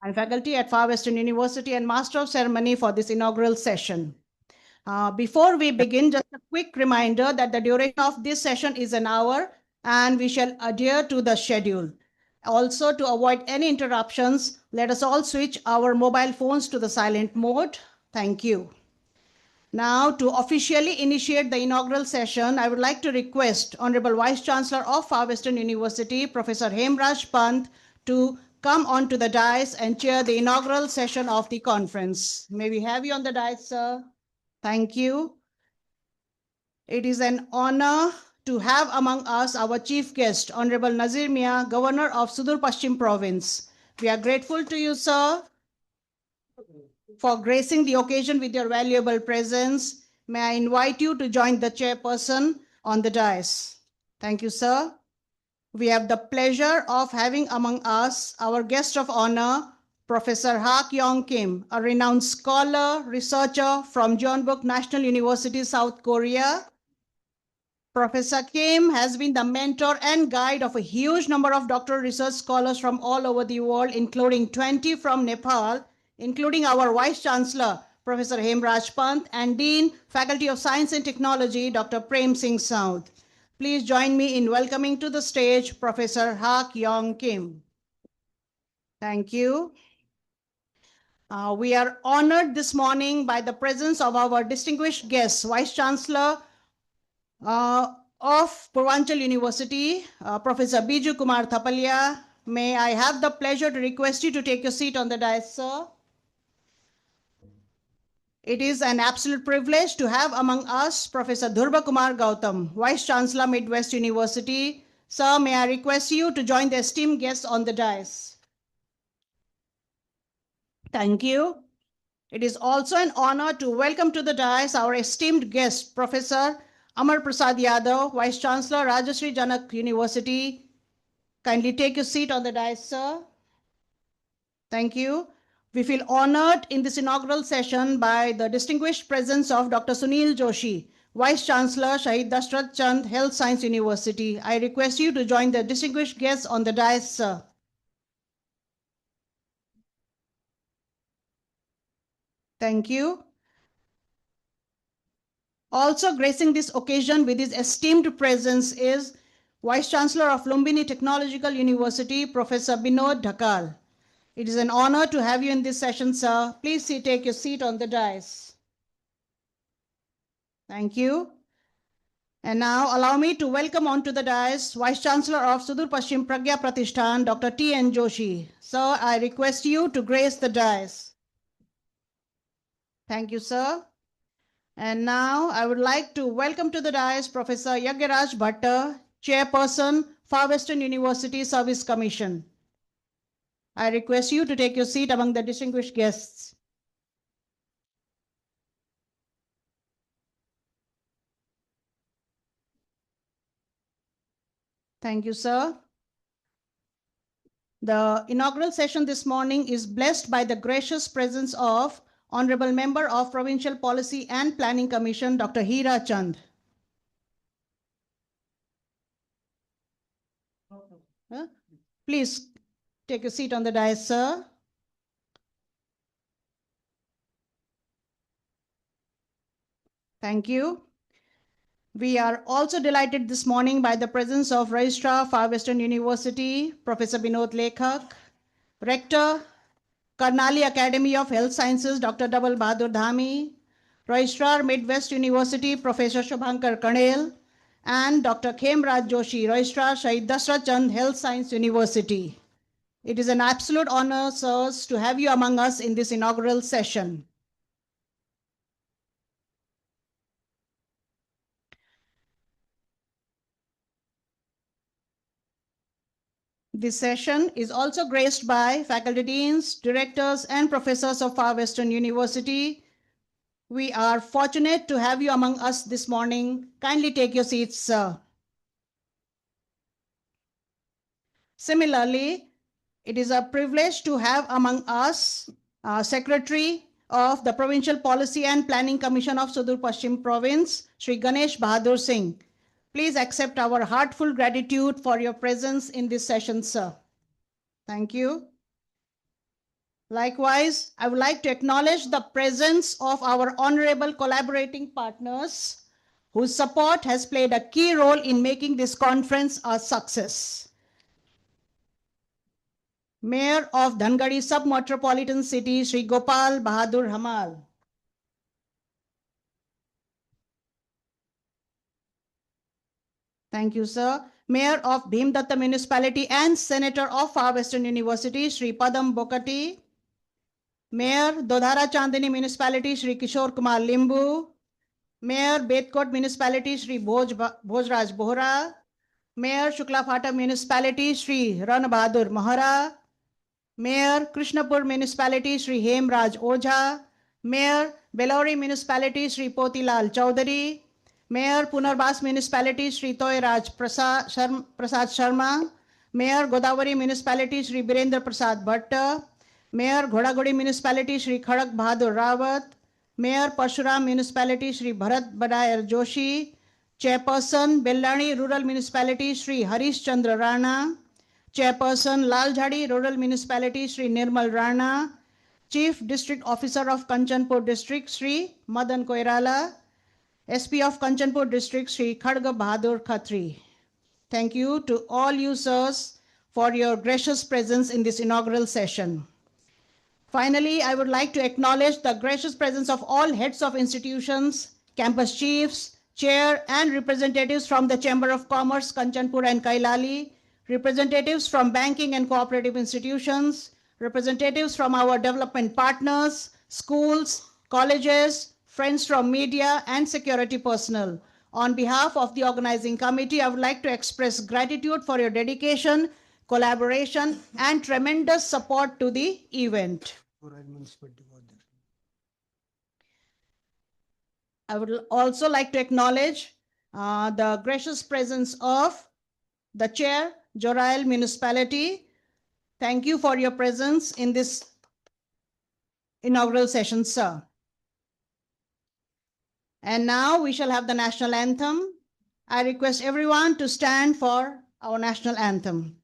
and faculty at Far Western University and Master of Ceremony for this inaugural session. Before we begin, just a quick reminder that the duration of this session is an hour and we shall adhere to the schedule. Also, to avoid any interruptions, let us all switch our mobile phones to the silent mode. Thank you. Now, to officially initiate the inaugural session, I would like to request Honorable Vice Chancellor of Far Western University, Professor Hemraj Pant, to come onto the dais and chair the inaugural session of the conference. May we have you on the dais, sir? Thank you. It is an honor to have among us our chief guest, Honorable Nazir Mia, Governor of Sudur Pashchim Province. We are grateful to you, sir, for gracing the occasion with your valuable presence. May I invite you to join the chairperson on the dais. Thank you, sir. We have the pleasure of having among us our guest of honor, Professor Ha Kyung Kim, a renowned scholar, researcher from Jeonbuk National University, South Korea. Professor Kim has been the mentor and guide of a huge number of doctoral research scholars from all over the world, including 20 from Nepal, including our Vice Chancellor, Professor Hemraj Pant, and Dean, Faculty of Science and Technology, Dr. Prem Singh Saud. Please join me in welcoming to the stage Professor Ha Kyung Kim. Thank you. We are honored this morning by the presence of our distinguished guest, Vice Chancellor of Purvanchal University, Professor Biju Kumar Thapalia. May I have the pleasure to request you to take your seat on the dais, sir? It is an absolute privilege to have among us Professor Dhurva Kumar Gautam, Vice Chancellor, Midwest University. Sir, may I request you to join the esteemed guests on the dais? Thank you. It is also an honor to welcome to the dais our esteemed guest, Professor Amar Prasad Yadav, Vice Chancellor, Rajashri Janak University. Kindly take your seat on the dais, sir. Thank you. We feel honored in this inaugural session by the distinguished presence of Dr. Sunil Joshi, Vice Chancellor, Shahid Dashrath Chand Health Science University. I request you to join the distinguished guests on the dais, sir. Thank you. Also gracing this occasion with his esteemed presence is Vice Chancellor of Lumbini Technological University, Professor Binod Dhakal. It is an honor to have you in this session, sir. Please take your seat on the dais. Thank you. And now allow me to welcome onto the dais Vice Chancellor of Sudur Pashchim Pragya Pratishthan, Dr. T.N. Joshi. Sir, I request you to grace the dais. Thank you, sir. And now I would like to welcome to the dais Professor Yagyaraj Bhatta, Chairperson, Far Western University Service Commission. I request you to take your seat among the distinguished guests. Thank you, sir. The inaugural session this morning is blessed by the gracious presence of Honorable Member of Provincial Policy and Planning Commission, Dr. Hira Chand. Please take a seat on the dais, sir. Thank you. We are also delighted this morning by the presence of Registrar, Far Western University, Professor Binod Lekhak, Rector, Karnali Academy of Health Sciences, Dr. Double Bahadur Dhami, Registrar, Midwest University, Professor Shubhankar Kanel, and Dr. Khemraj Joshi, Registrar, Shahid Dashrath Chand Health Science University. It is an absolute honor, sirs, to have you among us in this inaugural session. This session is also graced by faculty deans, directors, and professors of Far Western University. We are fortunate to have you among us this morning. Kindly take your seats, sir. Similarly, it is a privilege to have among us Secretary of the Provincial Policy and Planning Commission of Sudur Pashchim Province, Shri Ganesh Bahadur Singh. Please accept our heartfelt gratitude for your presence in this session, sir. Thank you. Likewise, I would like to acknowledge the presence of our honorable collaborating partners whose support has played a key role in making this conference a success. Mayor of Dhangadi Sub-Metropolitan City, Shri Gopal Bahadur Hamal. Thank you, sir. Mayor of Bhimdatta Municipality and Senator of Far Western University, Shri Padam Bokati. Mayor Dodhara Chandani Municipality, Shri Kishore Kumar Limbu. Mayor Bedkot Municipality, Shri Bhojraj Bohra. Mayor Shukla Phata Municipality, Shri Ran Bahadur Mahara. Mayor Krishnapur Municipality, Shri Hemraj Ojha. Mayor Belori Municipality, Shri Potilal Chaudhary. Mayor Punarbas Municipality, Shri Toyraj Prasad Sharma. Mayor Godavari Municipality, Shri Birendra Prasad Bhatta. Mayor Ghodagodi Municipality, Shri Khadak Bahadur Rawat. Mayor Parshuram Municipality, Shri Bharat Badayar Joshi. Chairperson Bellani Rural Municipality, Shri Harish Chandra Rana. Chairperson Laljhadi Rural Municipality, Shri Nirmal Rana. Chief District Officer of Kanchanpur District, Shri Madan Koirala. SP of Kanchanpur District, Shri Khadga Bahadur Khatri. Thank you to all you sirs for your gracious presence in this inaugural session. Finally, I would like to acknowledge the gracious presence of all heads of institutions, campus chiefs, chair and representatives from the Chamber of Commerce, Kanchanpur and Kailali, representatives from banking and cooperative institutions, representatives from our development partners, schools, colleges, friends from media and security personnel. On behalf of the organizing committee, I would like to express gratitude for your dedication, collaboration, and tremendous support to the event. I would also like to acknowledge the gracious presence of the chair, Jorail Municipality. Thank you for your presence in this inaugural session, sir. And now we shall have the national anthem. I request everyone to stand for our national anthem.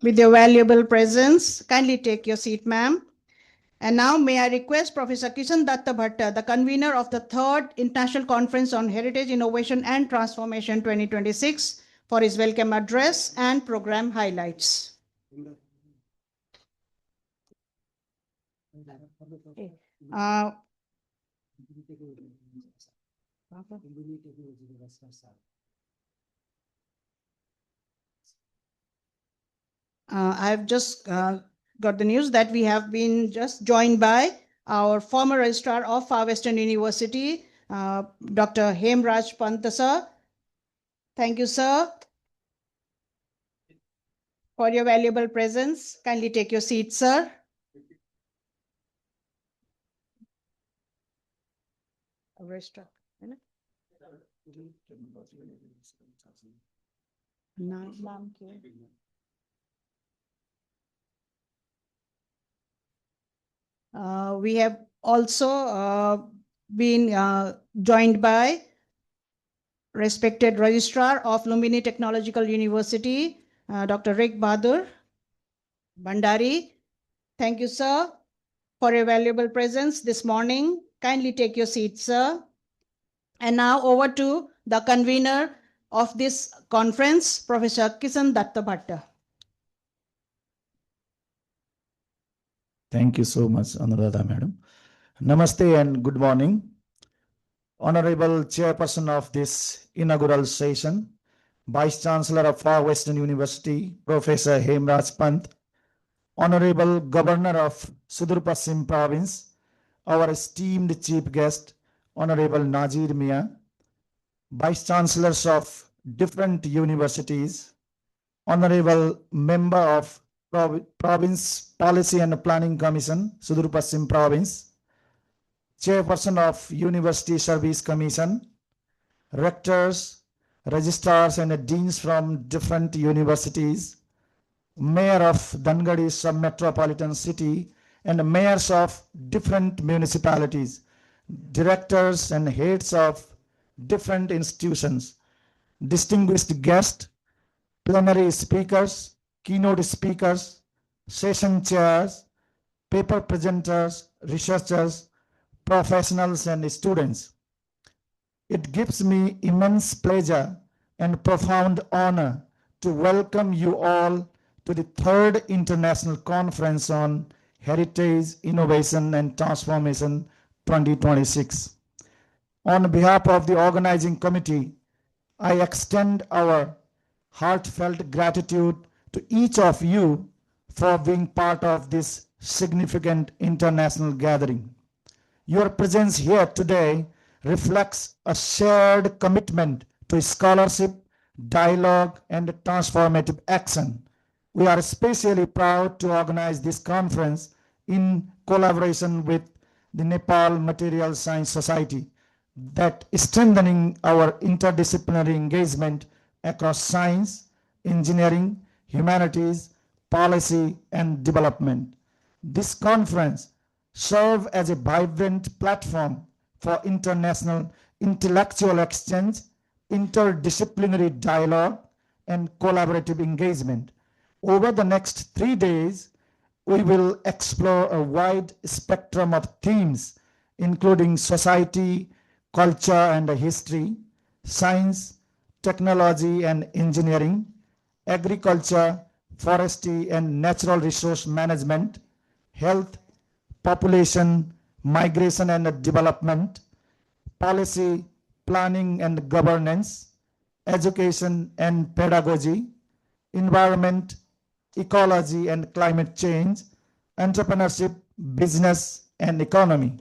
With your valuable presence, kindly take your seat, ma'am. And now may I request Professor Kishan Datta Bhatta, the convener of the 3rd International Conference on Heritage Innovation and Transformation 2026, for his welcome address and program highlights. I've just got the news that we have been just joined by our former registrar of Far Western University, Dr. Hemraj Pant, sir. Thank you, sir, for your valuable presence. Kindly take your seat, sir. Registrar. We have also been joined by respected registrar of Lumbini Technological University, Dr. Rick Bahadur Bandari. Thank you, sir, for your valuable presence this morning. Kindly take your seat, sir. And now over to the convener of this conference, Professor Kishan Datta Bhatta. Thank you so much, Anuradha Madam. Namaste and good morning. Honorable Chairperson of this inaugural session, Vice Chancellor of Far Western University, Professor Hemraj Pant, Honorable Governor of Sudur Paschim Province, our esteemed Chief Guest, Honorable Nazir Mia, Vice Chancellors of different universities, Honorable Member of Province Policy and Planning Commission, Sudur Paschim Province, Chairperson of University Service Commission, rectors, registrars and deans from different universities, mayor of Dangadi sub-metropolitan city and mayors of different municipalities, directors and heads of different institutions, distinguished guests, plenary speakers, keynote speakers, session chairs, paper presenters, researchers, professionals and students. It gives me immense pleasure and profound honor to welcome you all to the 3rd International Conference on Heritage, Innovation and Transformation 2026. On behalf of the organizing committee, I extend our heartfelt gratitude to each of you for being part of this significant international gathering. Your presence here today reflects a shared commitment to scholarship, dialogue, and transformative action. We are especially proud to organize this conference in collaboration with the Nepal Material Science Society, that strengthening our interdisciplinary engagement across science, engineering, humanities, policy, and development. This conference serves as a vibrant platform for international intellectual exchange, interdisciplinary dialogue, and collaborative engagement. Over the next 3 days, we will explore a wide spectrum of themes, including society, culture and history, science, technology and engineering, agriculture, forestry and natural resource management, health, population, migration and development, policy, planning and governance, education and pedagogy, environment, ecology and climate change, entrepreneurship, business and economy.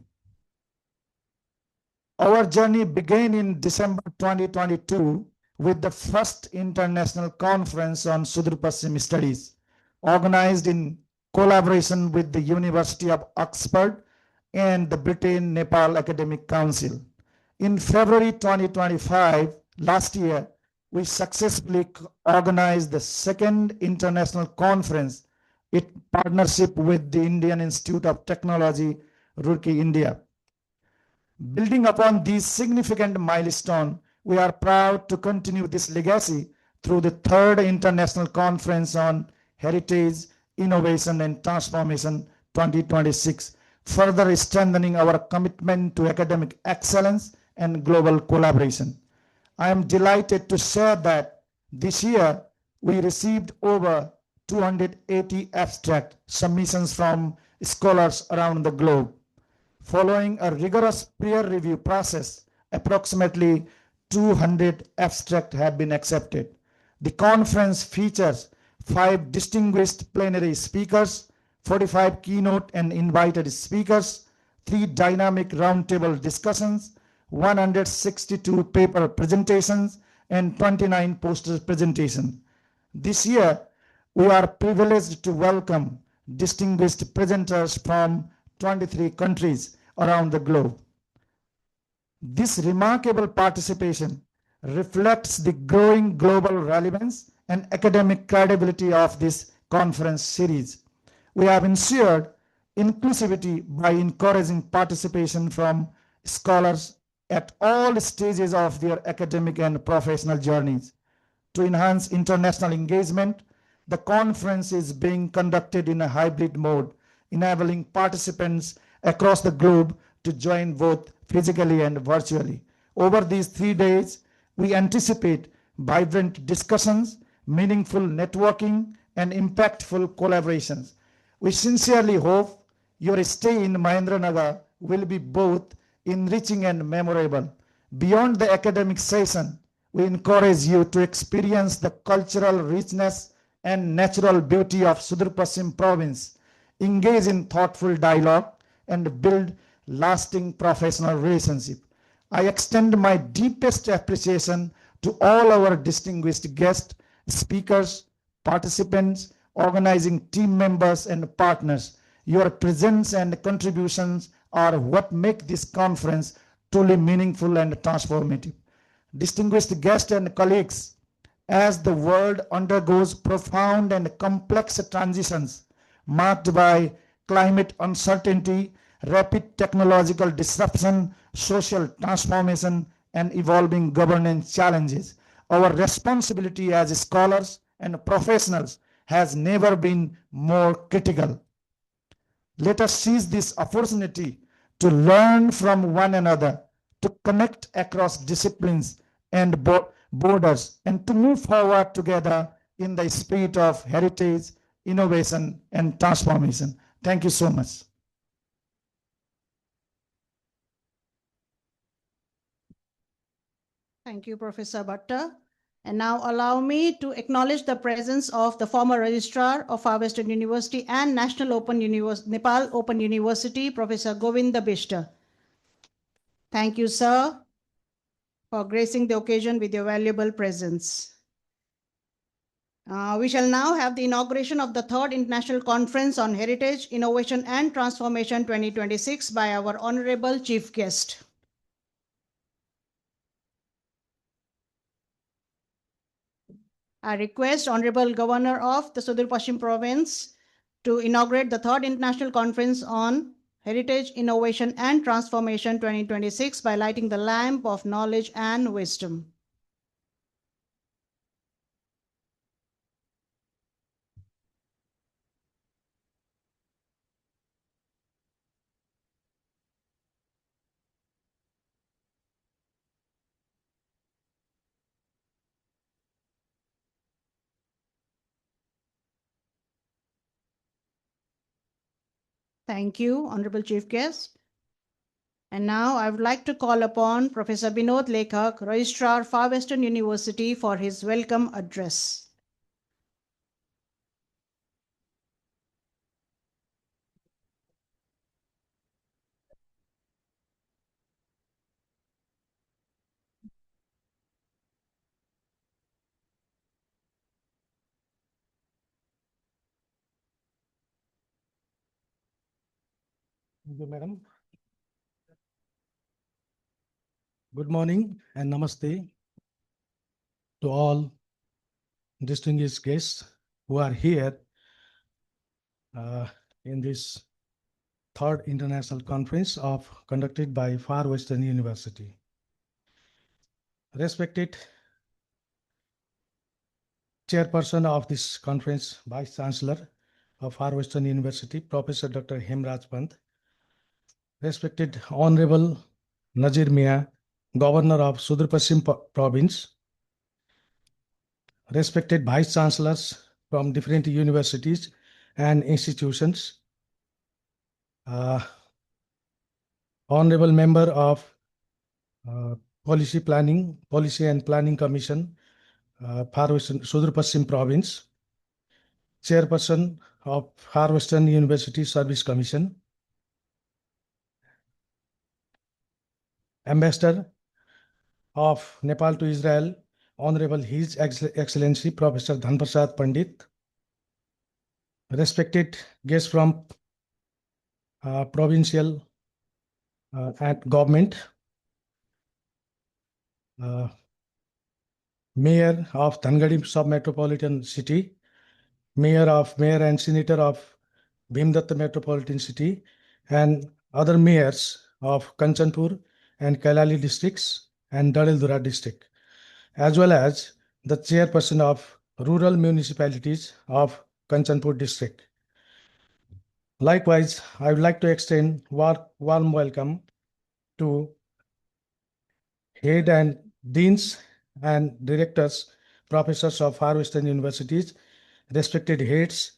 Our journey began in December 2022 with the first international conference on Sudur Paschim studies, organized in collaboration with the University of Oxford and the Britain Nepal Academic Council. In February 2025, last year, we successfully organized the second international conference in partnership with the Indian Institute of Technology, Roorkee, India. Building upon these significant milestones, we are proud to continue this legacy through the 3rd International Conference on Heritage, Innovation and Transformation 2026, further strengthening our commitment to academic excellence and global collaboration. I am delighted to share that this year we received over 280 abstract submissions from scholars around the globe. Following a rigorous peer review process, approximately 200 abstracts have been accepted. The conference features 5 distinguished plenary speakers, 45 keynote and invited speakers, 3 dynamic roundtable discussions, 162 paper presentations, and 29 poster presentations. This year, we are privileged to welcome distinguished presenters from 23 countries around the globe. This remarkable participation reflects the growing global relevance and academic credibility of this conference series. We have ensured inclusivity by encouraging participation from scholars at all stages of their academic and professional journeys. To enhance international engagement, the conference is being conducted in a hybrid mode, enabling participants across the globe to join both physically and virtually. Over these 3 days, we anticipate vibrant discussions, meaningful networking, and impactful collaborations. We sincerely hope your stay in Mahendranagar will be both enriching and memorable. Beyond the academic session, we encourage you to experience the cultural richness and natural beauty of Sudur Paschim province, engage in thoughtful dialogue, and build lasting professional relationship. I extend my deepest appreciation to all our distinguished guests, speakers, participants, organizing team members, and partners. Your presence and contributions are what make this conference truly meaningful and transformative. Distinguished guests and colleagues, as the world undergoes profound and complex transitions marked by climate uncertainty, rapid technological disruption, social transformation, and evolving governance challenges, our responsibility as scholars and professionals has never been more critical. Let us seize this opportunity to learn from one another, to connect across disciplines and borders, and to move forward together in the spirit of heritage, innovation, and transformation. Thank you so much. Thank you, Professor Bhatta. And now allow me to acknowledge the presence of the former Registrar of Far Western University and Nepal Open University, Professor Govinda Bishta. Thank you, sir, for gracing the occasion with your valuable presence. We shall now have the inauguration of the 3rd International Conference on Heritage, Innovation and Transformation 2026 by our Honorable Chief Guest. I request Honorable Governor of the Sudur Paschim Province to inaugurate the 3rd International Conference on Heritage, Innovation and Transformation 2026 by lighting the lamp of knowledge and wisdom. Thank you, Honorable Chief Guest. And now I would like to call upon Professor Binod Lekhak, Registrar, Far Western University, for his welcome address. Thank you, madam. Good morning and namaste to all distinguished guests who are here in this 3rd International Conference conducted by Far Western University. Respected chairperson of this conference, Vice Chancellor of Far Western University, Professor Dr. Hemraj Pant, respected Honorable Nazir Mia, Governor of Sudar Paschim Province, respected Vice Chancellors from different universities and institutions, Honorable Member of Policy and Planning Commission, Far Western Sudar Paschim Province, Chairperson of Far Western University Service Commission, Ambassador of Nepal to Israel, Honorable His Excellency Professor Dhanprasad Pandit, respected guests from provincial and government, Mayor of Dhangadi Sub-Metropolitan City, Mayor and Senator of Bhimdatta Metropolitan City, and other mayors of Kanchanpur and Kailali districts and Dadel-Dura district, as well as the chairperson of rural municipalities of Kanchanpur district. Likewise, I would like to extend warm welcome to head and deans and directors, professors of Far Western universities, respected heads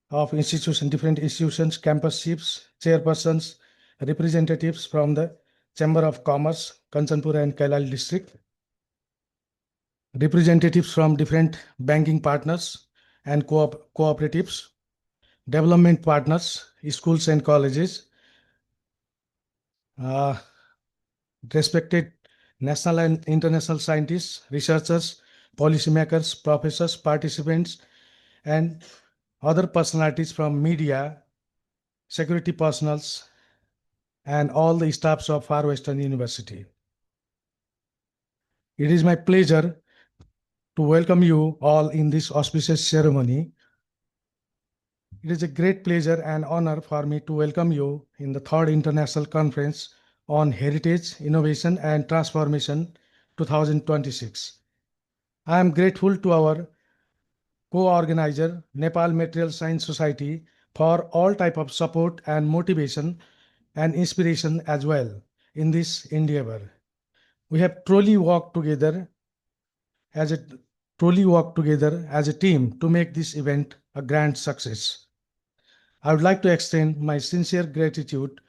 of different institutions, campus chiefs, chairpersons, representatives from the Chamber of Commerce, Kanchanpur and Kailali district, representatives from different banking partners and cooperatives, development partners, schools and colleges, respected national and international scientists, researchers, policymakers, professors, participants, and other personalities from media, security personnels, and all the staffs of Far Western University. It is my pleasure to welcome you all in this auspicious ceremony. It is a great pleasure and honor for me to welcome you in the third International Conference on Heritage, Innovation and Transformation 2026. I am grateful to our co-organizer, Nepal Material Science Society, for all type of support and motivation and inspiration as well in this endeavor. We have truly worked together as a team to make this event a grand success. I would like to extend my sincere gratitude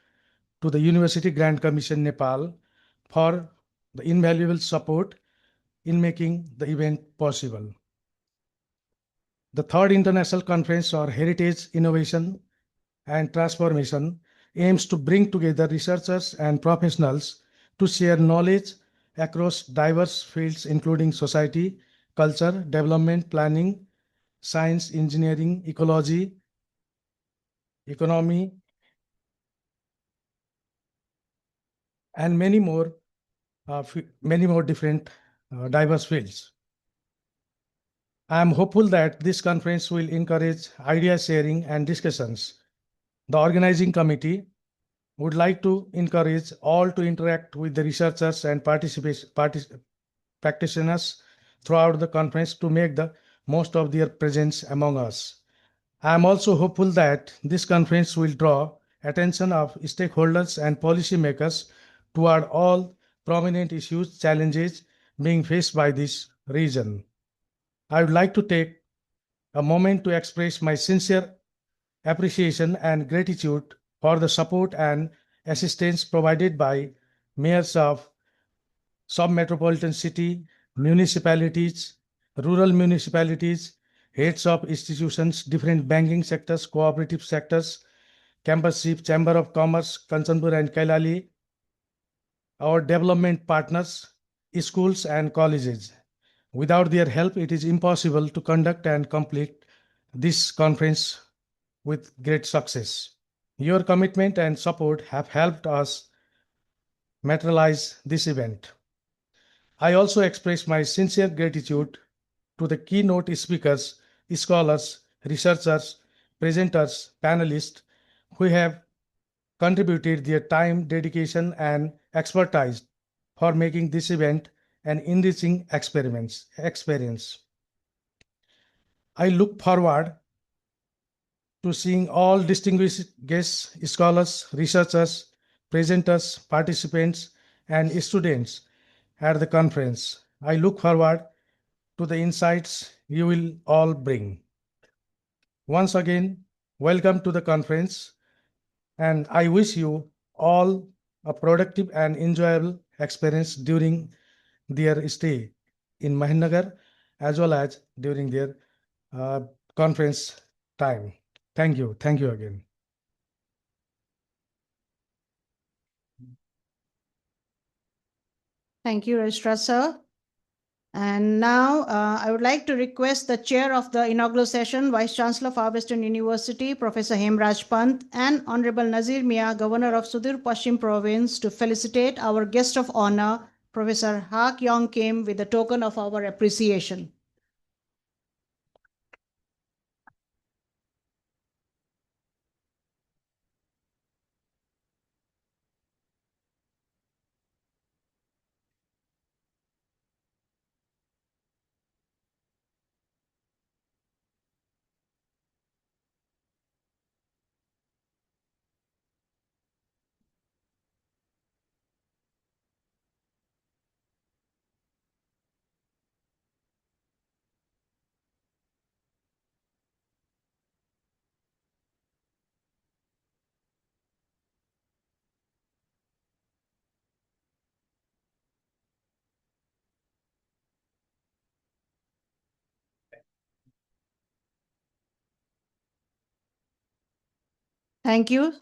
to the University Grand Commission Nepal for the invaluable support in making the event possible. The third International Conference on Heritage, Innovation and Transformation aims to bring together researchers and professionals to share knowledge across diverse fields including society, culture, development, planning, science, engineering, ecology, economy, and many more different diverse fields. I am hopeful that this conference will encourage idea sharing and discussions. The organizing committee would like to encourage all to interact with the researchers and practitioners throughout the conference to make the most of their presence among us. I am also hopeful that this conference will draw attention of stakeholders and policymakers toward all prominent issues, challenges being faced by this region. I would like to take a moment to express my sincere appreciation and gratitude for the support and assistance provided by mayors of sub-metropolitan city, municipalities, rural municipalities, heads of institutions, different banking sectors, cooperative sectors, campus chief, Chamber of Commerce, Kanchanpur and Kailali, our development partners, schools and colleges. Without their help, it is impossible to conduct and complete this conference with great success. Your commitment and support have helped us materialize this event. I also express my sincere gratitude to the keynote speakers, scholars, researchers, presenters, panelists who have contributed their time, dedication, and expertise for making this event an enriching experience. I look forward to seeing all distinguished guests, scholars, researchers, presenters, participants, and students at the conference. I look forward to the insights you will all bring. Once again, welcome to the conference, and I wish you all a productive and enjoyable experience during their stay in Mahinagar as well as during their conference time. Thank you. Thank you again. Thank you, Registrar Sir. And now I would like to request the chair of the inaugural session, Vice Chancellor of Far Western University, Professor Hemraj Pant, and Honorable Nazir Mia, Governor of Sudur Pashchim Province, to felicitate our guest of honor, Professor Ha Kyong Kim, with a token of our appreciation. Thank you.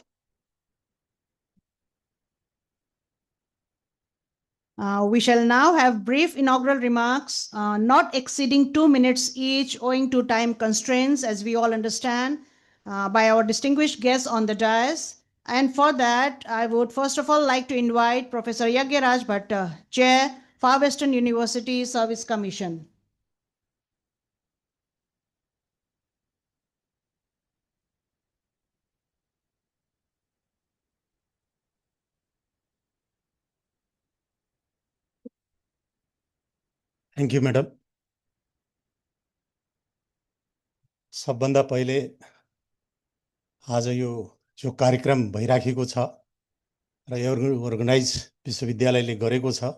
We shall now have brief inaugural remarks, not exceeding 2 minutes each, owing to time constraints, as we all understand, by our distinguished guests on the dais. And for that, I would first of all like to invite Professor Yagyaraj Bhatta, Chair, Far Western University Service Commission. Thank you, madam. सबभन्दा पहिले आज यो जो कार्यक्रम भइराखेको छ र यो organise विश्वविद्यालयले गरेको छ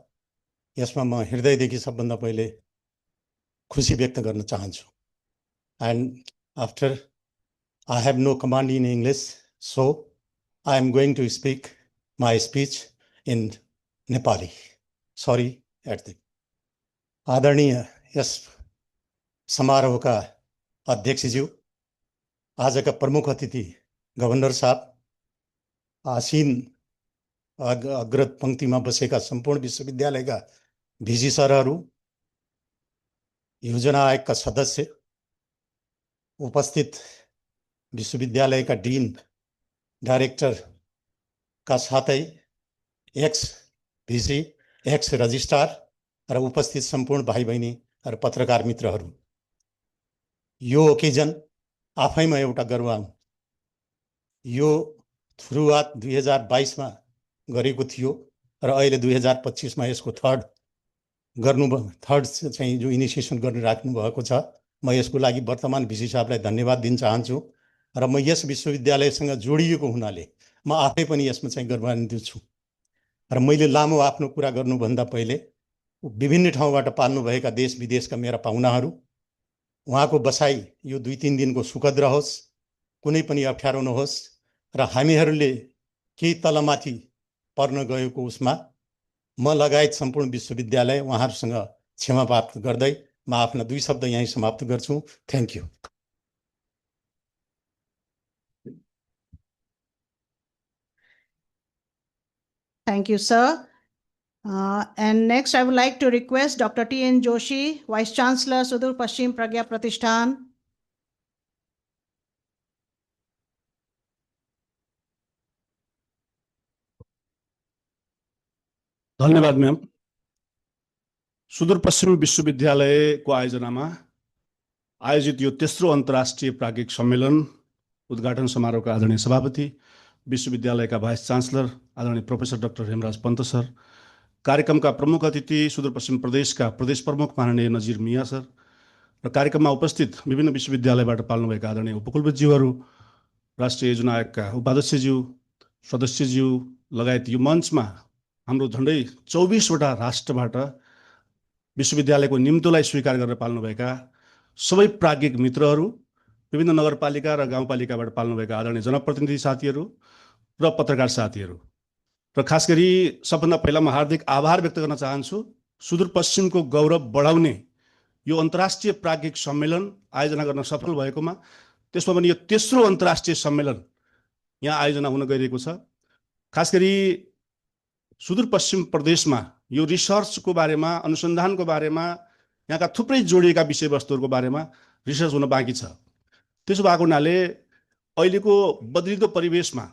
यसमा म हृदयदेखि सबभन्दा पहिले खुसी व्यक्त गर्न चाहन्छु. And after I have no command in English, so I am going to speak my speech in Nepali. Sorry at the आदरणीय यस समारोहका अध्यक्षज्यू, आजका प्रमुख अतिथि गभर्नर साहब, आसीन अग्र पंक्तिमा बसेका सम्पूर्ण विश्वविद्यालयका भिजी सरहरू, योजना आयोगका सदस्य, उपस्थित विश्वविद्यालयका डिन, डाइरेक्टरका साथै एक्स भिजी, एक्स रजिस्ट्रार र उपस्थित सम्पूर्ण भाइ बहिनी र पत्रकार मित्रहरू, यो ओकेजन आफैमा एउटा गर्व हो. यो सुरुवात 2022 मा गरेको थियो र अहिले 2025 मा यसको थर्ड चाहिँ जो इनिसिएसन गर्न राख्नु भएको छ. म यसको लागि वर्तमान भिसी साहबलाई धन्यवाद दिन चाहन्छु र म यस विश्वविद्यालयसँग जोडिएको हुनाले म आफै पनि यसमा चाहिँ गौरवान्वित छु. र मैले लामो आफ्नो कुरा गर्नुभन्दा पहिले विभिन्न ठाउँबाट पाल्नु भएका देश विदेशका मेरा पाहुनाहरू, उहाँको बसाई यो 2-3 दिनको सुखद रहोस्, कुनै पनि अप्ठ्यारो नहोस् र हामीहरूले केही तलमाथि पर्न गएको उसमा म लगायत सम्पूर्ण विश्वविद्यालय उहाँहरूसँग क्षमा प्राप्त गर्दै म आफ्ना 2 शब्द यहीँ समाप्त गर्छु. Thank you. Thank you, sir. And next, I would like to request Dr. T.N. Joshi, Vice Chancellor, Sudur Pashchim Pragya Pratishthan. धन्यवाद म्याम. सुदूरपश्चिम विश्वविद्यालयको आयोजनामा आयोजित यो तेस्रो अन्तर्राष्ट्रिय प्राज्ञिक सम्मेलन उद्घाटन समारोहका आदरणीय सभापति, विश्वविद्यालयका भाइस चान्सलर आदरणीय professor doctor Hemraj Pant sir, कार्यक्रमका प्रमुख अतिथि सुदूरपश्चिम प्रदेशका प्रदेश प्रमुख माननीय नजिर मिया सर, र कार्यक्रममा उपस्थित विभिन्न विश्वविद्यालयबाट पाल्नुभएका आदरणीय उपकुलपतिज्यूहरू, राष्ट्रिय योजना आयोगका उपाध्यक्षज्यू, सदस्यज्यू लगायत यो मञ्चमा हाम्रो झन्डै 24वटा राष्ट्रबाट विश्वविद्यालयको निम्तोलाई स्वीकार गरेर पाल्नुभएका सबै प्राज्ञिक मित्रहरू, विभिन्न नगरपालिका र गाउँपालिकाबाट पाल्नुभएका आदरणीय जनप्रतिनिधि साथीहरू र पत्रकार साथीहरू, र खास गरी सबभन्दा पहिला म हार्दिक आभार व्यक्त गर्न चाहन्छु सुदूरपश्चिमको गौरव बढाउने यो अन्तर्राष्ट्रिय प्राज्ञिक सम्मेलन आयोजना गर्न सफल भएकोमा, त्यसमा पनि यो तेस्रो अन्तर्राष्ट्रिय सम्मेलन यहाँ आयोजना हुन गइरहेको छ। खास गरी सुदूरपश्चिम प्रदेशमा यो रिसर्चको बारेमा, अनुसन्धानको बारेमा, यहाँका थुप्रै जोडिएका विषयवस्तुहरूको बारेमा रिसर्च हुन बाँकी छ। त्यसो भएको हुनाले अहिलेको बदलिदो परिवेशमा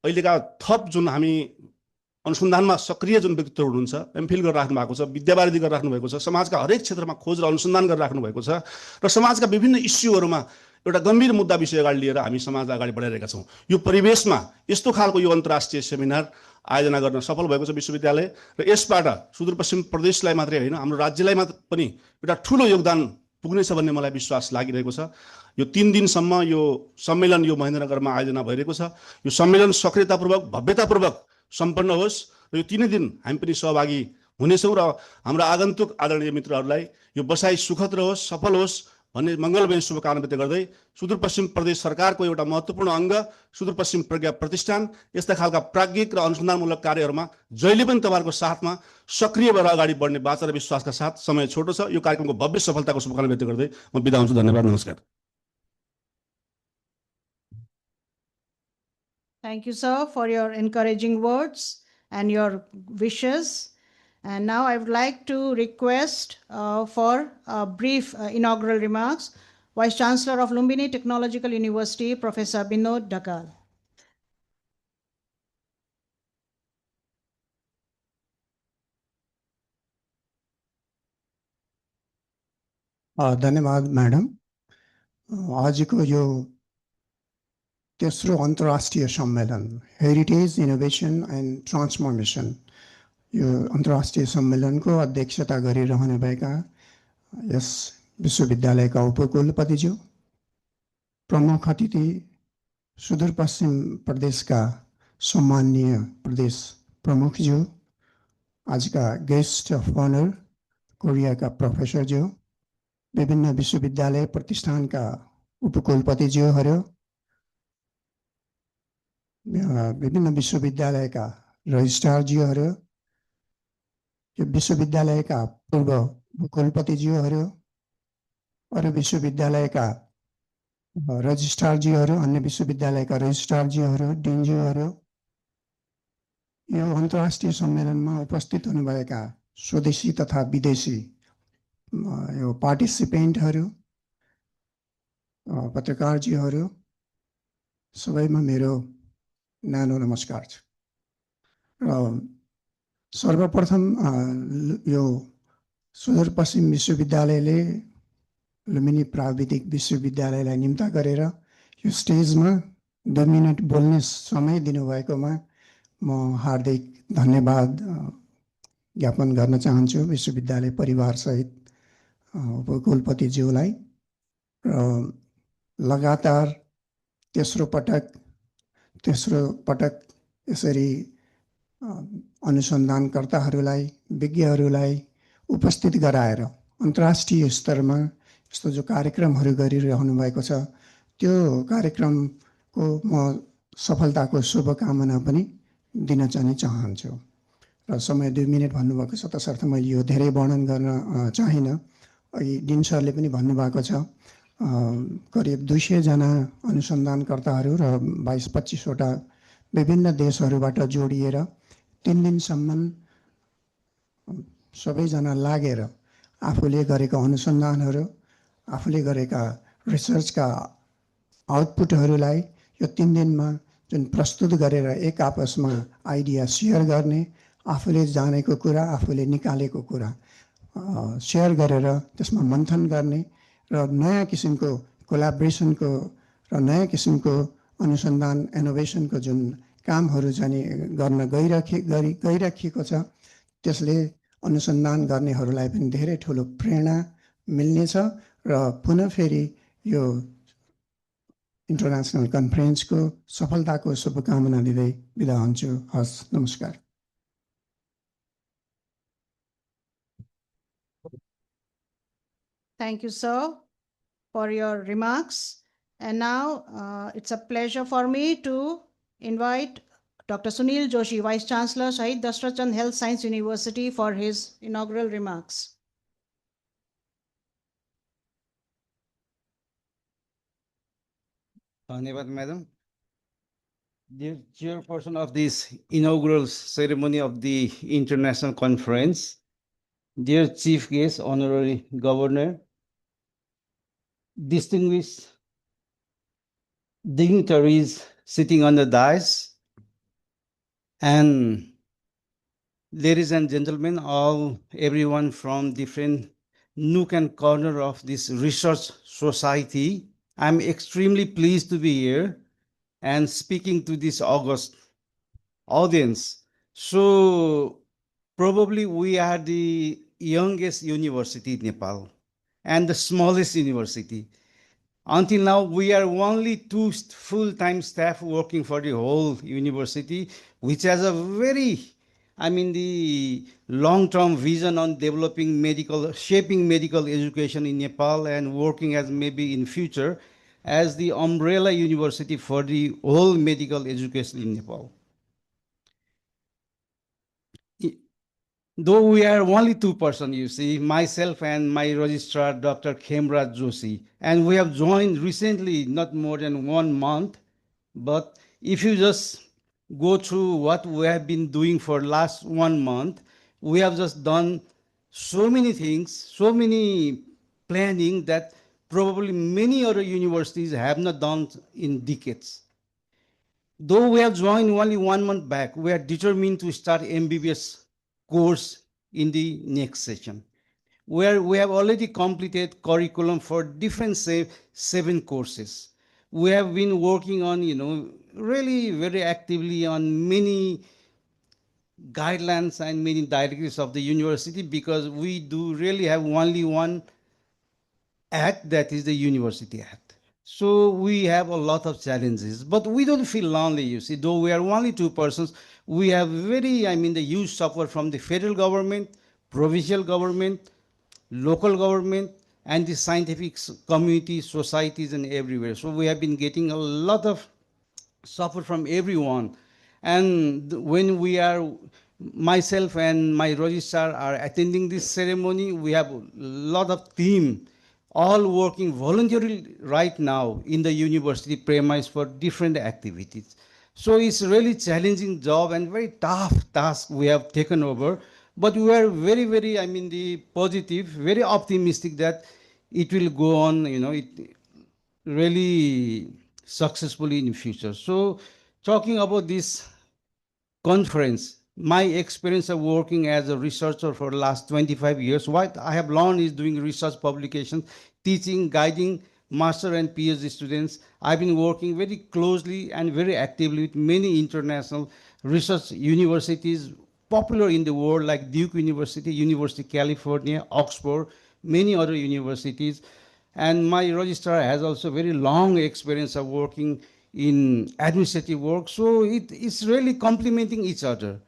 अहिलेका थप जुन हामी अनुसन्धानमा सक्रिय जुन व्यक्तित्व हुनुहुन्छ, एमफिल गरेर राख्नु भएको छ, विद्यावारिधि गरेर राख्नु भएको छ, समाजका हरेक क्षेत्रमा खोज र अनुसन्धान गरेर राख्नु भएको छ र समाजका विभिन्न इस्युहरूमा एउटा गम्भीर मुद्दा विषय अगाडि लिएर हामी समाजलाई अगाडि बढाइरहेका छौँ। यो परिवेशमा यस्तो खालको यो अन्तर्राष्ट्रिय सेमिनार आयोजना गर्न सफल भएको छ विश्वविद्यालय, र यसबाट सुदूरपश्चिम प्रदेशलाई मात्रै होइन हाम्रो राज्यलाई पनि एउटा ठुलो योगदान पुग्नेछ भन्ने मलाई विश्वास लागिरहेको छ। यो 3 दिनसम्म यो सम्मेलन यो महेन्द्रनगरमा आयोजना भइरहेको छ। यो सम्मेलन सक्रियतापूर्वक, भव्यतापूर्वक सम्पन्न होस् र यो 3 दिन हामी पनि सहभागी हुनेछौँ र हाम्रो आगन्तुक आदरणीय मित्रहरूलाई यो बसाइ सुखद रहोस्, सफल होस् भन्ने मङ्गलमय शुभकामना व्यक्त गर्दै सुदूरपश्चिम प्रदेश सरकारको एउटा महत्त्वपूर्ण अङ्ग सुदूरपश्चिम प्रज्ञा प्रतिष्ठान यस्ता खालका प्राज्ञिक र अनुसन्धानमूलक कार्यहरूमा जहिले पनि तपाईँहरूको साथमा सक्रिय भएर अगाडि बढ्ने बाचा र विश्वासका साथ। समय छोटो छ, यो कार्यक्रमको भव्य सफलताको शुभकामना व्यक्त गर्दै म बिदा हुन्छु। धन्यवाद, नमस्कार। Thank you, sir, for your encouraging words and your wishes. And now I would like to request for brief inaugural remarks, Vice Chancellor of Lumbini Technological University, Professor Binod Dakal. धन्यवाद मैडम। आज को यो तेस्रो अन्तर्राष्ट्रिय सम्मेलन heritage innovation end transformation यो अन्तर्राष्ट्रिय सम्मेलनको अध्यक्षता गरिरहनु भएका यस विश्वविद्यालयका उपकुलपतिज्यू, प्रमुख अतिथि, सुदूरपश्चिम प्रदेशका सम्माननीय प्रदेश प्रमुखज्यू, आजका गेस्ट अफ अनर कोरियाका प्रोफेसरज्यू, विभिन्न विश्वविद्यालय प्रतिष्ठानका उपकुलपतिज्यूहरू, विभिन्न विश्वविद्यालयका रजिस्ट्रारज्यूहरू, यो विश्वविद्यालयका पूर्व कुलपतिज्यूहरू, अरू विश्वविद्यालयका रजिस्ट्रारज्यूहरू, अन्य विश्वविद्यालयका रजिस्ट्रारज्यूहरू, डिनज्यूहरू, यो अन्तर्राष्ट्रिय सम्मेलनमा उपस्थित हुनुभएका स्वदेशी तथा विदेशी यो पार्टिसिपेन्टहरू, पत्रकारज्यूहरू, सबैमा मेरो नानो नमस्कार छ। सर्वप्रथम यो सुदूरपश्चिम विश्वविद्यालयले लुम्बिनी प्राविधिक विश्वविद्यालयलाई निम्ता गरेर यो स्टेजमा 2 मिनट बोल्ने समय दिनुभएकोमा म हार्दिक धन्यवाद ज्ञापन गर्न चाहन्छु विश्वविद्यालय परिवार सहित उपकुलपतिज्यूलाई। लगातार तेस्रो पटक यसरी अनुसन्धानकर्ताहरूलाई, विज्ञहरूलाई उपस्थित गराएर अन्तर्राष्ट्रिय स्तरमा यस्तो जो कार्यक्रमहरू गरिरहनु भएको छ त्यो कार्यक्रमको म सफलताको शुभकामना पनि दिन चाहिँ चाहन्छु। र समय 2 मिनट भन्नुभएको छ तसर्थ मैले यो धेरै वर्णन गर्न चाहिनँ। अघि डिन सरले पनि भन्नुभएको छ करिब 200 जना अनुसन्धानकर्ताहरू र 22-25 वटा विभिन्न देशहरूबाट जोडिएर 3 दिनसम्म सबैजना लागेर आफूले गरेका अनुसन्धानहरू, आफूले गरेका रिसर्चका आउटपुटहरूलाई यो 3 दिनमा जुन प्रस्तुत गरेर एक आपसमा आइडिया सेयर गर्ने, आफूले जानेको कुरा, आफूले निकालेको कुरा सेयर गरेर त्यसमा मन्थन गर्ने र नयाँ किसिमको कोलाब्रेसनको र नयाँ किसिमको अनुसन्धान इनोभेसनको जुन कामहरू चाहिँ गर्न गइराखिएको छ त्यसले अनुसन्धान गर्नेहरूलाई पनि धेरै ठुलो प्रेरणा मिल्नेछ र पुनः फेरि यो इन्टरनेसनल कन्फरेन्सको सफलताको शुभकामना दिँदै बिदा हुन्छु। हस्, नमस्कार। Thank you, sir, for your remarks. And now it's a pleasure for me to invite Dr. Sunil Joshi, Vice Chancellor, Shahid Dashrath Chand Health Science University, for his inaugural remarks. Dhanyavad, Madam. Dear Chairperson of this inaugural ceremony of the International Conference, dear Chief Guest, Honorary Governor, distinguished dignitaries sitting on the dais, and ladies and gentlemen, everyone from different nook and corner of this research society, I'm extremely pleased to be here and speaking to this august audience. So probably we are the youngest university in Nepal and the smallest university. Until now, we are only 2 full-time staff working for the whole university, which has a very, the long-term vision on shaping medical education in Nepal and working as maybe in future as the umbrella university for the whole medical education in Nepal. Though we are only 2 persons, you see, myself and my registrar, Dr. Khemraj Joshi, and we have joined recently, not more than 1 month, but if you just go through what we have been doing for last 1 month, we have just done so many things, so many planning that probably many other universities have not done in decades. Though we have joined only 1 month back, we are determined to start MBBS course in the next session, where we have already completed curriculum for different 7 courses. We have been working on, really very actively on many guidelines and many directives of the university, because we do really have only one act, that is the University Act. So we have a lot of challenges, but we don't feel lonely, you see. Though we are only 2 persons, we have the huge support from the federal government, provincial government, local government, and the scientific community, societies, and everywhere. So we have been getting a lot of support from everyone. And when myself and my registrar are attending this ceremony, we have a lot of team all working voluntarily right now in the university premise for different activities. So it's a really challenging job and very tough task we have taken over, but we are very, very, the positive, very optimistic that it will go on, really successfully in the future. So talking about this conference, my experience of working as a researcher for the last 25 years, what I have learned is doing research publications, teaching, guiding master and PhD students. I've been working very closely and very actively with many international research universities popular in the world, like Duke University, University of California, Oxford, many other universities. And my registrar has also very long experience of working in administrative work. So it's really complementing each other.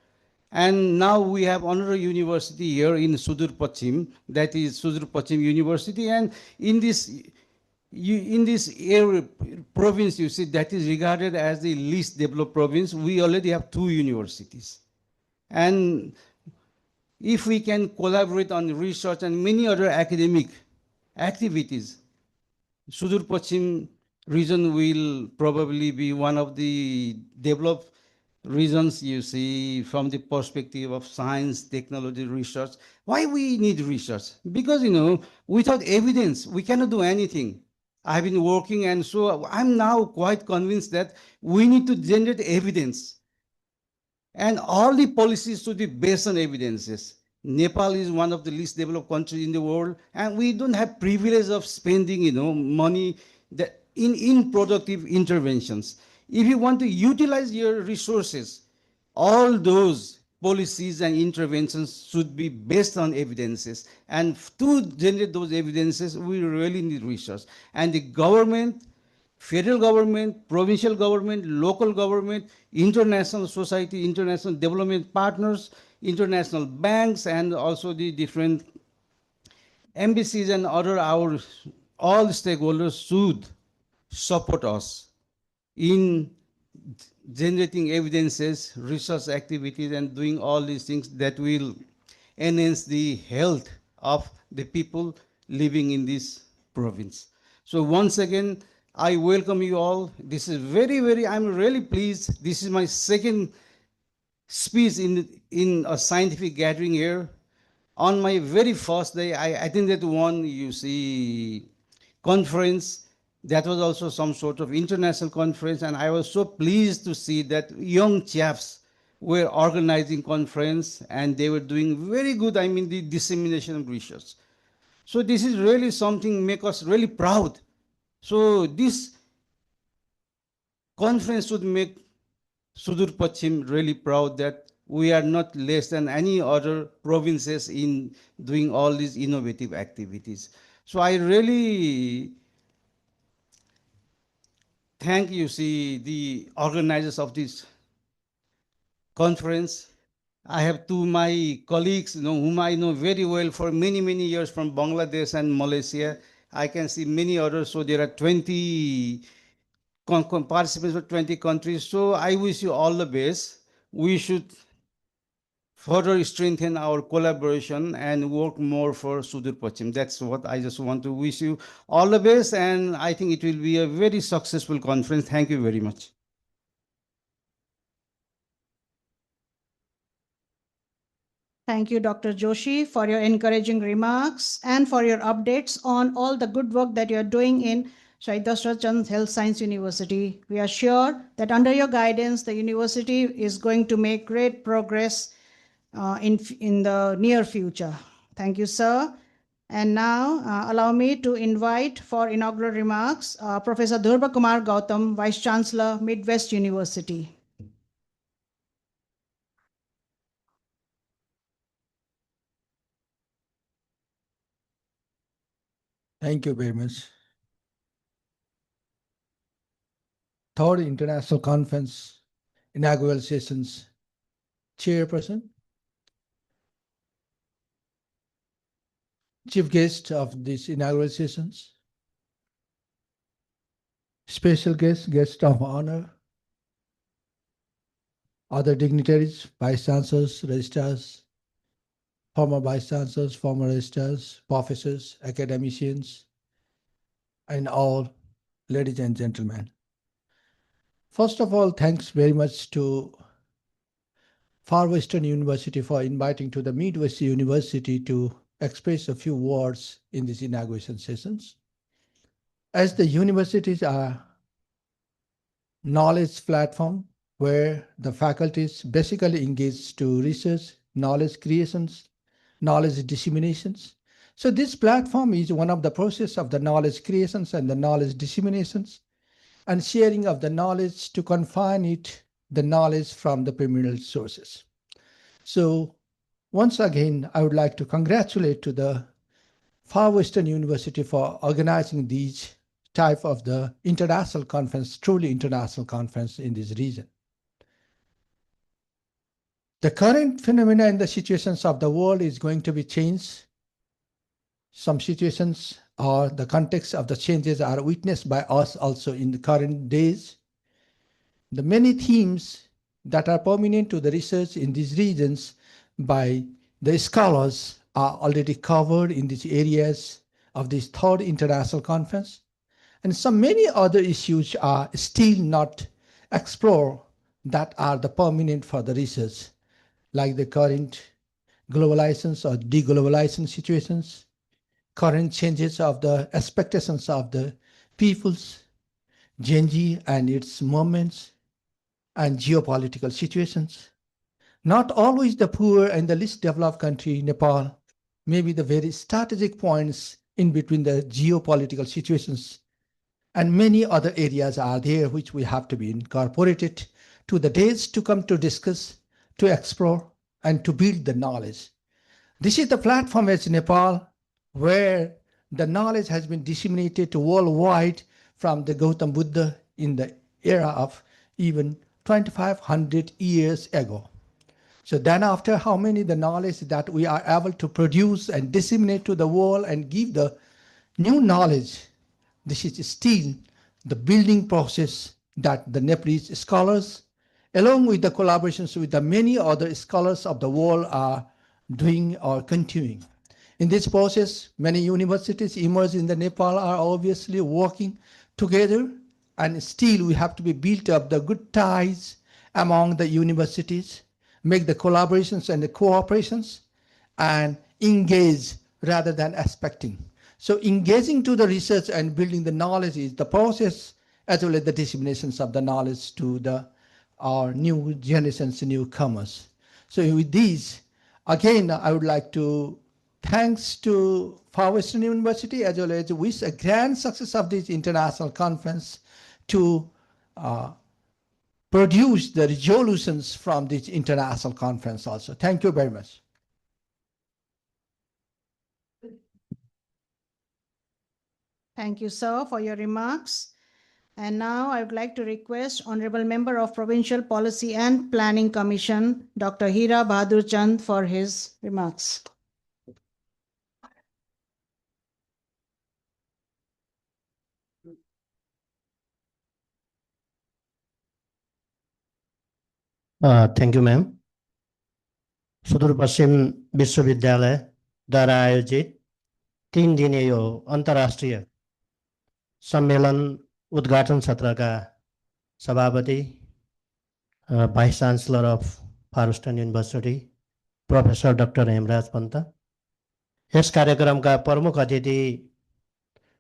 And now we have another university here in Sudur Pachim, that is Sudur Pachim University. And in this area, province, you see, that is regarded as the least developed province, we already have 2 universities. And if we can collaborate on research and many other academic activities, Sudur Pachim region will probably be one of the developed regions, you see, from the perspective of science, technology, research. Why we need research? Because, without evidence, we cannot do anything. I've been working, and so I'm now quite convinced that we need to generate evidence. And all the policies should be based on evidences. Nepal is one of the least developed countries in the world, and we don't have privilege of spending, money in productive interventions. If you want to utilize your resources, all those policies and interventions should be based on evidences. And to generate those evidences, we really need research. And the government, federal government, provincial government, local government, international society, international development partners, international banks, and also the different embassies and other all stakeholders should support us in generating evidences, research activities, and doing all these things that will enhance the health of the people living in this province. So once again, I welcome you all. This is I'm really pleased. This is my second speech in a scientific gathering here. On my very first day, I attended one, conference that was also some sort of international conference, and I was so pleased to see that young chaps were organizing conference and they were doing very good, the dissemination of research. So this is really something make us really proud. So this conference should make Sudur Pachim really proud that we are not less than any other provinces in doing all these innovative activities. So I really thank the organizers of this conference. I have two my colleagues, whom I know very well for many, many years from Bangladesh and Malaysia. I can see many others. So there are 20 participants from 20 countries. So I wish you all the best. We should further strengthen our collaboration and work more for Sudur Pachim. That's what I just want to wish you all the best, and I think it will be a very successful conference. Thank you very much. Thank you, Dr. Joshi, for your encouraging remarks and for your updates on all the good work that you're doing in Shahid Dasrat Chand Health Science University. We are sure that under your guidance, the university is going to make great progress in the near future. Thank you, sir. And now allow me to invite for inaugural remarks Professor Dhruva Kumar Gautam, Vice Chancellor, Midwest University. Thank you very much. Third International Conference, Inaugural Sessions, Chairperson, Chief Guest of these inaugural sessions, special guest of honor, other dignitaries, Vice Chancellors, Registrars, former Vice Chancellors, former Registrars, professors, academicians, and all ladies and gentlemen. First of all, thanks very much to Far Western University for inviting to the Midwest University to express a few words in these inauguration sessions. As the universities are knowledge platform where the faculties basically engage to research, knowledge creations, knowledge disseminations. So this platform is one of the process of the knowledge creations and the knowledge disseminations and sharing of the knowledge to confine it, the knowledge from the primary sources. So once again, I would like to congratulate to the Far Western University for organizing these type of the international conference, truly international conference in this region. The current phenomena in the situations of the world is going to be changed. Some situations or the context of the changes are witnessed by us also in the current days. The many themes that are pertinent to the research in these regions by the scholars are already covered in these areas of this third international conference. And some many other issues are still not explored that are the permanent for the research, like the current globalization or deglobalization situations, current changes of the expectations of the peoples, Gen Z and its movements, and geopolitical situations. Not always the poor and the least developed country, Nepal, may be the very strategic points in between the geopolitical situations, and many other areas are there which we have to be incorporated to the days to come to discuss, to explore, and to build the knowledge. This is the platform as Nepal, where the knowledge has been disseminated worldwide from the Gautam Buddha in the era of even 2500 years ago. So then after how many the knowledge that we are able to produce and disseminate to the world and give the new knowledge, this is still the building process that the Nepalese scholars, along with the collaborations with the many other scholars of the world, are doing or continuing. In this process, many universities emerged in the Nepal are obviously working together, and still we have to be built up the good ties among the universities, make the collaborations and the cooperations, and engage rather than expecting. So engaging to the research and building the knowledge is the process, as well as the disseminations of the knowledge to our new generations, newcomers. So with these, again, I would like to thanks to Far Western University, as well as wish a grand success of this international conference to produce the resolutions from this international conference also. Thank you very much. Thank you, sir, for your remarks. And now I would like to request Honorable Member of Provincial Policy and Planning Commission, Dr. Hira Bahadur Chand, for his remarks. Thank you, ma'am. Sudurpashchim विश्वविद्यालयद्वारा आयोजित 3 दिने यो अन्तर्राष्ट्रिय सम्मेलन उद्घाटन सत्रका सभापति, vice chancellor of far western university professor doctor Hemraj Pant, yes कार्यक्रमका प्रमुख अतिथि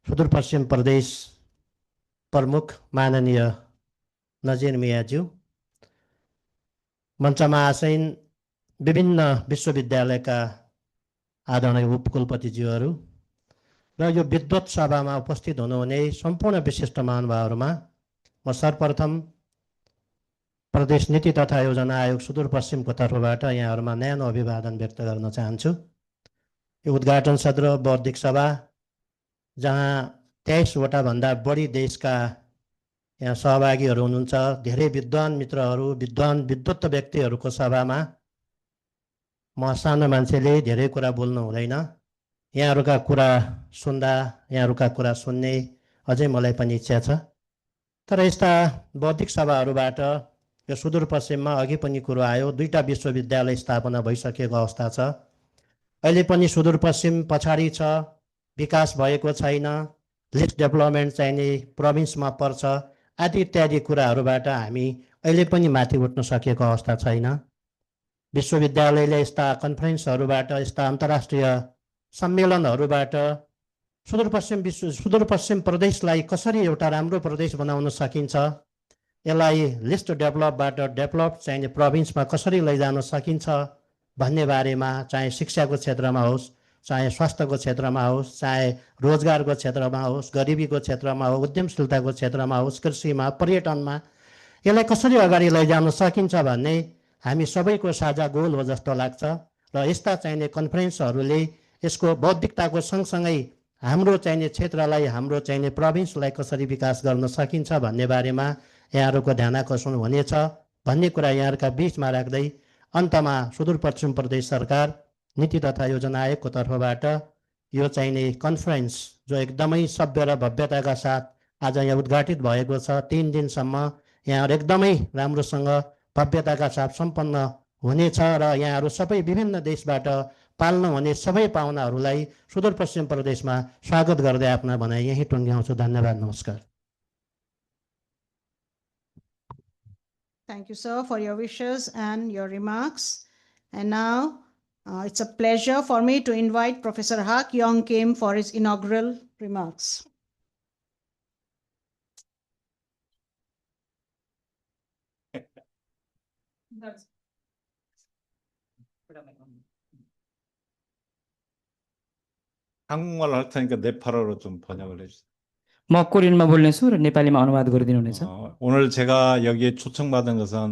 सुदूरपश्चिम प्रदेश प्रमुख माननीय नजिर मियाज्यू, मञ्चमा आसीन विभिन्न विश्वविद्यालयका आदरणीय उपकुलपतिज्यूहरू र यो विद्वत सभामा उपस्थित हुनुहुने सम्पूर्ण विशिष्ट महानुभावहरूमा म सर्वप्रथम प्रदेश नीति तथा योजना आयोग सुदूरपश्चिमको तर्फबाट यहाँहरूमा न्यानो अभिवादन व्यक्त गर्न चाहन्छु। यो उद्घाटन सत्र बौद्धिक सभा जहाँ 23 वटा भन्दा बढी देशका यहाँ सहभागीहरू हुनुहुन्छ, धेरै विद्वान मित्रहरू, विद्वत व्यक्तिहरूको सभामा म सानो मान्छेले धेरै कुरा बोल्नु हुँदैन। यहाँहरूका कुरा सुन्दा, यहाँहरूका कुरा सुन्ने अझै मलाई पनि इच्छा छ। तर यस्ता बौद्धिक सभाहरूबाट यो सुदूरपश्चिममा अघि पनि कुरो आयो, 2टा विश्वविद्यालय स्थापना भइसकेको अवस्था छ। अहिले पनि सुदूरपश्चिम पछाडि छ, विकास भएको छैन, लिस्ट डेभलपमेन्ट चाहिने प्रोभिन्समा पर्छ, आदि इत्यादि कुराहरूबाट हामी अहिले पनि माथि उठ्न सकेको अवस्था छैन। विश्वविद्यालयले यस्ता कन्फरेन्सहरूबाट, यस्ता अन्तर्राष्ट्रिय सम्मेलनहरूबाट सुदूरपश्चिम प्रदेशलाई कसरी एउटा राम्रो प्रदेश बनाउन सकिन्छ, यसलाई लिस्ट डेभलपबाट डेभलप चाहिने प्रोभिन्समा कसरी लैजान सकिन्छ भन्ने बारेमा, चाहे शिक्षाको क्षेत्रमा होस्, चाहे स्वास्थ्यको क्षेत्रमा होस्, चाहे रोजगारको क्षेत्रमा होस्, गरिबीको क्षेत्रमा होस्, उद्यमशीलताको क्षेत्रमा होस्, कृषिमा, पर्यटनमा, यसलाई कसरी अगाडि लैजान सकिन्छ भन्ने हामी सबैको साझा गोल हो जस्तो लाग्छ। र यस्ता चाहिने कन्फरेन्सहरूले यसको बौद्धिकताको सँगसँगै हाम्रो चाहिने क्षेत्रलाई, हाम्रो चाहिने प्रोभिन्सलाई कसरी विकास गर्न सकिन्छ भन्ने बारेमा यहाँहरूको ध्यानाकर्षण हुनेछ भन्ने कुरा यहाँहरूका बीचमा राख्दै अन्तमा सुदूरपश्चिम प्रदेश सरकार नीति तथा योजना आयोगको तर्फबाट यो चाहिने कन्फरेन्स जो एकदमै सभ्य र भव्यताका साथ आज यहाँ उद्घाटित भएको छ, 3 दिनसम्म यहाँहरू एकदमै राम्रोसँग भव्यताका साथ सम्पन्न हुनेछ र यहाँहरू सबै विभिन्न देशबाट पाल्न हुने सबै पाहुनाहरूलाई सुदूरपश्चिम प्रदेशमा स्वागत गर्दै आफ्ना भनाइ यही टुङ्ग्याउँछु। धन्यवाद, नमस्कार। Thank you, sir, for your wishes and your remarks. And now it's a pleasure for me to invite Professor Hak Yong Kim for his inaugural remarks. 한국말 할 테니까 네팔어로 좀 번역을 해주세요. म कोरियनमा बोल्नेछु र नेपालीमा अनुवाद गरिदिनु हुनेछ। 오늘 제가 여기에 초청받은 것은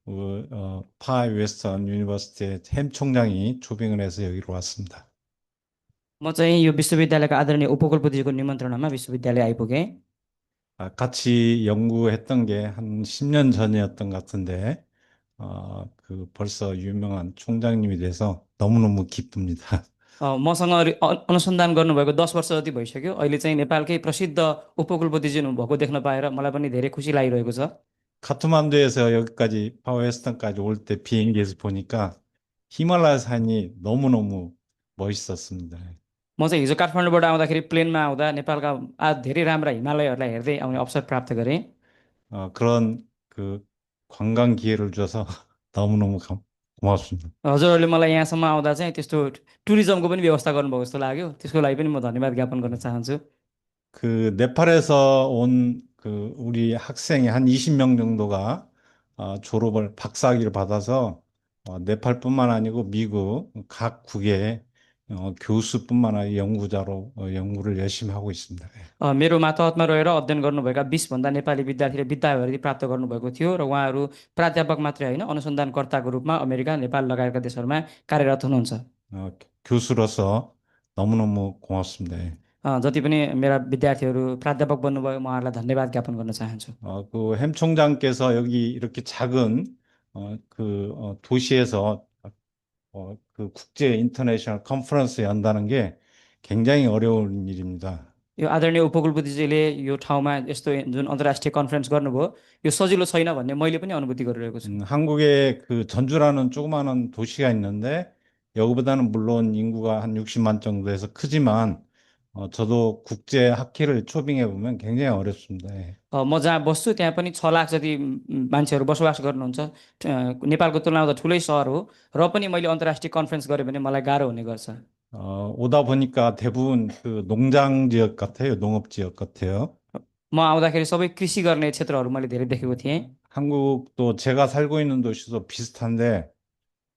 파이 웨스턴 유니버시티의 햄 총장이 초빙을 해서 여기로 왔습니다. म चाहिँ यो विश्वविद्यालयका आदरणीय उपकुलपतिजीको निमन्त्रणामा विश्वविद्यालय आइपुगेँ। 같이 연구했던 게 한 10년 전이었던 것 같은데, 그 벌써 유명한 총장님이 돼서 너무너무 기쁩니다. मसँग अनुसन्धान गर्नुभएको 10 वर्ष जति भइसक्यो। अहिले चाहिँ नेपालकै प्रसिद्ध उपकुलपतिजी हुनुभएको देख्न पाएर मलाई पनि धेरै खुसी लागिरहेको छ। 카트만두에서 여기까지 파워웨스턴까지 올 때 비행기에서 보니까 히말라야 산이 너무너무 멋있었습니다. म चाहिँ हिजो काठमाडौँबाट आउँदाखेरि प्लेनमा आउँदा नेपालका धेरै राम्रा हिमालयहरूलाई हेर्दै आउने अवसर प्राप्त गरेँ। 그런 그 관광 기회를 줘서 너무너무 고맙습니다. हजुरहरूले मलाई यहाँसम्म आउँदा चाहिँ त्यस्तो टुरिज्मको पनि व्यवस्था गर्नुभएको जस्तो लाग्यो। त्यसको लागि पनि म धन्यवाद ज्ञापन गर्न चाहन्छु। 그 네팔에서 온 그 우리 학생이 한 20명 정도가 졸업을 박사학위를 받아서 네팔뿐만 아니고 미국 각국의 교수뿐만 아니라 연구자로 연구를 열심히 하고 있습니다. मेरो मातहतमा रहेर अध्ययन गर्नुभएका 20 भन्दा नेपाली विद्यार्थीले विद्यावृत्ति प्राप्त गर्नुभएको थियो र उहाँहरू प्राध्यापक मात्रै होइन अनुसन्धानकर्ताको रूपमा अमेरिका, नेपाल लगायतका देशहरूमा कार्यरत हुनुहुन्छ। 교수로서 너무너무 고맙습니다. जति पनि मेरा विद्यार्थीहरू प्राध्यापक बन्नुभयो म उहाँहरूलाई धन्यवाद ज्ञापन गर्न चाहन्छु। 그 햄 총장께서 여기 이렇게 작은 도시에서 그 국제 인터내셔널 컨퍼런스 연다는 게 굉장히 어려운 일입니다. यो आदरणीय उपकुलपतिजीले यो ठाउँमा यस्तो जुन अन्तर्राष्ट्रिय कन्फरेन्स गर्नुभयो यो सजिलो छैन भन्ने मैले पनि अनुभूति गरिरहेको छु। 한국에 그 전주라는 조그마한 도시가 있는데 여기보다는 물론 인구가 한 60만 정도 돼서 크지만 저도 국제 학회를 초빙해 보면 굉장히 어렵습니다. म जहाँ बस्छु त्यहाँ पनि 6 लाख जति मान्छेहरू बसोबास गर्नुहुन्छ। नेपालको तुलनामा त ठुलै सहर हो र पनि मैले अन्तर्राष्ट्रिय कन्फरेन्स गरेँ भने मलाई गाह्रो हुने गर्छ। 오다 보니까 대부분 그 농장 지역 같아요. 농업 지역 같아요. म आउँदाखेरि सबै कृषि गर्ने क्षेत्रहरू मैले धेरै देखेको थिएँ। 한국도 제가 살고 있는 도시도 비슷한데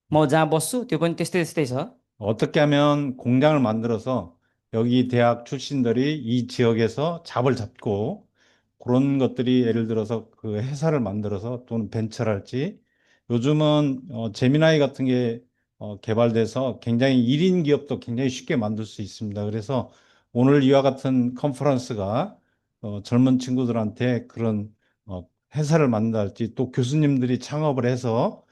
म जहाँ बस्छु त्यो पनि त्यस्तै त्यस्तै छ। 어떻게 하면 공장을 만들어서 여기 대학 출신들이 이 지역에서 잡을 잡고 그런 것들이 예를 들어서 그 회사를 만들어서 또는 벤처랄지 요즘은 제미나이 같은 게 개발돼서 굉장히 1인 기업도 굉장히 쉽게 만들 수 있습니다. 그래서 오늘 이와 같은 컨퍼런스가 젊은 친구들한테 그런 회사를 만들지 또 교수님들이 창업을 해서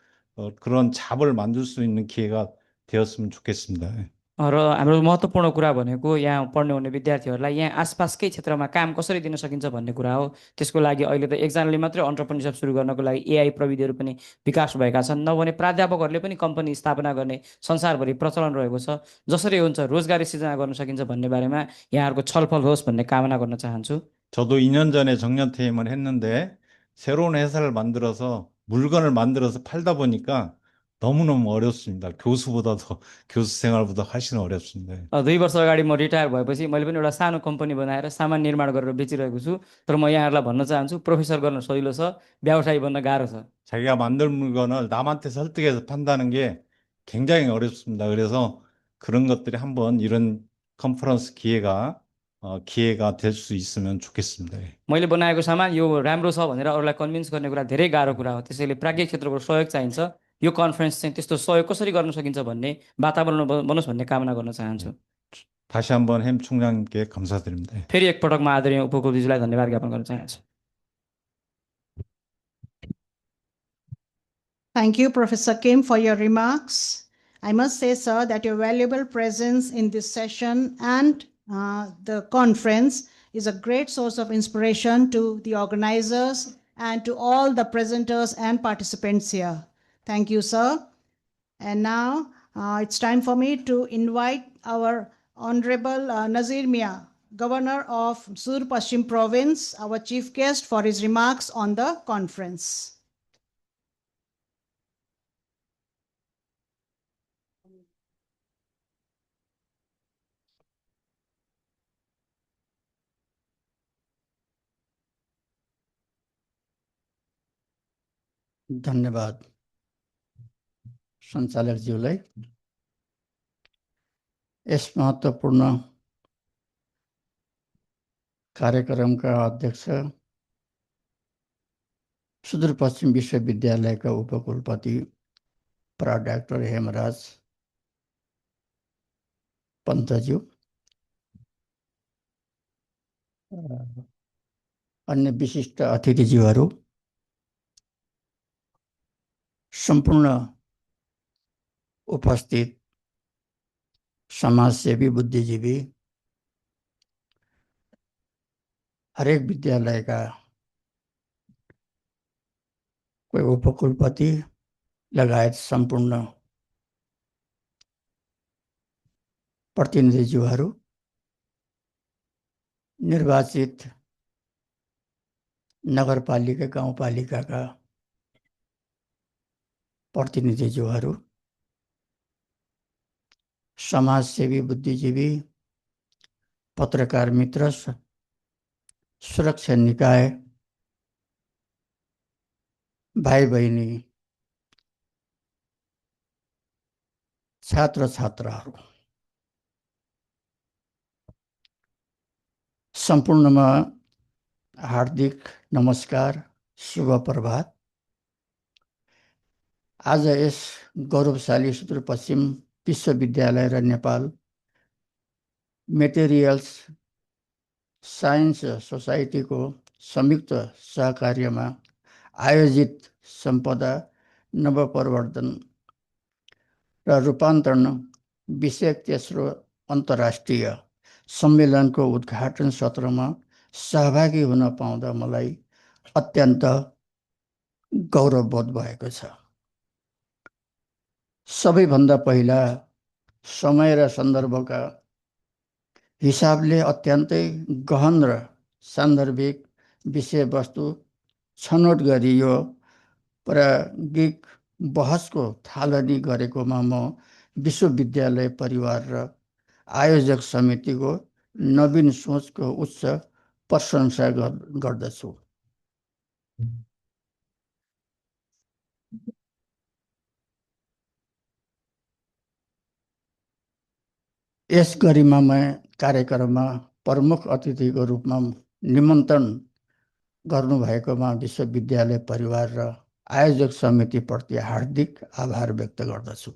그런 잡을 만들 수 있는 기회가 되었으면 좋겠습니다. र हाम्रो महत्त्वपूर्ण कुरा भनेको यहाँ पढ्ने हुने विद्यार्थीहरूलाई यहाँ आसपासकै क्षेत्रमा काम कसरी दिन सकिन्छ भन्ने कुरा हो। त्यसको लागि अहिले त एकजनाले मात्रै एन्टरप्रेन्योरशिप सुरु गर्नको लागि एआई प्रविधिहरू पनि विकास भएका छन्। नभने प्राध्यापकहरूले पनि कम्पनी स्थापना गर्ने संसारभरि प्रचलन रहेको छ। जसरी हुन्छ रोजगारी सृजना गर्न सकिन्छ भन्ने बारेमा यहाँहरूको छलफल होस् भन्ने कामना गर्न चाहन्छु। 저도 2년 전에 정년퇴임을 했는데 새로운 회사를 만들어서 물건을 만들어서 팔다 보니까 너무너무 어렵습니다. 교수보다도 교수 생활보다 훨씬 어렵습니다. 2 वर्ष अगाडि म रिटायर भएपछि मैले पनि एउटा सानो कम्पनी बनाएर सामान निर्माण गरेर बेचिरहेको छु। तर म यहाँहरूलाई भन्न चाहन्छु प्रोफेसर गर्न सजिलो छ, व्यवसायी बन्न गाह्रो छ। 자기가 만든 물건을 남한테 설득해서 판다는 게 굉장히 어렵습니다. 그래서 그런 것들이 한번 이런 컨퍼런스 기회가 될 수 있으면 좋겠습니다. मैले बनाएको सामान यो राम्रो छ भनेर अरूलाई कन्भिन्स गर्ने कुरा धेरै गाह्रो कुरा हो। त्यसैले प्राज्ञिक क्षेत्रको सहयोग चाहिन्छ। यो कन्फरेन्स चाहिँ त्यस्तो सहयोग कसरी गर्न सकिन्छ भन्ने वातावरण बनोस् भन्ने कामना गर्न चाहन्छु। 다시 한번 햄 총장님께 감사드립니다. फेरि एकपटक म आदरणीय उपकुलपतिजीलाई धन्यवाद ज्ञापन गर्न चाहन्छु। Thank you, Professor Kim, for your remarks. I must say, sir, that your valuable presence in this session and the conference is a great source of inspiration to the organizers and to all the presenters and participants here. Thank you, sir. And now it's time for me to invite our Honorable Nazir Mia, Governor of Sur Paschim Province, our chief guest, for his remarks on the conference. धन्यवाद सञ्चालकज्यूलाई। Yes महत्त्वपूर्ण कार्यक्रमका अध्यक्ष सुदूरपश्चिम विश्वविद्यालयका उपकुलपति प्रा doctor Hemraj पन्तज्यू, अन्य विशिष्ट अतिथिज्यूहरू, सम्पूर्ण उपस्थित समाजसेवी बुद्धिजीवी, हरेक विद्यालयका कोही उपकुलपति लगायत सम्पूर्ण प्रतिनिधिज्यूहरू, निर्वाचित नगरपालिका गाउँपालिकाका प्रतिनिधिज्यूहरू, समाजसेवी बुद्धिजीवी, पत्रकार मित्र, सुरक्षा निकाय, भाइ बहिनी, छात्र छात्राहरू, सम्पूर्णमा हार्दिक नमस्कार, शुभ प्रभात। आज यस गौरवशाली सुदूरपश्चिम विश्वविद्यालय र नेपाल मेटेरियल्स साइन्स सोसाइटीको संयुक्त सहकार्यमा आयोजित सम्पदा नवप्रवर्तन र रूपान्तरण विषयक तेस्रो अन्तर्राष्ट्रिय सम्मेलनको उद्घाटन सत्रमा सहभागी हुन पाउँदा मलाई अत्यन्त गौरवबोध भएको छ। सबैभन्दा पहिला समय र सन्दर्भका हिसाबले अत्यन्तै गहन र सान्दर्भिक विषयवस्तु छनौट गरी यो प्राज्ञिक बहसको थालनी गरेकोमा म विश्वविद्यालय परिवार र आयोजक समितिको नवीन सोचको उच्च प्रशंसा गर्दछु। यस गरिमामय कार्यक्रममा प्रमुख अतिथिको रूपमा निमन्त्रण गर्नुभएकोमा विश्वविद्यालय परिवार र आयोजक समितिप्रति हार्दिक आभार व्यक्त गर्दछु।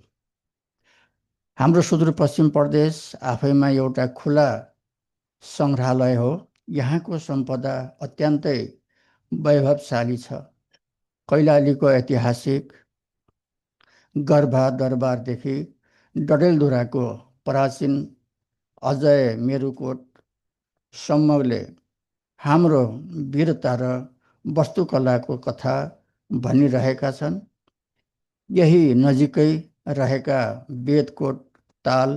हाम्रो सुदूरपश्चिम प्रदेश आफैमा एउटा खुला सङ्ग्रहालय हो। यहाँको सम्पदा अत्यन्तै वैभवशाली छ। कैलालीको ऐतिहासिक गर्भा दरबारदेखि डडेलधुराको प्राचीन अजय मेरुकोट सम्मले हाम्रो वीरता र वास्तुकलाको कथा भनिरहेका छन्। यही नजिकै रहेका बेदकोट ताल,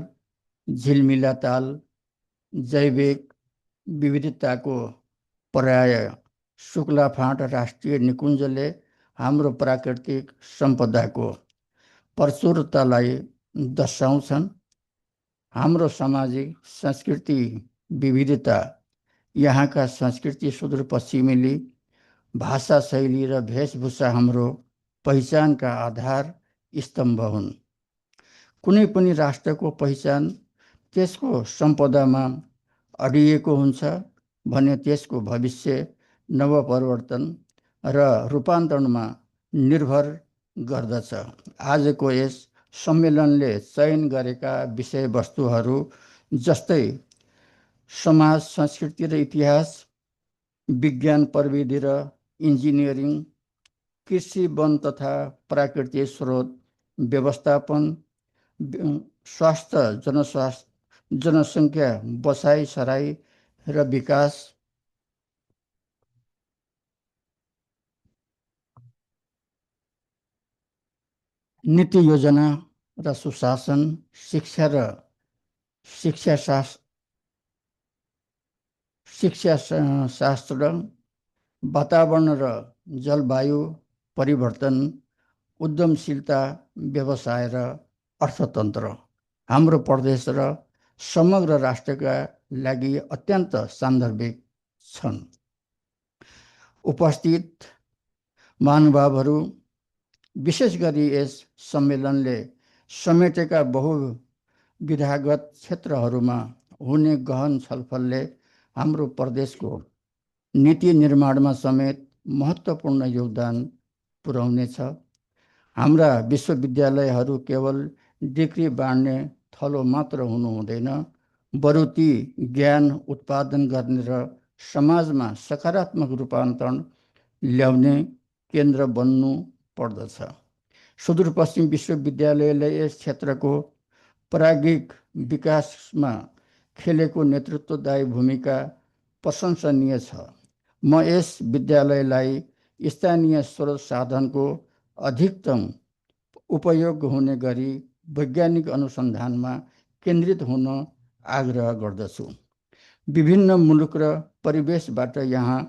झिलमिला ताल जैविक विविधताको पर्याय शुक्लाफाँट राष्ट्रिय निकुञ्जले हाम्रो प्राकृतिक सम्पदाको प्रचुरतालाई दर्शाउँछन्। हाम्रो सामाजिक संस्कृति विविधता, यहाँका संस्कृति सुदूरपश्चिमेली भाषा शैली र वेशभूषा हाम्रो पहिचानका आधार स्तम्भ हुन्। कुनै पनि राष्ट्रको पहिचान त्यसको सम्पदामा अडिएको हुन्छ भने त्यसको भविष्य नवपरिवर्तन र रूपान्तरणमा निर्भर गर्दछ। आजको यस सम्मेलनले चयन गरेका विषयवस्तुहरू जस्तै समाज, संस्कृति र इतिहास, विज्ञान प्रविधि र इन्जिनियरिङ, कृषि, वन तथा प्राकृतिक स्रोत व्यवस्थापन, स्वास्थ्य, जनसङ्ख्या, बसाइ सराई र विकास, नीति योजना र सुशासन, शिक्षा र शिक्षा शास्त्र, वातावरण र जलवायु परिवर्तन, उद्यमशीलता, व्यवसाय र अर्थतन्त्र हाम्रो प्रदेश र समग्र राष्ट्रका लागि अत्यन्त सान्दर्भिक छन्। उपस्थित महानुभावहरू, विशेष गरी यस सम्मेलनले समेटेका बहुविधागत क्षेत्रहरूमा हुने गहन छलफलले हाम्रो प्रदेशको नीति निर्माणमा समेत महत्त्वपूर्ण योगदान पुर्याउनेछ। हाम्रा विश्वविद्यालयहरू केवल डिग्री बाँड्ने थलो मात्र हुनु हुँदैन, बरु ती ज्ञान उत्पादन गर्ने र समाजमा सकारात्मक रूपान्तरण ल्याउने केन्द्र बन्नु पर्दछ। सुदूरपश्चिम विश्वविद्यालयले यस क्षेत्रको प्राज्ञिक विकासमा खेलेको नेतृत्वदायी भूमिका प्रशंसनीय छ। म यस विद्यालयलाई स्थानीय स्रोत साधनको अधिकतम उपयोग हुने गरी वैज्ञानिक अनुसन्धानमा केन्द्रित हुन आग्रह गर्दछु। विभिन्न मुलुक र परिवेशबाट यहाँ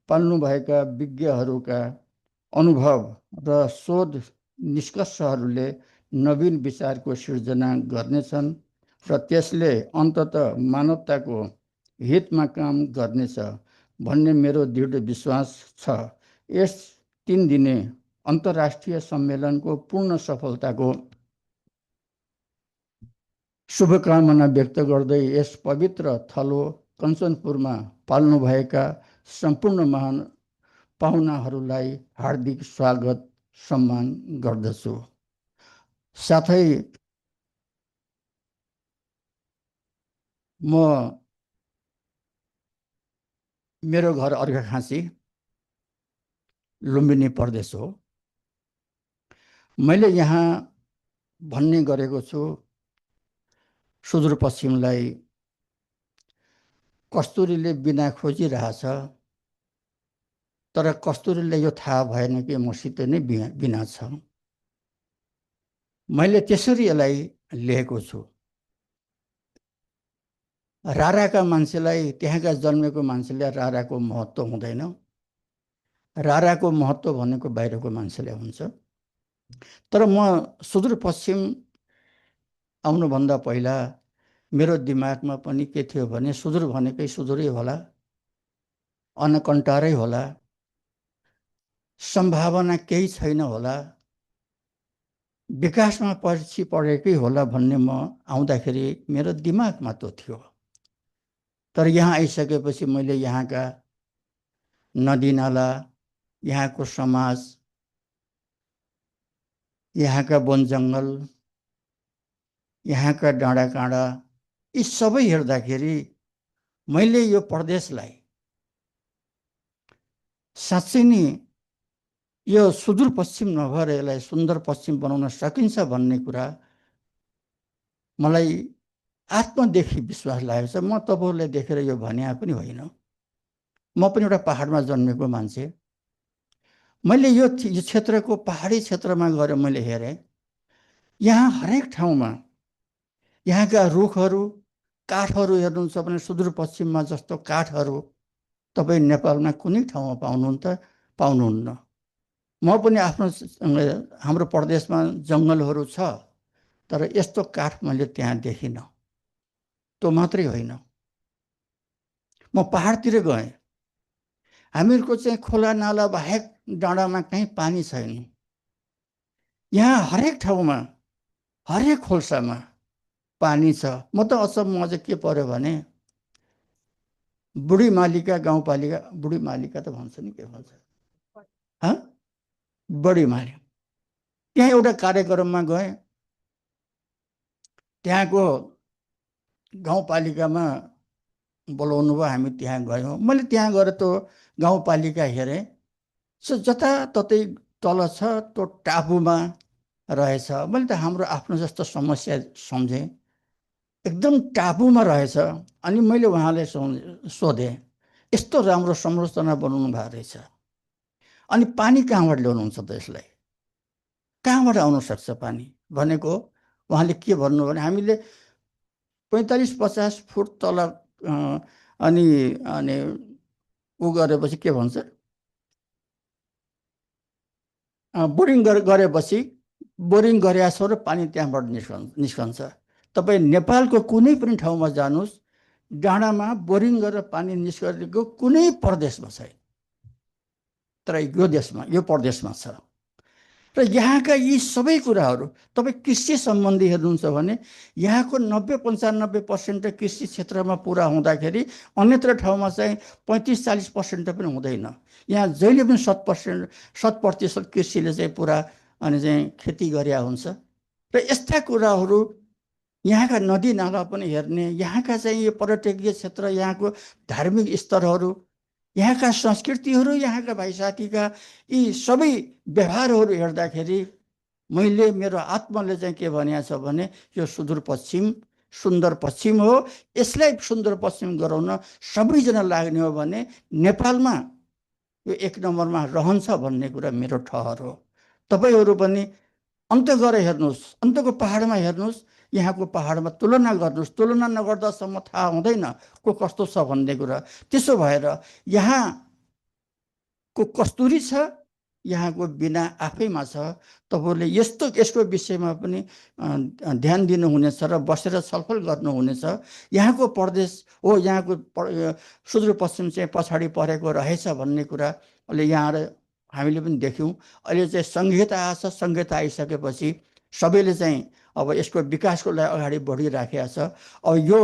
पाल्नुभएका विज्ञहरूका अनुभव र शोध निष्कर्षहरूले नवीन विचारको सिर्जना गर्नेछन् र त्यसले अन्ततः मानवताको हितमा काम गर्नेछ भन्ने मेरो दृढ विश्वास छ। यस 3 दिने अन्तर्राष्ट्रिय सम्मेलनको पूर्ण सफलताको शुभकामना व्यक्त गर्दै यस पवित्र थलो कञ्चनपुरमा पाल्नुभएका सम्पूर्ण महान पाहुनाहरूलाई हार्दिक स्वागत सम्मान गर्दछु। साथै म मेरो घर अर्घाखाँची लुम्बिनी प्रदेश हो। मैले यहाँ भन्ने गरेको छु, सुदूरपश्चिमलाई कस्तुरीले बिना खोजिरहेछ, तर कस्तुरीले यो थाहा भएन कि मसित नै बिना छ। मैले त्यसरी यसलाई लेखेको छु। राराका मान्छेलाई, त्यहाँका जन्मेको मान्छेले राराको महत्त्व हुँदैन। राराको महत्त्व भनेको बाहिरको मान्छेले हुन्छ। तर म सुदूरपश्चिम आउनुभन्दा पहिला मेरो दिमागमा पनि के थियो भने सुदूर भनेकै सुदूरै होला, अनकन्टारै होला, सम्भावना केही छैन होला, विकासमा पछि पढेकै होला भन्ने म आउँदाखेरि मेरो दिमागमा त्यो थियो। तर यहाँ आइसकेपछि मैले यहाँका नदीनाला, यहाँको समाज, यहाँका वन जङ्गल, यहाँका डाँडाकाँडा, यी सबै हेर्दाखेरि मैले यो प्रदेशलाई साँच्चै नै यो सुदूरपश्चिम नभएर यसलाई सुन्दर पश्चिम बनाउन सकिन्छ भन्ने कुरा मलाई आत्मदेखि विश्वास लागेको छ। म तपाईँहरूले देखेर यो भने पनि होइन। म पनि एउटा पहाडमा जन्मेको मान्छे। मैले यो क्षेत्रको पहाडी क्षेत्रमा गएर मैले हेरेँ, यहाँ हरेक ठाउँमा यहाँका रुखहरू, काठहरू हेर्नुहुन्छ भने सुदूरपश्चिममा जस्तो काठहरू तपाईँ नेपालमा कुनै ठाउँमा पाउनुहुन्न। म पनि हाम्रो प्रदेशमा जङ्गलहरू छ, तर यस्तो काठ मैले त्यहाँ देखिनँ। त्यो मात्रै होइन, म पहाडतिर गएँ, हामीहरूको चाहिँ खोला नाला बाहेक डाँडामा कहीँ पानी छैन। यहाँ हरेक ठाउँमा, हरेक खोल्सामा पानी छ। म त अचम्म अझ के पर्यो भने बुढी मालिका गाउँपालिका, बुढी मालिका त भन्छ नि, के भन्छ, बढी मालिक, त्यहाँ एउटा कार्यक्रममा गएँ। त्यहाँको गाउँपालिकामा बोलाउनु भयो, हामी त्यहाँ गयौँ। मैले त्यहाँ गएर त्यो गाउँपालिका हेरेँ, जताततै तल छ, त्यो टापुमा रहेछ। मैले त हाम्रो आफ्नो जस्तो समस्या सम्झेँ, एकदम टापुमा रहेछ। अनि मैले उहाँलाई सोधेँ, यस्तो राम्रो संरचना बनाउनु भएको रहेछ, अनि पानी कहाँबाट ल्याउनुहुन्छ त? यसलाई कहाँबाट आउन सक्छ पानी भनेको? उहाँले के भन्नु भने हामीले 45-50 फुट तल अनि ऊ गरेपछि के भन्छ, बोरिङ गरेपछि बोरिङ गरेका छ र पानी त्यहाँबाट निस्कन्छ। तपाईँ नेपालको कुनै पनि ठाउँमा जानुहोस्, डाँडामा बोरिङ गरेर पानी निस्केको कुनै प्रदेशमा छैन, तर यो देशमा, यो प्रदेशमा छ। र यहाँका यी सबै कुराहरू तपाईँ कृषि सम्बन्धी हेर्नुहुन्छ भने यहाँको 90-95% कृषि क्षेत्रमा पुरा हुँदाखेरि अन्यत्र ठाउँमा चाहिँ 35-40% पनि हुँदैन। यहाँ जहिले पनि 100% कृषिले चाहिँ पुरा अनि चाहिँ खेती गरेका हुन्छ। र यस्ता कुराहरू यहाँका नदी नाला पनि हेर्ने, यहाँका चाहिँ यो पर्यटकीय क्षेत्र, यहाँको धार्मिक स्थलहरू, यहाँका संस्कृतिहरू, यहाँका भाइ साथीका यी सबै व्यवहारहरू हेर्दाखेरि मैले मेरो आत्माले चाहिँ के भनेको छ भने यो सुदूरपश्चिम सुन्दर पश्चिम हो। यसलाई सुन्दर पश्चिम गराउन सबैजना लाग्ने हो भने नेपालमा यो 1 नम्बरमा रहन्छ भन्ने कुरा मेरो ठहर हो। तपाईँहरू पनि अन्त गएर हेर्नुहोस्, अन्तको पहाडमा हेर्नुहोस्, यहाँको पहाडमा तुलना गर्नुहोस्। तुलना नगर्दासम्म थाहा हुँदैन को कस्तो छ भन्ने कुरा। त्यसो भएर यहाँको कस्तुरी छ, यहाँको बिना आफैमा छ। तपाईँले यसको विषयमा पनि ध्यान दिनुहुनेछ र बसेर छलफल गर्नुहुनेछ। यहाँको प्रदेश हो, यहाँको सुदूरपश्चिम चाहिँ पछाडि परेको रहेछ भन्ने कुरा अहिले यहाँ हामीले पनि देख्यौँ। अहिले चाहिँ सङ्घीयता आएछ। सङ्घीयता आइसकेपछि सबैले चाहिँ अब यसको विकासको लागि अगाडि बढिराखेको छ। अब यो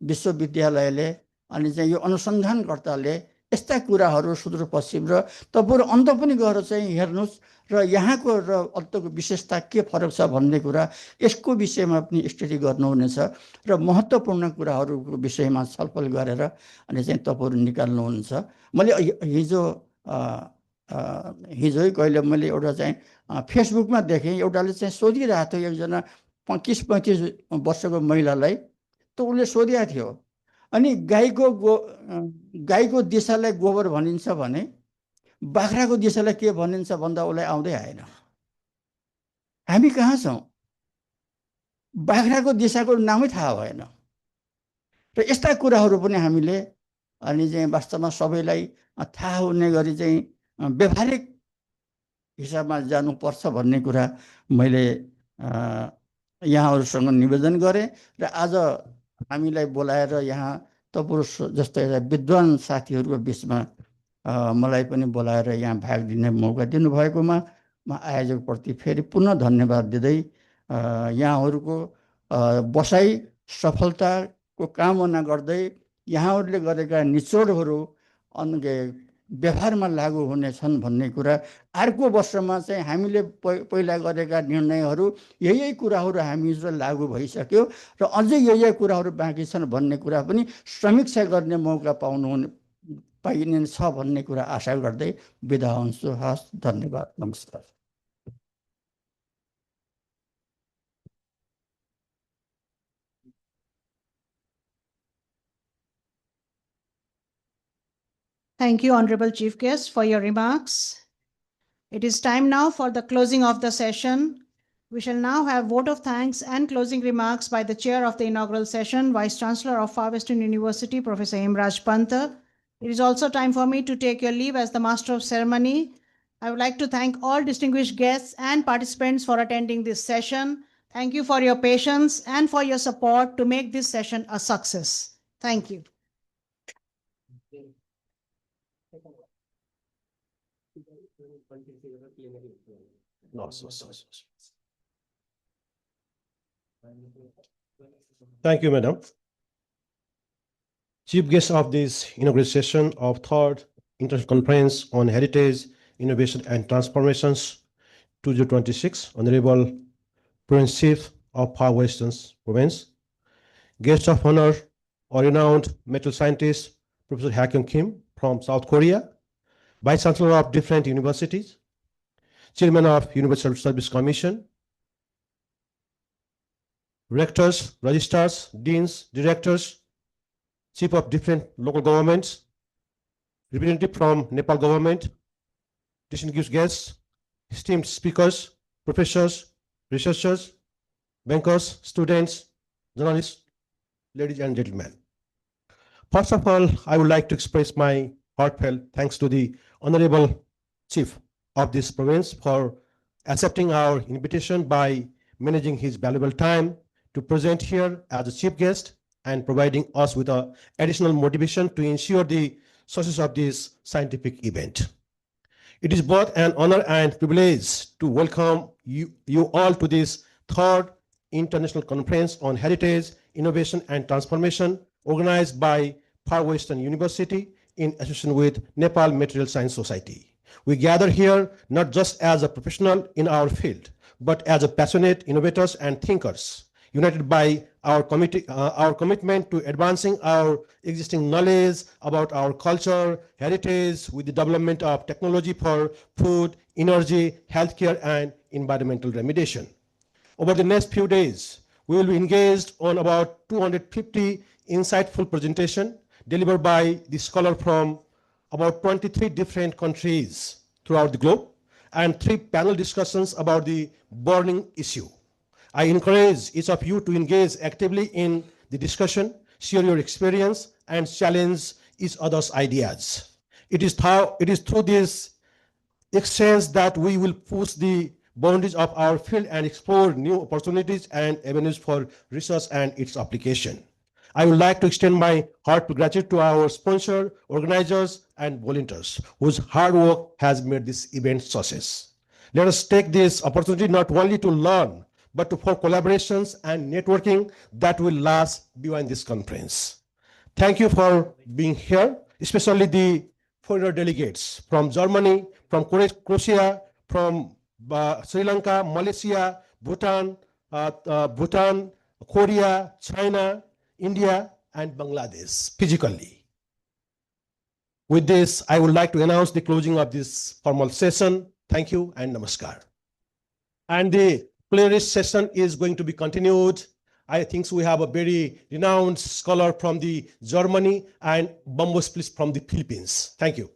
विश्वविद्यालयले अनि चाहिँ यो अनुसन्धानकर्ताले यस्ता कुराहरू सुदूरपश्चिम र तपाईँहरू अन्त पनि गएर चाहिँ हेर्नुहोस् र यहाँको र अन्तको विशेषता के फरक छ भन्ने कुरा यसको विषयमा पनि स्टडी गर्नुहुनेछ र महत्त्वपूर्ण कुराहरूको विषयमा छलफल गरेर अनि चाहिँ तपाईँहरू निकाल्नुहुन्छ। मैले हिजै कहिले मैले एउटा चाहिँ फेसबुकमा देखेँ, एउटाले चाहिँ सोधिरहेको थियो एकजना 25-35 वर्षको महिलालाई। त उसले सोधेको थियो अनि गाईको दिशालाई गोबर भनिन्छ भने बाख्राको दिशालाई के भनिन्छ भन्दा उसलाई आउँदै आएन। हामी कहाँ छौँ? बाख्राको दिशाको नामै थाहा भएन। र यस्ता कुराहरू पनि हामीले अनि चाहिँ वास्तवमा सबैलाई थाहा हुने गरी चाहिँ व्यवहारिक हिसाबमा जानुपर्छ भन्ने कुरा मैले यहाँहरूसँग निवेदन गरेँ। र आज हामीलाई बोलाएर यहाँ तपाईँहरू जस्तो एउटा विद्वान साथीहरूको बिचमा मलाई पनि बोलाएर यहाँ भाग लिने मौका दिनुभएकोमा म आयोजकप्रति फेरि पुनः धन्यवाद दिँदै यहाँहरूको बसाइ सफलताको कामना गर्दै यहाँहरूले गरेका निचोडहरू व्यवहारमा लागू हुनेछन् भन्ने कुरा, अर्को वर्षमा चाहिँ हामीले पहिला गरेका निर्णयहरू यही कुराहरू हामीसँग लागू भइसक्यो र अझै यही कुराहरू बाँकी छन् भन्ने कुरा पनि समीक्षा गर्ने मौका पाइनेछ भन्ने कुरा आशा गर्दै बिदा हुन्छु। हस्, धन्यवाद, नमस्कार। Thank you, Honorable Chief Guest, for your remarks. It is time now for the closing of the session. We shall now have vote of thanks and closing remarks by the chair of the inaugural session, Vice Chancellor of Far Western University, Professor Hemraj Panta. It is also time for me to take your leave as the Master of Ceremony. I would like to thank all distinguished guests and participants for attending this session. Thank you for your patience and for your support to make this session a success. Thank you. Thank you, Madam. Chief guest of this inaugural session of Third International Conference on Heritage, Innovation and Transformations 2026, Honorable Province Chief of Far Western Province. Guest of honor, a renowned metal scientist, Professor Ha-Kyung Kim from South Korea, Vice Chancellor of different universities, Chairman of Universal Service Commission, rectors, registrars, deans, directors, chief of different local governments, representative from Nepal government, distinguished guests, esteemed speakers, professors, researchers, bankers, students, journalists, ladies and gentlemen. First of all, I would like to express my heartfelt thanks to the Honorable Chief of this province for accepting our invitation by managing his valuable time to present here as a chief guest and providing us with additional motivation to ensure the success of this scientific event. It is both an honor and privilege to welcome you all to this third International Conference on Heritage, Innovation and Transformation, organized by Far Western University in association with Nepal Material Science Society. We gather here not just as a professional in our field, but as a passionate innovators and thinkers, united by our commitment to advancing our existing knowledge about our culture, heritage, with the development of technology for food, energy, healthcare, and environmental remediation. Over the next few days, we will be engaged on about 250 insightful presentations delivered by the scholar from about 23 different countries throughout the globe, and 3 panel discussions about the burning issue. I encourage each of you to engage actively in the discussion, share your experience, and challenge each other's ideas. It is through this exchange that we will push the boundaries of our field and explore new opportunities and avenues for research and its application. I would like to extend my heartfelt gratitude to our sponsor, organizers, and volunteers whose hard work has made this event success. Let us take this opportunity not only to learn, but to for collaborations and networking that will last beyond this conference. Thank you for being here, especially the foreigner delegates from Germany, from Croatia, from Sri Lanka, Malaysia, Bhutan, Korea, China, India, and Bangladesh physically. With this, I would like to announce the closing of this formal session. Thank you and namaskar. And the plenary session is going to be continued. I think we have a very renowned scholar from the Germany and Bamboo Splits from the Philippines. Thank you.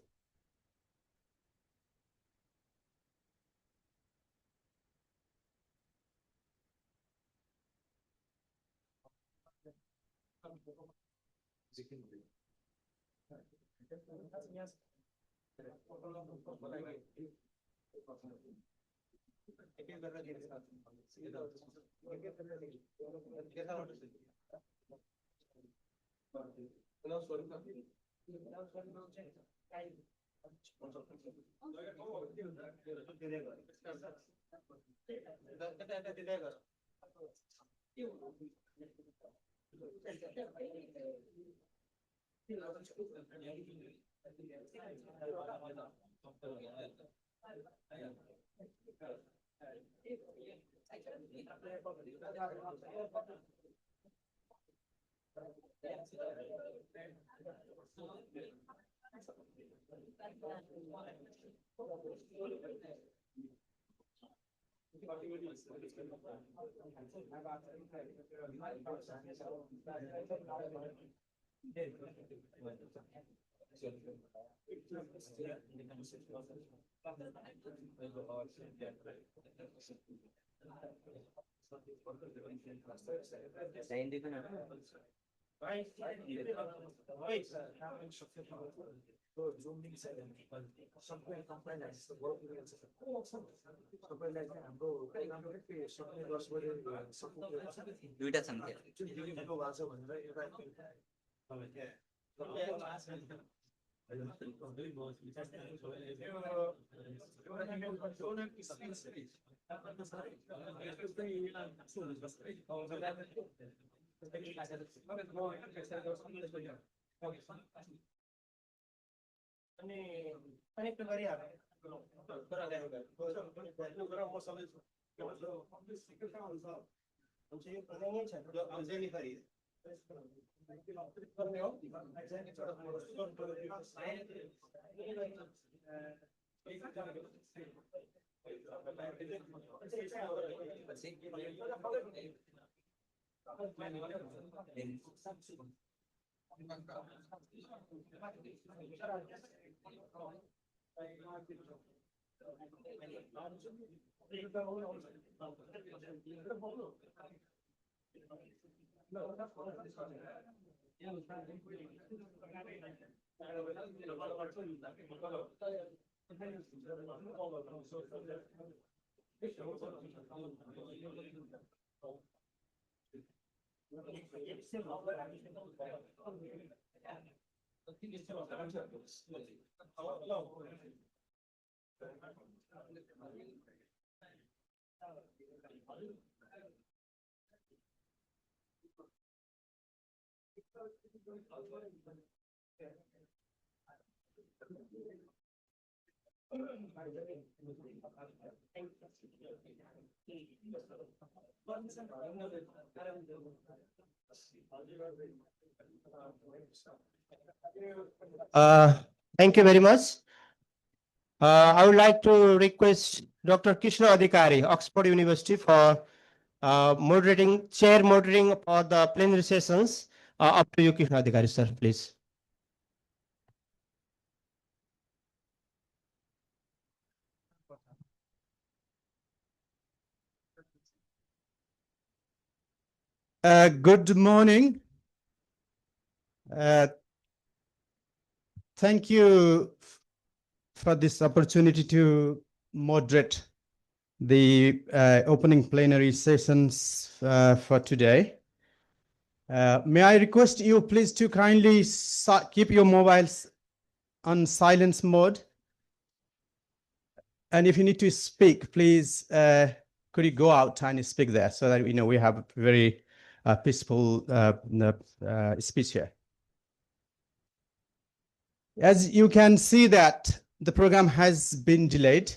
Thank you very much. I would like to request Dr. Krishna Adhikari, Oxford University, for moderating for the plenary sessions. Up to you, Krishna Adhikari, sir, please. Good morning. Thank you for this opportunity to moderate the opening plenary sessions for today. May I request you please to kindly keep your mobiles on silence mode. And if you need to speak, please could you go out and speak there so that we have a very peaceful speech here. As you can see that the program has been delayed.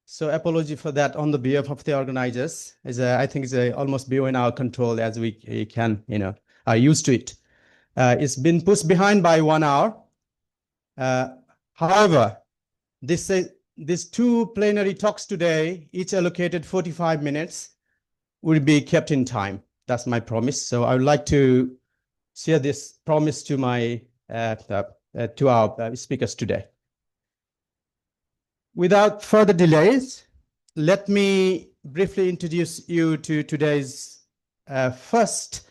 So apology for that on the behalf of the organizers. I think it's almost beyond our control as we can, are used to it. It's been pushed behind by 1 hour. However, these two plenary talks today, each allocated 45 minutes, will be kept in time. That's my promise. So I would like to share this promise to my to our speakers today. Without further delays, let me briefly introduce you to today's first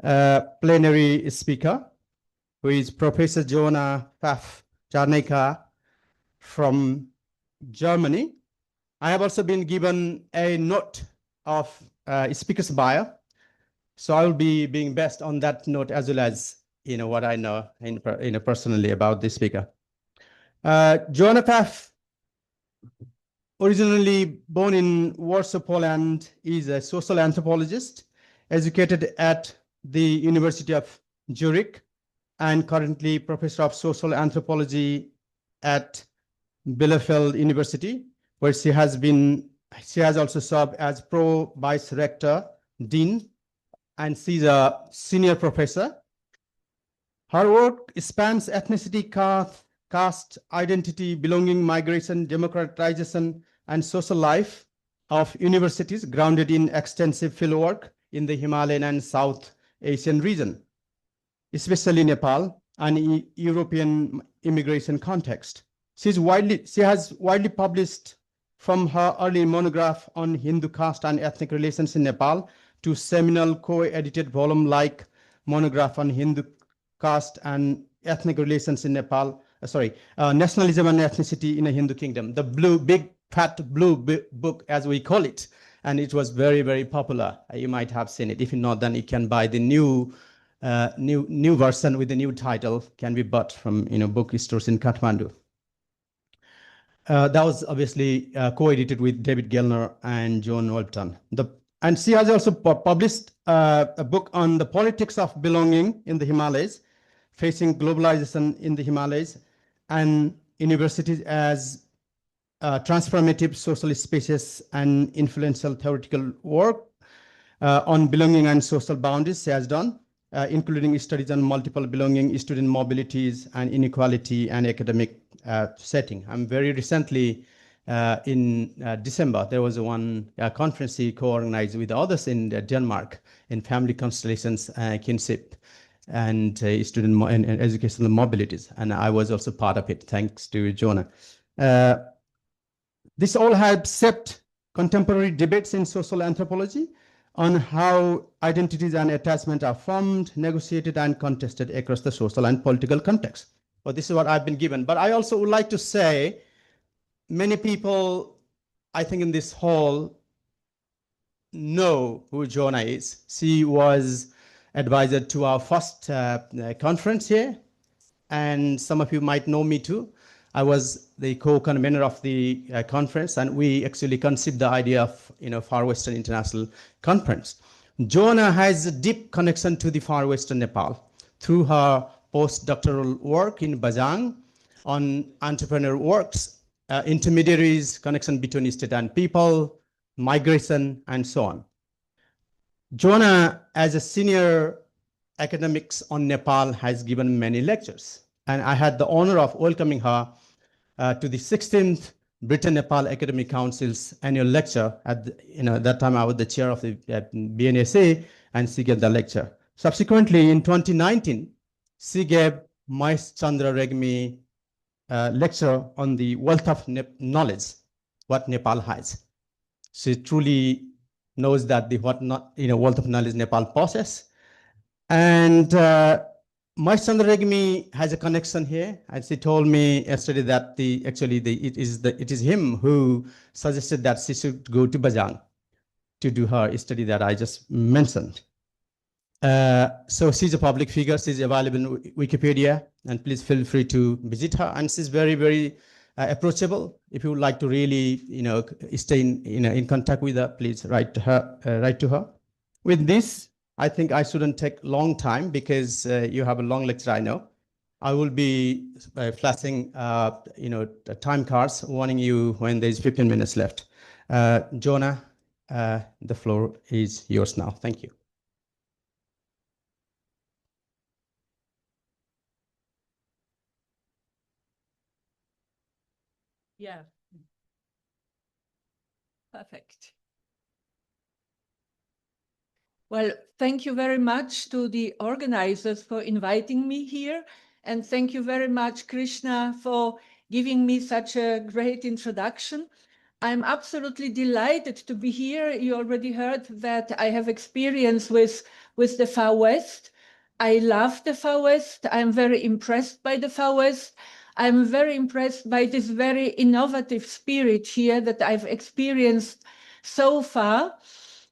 plenary speaker, who is Professor Joanna Pfaff-Jarneka from Germany. I have also been given a note of speaker's bio, so I will be being based on that note as well as what I know personally about this speaker. Joanna Pfaff, originally born in Warsaw, Poland, is a social anthropologist, educated at the University of Zurich, and currently professor of social anthropology at Bielefeld University, where she has also served as pro-vice rector, dean, and she's a senior professor. Her work spans ethnicity, caste, identity, belonging, migration, democratization, and social life of universities, grounded in extensive fieldwork in the Himalayan and South Asian region, especially Nepal and European immigration context. She has widely published, from her early monograph on Hindu caste and ethnic relations in Nepal to seminal co-edited volume-like monograph on Hindu caste and ethnic relations in Nepal, nationalism and ethnicity in a Hindu kingdom, the big fat blue book as we call it. And it was very, very popular. You might have seen it. If not, then you can buy the new version with the new title, can be bought from bookstores in Kathmandu. That was obviously co-edited with David Gellner and John Wolpton. And she has also published a book on the politics of belonging in the Himalayas, facing globalization in the Himalayas, and universities as transformative social spaces and influential theoretical work on belonging and social boundaries she has done, including studies on multiple belonging, student mobilities, and inequality and academic setting. I'm very recently in December, there was one conference he co-organized with others in Denmark in family constellations, kinship, and student and educational mobilities. And I was also part of it, thanks to Jonah. This all had shaped contemporary debates in social anthropology on how identities and attachment are formed, negotiated, and contested across the social and political context. Well, this is what I've been given. But I also would like to say, many people, I think, in this hall know who Joanna is. She was advisor to our first conference here, and some of you might know me too. I was the co-convener of the conference, and we actually conceived the idea of Far Western International Conference. Joanna has a deep connection to the Far Western Nepal through her postdoctoral work in Bajang on entrepreneur works, intermediaries, connection between state and people, migration, and so on. Joanna, as a senior academics on Nepal, has given many lectures, and I had the honor of welcoming her to the 16th Britain-Nepal Academic Council's annual lecture. At that time, I was the chair of the BNSA, and she gave the lecture. Subsequently, in 2019, she gave Mais Chandra Regmi lecture on the wealth of knowledge, what Nepal has. She truly knows that the wealth of knowledge Nepal possesses. And Mais Chandra Regmi has a connection here, and she told me yesterday that it is him who suggested that she should go to Bajang to do her study that I just mentioned. So she's a public figure. She's available in Wikipedia, and please feel free to visit her. And she's very, very approachable. If you would like to really, stay in contact with her, please write to her. With this, I think I shouldn't take long time because you have a long lecture, I know. I will be flashing, the time cards, warning you when there's 15 minutes left. Jonah, the floor is yours now. Thank you. Yeah. Perfect. Well, thank you very much to the organizers for inviting me here. And thank you very much, Krishna, for giving me such a great introduction. I'm absolutely delighted to be here. You already heard that I have experience with the Far West. I love the Far West. I'm very impressed by the Far West. I'm very impressed by this very innovative spirit here that I've experienced so far.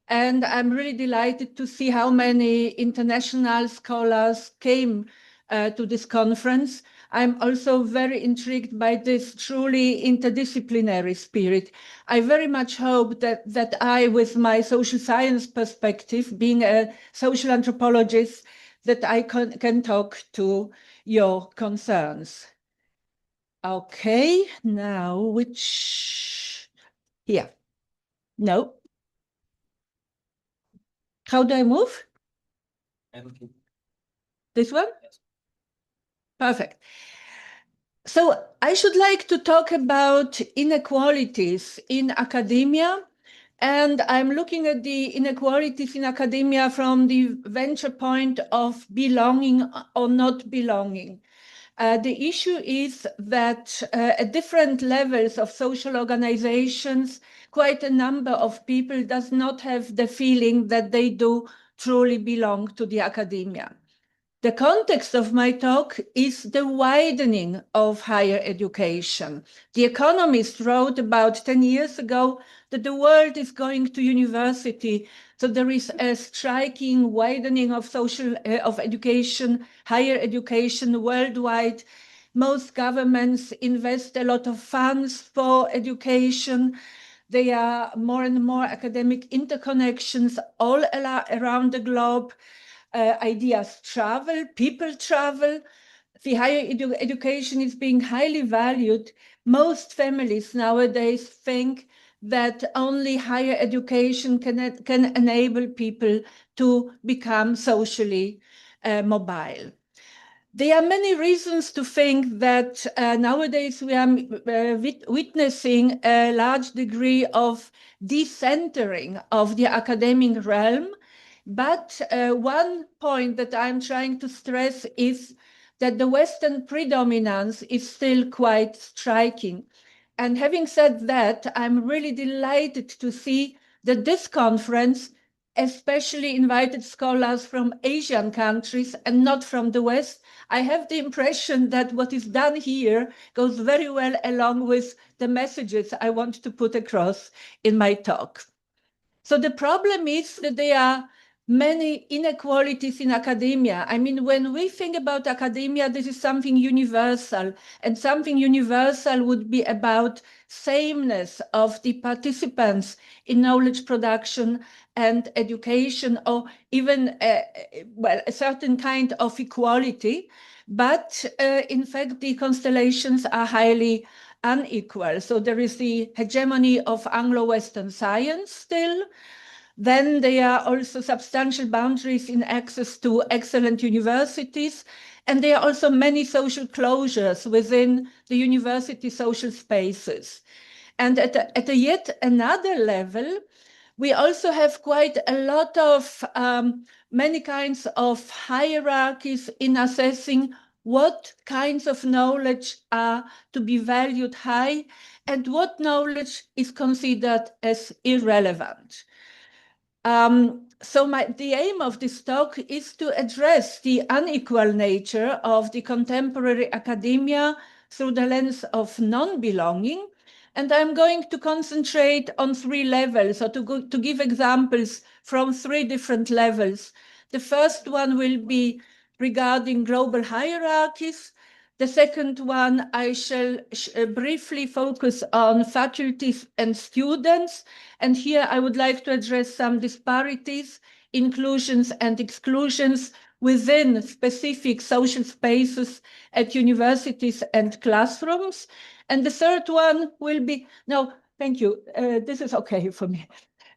And I'm really delighted to see how many international scholars came to this conference. I'm also very intrigued by this truly interdisciplinary spirit. I very much hope that I, with my social science perspective, being a social anthropologist, that I can talk to your concerns. Okay, now here? No. How do I move? This one? Yes. Perfect. So I should like to talk about inequalities in academia. And I'm looking at the inequalities in academia from the venture point of belonging or not belonging. The issue is that at different levels of social organizations, quite a number of people does not have the feeling that they do truly belong to the academia. The context of my talk is the widening of higher education. The Economist wrote about 10 years ago that the world is going to university. So there is a striking widening of education, higher education worldwide. Most governments invest a lot of funds for education. There are more and more academic interconnections all around the globe. Ideas travel, people travel. The higher education is being highly valued. Most families nowadays think that only higher education can enable people to become socially mobile. There are many reasons to think that nowadays we are witnessing a large degree of decentering of the academic realm. But one point that I'm trying to stress is that the Western predominance is still quite striking. And having said that, I'm really delighted to see that this conference especially invited scholars from Asian countries and not from the West. I have the impression that what is done here goes very well along with the messages I want to put across in my talk. So the problem is that there are many inequalities in academia. I mean, when we think about academia, this is something universal, and something universal would be about sameness of the participants in knowledge production and education, or even, well, a certain kind of equality. But in fact, the constellations are highly unequal. So there is the hegemony of Anglo-Western science still. Then there are also substantial boundaries in access to excellent universities. And there are also many social closures within the university social spaces. And at a yet another level, we also have quite a lot of many kinds of hierarchies in assessing what kinds of knowledge are to be valued high and what knowledge is considered as irrelevant. So the aim of this talk is to address the unequal nature of the contemporary academia through the lens of non-belonging. And I'm going to concentrate on 3 levels, or to give examples from 3 different levels. The first one will be regarding global hierarchies. The second one, I shall briefly focus on faculties and students. And here I would like to address some disparities, inclusions and exclusions within specific social spaces at universities and classrooms. And the third one will be, no, thank you, this is okay for me.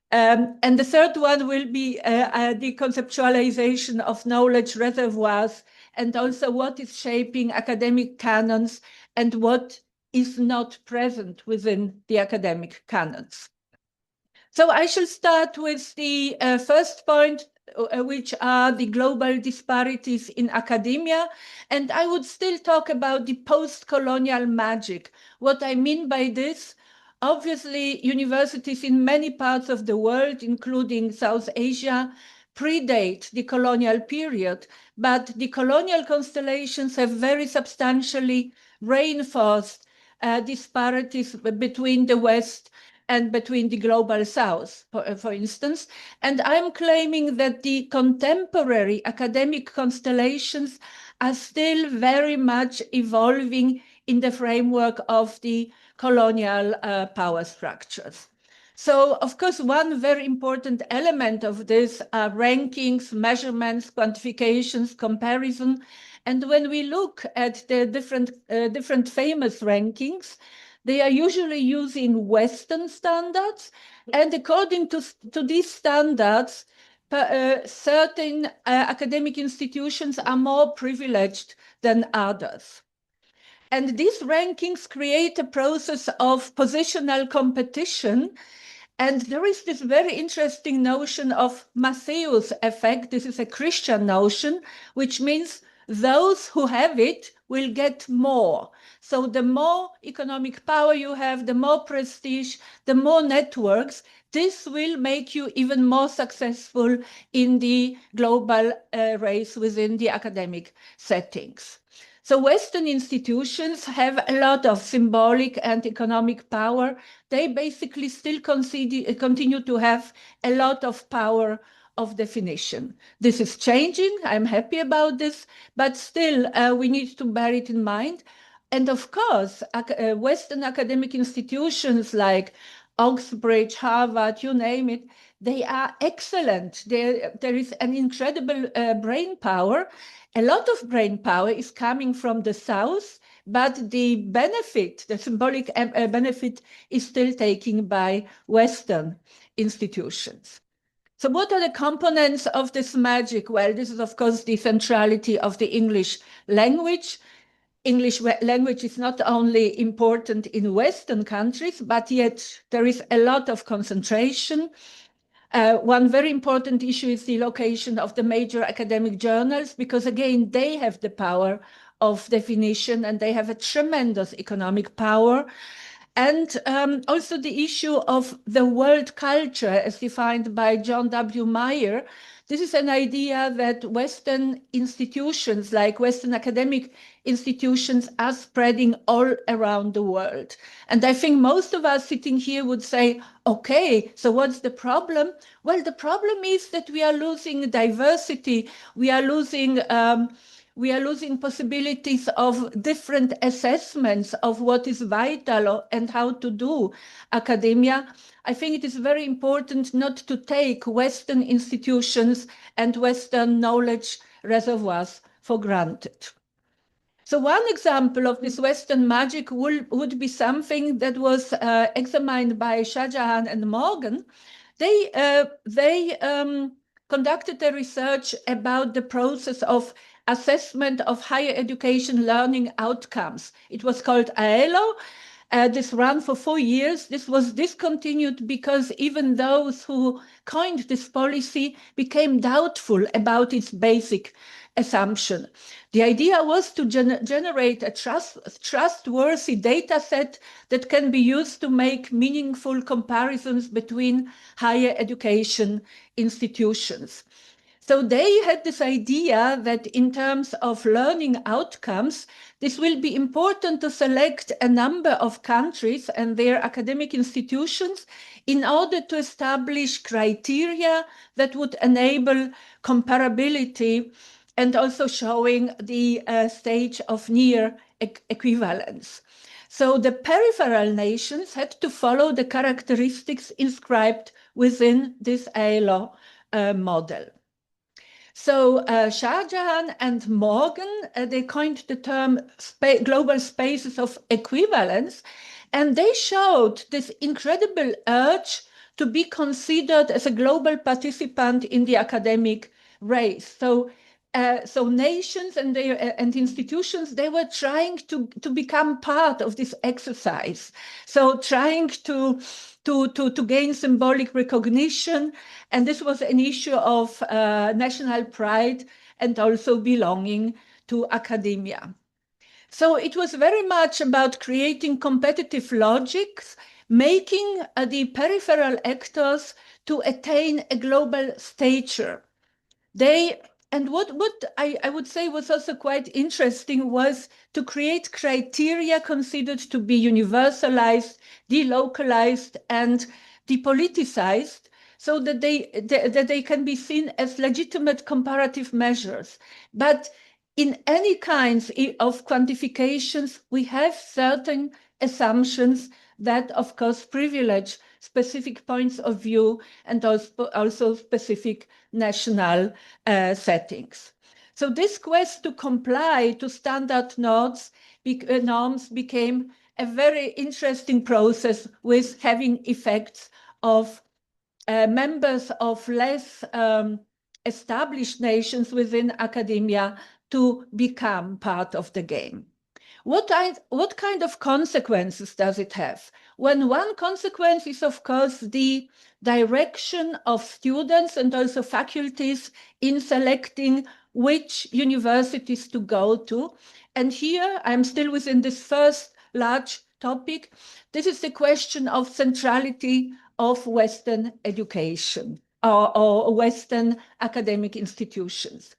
And the third one will be the conceptualization of knowledge reservoirs, and also what is shaping academic canons and what is not present within the academic canons. So I shall start with the first point, which are the global disparities in academia. And I would still talk about the post-colonial magic. What I mean by this, obviously, universities in many parts of the world, including South Asia, predate the colonial period, but the colonial constellations have very substantially reinforced disparities between the West and between the global South, for instance. And I'm claiming that the contemporary academic constellations are still very much evolving in the framework of the colonial power structures. So, of course, one very important element of this are rankings, measurements, quantifications, comparison. And when we look at the different famous rankings, they are usually using Western standards. And according to these standards, certain academic institutions are more privileged than others. And these rankings create a process of positional competition. And there is this very interesting notion of Matthäus effect. This is a Christian notion, which means those who have it will get more. So the more economic power you have, the more prestige, the more networks, this will make you even more successful in the global race within the academic settings. So Western institutions have a lot of symbolic and economic power. They basically still continue to have a lot of power of definition. This is changing. I'm happy about this, but still we need to bear it in mind. And of course, Western academic institutions like Oxbridge, Harvard, you name it, they are excellent. There is an incredible brain power. A lot of brain power is coming from the South, but the benefit, the symbolic benefit, is still taken by Western institutions. So what are the components of this magic? Well, this is, of course, the centrality of the English language. English language is not only important in Western countries, but yet there is a lot of concentration. One very important issue is the location of the major academic journals, because again, they have the power of definition and they have a tremendous economic power. And also the issue of the world culture as defined by John W. Meyer. This is an idea that Western institutions, like Western academic institutions, are spreading all around the world. And I think most of us sitting here would say, okay, so what's the problem? Well, the problem is that we are losing diversity. We are losing possibilities of different assessments of what is vital and how to do academia. I think it is very important not to take Western institutions and Western knowledge reservoirs for granted. So one example of this Western magic would be something that was examined by Shahjahan and Morgan. They conducted a research about the process of assessment of higher education learning outcomes. It was called AELO. This ran for 4 years. This was discontinued because even those who coined this policy became doubtful about its basic assumption. The idea was to generate a trustworthy data set that can be used to make meaningful comparisons between higher education institutions. So they had this idea that in terms of learning outcomes, this will be important to select a number of countries and their academic institutions in order to establish criteria that would enable comparability and also showing the stage of near equivalence. So the peripheral nations had to follow the characteristics inscribed within this AELO model. So Shahjahan and Morgan, they coined the term global spaces of equivalence, and they showed this incredible urge to be considered as a global participant in the academic race. So nations and institutions, they were trying to become part of this exercise. So trying to gain symbolic recognition. And this was an issue of national pride and also belonging to academia. So it was very much about creating competitive logics, making the peripheral actors to attain a global stature. And what I would say was also quite interesting was to create criteria considered to be universalized, delocalized, and depoliticized, so that they can be seen as legitimate comparative measures. But in any kinds of quantifications, we have certain assumptions that, of course, privilege specific points of view and also specific national settings. So this quest to comply to standard norms became a very interesting process with having effects of members of less established nations within academia to become part of the game. What kind of consequences does it have? When one consequence is, of course, the direction of students and also faculties in selecting which universities to go to. And here I'm still within this first large topic. This is the question of centrality of Western education or Western academic institutions.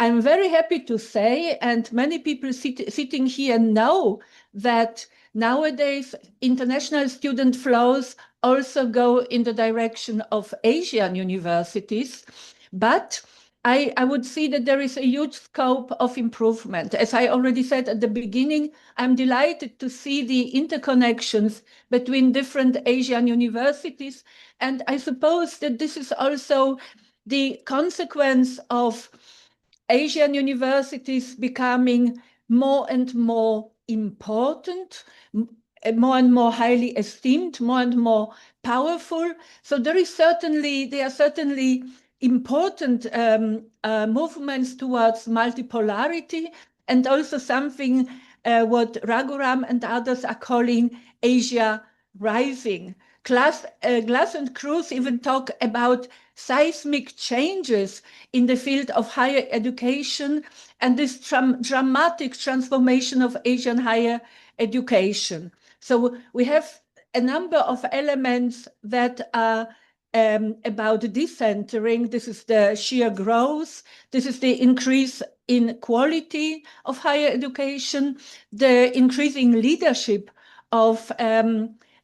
I'm very happy to say, and many people sitting here know, that nowadays international student flows also go in the direction of Asian universities. But I would see that there is a huge scope of improvement. As I already said at the beginning, I'm delighted to see the interconnections between different Asian universities. And I suppose that this is also the consequence of Asian universities becoming more and more important, more and more highly esteemed, more and more powerful. So there are certainly important movements towards multipolarity, and also something what Raghuram and others are calling Asia rising. Glass and Cruz even talk about seismic changes in the field of higher education and this dramatic transformation of Asian higher education. So we have a number of elements that are about decentering. This is the sheer growth. This is the increase in quality of higher education, the increasing leadership of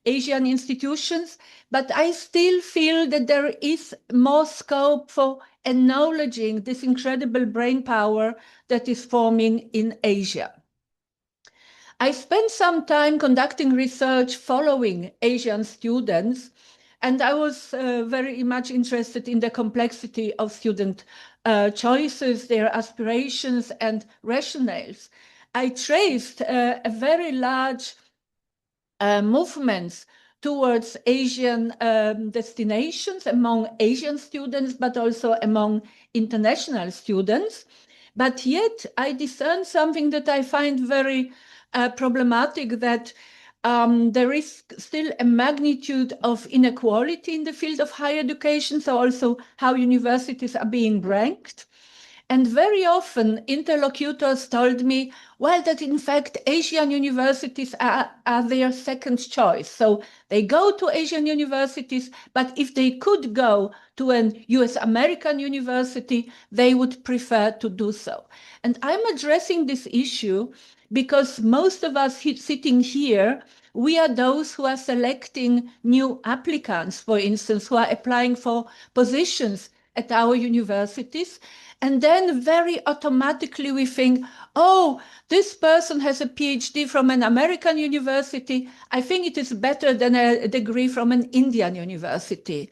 Asian institutions. But I still feel that there is more scope for acknowledging this incredible brain power that is forming in Asia. I spent some time conducting research following Asian students, and I was very much interested in the complexity of student choices, their aspirations and rationales. I traced a very large movements towards Asian destinations among Asian students, but also among international students. But yet I discern something that I find very problematic, that there is still a magnitude of inequality in the field of higher education, so also how universities are being ranked. And very often interlocutors told me, well, that in fact Asian universities are their second choice. So they go to Asian universities, but if they could go to an US American university, they would prefer to do so. And I'm addressing this issue because most of us sitting here, we are those who are selecting new applicants, for instance, who are applying for positions at our universities. And then very automatically we think, oh, this person has a PhD from an American university. I think it is better than a degree from an Indian university.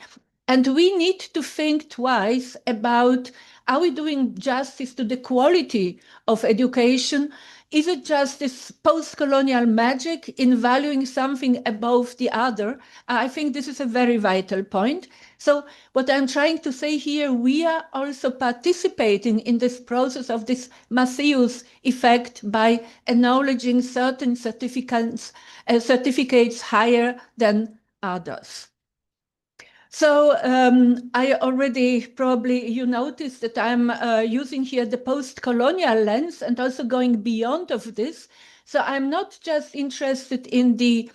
And we need to think twice about, are we doing justice to the quality of education? Is it just this post-colonial magic in valuing something above the other? I think this is a very vital point. So what I'm trying to say here, we are also participating in this process of this Matthews effect by acknowledging certain certificates higher than others. So I already, probably you noticed that I'm using here the post-colonial lens and also going beyond of this. So I'm not just interested in the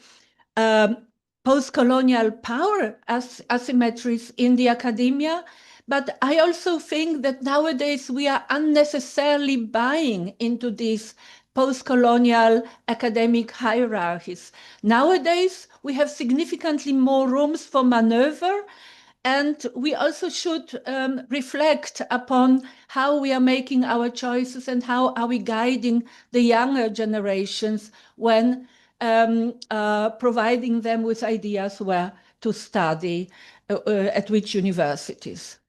post-colonial power asymmetries in the academia, but I also think that nowadays we are unnecessarily buying into these post-colonial academic hierarchies. Nowadays, we have significantly more rooms for maneuver, and we also should reflect upon how we are making our choices and how are we guiding the younger generations when providing them with ideas where to study, at which universities.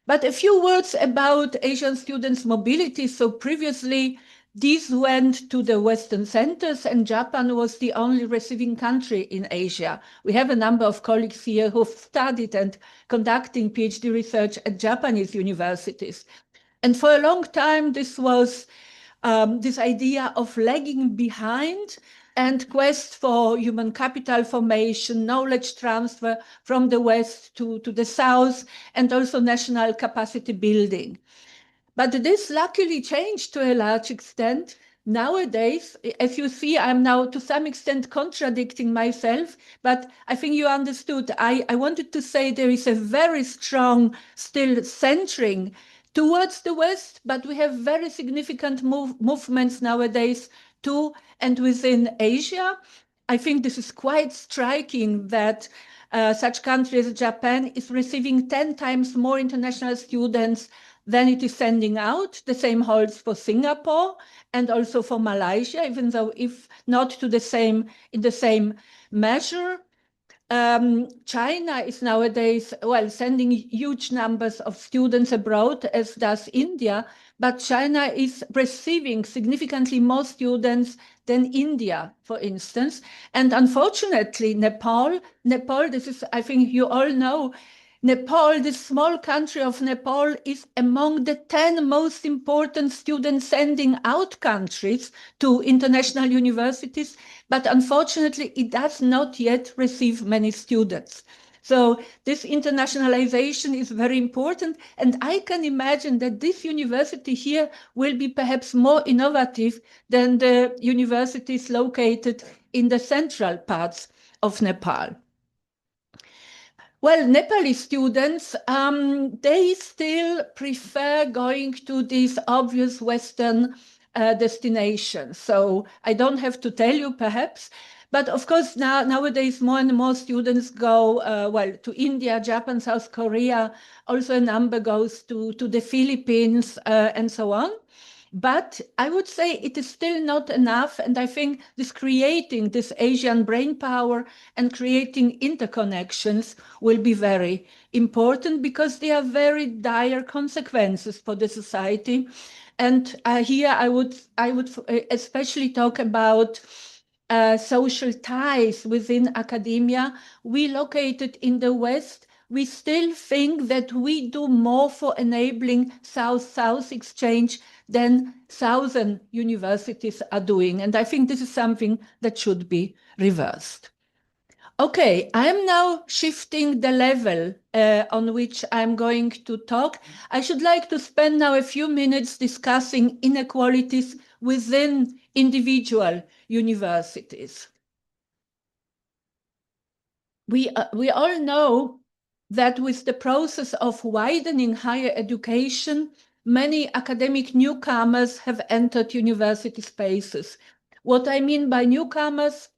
But a few words about Asian students' mobility. So previously, these went to the Western centers, and Japan was the only receiving country in Asia. We have a number of colleagues here who've studied and conducting PhD research at Japanese universities. And for a long time, this was this idea of lagging behind and quest for human capital formation, knowledge transfer from the West to the South, and also national capacity building. But this luckily changed to a large extent. Nowadays, as you see, I'm now to some extent contradicting myself, but I think you understood. I wanted to say there is a very strong still centering towards the West, but we have very significant movements nowadays to and within Asia. I think this is quite striking that such countries as Japan is receiving 10 times more international students than it is sending out. The same holds for Singapore and also for Malaysia, even though if not in the same measure. China is nowadays, well, sending huge numbers of students abroad, as does India, but China is receiving significantly more students than India, for instance. And unfortunately, Nepal, this is, I think you all know, Nepal, this small country of Nepal, is among the 10 most important student sending out countries to international universities, but unfortunately it does not yet receive many students. So this internationalization is very important, and I can imagine that this university here will be perhaps more innovative than the universities located in the central parts of Nepal. Well, Nepali students, they still prefer going to these obvious Western destinations. So I don't have to tell you, perhaps, but of course nowadays more and more students go, well, to India, Japan, South Korea. Also a number goes to the Philippines and so on. But I would say it is still not enough. And I think creating this Asian brain power and creating interconnections will be very important, because there are very dire consequences for the society. And here I would especially talk about social ties within academia. We located in the West, we still think that we do more for enabling South-South exchange than southern universities are doing. And I think this is something that should be reversed. Okay, I am now shifting the level on which I'm going to talk. I should like to spend now a few minutes discussing inequalities within individual universities. We all know that with the process of widening higher education, many academic newcomers have entered university spaces. What I mean by newcomers,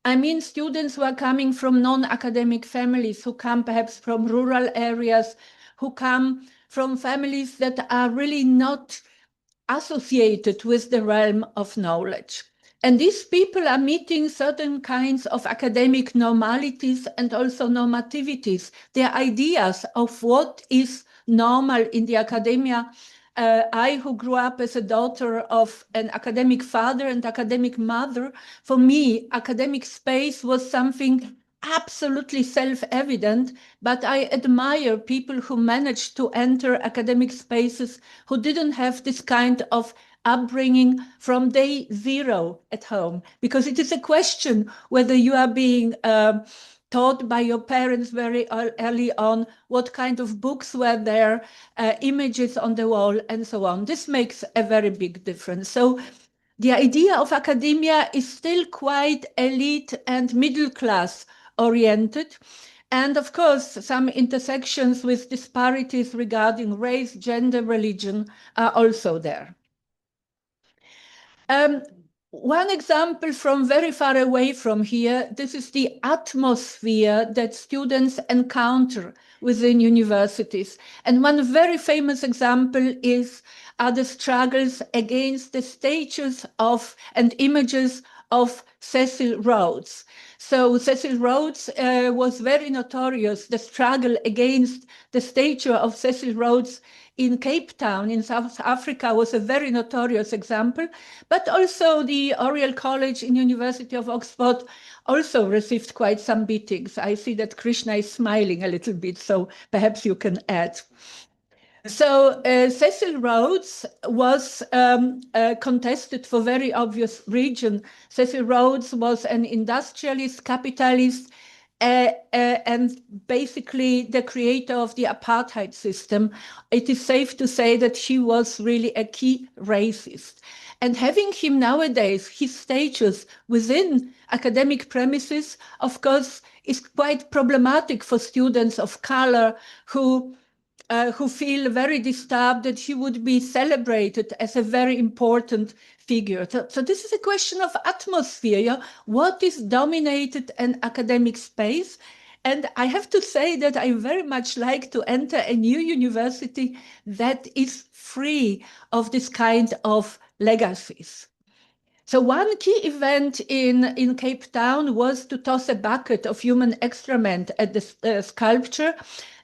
I mean students who are coming from non-academic families, who come perhaps from rural areas, who come from families that are really not associated with the realm of knowledge. And these people are meeting certain kinds of academic normalities and also normativities. Their ideas of what is normal in the academia. I, who grew up as a daughter of an academic father and academic mother, for me, academic space was something absolutely self-evident, but I admire people who managed to enter academic spaces who didn't have this kind of upbringing from day zero at home, because it is a question whether you are being taught by your parents very early on, what kind of books were there, images on the wall, and so on. This makes a very big difference. So the idea of academia is still quite elite and middle class oriented. And of course, some intersections with disparities regarding race, gender, religion are also there. One example from very far away from here, this is the atmosphere that students encounter within universities. And one very famous example are the struggles against the statues of and images of Cecil Rhodes. So Cecil Rhodes was very notorious. The struggle against the statue of Cecil Rhodes in Cape Town in South Africa was a very notorious example, but also the Oriel College in University of Oxford also received quite some beatings. I see that Krishna is smiling a little bit, so perhaps you can add. So Cecil Rhodes was contested for very obvious reason. Cecil Rhodes was an industrialist, capitalist, and basically the creator of the apartheid system. It is safe to say that he was really a key racist. And having him nowadays, his status within academic premises, of course, is quite problematic for students of color who feel very disturbed that he would be celebrated as a very important figure. So this is a question of atmosphere. Yeah? What is dominated an academic space? And I have to say that I very much like to enter a new university that is free of this kind of legacies. So one key event in Cape Town was to toss a bucket of human excrement at the sculpture.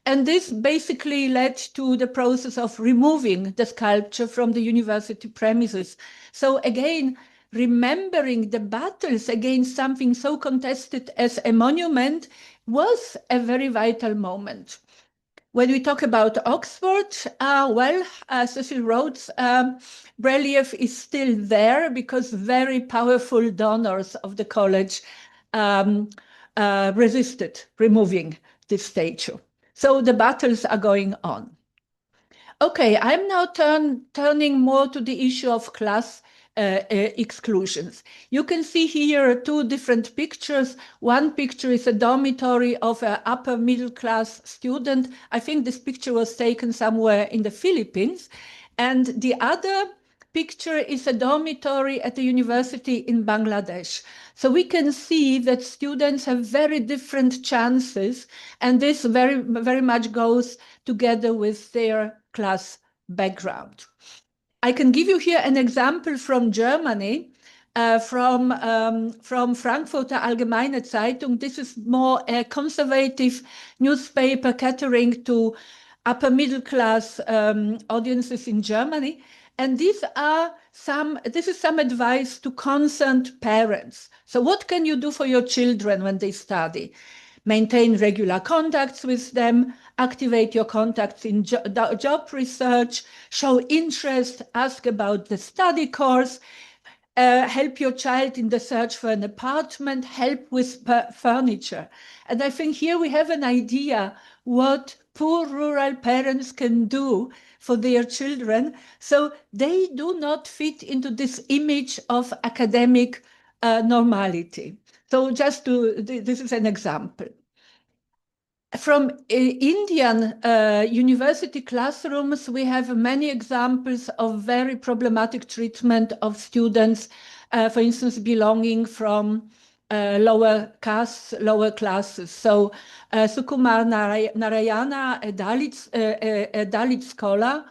And this basically led to the process of removing the sculpture from the university premises. So again, remembering the battles against something so contested as a monument was a very vital moment. When we talk about Oxford, Cecil Rhodes' relief is still there because very powerful donors of the college resisted removing this statue. So the battles are going on. Okay, I'm now turning more to the issue of class exclusions. You can see here two different pictures. One picture is a dormitory of an upper middle class student. I think this picture was taken somewhere in the Philippines. And the other picture is a dormitory at a university in Bangladesh. So we can see that students have very different chances, and this very, very much goes together with their class background. I can give you here an example from Germany, from Frankfurter Allgemeine Zeitung. This is more a conservative newspaper catering to upper middle class audiences in Germany. And this is some advice to concerned parents. So what can you do for your children when they study? Maintain regular contacts with them, activate your contacts in job research, show interest, ask about the study course, help your child in the search for an apartment, help with furniture. And I think here we have an idea what poor rural parents can do for their children, so they do not fit into this image of academic normality. So this is an example. From Indian university classrooms, we have many examples of very problematic treatment of students, for instance, belonging from lower castes, lower classes. So Sukumar Narayana, a Dalit scholar,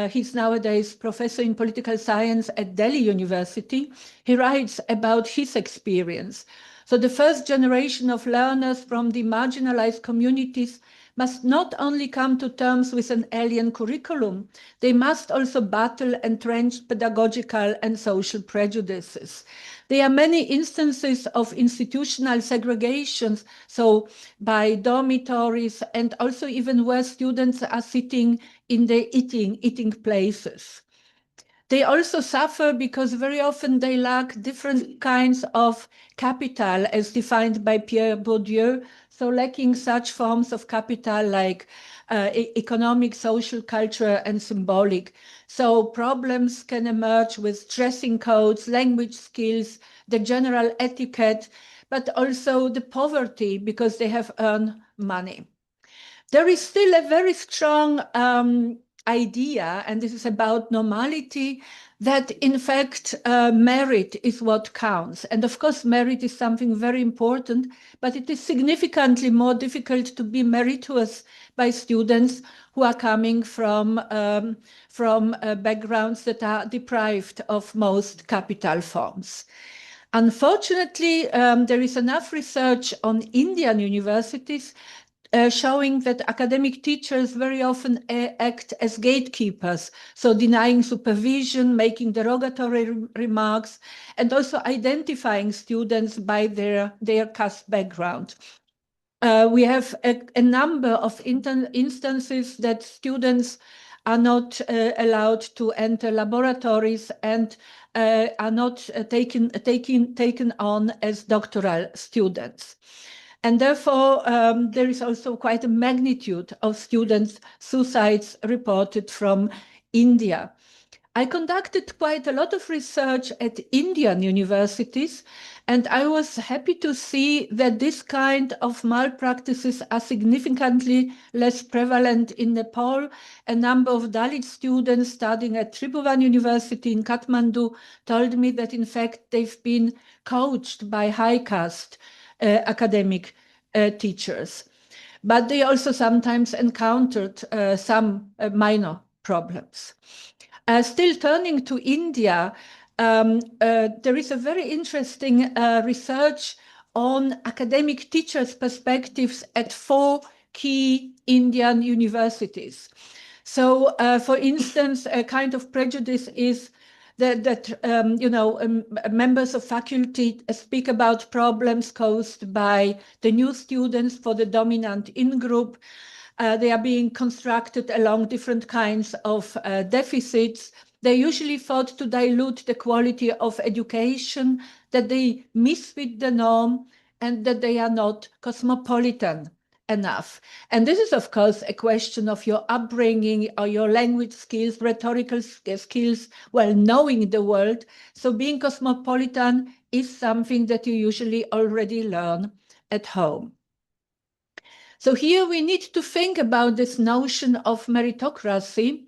he's nowadays professor in political science at Delhi University. He writes about his experience. So the first generation of learners from the marginalized communities must not only come to terms with an alien curriculum, they must also battle entrenched pedagogical and social prejudices. There are many instances of institutional segregations, so by dormitories and also even where students are sitting in the eating places. They also suffer because very often they lack different kinds of capital as defined by Pierre Bourdieu, so lacking such forms of capital like economic, social, cultural, and symbolic. So problems can emerge with dressing codes, language skills, the general etiquette, but also the poverty because they have earned money. There is still a very strong idea, and this is about normality, that in fact merit is what counts. And of course, merit is something very important, but it is significantly more difficult to be meritorious by students who are coming from backgrounds that are deprived of most capital forms. Unfortunately, there is enough research on Indian universities showing that academic teachers very often act as gatekeepers, so denying supervision, making derogatory remarks, and also identifying students by their caste background. We have a number of instances that students are not allowed to enter laboratories and are not taken on as doctoral students. And therefore, there is also quite a magnitude of students' suicides reported from India. I conducted quite a lot of research at Indian universities, and I was happy to see that this kind of malpractices are significantly less prevalent in Nepal. A number of Dalit students studying at Tribhuvan University in Kathmandu told me that in fact they've been coached by high caste academic teachers. But they also sometimes encountered some minor problems. Still turning to India, there is a very interesting research on academic teachers' perspectives at 4 key Indian universities. So, for instance, a kind of prejudice is that members of faculty speak about problems caused by the new students for the dominant in-group. They are being constructed along different kinds of deficits. They usually thought to dilute the quality of education, that they miss with the norm, and that they are not cosmopolitan enough. And this is, of course, a question of your upbringing or your language skills, rhetorical skills, well, knowing the world. So being cosmopolitan is something that you usually already learn at home. So here we need to think about this notion of meritocracy.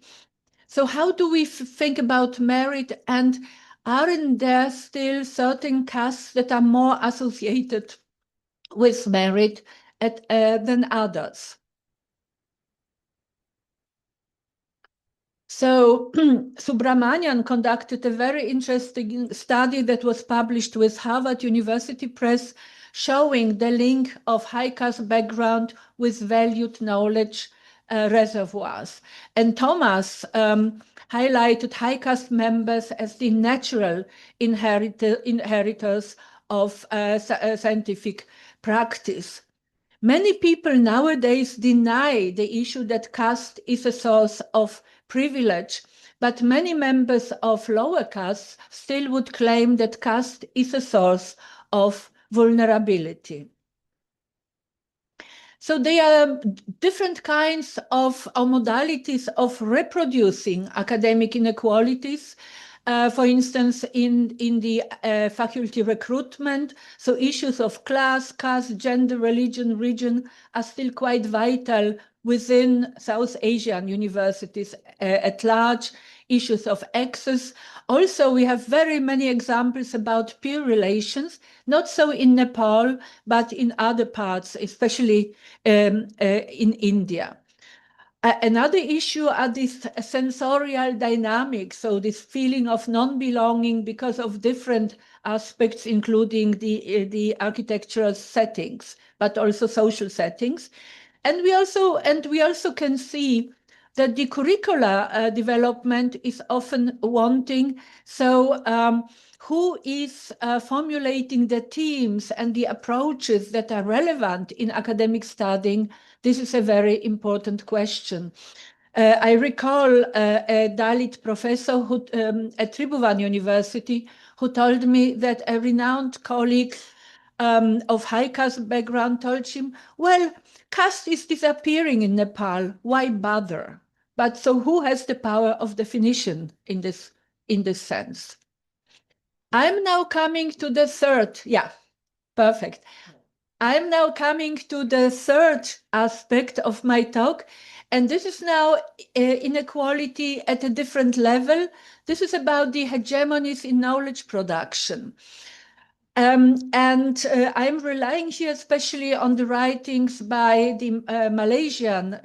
So how do we think about merit, and aren't there still certain castes that are more associated with merit than others? So Subramanian conducted a very interesting study that was published with Harvard University Press, showing the link of high caste background with valued knowledge reservoirs. And Thomas highlighted high caste members as the natural inheritors of scientific practice. Many people nowadays deny the issue that caste is a source of privilege, but many members of lower castes still would claim that caste is a source of vulnerability. So there are different kinds of modalities of reproducing academic inequalities. For instance, in the faculty recruitment, so issues of class, caste, gender, religion, region are still quite vital within South Asian universities at large, issues of access. Also, we have very many examples about peer relations, not so in Nepal, but in other parts, especially in India. Another issue are these sensorial dynamics, so this feeling of non-belonging because of different aspects, including the architectural settings, but also social settings. And we also can see that the curricular development is often wanting. So who is formulating the themes and the approaches that are relevant in academic studying? This is a very important question. I recall a Dalit professor who, at Tribhuvan University, who told me that a renowned colleague of high caste background told him, well, caste is disappearing in Nepal, why bother? But so who has the power of definition in this sense? I'm now coming to the third, yeah, perfect. I'm now coming to the third aspect of my talk, and this is now inequality at a different level. This is about the hegemonies in knowledge production. I'm relying here especially on the writings by the Malaysian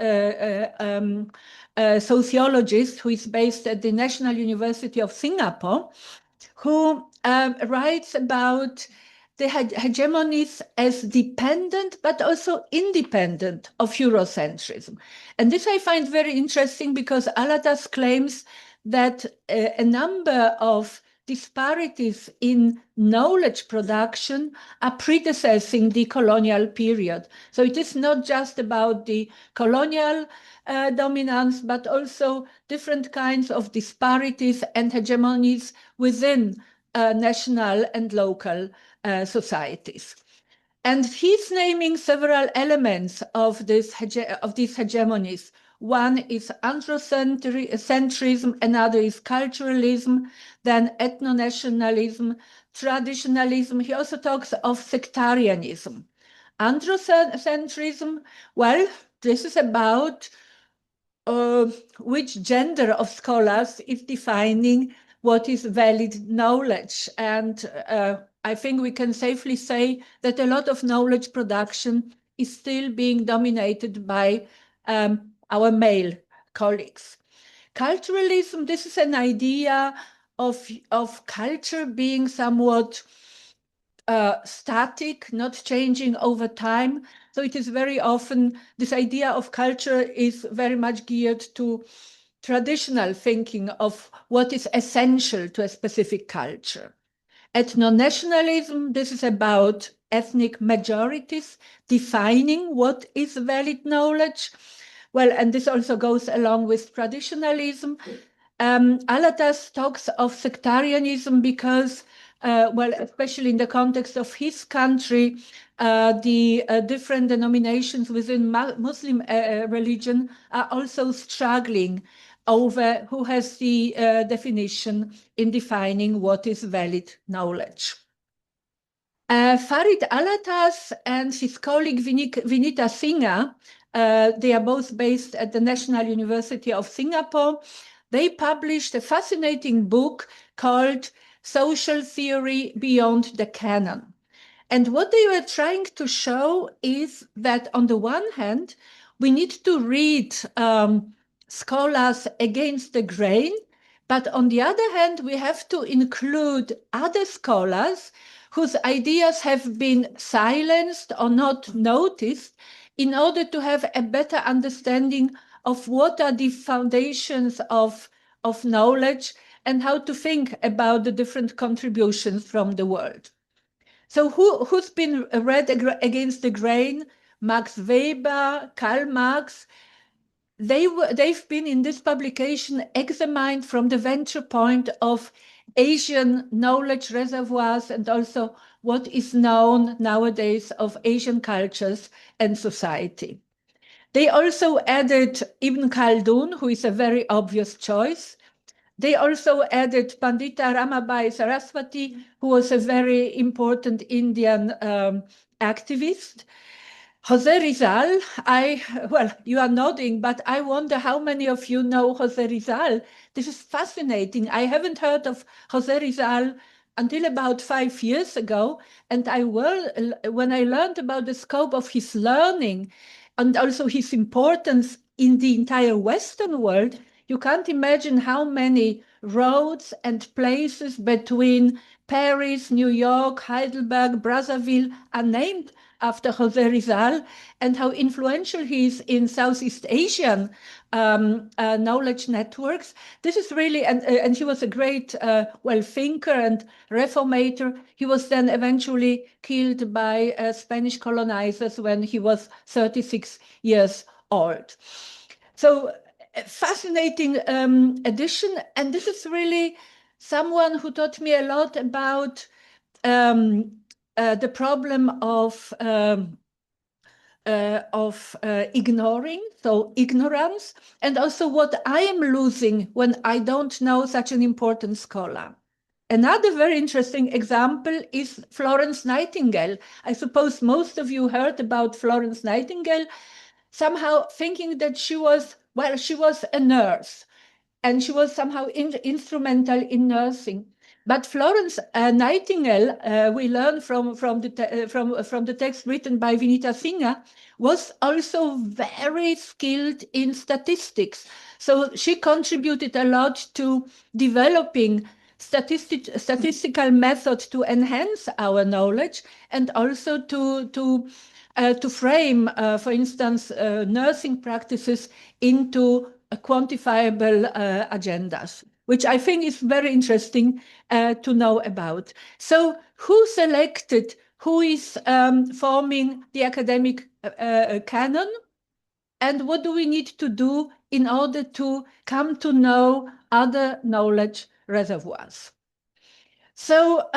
sociologist who is based at the National University of Singapore, who writes about the hegemonies as dependent but also independent of Eurocentrism. And this I find very interesting because Alatas claims that a number of disparities in knowledge production are predecessing the colonial period. So it is not just about the colonial dominance, but also different kinds of disparities and hegemonies within national and local societies. And he's naming several elements of these hegemonies. One is anthropocentrism, another is culturalism, then ethno-nationalism, traditionalism. He also talks of sectarianism. Androcentrism, well, this is about which gender of scholars is defining what is valid knowledge. And I think we can safely say that a lot of knowledge production is still being dominated by our male colleagues. Culturalism, this is an idea of culture being somewhat static, not changing over time. So it is very often, this idea of culture is very much geared to traditional thinking of what is essential to a specific culture. Ethno-nationalism, this is about ethnic majorities defining what is valid knowledge. Well, and this also goes along with traditionalism. Alatas talks of sectarianism because well, especially in the context of his country, the different denominations within Muslim religion are also struggling over who has the definition in defining what is valid knowledge. Farid Alatas and his colleague Vinita Singha, they are both based at the National University of Singapore. They published a fascinating book called Social Theory Beyond the Canon. And what they were trying to show is that on the one hand, we need to read scholars against the grain, but on the other hand, we have to include other scholars whose ideas have been silenced or not noticed in order to have a better understanding of what are the foundations of knowledge and how to think about the different contributions from the world. So who's been read against the grain? Max Weber, Karl Marx. They've been in this publication examined from the vantage point of Asian knowledge reservoirs and also what is known nowadays of Asian cultures and society. They also added Ibn Khaldun, who is a very obvious choice. They also added Pandita Ramabai Saraswati, who was a very important Indian activist. Jose Rizal, well, you are nodding, but I wonder how many of you know Jose Rizal. This is fascinating. I haven't heard of Jose Rizal until about 5 years ago. And when I learned about the scope of his learning and also his importance in the entire Western world, you can't imagine how many roads and places between Paris, New York, Heidelberg, Brazzaville are named after Jose Rizal, and how influential he is in Southeast Asian knowledge networks. This is really, and he was a great, thinker and reformator. He was then eventually killed by Spanish colonizers when he was 36 years old. So, a fascinating addition, and this is really someone who taught me a lot about the problem of ignoring, so ignorance, and also what I am losing when I don't know such an important scholar. Another very interesting example is Florence Nightingale. I suppose most of you heard about Florence Nightingale, somehow thinking that she was a nurse, and she was somehow instrumental in nursing. But Florence Nightingale, we learn from the text written by Vinita Singha, was also very skilled in statistics. So she contributed a lot to developing statistical methods to enhance our knowledge and also to frame, for instance, nursing practices into quantifiable agendas, which I think is very interesting to know about. So who selected, who is forming the academic canon, and what do we need to do in order to come to know other knowledge reservoirs? So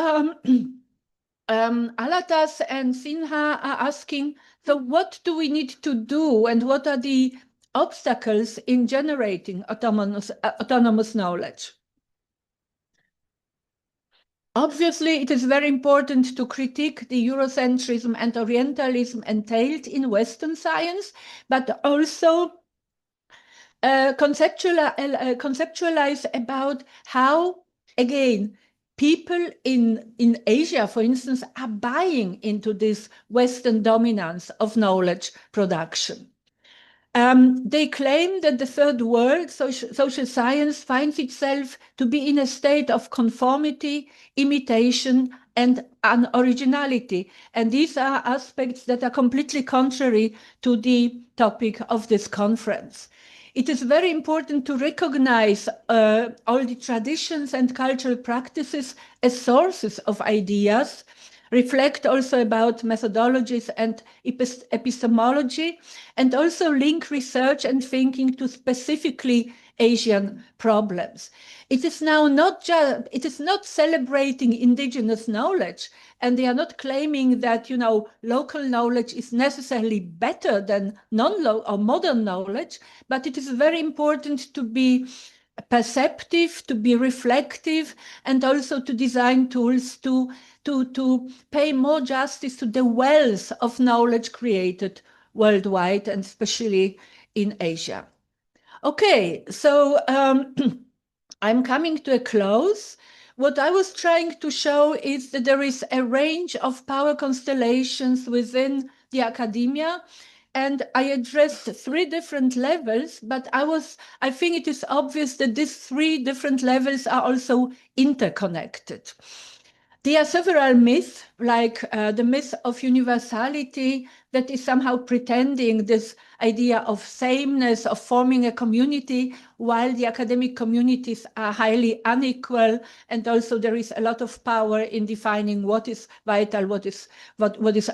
Alatas and Sinha are asking, so what do we need to do and what are the obstacles in generating autonomous knowledge? Obviously, it is very important to critique the Eurocentrism and Orientalism entailed in Western science, but also conceptualize about how, again, people in Asia, for instance, are buying into this Western dominance of knowledge production. They claim that the third world, social science, finds itself to be in a state of conformity, imitation, and unoriginality. And these are aspects that are completely contrary to the topic of this conference. It is very important to recognize all the traditions and cultural practices as sources of ideas, reflect also about methodologies and epistemology, and also link research and thinking to specifically Asian problems. It is now it is not celebrating indigenous knowledge, and they are not claiming that, local knowledge is necessarily better than or modern knowledge, but it is very important to be perceptive, to be reflective, and also to design tools to pay more justice to the wealth of knowledge created worldwide, and especially in Asia. Okay, so I'm coming to a close. What I was trying to show is that there is a range of power constellations within the academia, and I addressed 3 different levels, but I think it is obvious that these 3 different levels are also interconnected. There are several myths, like the myth of universality, that is somehow pretending this idea of sameness, of forming a community, while the academic communities are highly unequal, and also there is a lot of power in defining what is vital, what is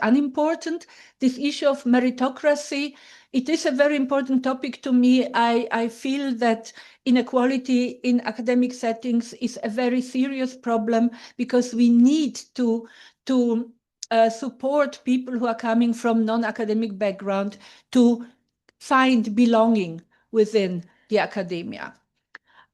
unimportant. This issue of meritocracy, it is a very important topic to me. I feel that inequality in academic settings is a very serious problem, because we need to support people who are coming from non-academic background to find belonging within the academia.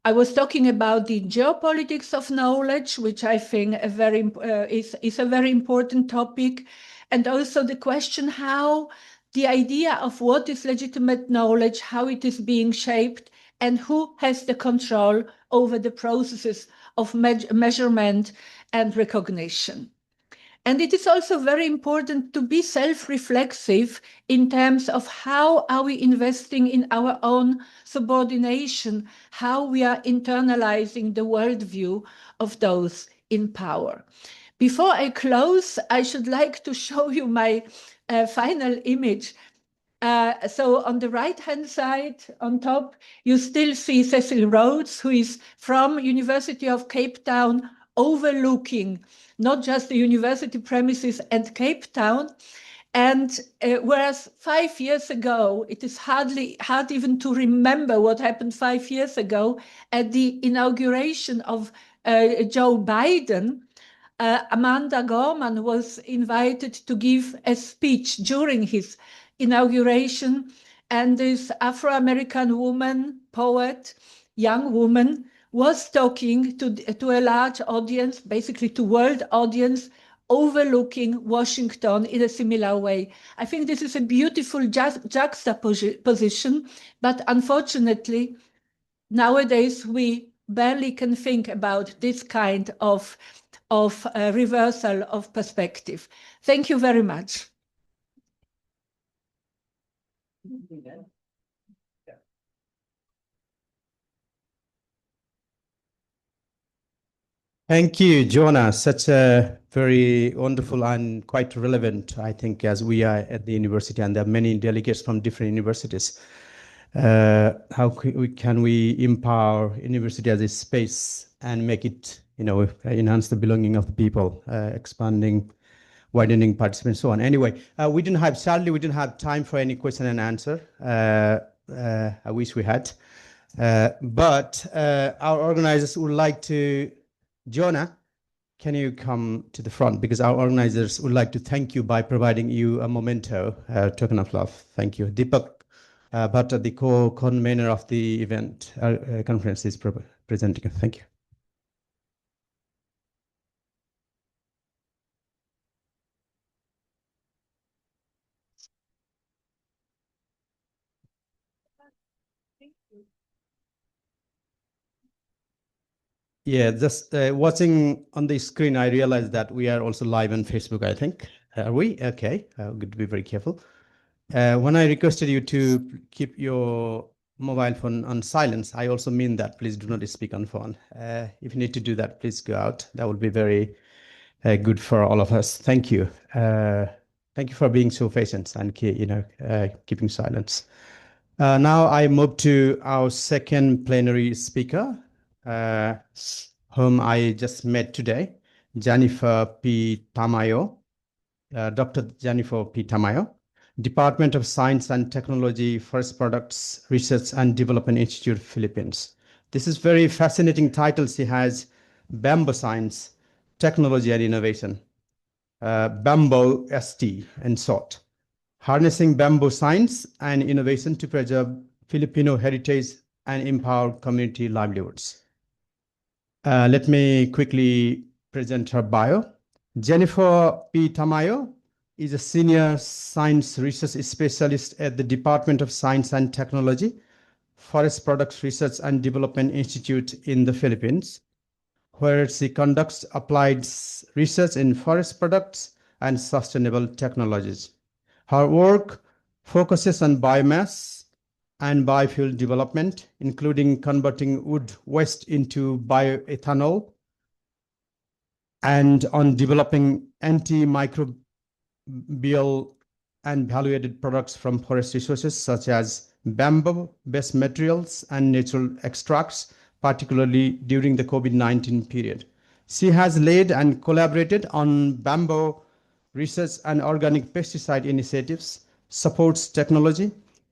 I was talking about the geopolitics of knowledge, which I think is a very important topic, and also the question how the idea of what is legitimate knowledge, how it is being shaped, and who has the control over the processes of measurement and recognition. And it is also very important to be self-reflexive in terms of how are we investing in our own subordination, how we are internalizing the worldview of those in power. Before I close, I should like to show you my final image. So on the right-hand side, on top, you still see Cecil Rhodes, who is from University of Cape Town, overlooking not just the university premises and Cape Town. And whereas 5 years ago, it is hard even to remember what happened 5 years ago at the inauguration of Joe Biden, Amanda Gorman was invited to give a speech during his inauguration, and this Afro-American woman, poet, young woman, was talking to a large audience, basically to world audience, overlooking Washington in a similar way. I think this is a beautiful juxtaposition, but unfortunately, nowadays we barely can think about this kind of reversal of perspective. Thank you very much. Thank you, Jonah. Such a very wonderful and quite relevant, I think, as we are at the university and there are many delegates from different universities. How can we empower university as a space and make it, enhance the belonging of the people, expanding, widening participation, so on. Anyway, sadly, we didn't have time for any question and answer. I wish we had. But our organizers would like to, Jonah, can you come to the front? Because our organizers would like to thank you by providing you a memento, token of love. Thank you. Deepak Bhatta, the co-convener of the event conference, is presenting. Thank you. Yeah, just watching on the screen, I realized that we are also live on Facebook, I think. Are we? Okay, good to be very careful. When I requested you to keep your mobile phone on silence, I also mean that please do not speak on phone. If you need to do that, please go out. That would be very good for all of us. Thank you. Thank you for being so patient and keeping silence. Now I move to our second plenary speaker, whom I just met today, Jennifer P. Tamayo, Dr. Jennifer P. Tamayo. Department of Science and Technology, Forest Products Research and Development Institute, Philippines. This is very fascinating title she has, Bamboo Science, Technology and Innovation, Bamboo ST in short. Harnessing bamboo science and innovation to preserve Filipino heritage and empower community livelihoods. Let me quickly present her bio. Jennifer P. Tamayo is a senior science research specialist at the Department of Science and Technology, Forest Products Research and Development Institute in the Philippines, where she conducts applied research in forest products and sustainable technologies. Her work focuses on biomass and biofuel development, including converting wood waste into bioethanol, and on developing antimicrobial and value-added products from forest resources such as bamboo-based materials and natural extracts, particularly during the COVID-19 period. She has led and collaborated on bamboo research and organic pesticide initiatives, supports technology,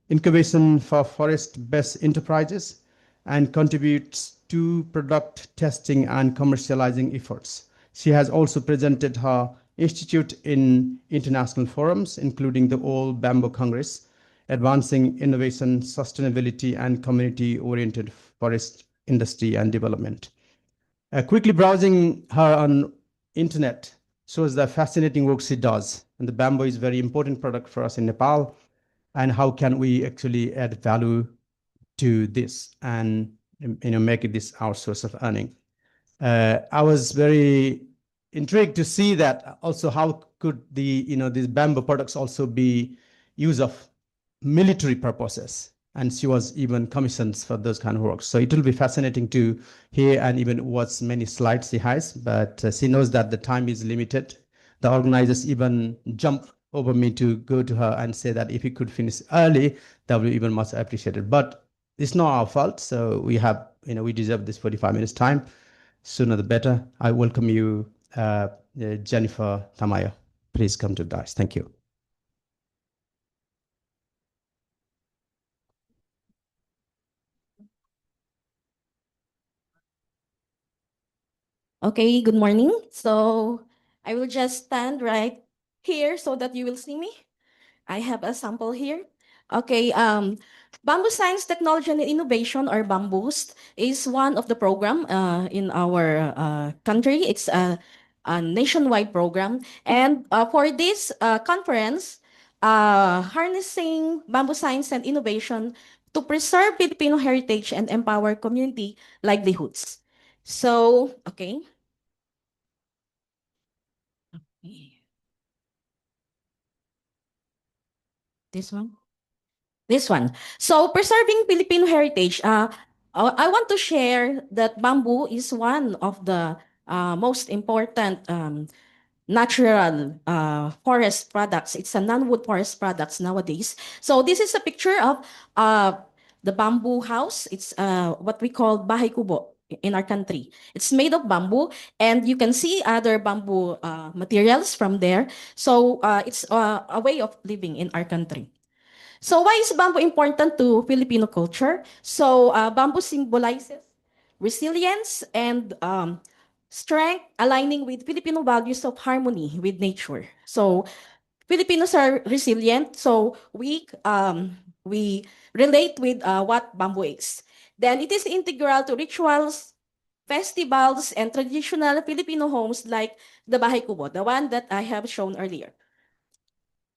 incubation for forest-based enterprises, and contributes to product testing and commercializing efforts. She has also presented her institute in international forums, including the World Bamboo Congress, advancing innovation, sustainability, and community-oriented forest industry and development. Quickly browsing her on internet shows the fascinating work she does. And the bamboo is a very important product for us in Nepal. And how can we actually add value to this and make it this our source of earning? I was very intrigued to see that also how could these bamboo products also be used of military purposes. And she was even commissioned for those kind of works. So it will be fascinating to hear and even watch many slides she has, but she knows that the time is limited. The organizers even jump over me to go to her and say that if we could finish early, that would be even much appreciated. But it's not our fault. So we have, we deserve this 45 minutes time. Sooner the better. I welcome you, Jennifer Tamayo. Please come to the dais. Thank you. Okay, good morning. So I will just stand right here so that you will see me. I have a sample here. Okay, Bamboo Science, Technology, and Innovation, or BAMBOOST, is one of the program in our country. It's a nationwide program. And for this conference, harnessing bamboo science and innovation to preserve Filipino heritage and empower community livelihoods. So, okay. This one? This one. So, preserving Filipino heritage. I want to share that bamboo is one of the most important natural forest products. It's a non-wood forest products nowadays. So, this is a picture of the bamboo house. It's what we call bahay kubo in our country. It's made of bamboo, and you can see other bamboo materials from there. So it's a way of living in our country. So why is bamboo important to Filipino culture? So bamboo symbolizes resilience and strength, aligning with Filipino values of harmony with nature. So Filipinos are resilient, so we relate with what bamboo is. Then it is integral to rituals, festivals, and traditional Filipino homes like the Bahay Kubo, the one that I have shown earlier.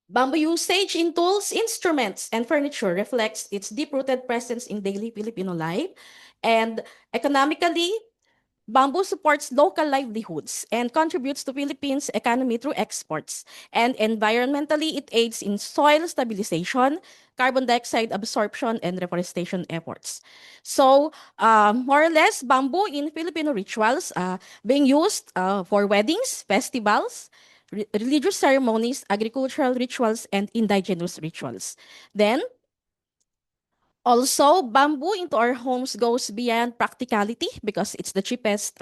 Bamboo usage in tools, instruments, and furniture reflects its deep-rooted presence in daily Filipino life. And economically, bamboo supports local livelihoods and contributes to Philippines' economy through exports. And environmentally, it aids in soil stabilization, carbon dioxide absorption, and reforestation efforts. So, more or less, bamboo in Filipino rituals being used for weddings, festivals, religious ceremonies, agricultural rituals, and indigenous rituals. Then, Also, bamboo into our homes goes beyond practicality because it's the cheapest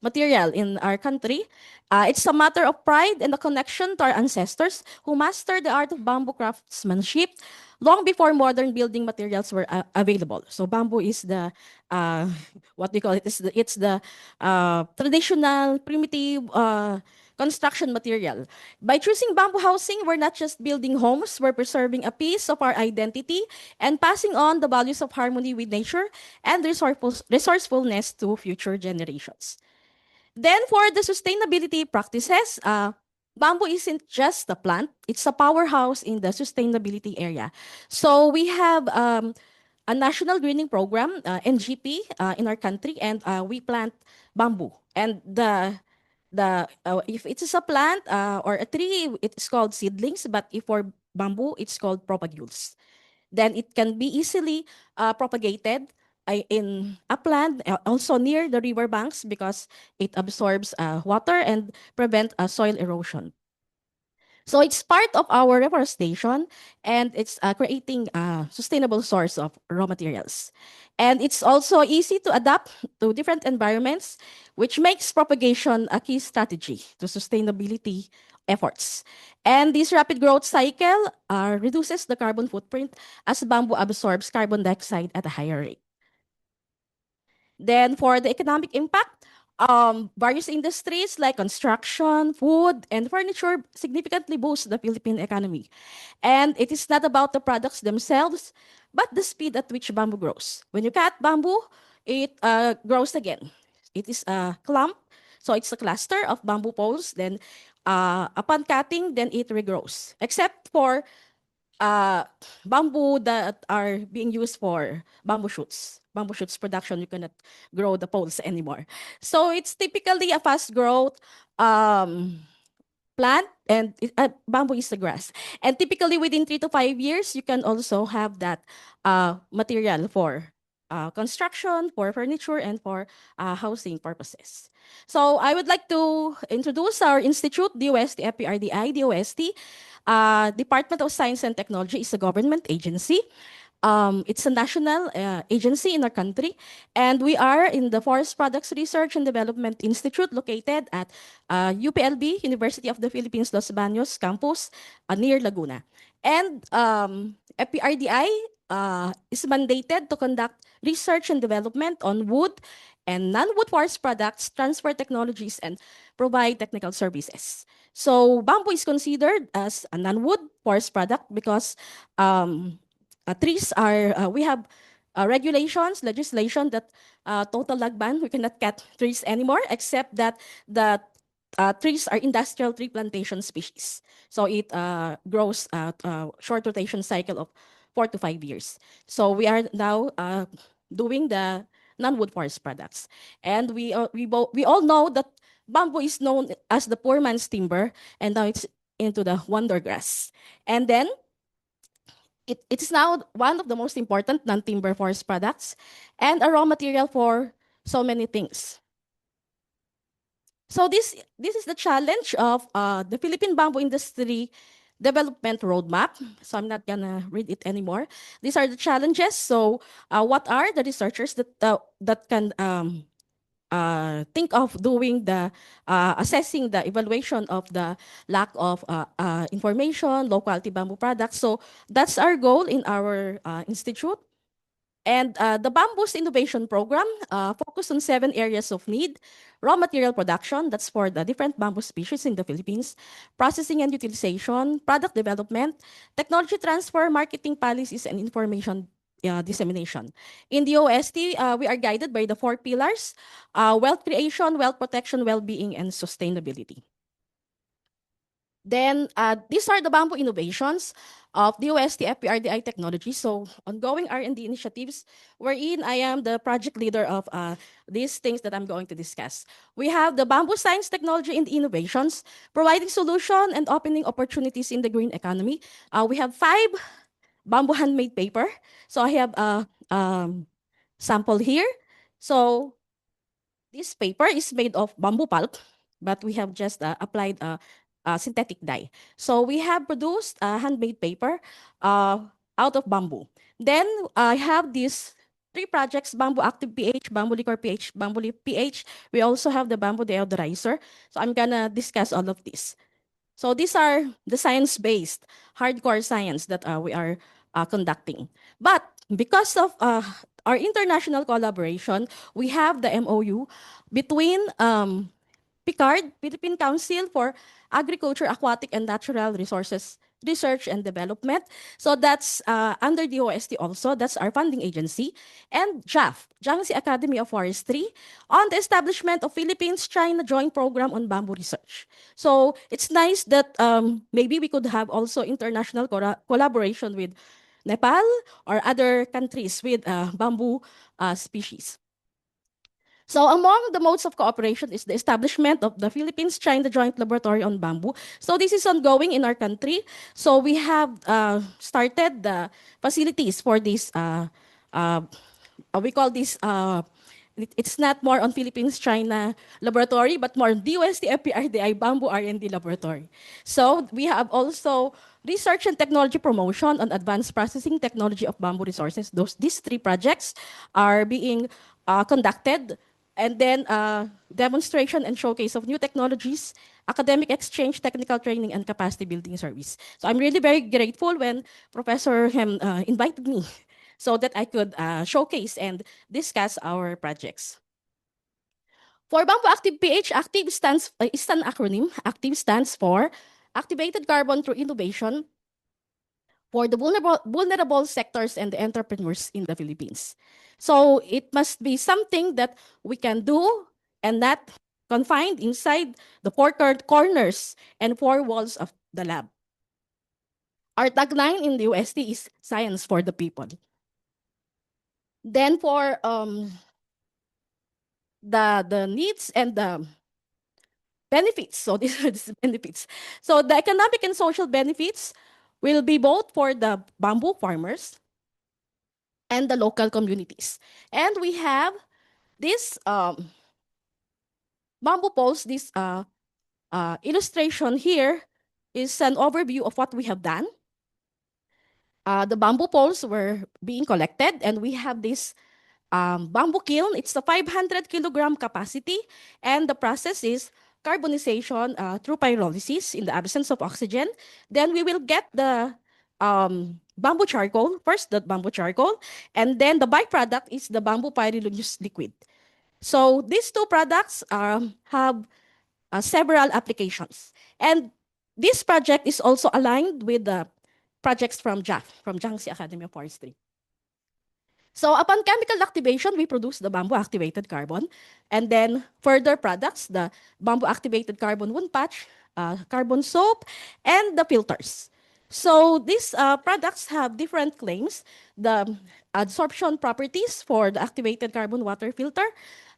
material in our country. It's a matter of pride and a connection to our ancestors who mastered the art of bamboo craftsmanship long before modern building materials were available. So bamboo is the what we call it is it's the traditional primitive construction material. By choosing bamboo housing, we're not just building homes, we're preserving a piece of our identity and passing on the values of harmony with nature and resourcefulness to future generations. Then for the sustainability practices, bamboo isn't just a plant, it's a powerhouse in the sustainability area. So we have a national greening program, NGP, in our country, and we plant bamboo. And if it is a plant or a tree, it's called seedlings, but if for bamboo, it's called propagules. Then it can be easily propagated in upland, also near the river banks because it absorbs water and prevent soil erosion. So it's part of our reforestation and it's creating a sustainable source of raw materials. And it's also easy to adapt to different environments, which makes propagation a key strategy to sustainability efforts. And this rapid growth cycle reduces the carbon footprint as bamboo absorbs carbon dioxide at a higher rate. Then for the economic impact, various industries like construction, food, and furniture significantly boost the Philippine economy. And it is not about the products themselves, but the speed at which bamboo grows. When you cut bamboo, it grows again. It is a clump, so it's a cluster of bamboo poles. Then upon cutting, then it regrows. Except for bamboo that are being used for bamboo shoots. Bamboo shoots production, you cannot grow the poles anymore. So it's typically a fast growth plant, and bamboo is the grass. And typically within 3 to 5 years, you can also have that material for construction, for furniture, and for housing purposes. So I would like to introduce our institute, DOST, FPRDI, DOST. Department of Science and Technology is a government agency. It's a national agency in our country, and we are in the Forest Products Research and Development Institute located at UPLB, University of the Philippines, Los Baños campus near Laguna. And FPRDI is mandated to conduct research and development on wood and non-wood forest products, transfer technologies, and provide technical services. So bamboo is considered as a non-wood forest product because trees are, we have regulations, legislation that total log ban, we cannot cut trees anymore, except that the trees are industrial tree plantation species. So it grows at a short rotation cycle of 4 to 5 years. So we are now doing the non-wood forest products. And we all know that bamboo is known as the poor man's timber, and now it's into the wonder grass. And then it is now one of the most important non-timber forest products and a raw material for so many things. So this is the challenge of the Philippine bamboo industry development roadmap. So I'm not gonna read it anymore. These are the challenges. So what are the researchers that can think of doing the assessing the evaluation of the lack of information, low quality bamboo products. So that's our goal in our institute. And the Bamboo's Innovation Program focused on 7 areas of need: raw material production, that's for the different bamboo species in the Philippines, processing and utilization, product development, technology transfer, marketing policies, and information dissemination. In the OST, we are guided by the 4 pillars: wealth creation, wealth protection, well-being, and sustainability. Then these are the bamboo innovations of the OST FPRDI technology. So ongoing R&D initiatives wherein I am the project leader of these things that I'm going to discuss. We have the bamboo science technology and innovations, providing solution and opening opportunities in the green economy. We have 5 bamboo handmade paper. So I have a sample here. So this paper is made of bamboo pulp, but we have just applied synthetic dye. So we have produced handmade paper out of bamboo. Then I have these 3 projects: Bamboo Active pH, Bamboo Liquor pH, Bamboo Leaf pH. We also have the bamboo deodorizer. So I'm gonna discuss all of this. So these are the science-based, hardcore science that we are conducting. But because of our international collaboration, we have the MOU between PICARD, Philippine Council for Agriculture, Aquatic, and Natural Resources Research and Development. So that's under the OST also, that's our funding agency. And JAF, Jiangxi Academy of Forestry, on the establishment of Philippines-China Joint Program on Bamboo Research. So it's nice that maybe we could have also international collaboration with Nepal or other countries with bamboo species. So among the modes of cooperation is the establishment of the Philippines-China Joint Laboratory on Bamboo. So this is ongoing in our country. So we have started the facilities for this, we call this, it's not more on Philippines-China Laboratory, but more DOST FPRDI Bamboo R&D Laboratory. So we have also research and technology promotion on advanced processing technology of bamboo resources. These 3 projects are being conducted. And then demonstration and showcase of new technologies, academic exchange, technical training, and capacity building service. So I'm really very grateful when Professor Hem invited me so that I could showcase and discuss our projects. For Bamboo Active pH, ACTIVE stands is an acronym. ACTIVE stands for Activated Carbon Through Innovation for the vulnerable sectors and the entrepreneurs in the Philippines. So it must be something that we can do and not confined inside the 4 corners and 4 walls of the lab. Our tagline in the UST is Science for the People. Then for the needs and the benefits, so these are the benefits. So the economic and social benefits will be both for the bamboo farmers and the local communities. And we have this bamboo poles, this illustration here is an overview of what we have done. The bamboo poles were being collected, and we have this bamboo kiln. It's a 500 kilogram capacity, and the process is carbonization through pyrolysis in the absence of oxygen. Then we will get the bamboo charcoal, first the bamboo charcoal, and then the byproduct is the bamboo pyrolysis liquid. So these 2 products have several applications. And this project is also aligned with the projects from JAF, from Jiangxi Academy of Forestry. So upon chemical activation, we produce the bamboo activated carbon. And then further products, the bamboo activated carbon wound patch, carbon soap, and the filters. So these products have different claims: the adsorption properties for the activated carbon water filter,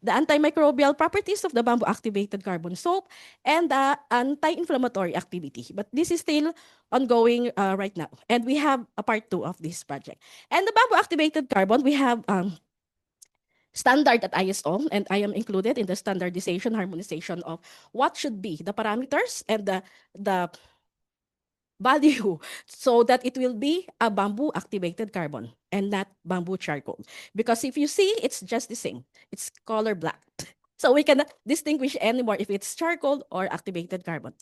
the antimicrobial properties of the bamboo activated carbon soap, and the anti-inflammatory activity. But this is still ongoing right now. And we have a part 2 of this project. And the bamboo activated carbon, we have standard at ISO, and I am included in the standardization, harmonization of what should be the parameters and the value, so that it will be a bamboo activated carbon and not bamboo charcoal. Because if you see, it's just the same. It's color black. So we cannot distinguish anymore if it's charcoal or activated carbon.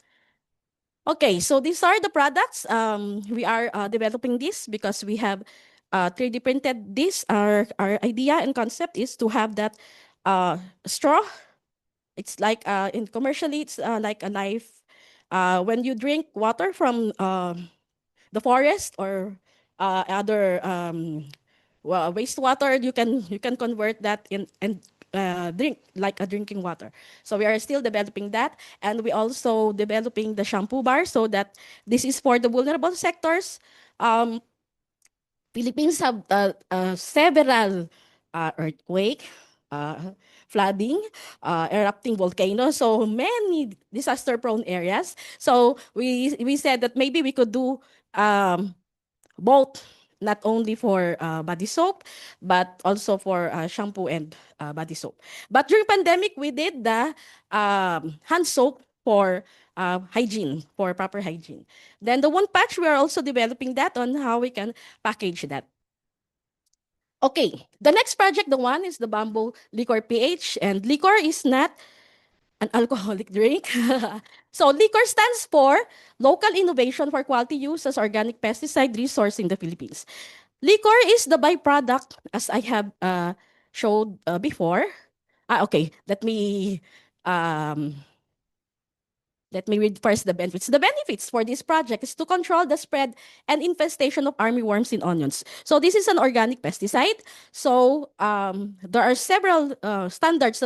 Okay, so these are the products. We are developing this because we have 3D printed this. Our idea and concept is to have that straw. It's like commercially, it's like a knife. When you drink water from the forest or other wastewater, you can convert that in and drink like a drinking water. So we are still developing that, and we also developing the shampoo bar, so that this is for the vulnerable sectors. Philippines have several earthquake, flooding, erupting volcanoes, so many disaster-prone areas. So we said that maybe we could do both, not only for body soap, but also for shampoo and body soap. But during pandemic, we did the hand soap for hygiene, for proper hygiene. Then the wound patch, we are also developing that on how we can package that. Okay, the next project, the one is the bamboo liquor PH, and liquor is not an alcoholic drink. So liquor stands for Local Innovation for Quality Use as Organic Pesticide Resource in the Philippines. Liquor is the byproduct, as I have showed before. Okay, let me read first the benefits. The benefits for this project is to control the spread and infestation of armyworms in onions. So this is an organic pesticide. So there are several standards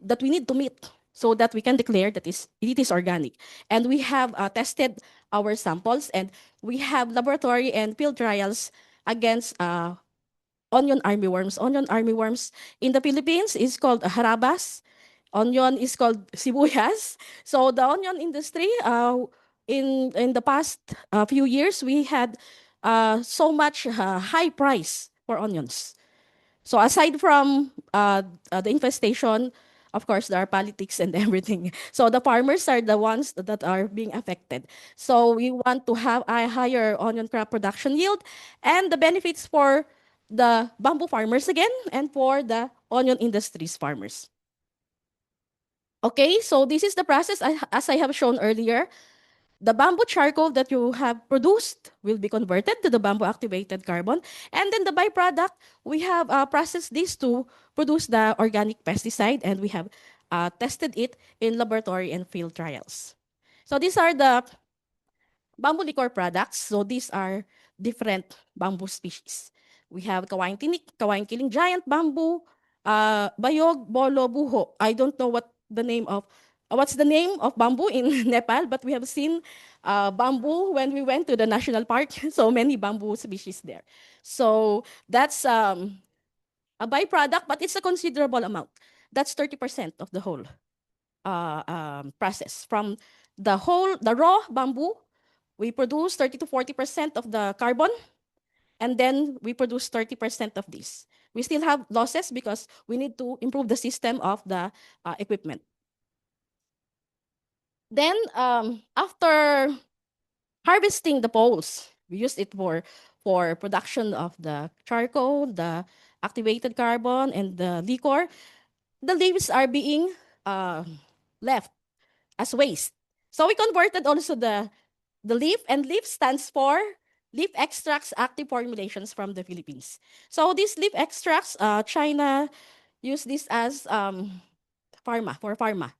that we need to meet so that we can declare that it is organic. And we have tested our samples, and we have laboratory and field trials against onion armyworms. Onion armyworms in the Philippines is called harabas. Onion is called sibuyas. So the onion industry, in the past few years, we had so much high price for onions. So aside from the infestation, of course, there are politics and everything. So the farmers are the ones that are being affected. So we want to have a higher onion crop production yield, and the benefits for the bamboo farmers again, and for the onion industries farmers. Okay, so this is the process as I have shown earlier. The bamboo charcoal that you have produced will be converted to the bamboo activated carbon. And then the byproduct, we have processed this to produce the organic pesticide, and we have tested it in laboratory and field trials. So these are the bamboo liquor products. So these are different bamboo species. We have kawain tinik, kawain kiling giant bamboo, bayog, bolo, buho. I don't know what's the name of bamboo in Nepal, but we have seen bamboo when we went to the national park. So many bamboo species there. So that's a byproduct, but it's a considerable amount. That's 30% of the whole process. From the raw bamboo, we produce 30 to 40% of the carbon, and then we produce 30% of this. We still have losses because we need to improve the system of the equipment. Then after harvesting the poles, we used it for production of the charcoal, the activated carbon, and the liquor. The leaves are being left as waste. So we converted also the leaf, and leaf stands for leaf extracts active formulations from the Philippines. So these leaf extracts, China use this as pharma.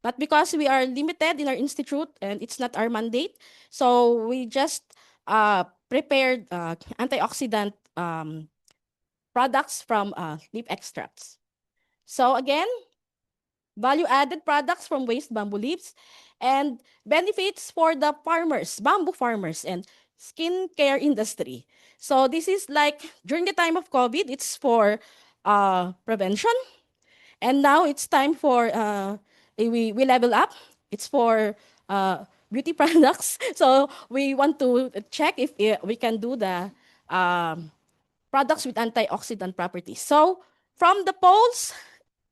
But because we are limited in our institute and it's not our mandate, so we just prepared antioxidant products from leaf extracts. So again, value-added products from waste bamboo leaves, and benefits for the farmers, bamboo farmers, and skincare industry. So this is like during the time of COVID, it's for prevention. And now it's time for, we level up. It's for beauty products. So we want to check if we can do the products with antioxidant properties. So from the poles,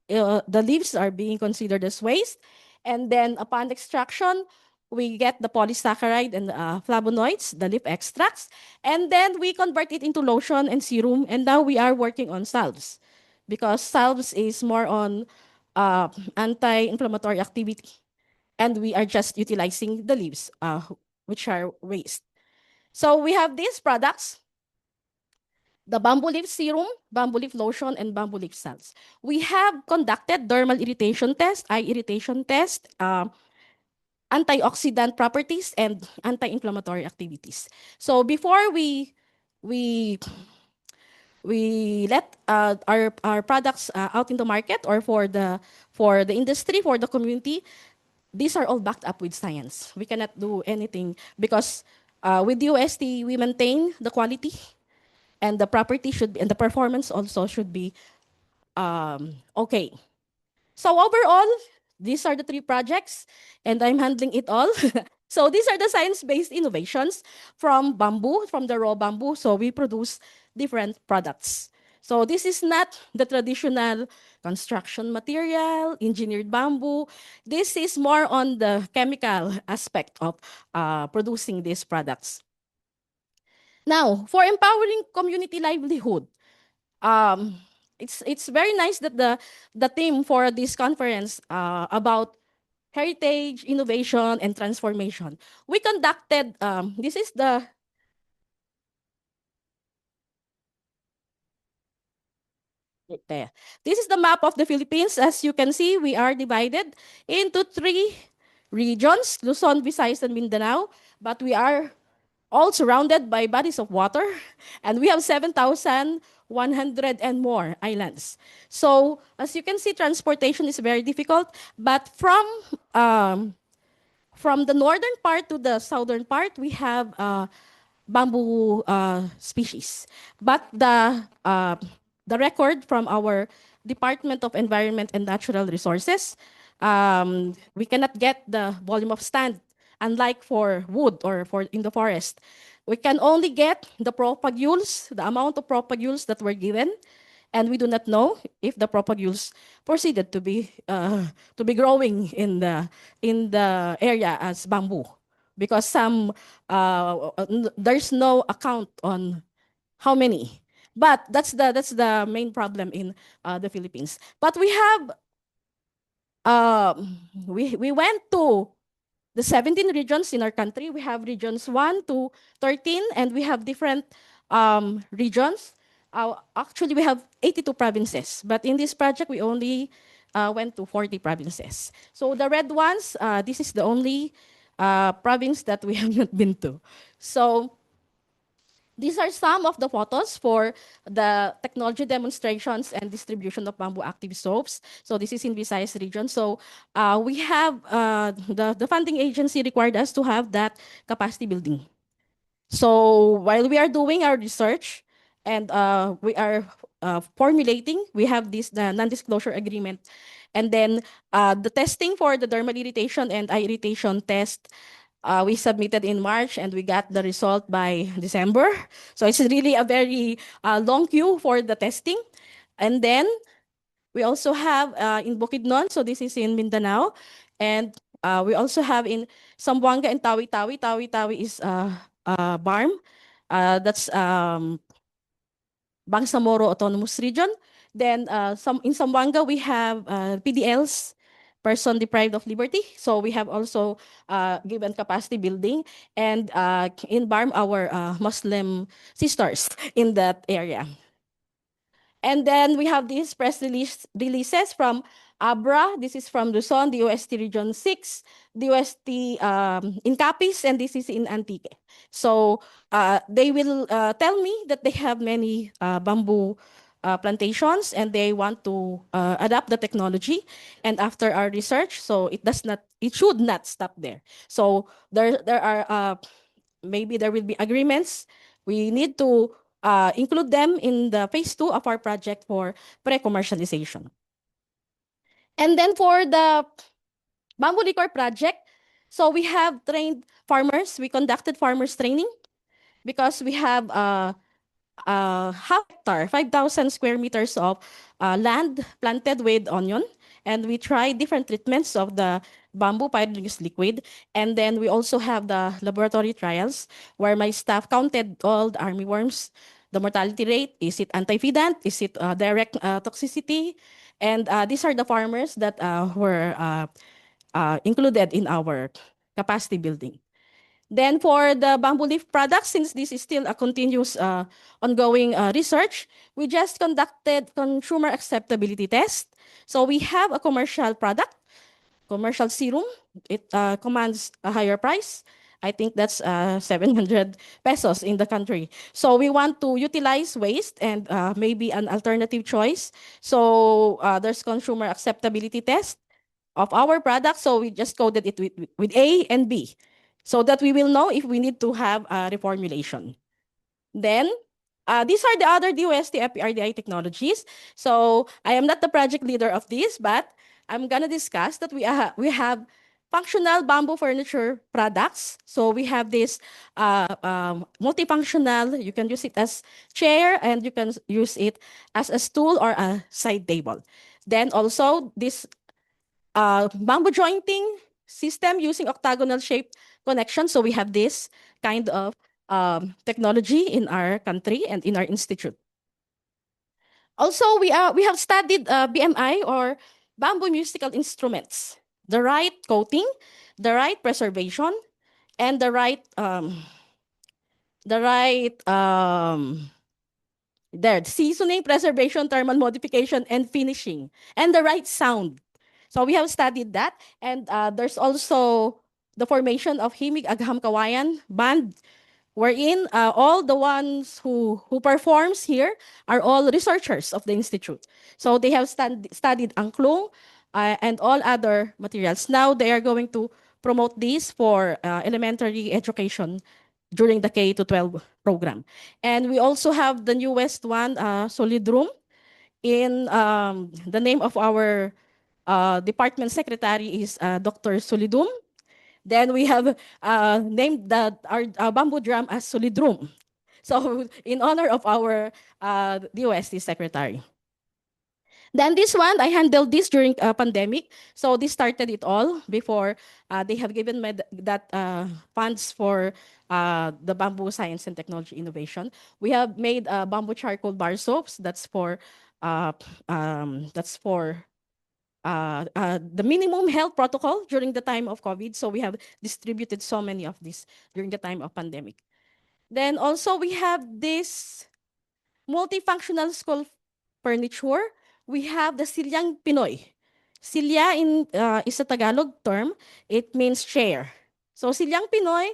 the leaves are being considered as waste. And then upon extraction, we get the polysaccharide and flavonoids, the leaf extracts. And then we convert it into lotion and serum. And now we are working on salves, because salves is more on anti-inflammatory activity. And we are just utilizing the leaves, which are waste. So we have these products: the bamboo leaf serum, bamboo leaf lotion, and bamboo leaf salves. We have conducted dermal irritation test, eye irritation test, antioxidant properties, and anti-inflammatory activities. So before we let our products out in the market, or for the industry, for the community, these are all backed up with science. We cannot do anything because with UST we maintain the quality, and the property should be, and the performance also should be okay. So overall, these are the 3 projects, and I'm handling it all. So these are the science-based innovations from bamboo, from the raw bamboo. So we produce different products. So this is not the traditional construction material, engineered bamboo. This is more on the chemical aspect of producing these products. Now, for empowering community livelihood, it's very nice that the theme for this conference about heritage, innovation, and transformation. We conducted, this is the there. This is the map of the Philippines. As you can see, we are divided into 3 regions, Luzon, Visayas, and Mindanao, but we are all surrounded by bodies of water, and we have 7,100 and more islands. So as you can see, transportation is very difficult, but from the northern part to the southern part, we have bamboo species. But the record from our Department of Environment and Natural Resources, we cannot get the volume of stand, unlike for wood or for in the forest. We can only get the propagules, the amount of propagules that were given, and we do not know if the propagules proceeded to be growing in the area as bamboo, because some there's no account on how many. But that's the main problem in the Philippines. But we have we went to the 17 regions in our country. We have regions 1 to 13, and we have different regions. Actually, we have 82 provinces, but in this project, we only went to 40 provinces. So the red ones, this is the only province that we have not been to. So these are some of the photos for the technology demonstrations and distribution of bamboo active soaps. So this is in Visayas region. So we have the funding agency required us to have that capacity building. So while we are doing our research and we are formulating, we have this non-disclosure agreement. And then the testing for the dermal irritation and eye irritation test, we submitted in March and we got the result by December. So it's really a very long queue for the testing. And then we also have in Bukidnon, so this is in Mindanao. And we also have in Zamboanga and Tawi-Tawi. Tawi-Tawi is BARM. That's Bangsamoro Autonomous Region. Then in Zamboanga, we have PDLs, person deprived of liberty. So we have also given capacity building. And in BARM, our Muslim sisters in that area. And then we have these press releases from ABRA. This is from Luzon, the OST Region 6, the OST in Capiz, and this is in Antique. So they will tell me that they have many bamboo plantations and they want to adapt the technology. And after our research, so it should not stop there. So there are maybe there will be agreements. We need to include them in the phase 2 of our project for pre-commercialization. And then for the bamboo liquor project, so we have trained farmers. We conducted farmers training because we have half hectare, 5,000 square meters of land planted with onion. And we tried different treatments of the bamboo pyrolysis liquid. And then we also have the laboratory trials where my staff counted all the armyworms, the mortality rate, is it anti-fidant, is it direct toxicity? And these are the farmers that were included in our capacity building. Then for the bamboo leaf products, since this is still a continuous ongoing research, we just conducted consumer acceptability test. So we have a commercial product, commercial serum. It commands a higher price. I think that's 700 pesos in the country. So we want to utilize waste and maybe an alternative choice. So there's consumer acceptability test of our product. So we just coded it with A and B, so that we will know if we need to have a reformulation. Then, these are the other DOST FPRDI technologies. So I am not the project leader of this, but I'm gonna discuss that we have functional bamboo furniture products. So we have this multifunctional, you can use it as chair and you can use it as a stool or a side table. Then also this bamboo jointing system using octagonal shaped connection. So we have this kind of technology in our country and in our institute. Also, we have studied BMI or bamboo musical instruments, the right coating, the right preservation, and the right seasoning, preservation, thermal modification, and finishing, and the right sound. So we have studied that, and there's also the formation of Himig Agham Kawayan band, wherein all the ones who performs here are all researchers of the institute. So they have studied angklung and all other materials. Now they are going to promote this for elementary education during the K-12 program. And we also have the newest one, Solid Room, in the name of our department secretary is Dr. Solidum. Then we have named our bamboo drum as Solid Room. So in honor of our DOST secretary. Then this one, I handled this during pandemic. So this started it all before they have given me that funds for the bamboo science and technology innovation. We have made bamboo charcoal bar soaps. That's for the minimum health protocol during the time of COVID. So we have distributed so many of these during the time of pandemic. Then also we have this multifunctional school furniture. We have the Silyang Pinoy. Silya is a Tagalog term. It means chair. So Silyang Pinoy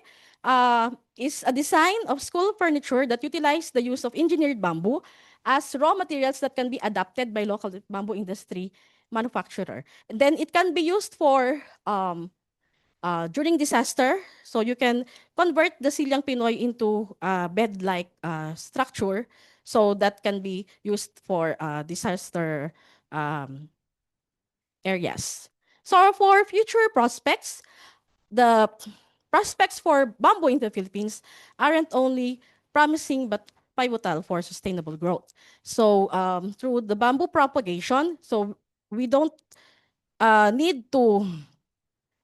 is a design of school furniture that utilize the use of engineered bamboo as raw materials that can be adapted by local bamboo industry manufacturer. And then it can be used for during disaster. So you can convert the Silyang Pinoy into a bed-like structure. So that can be used for disaster areas. So for future prospects, the prospects for bamboo in the Philippines aren't only promising but pivotal for sustainable growth. So through the bamboo propagation, so we don't need to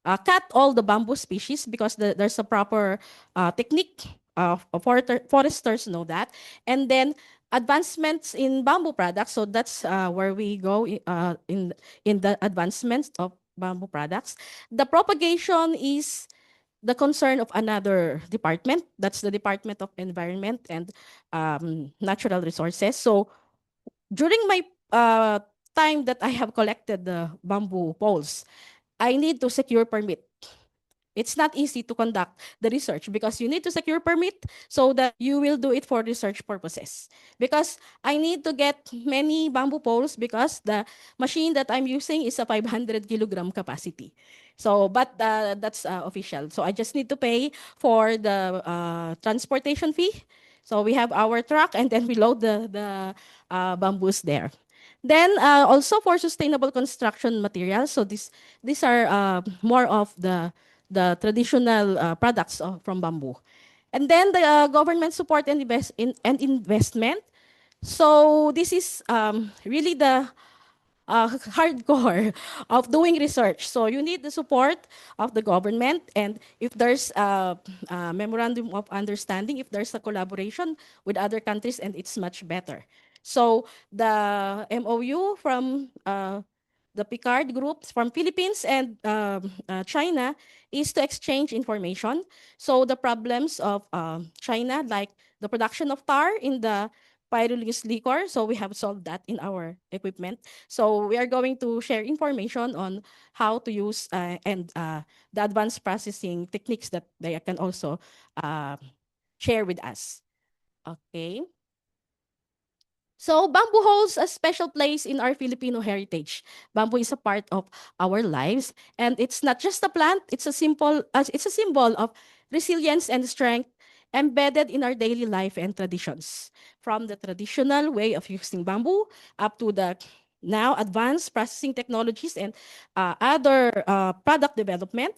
cut all the bamboo species because there's a proper technique. Foresters know that. And then advancements in bamboo products. So that's where we go in the advancements of bamboo products. The propagation is the concern of another department. That's the Department of Environment and Natural Resources. So during my time that I have collected the bamboo poles, I need to secure permit. It's not easy to conduct the research because you need to secure permit so that you will do it for research purposes. Because I need to get many bamboo poles because the machine that I'm using is a 500 kilogram capacity. So, but that's official. So I just need to pay for the transportation fee. So we have our truck and then we load the bamboos there. Then also for sustainable construction materials. So these are more of the traditional products from bamboo. And then the government support and investment. So this is really the hardcore of doing research. So you need the support of the government, and if there's a memorandum of understanding, if there's a collaboration with other countries, and it's much better. So the MOU from the Picard group from Philippines and China is to exchange information. So the problems of China, like the production of tar in the pyrolysis liquor, so we have solved that in our equipment. So we are going to share information on how to use and the advanced processing techniques that they can also share with us. Okay. So bamboo holds a special place in our Filipino heritage. Bamboo is a part of our lives, and it's not just a plant. It's a symbol of resilience and strength embedded in our daily life and traditions. From the traditional way of using bamboo up to the now advanced processing technologies and other product development.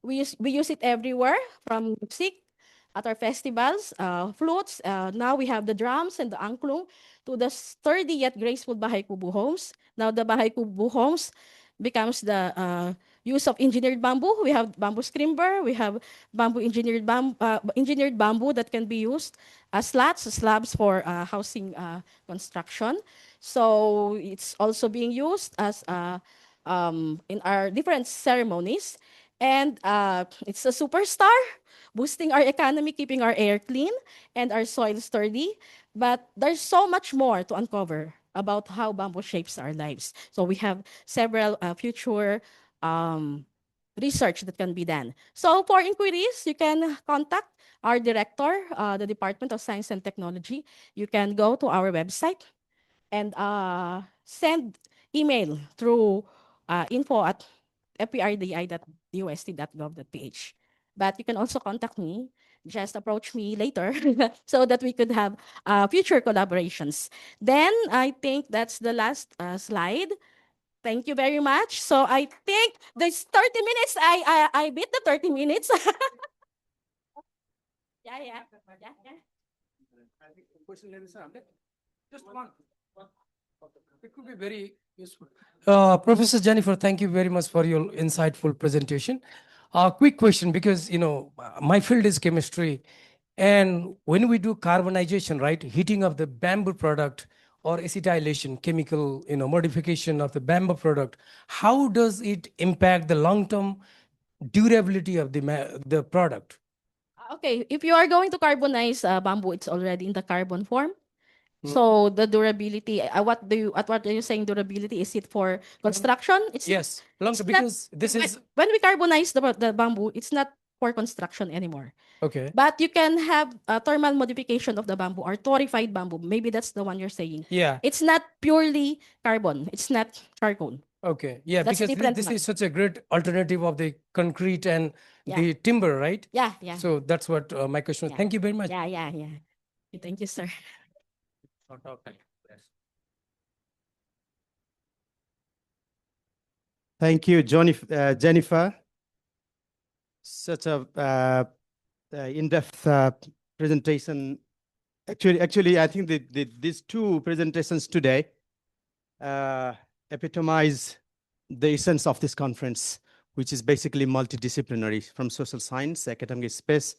We use it everywhere, from music, at our festivals, flutes. Now we have the drums and the angklung, to the sturdy yet graceful bahay kubo homes. Now the bahay kubo homes becomes the use of engineered bamboo. We have bamboo scrimber. We have bamboo engineered bamboo that can be used as slabs for housing construction. So it's also being used as in our different ceremonies. And it's a superstar, boosting our economy, keeping our air clean and our soil sturdy. But there's so much more to uncover about how bamboo shapes our lives. So we have several future research that can be done. So for inquiries, you can contact our director, the Department of Science and Technology. You can go to our website and send email through info@fprdi.ust.gov.ph. But you can also contact me. Just approach me later so that we could have future collaborations. Then I think that's the last slide. Thank you very much. So I think there's 30 minutes. I beat the 30 minutes. Yeah. Just one. It could be very useful. Professor Jennifer, thank you very much for your insightful presentation. Quick question, because my field is chemistry, and when we do carbonization, right, heating of the bamboo product or acetylation, chemical modification of the bamboo product, how does it impact the long-term durability of the product? Okay, if you are going to carbonize bamboo, it's already in the carbon form. So the durability, what are you saying durability? Is it for construction? Yes, because this is when we carbonize the bamboo, it's not for construction anymore. okay. But you can have a thermal modification of the bamboo or torrefied bamboo. Maybe that's the one you're saying. Yeah. It's not purely carbon. It's not charcoal. Okay, yeah, That's because different this one. is such a great alternative of the concrete and the timber, right? Yeah. So that's what my question was. Thank you very much. Yeah. Thank you, sir. Thank you, Jennifer. Such a in-depth presentation. Actually, I think these two presentations today epitomize the essence of this conference, which is basically multidisciplinary, from social science, academic space,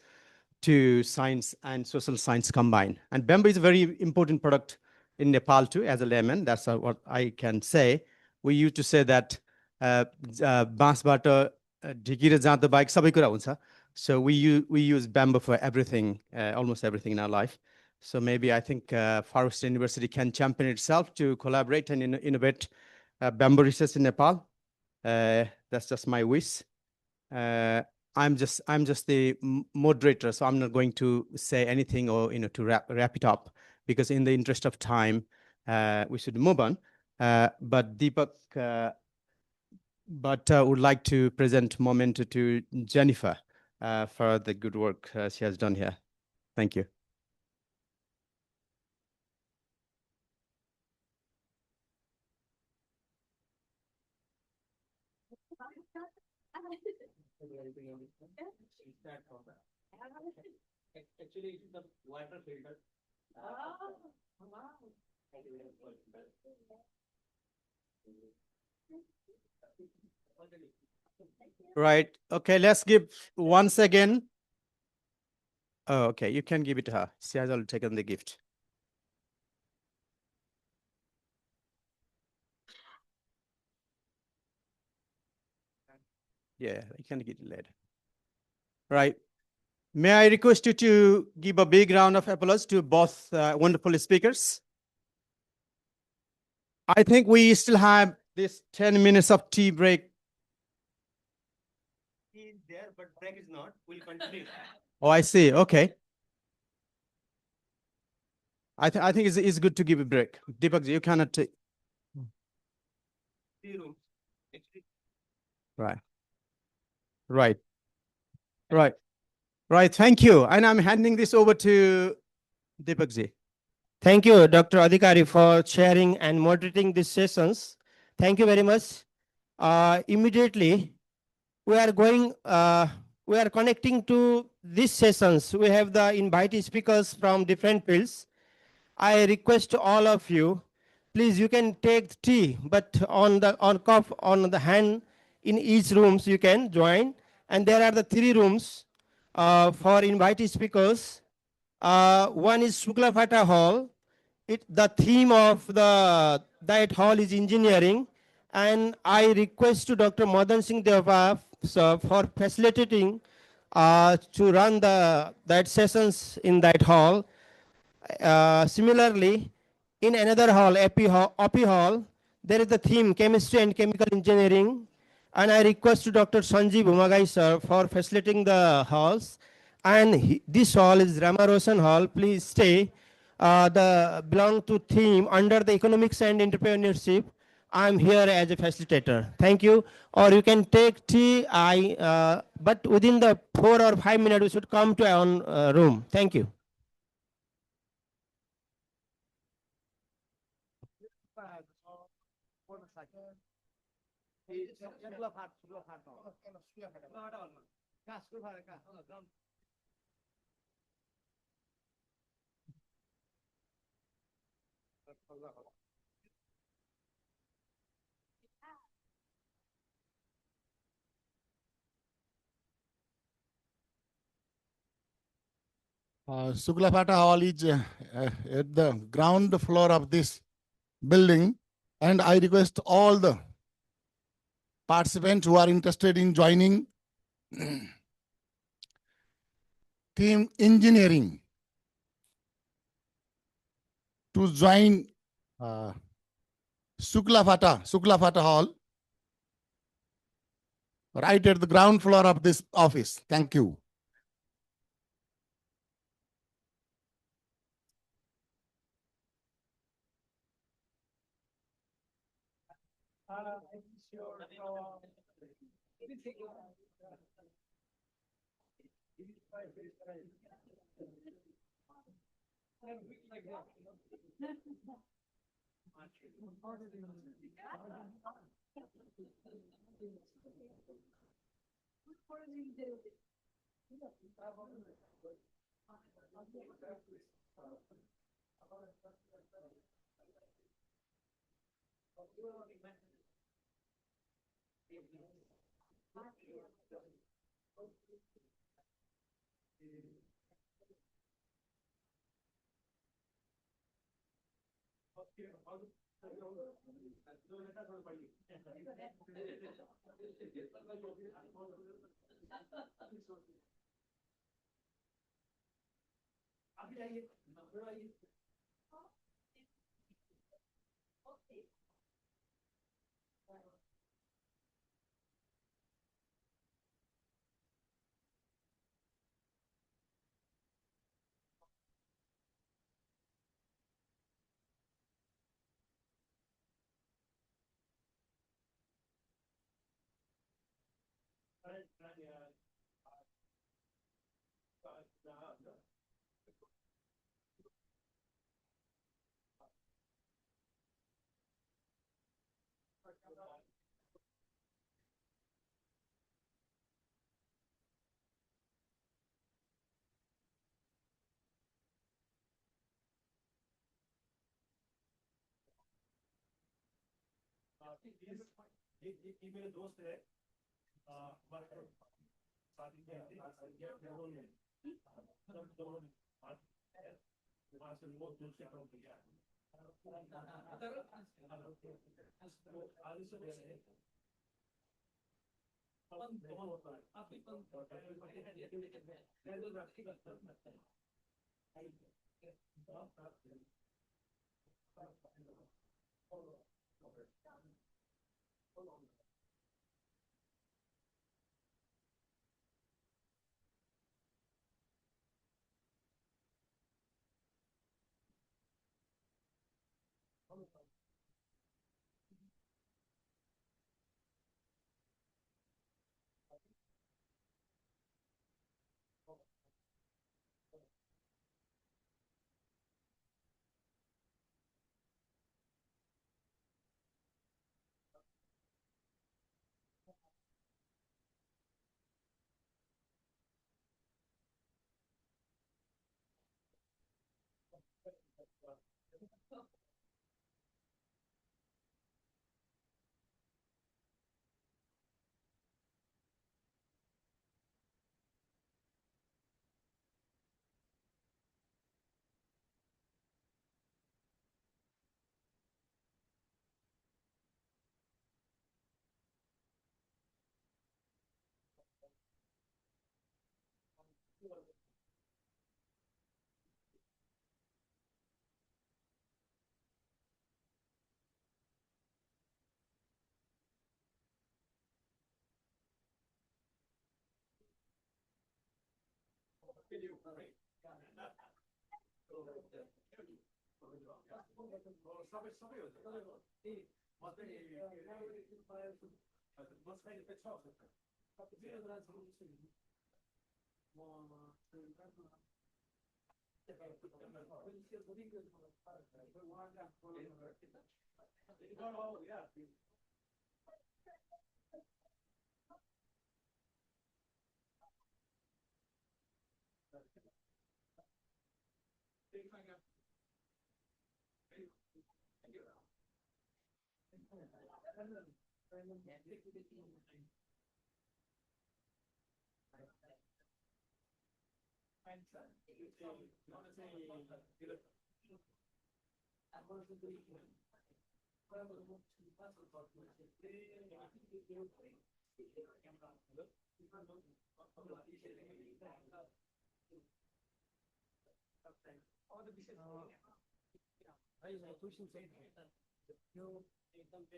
to science and social science combined. And bamboo is a very important product in Nepal too, as a layman. That's what I can say. We used to say that बाँसबाट ढिकी र जाँतो बाहेक सबै कुरा हुन्छ. So we use bamboo for everything, almost everything in our life. So maybe I think Far East University can champion itself to collaborate and innovate bamboo research in Nepal. That's just my wish. I'm just the moderator, so I'm not going to say anything or to wrap it up, because in the interest of time, we should move on. But Deepak, would like to present memento to Jennifer for the good work she has done here. Thank you. Actually, it is the water filter. Right. Okay, let's give once again. Oh, okay, you can give it to her. She has already taken the gift. Yeah, you can get it later. Right. May I request you to give a big round of applause to both wonderful speakers? I think we still have this 10 minutes of tea break. Tea is there, but break is not. We'll continue. Oh, I see. Okay. I think it's good to give a break. Deepak, you cannot take. Right. Thank you. And I'm handing this over to Deepak ji. Thank you, Dr. Adhikari, for chairing and moderating these sessions. Thank you very much. Immediately, we are connecting to these sessions. We have the invited speakers from different fields. I request all of you, please, you can take tea, but on the hand in each rooms you can join. And there are the 3 rooms for invited speakers. One is Suklafata Hall. The theme of that hall is engineering, and I request to Dr. Madan Singh Deva for facilitating to run that sessions in that hall. Similarly, in another hall, OP hall, there is the theme chemistry and chemical engineering, and I request to Dr. Sanjeev Umagai sir for facilitating the halls. And this hall is Ramaroshan Hall. Please stay. Belong to theme under the economics and entrepreneurship. I'm here as a facilitator. Thank you. Or you can take tea. But within the 4 or 5 minutes, we should come to our own room. Thank you. Suklapata Hall is at the ground floor of this building, and I request all the participants who are interested in joining team engineering to join Suklapata Hall right at the ground floor of this office. Thank you.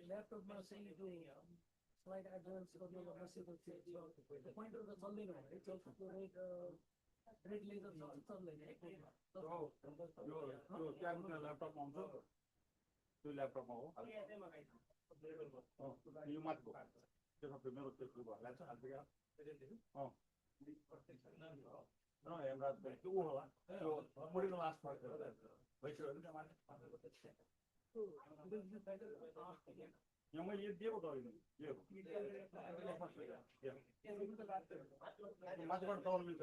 ल्यापटपमा चाहिँ त्यो slide advance गर्नुको नसेको त्यो pointer त चल्दैन भने चल्छ red red laser चल्दैन त्यो क्यामरा ल्यापटपमा आउँछ त्यो ल्यापटपमा हो यो माथिको त्यो सबै मेरो त्यो भइरहेको छ हालको हेमराज त्यो होला त्यो मोडिनो लास्ट भइसक्यो यहाँ मैले यो दिएको त यो माथिबाट चलाउनु मिल्छ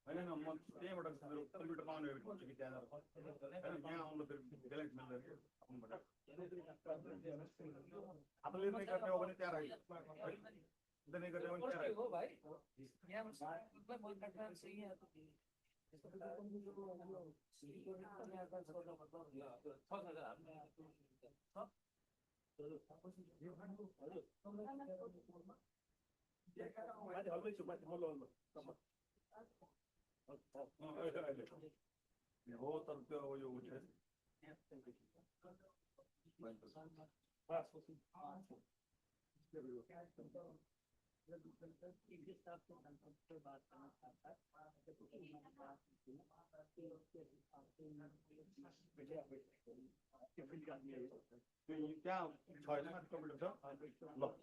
होइन म त्यहीँबाट कम्प्युटर पाउने भन्छु कि त्यहाँ यहाँ आउनु ब्यालेन्स मिल्दैन हातले नै गर्ने हो भने त्यहाँ राख्यो नै गर्ने हो भने त्यहाँ राख्यो भाइ हो तर त्यो यो उठ्यो त्यहाँ छैन कम्प्युटर छ ल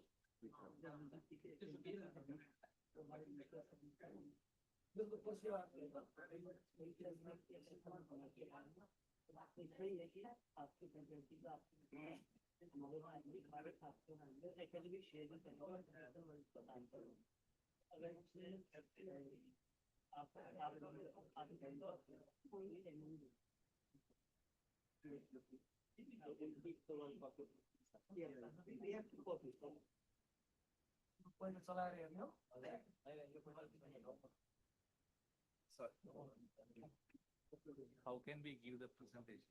How can we give the presentation?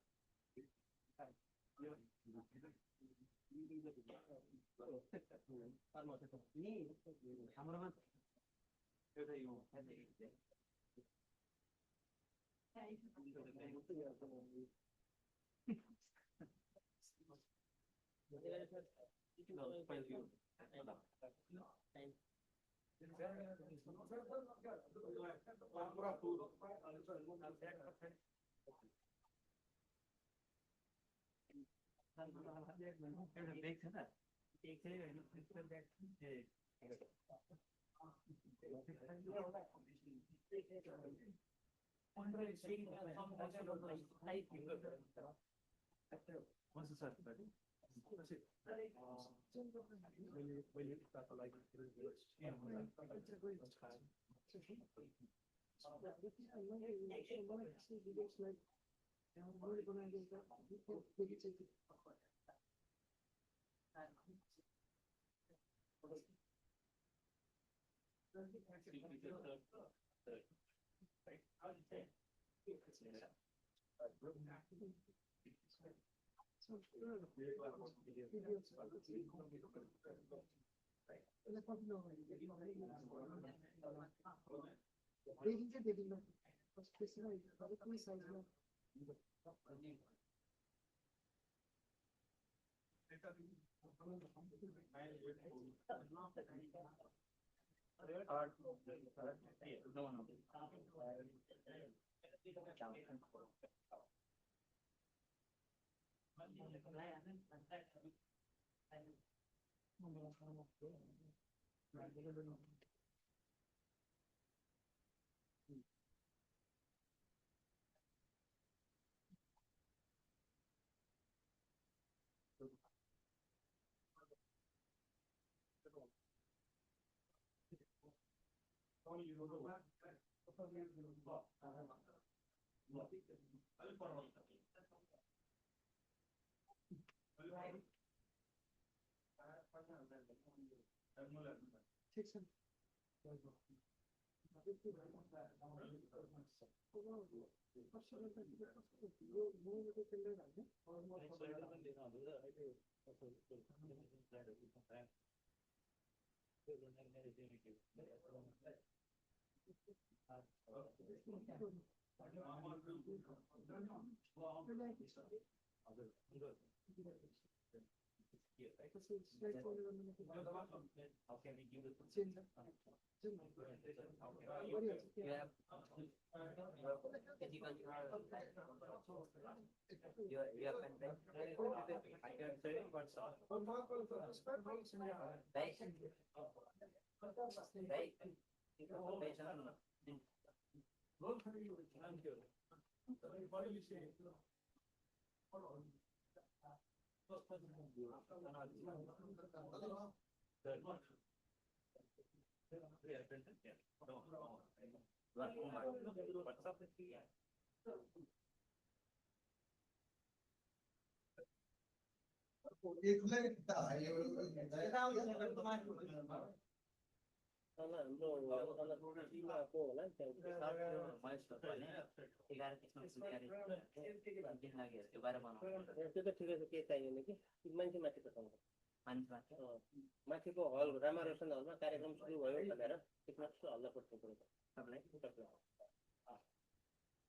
माथिको हल रामारोशन हलमा कार्यक्रम सुरु भयो भनेर एकमात्र हल्ला पर्थ्यो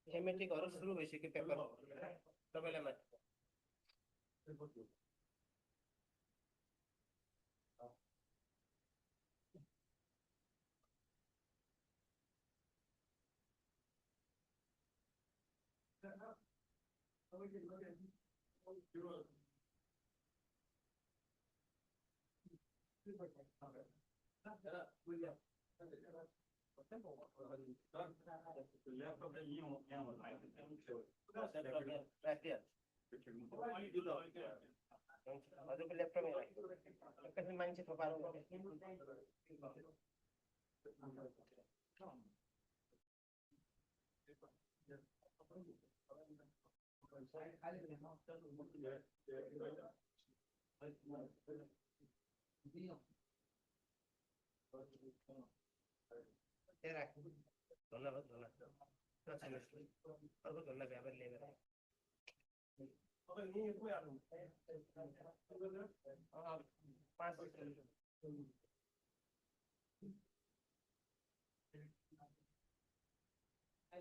एमएटिकहरु सुरु भइसक्यो पेपर तपाईलाई माथि हजुरको ल्यापटप एकैछिन मान्छे थोपारौँ I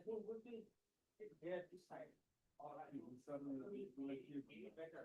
think would be here this side. All right. Better.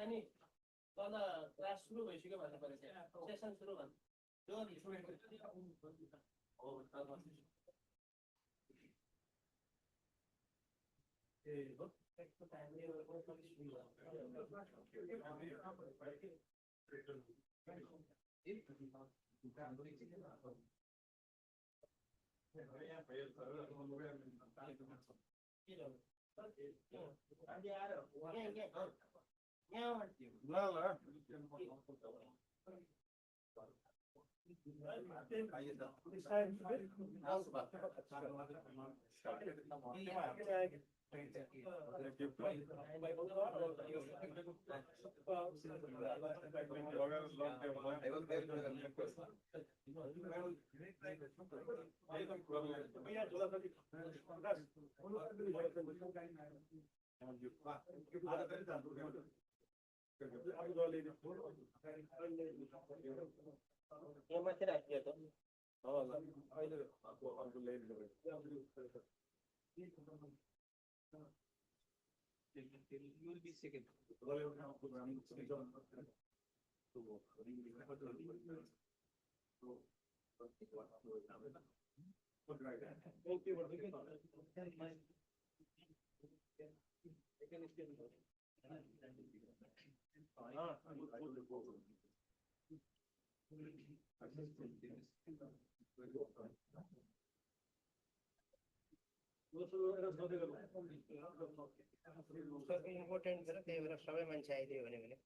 अनि तल क्लास सुरु भइसक्यो भन्नु पर्यो सेसन सुरु भन्नु त्यो नि You will be second. Important गरेर त्यही भएर सबै मान्छे आइदियो भने धेरै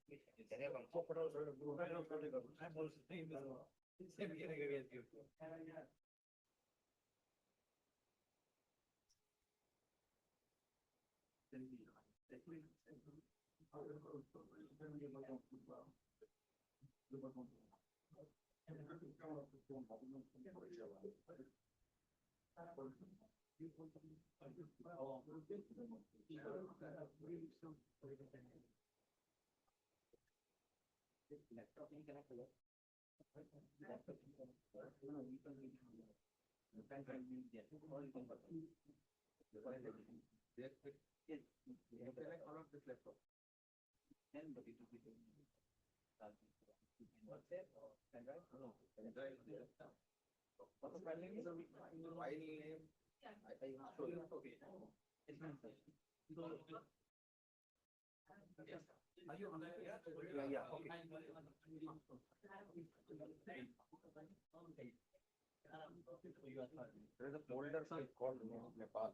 Are you on there? Yeah, okay. There is a folder called Nepal.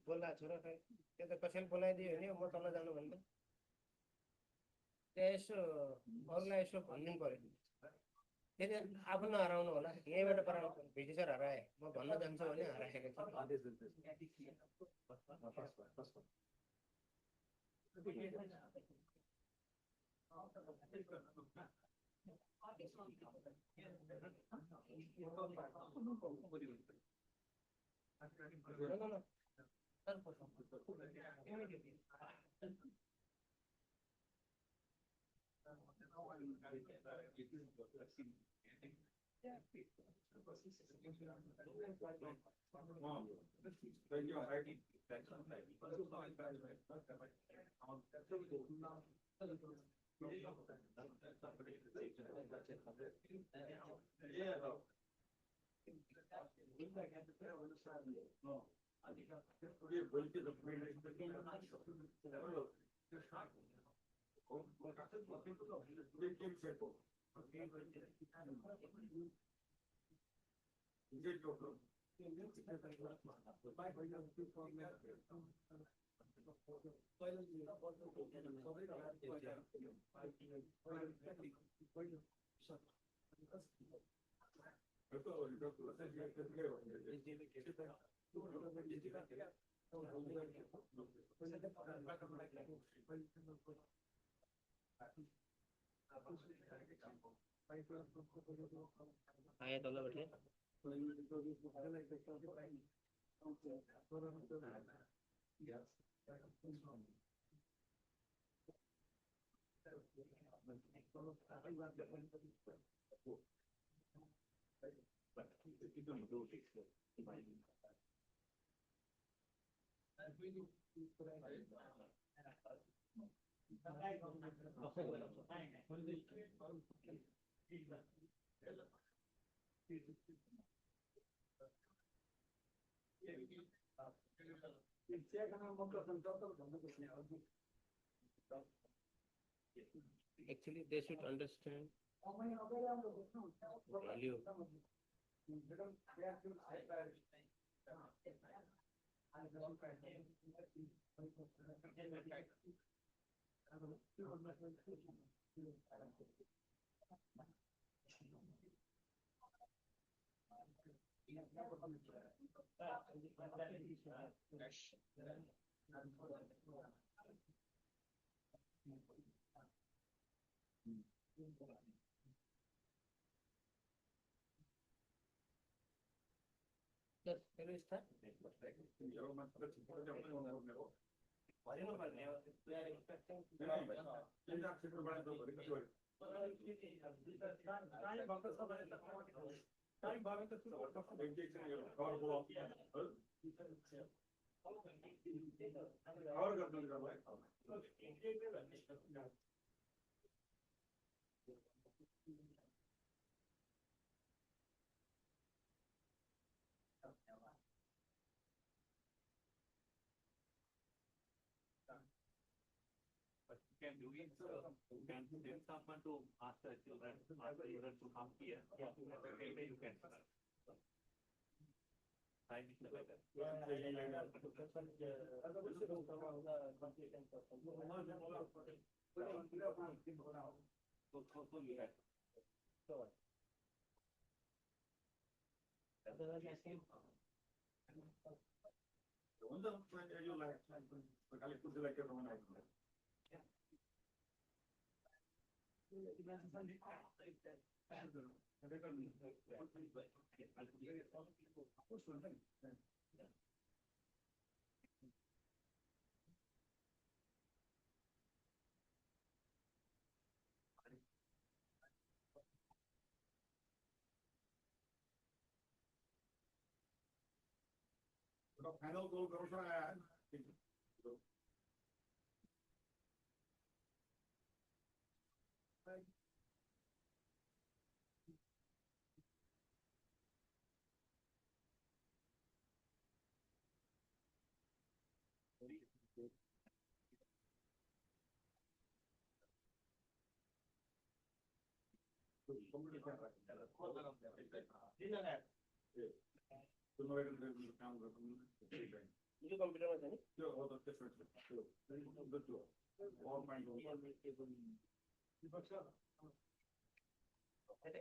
बोला छोरा खै त्यो त कसैले बोलाइदियो भने म तल जानु भन्दा त्यहाँ यसो अरूलाई यसो भनिदिनु पर्यो फेरि आफू नहराउनु होला यहीँबाट पराउनु भिडी सर हराए म भन्न जान्छु भने हराएको Actually, they should understand value. Yes, can we start? But you can do it, you can send someone to ask the children to come here. Yeah. Maybe you can. Time is better. Panel go for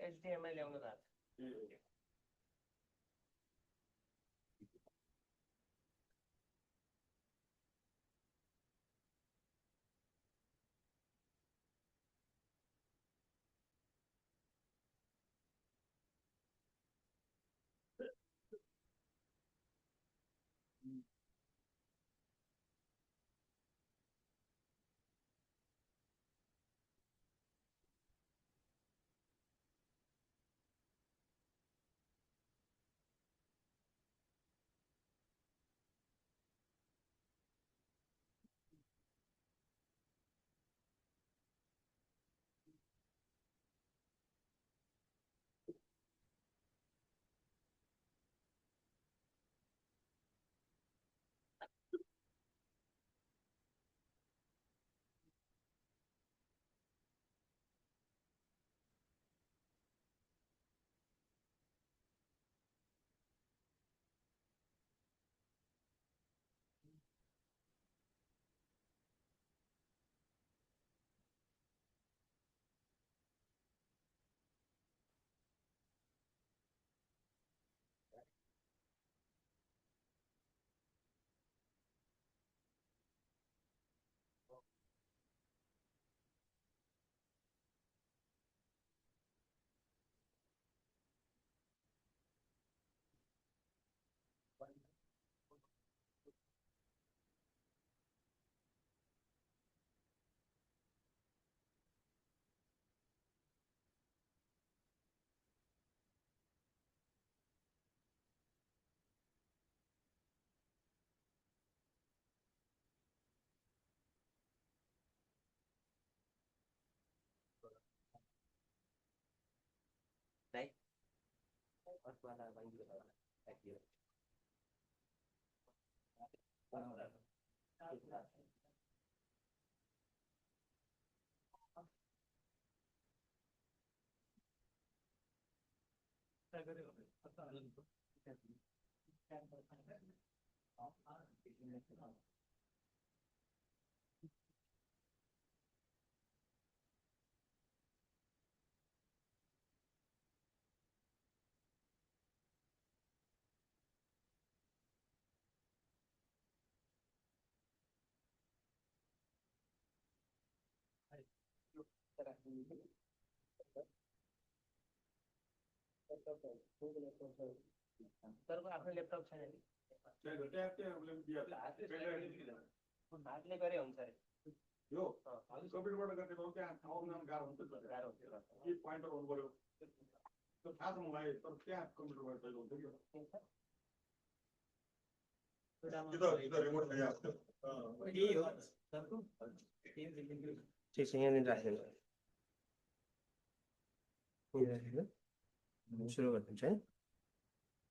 HDMI ल्याउनु भएको छ